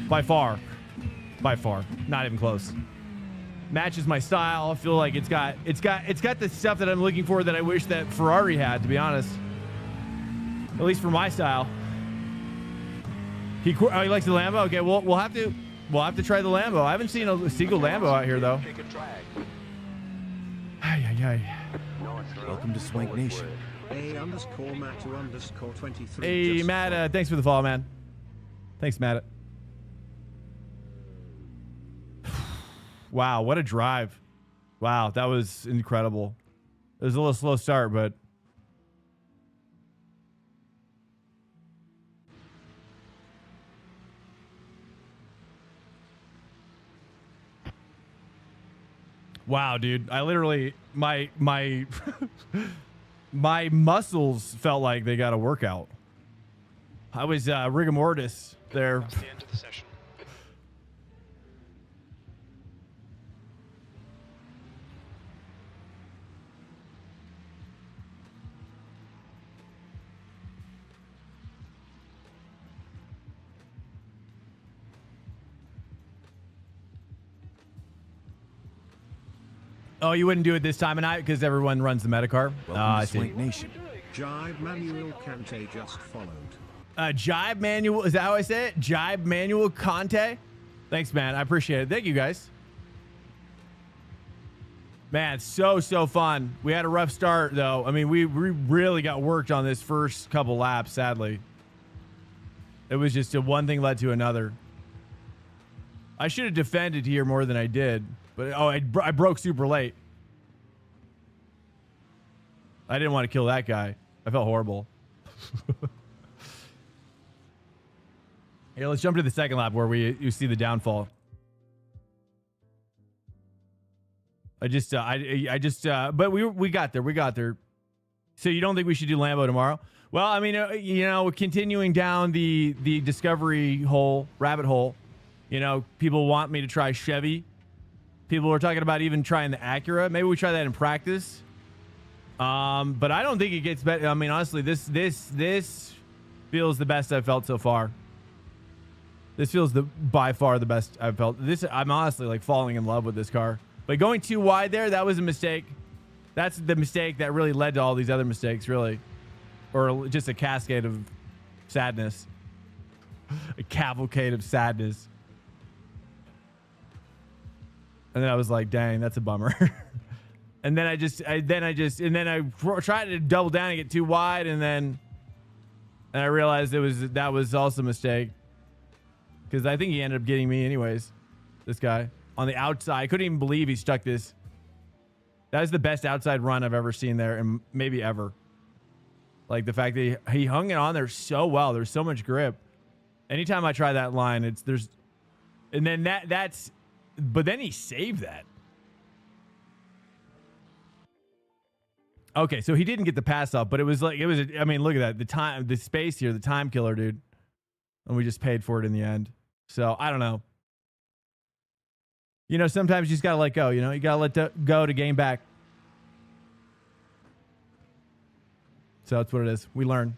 by far, not even close. Matches my style. I feel like it's got the stuff that I'm looking for that I wish that Ferrari had, to be honest. At least for my style. He likes the Lambo. Okay, we'll have to try the Lambo. I haven't seen a single Lambo out here though. Welcome to Swank Nation. A_Mattu_23. Hey, Matt, thanks for the follow, man. Thanks, Matt. Wow, what a drive. Wow, that was incredible. It was a little slow start, but wow, dude. I literally my my muscles felt like they got a workout. I was rigor mortis there. that's the end of the session. Oh, you wouldn't do it this time of night because everyone runs the Metacar. Welcome I to see. Swank Nation. Jibe Manuel Kante just followed. Jibe Manuel, is that how I say it? Jibe Manuel Conte. Thanks, man. I appreciate it. Thank you, guys. Man, so fun. We had a rough start, though. I mean, we really got worked on this first couple laps, sadly. It was just one thing led to another. I should have defended here more than I did. But, oh, I broke super late. I didn't want to kill that guy. I felt horrible. Here, let's jump to the second lap where you see the downfall. But we got there. We got there. So you don't think we should do Lambo tomorrow? Well, I mean, you know, continuing down the discovery hole, rabbit hole, you know, people want me to try Chevy. People are talking about even trying the Acura. Maybe we try that in practice. But I don't think it gets better. I mean, honestly, this feels the best I've felt so far. This feels by far the best I've felt. I'm honestly like falling in love with this car. But going too wide there, that was a mistake. That's the mistake that really led to all these other mistakes, really. Or just a cascade of sadness. A cavalcade of sadness. And then I was like, dang, that's a bummer. And then I tried to double down and get too wide, and I realized that was also a mistake. Because I think he ended up getting me anyways. This guy on the outside. I couldn't even believe he stuck this. That is the best outside run I've ever seen there, and maybe ever. Like the fact that he hung it on there so well. There's so much grip. Anytime I try that line, but then he saved that. Okay, so he didn't get the pass off, but I mean, look at that. The space here, the time killer, dude. And we just paid for it in the end. So I don't know. You know, sometimes you just gotta let go. You know, you gotta let go to gain back. So that's what it is. We learn.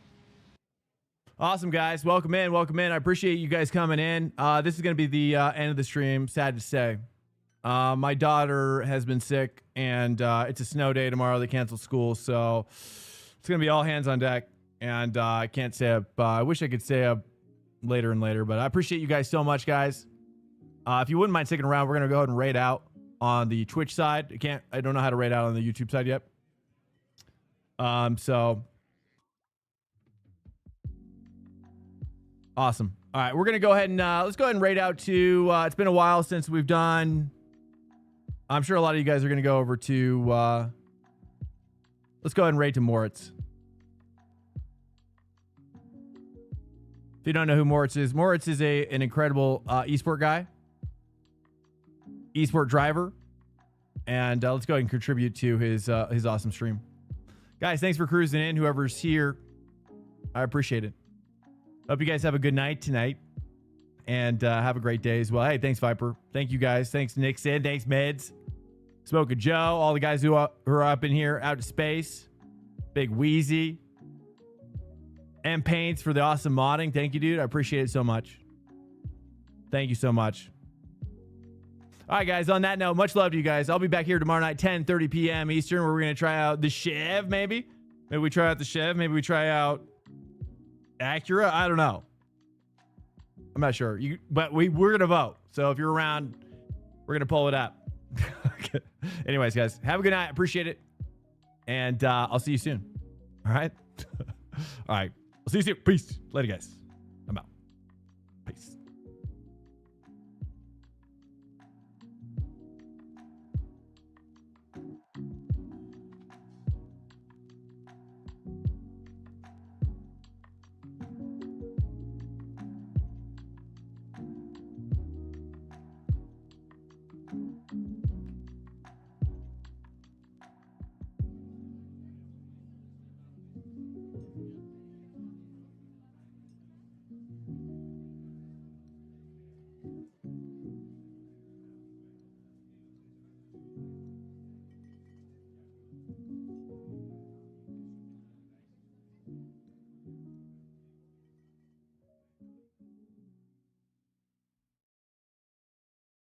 Awesome, guys. Welcome in. Welcome in. I appreciate you guys coming in. This is going to be the end of the stream. Sad to say. My daughter has been sick, and it's a snow day tomorrow. They canceled school, so it's going to be all hands on deck. And I can't stay up. I wish I could stay up later and later, but I appreciate you guys so much, guys. If you wouldn't mind sticking around, we're going to go ahead and raid out on the Twitch side. I don't know how to raid out on the YouTube side yet. So awesome. All right, we're gonna go ahead and let's go ahead and raid out to. It's been a while since we've done. I'm sure a lot of you guys are gonna go over to. Let's go ahead and raid to Moritz. If you don't know who Moritz is an incredible esport guy, esport driver, and let's go ahead and contribute to his awesome stream. Guys, thanks for cruising in. Whoever's here, I appreciate it. Hope you guys have a good night tonight, and have a great day as well. Hey, thanks Viper. Thank you guys. Thanks Nixon. Thanks Meds. Smoking Joe. All the guys who are up in here, out to space. Big Wheezy. And Paints for the awesome modding. Thank you, dude. I appreciate it so much. Thank you so much. All right, guys. On that note, much love to you guys. I'll be back here tomorrow night, 10:30 p.m. Eastern, where we're going to try out the Chev, maybe. Maybe we try out the Chev. Maybe we try out Acura. I don't know. I'm not sure. But we're going to vote. So if you're around, we're going to pull it up. Anyways, guys, have a good night. Appreciate it. And I'll see you soon. All right. All right. I'll see you soon. Peace. Later, guys.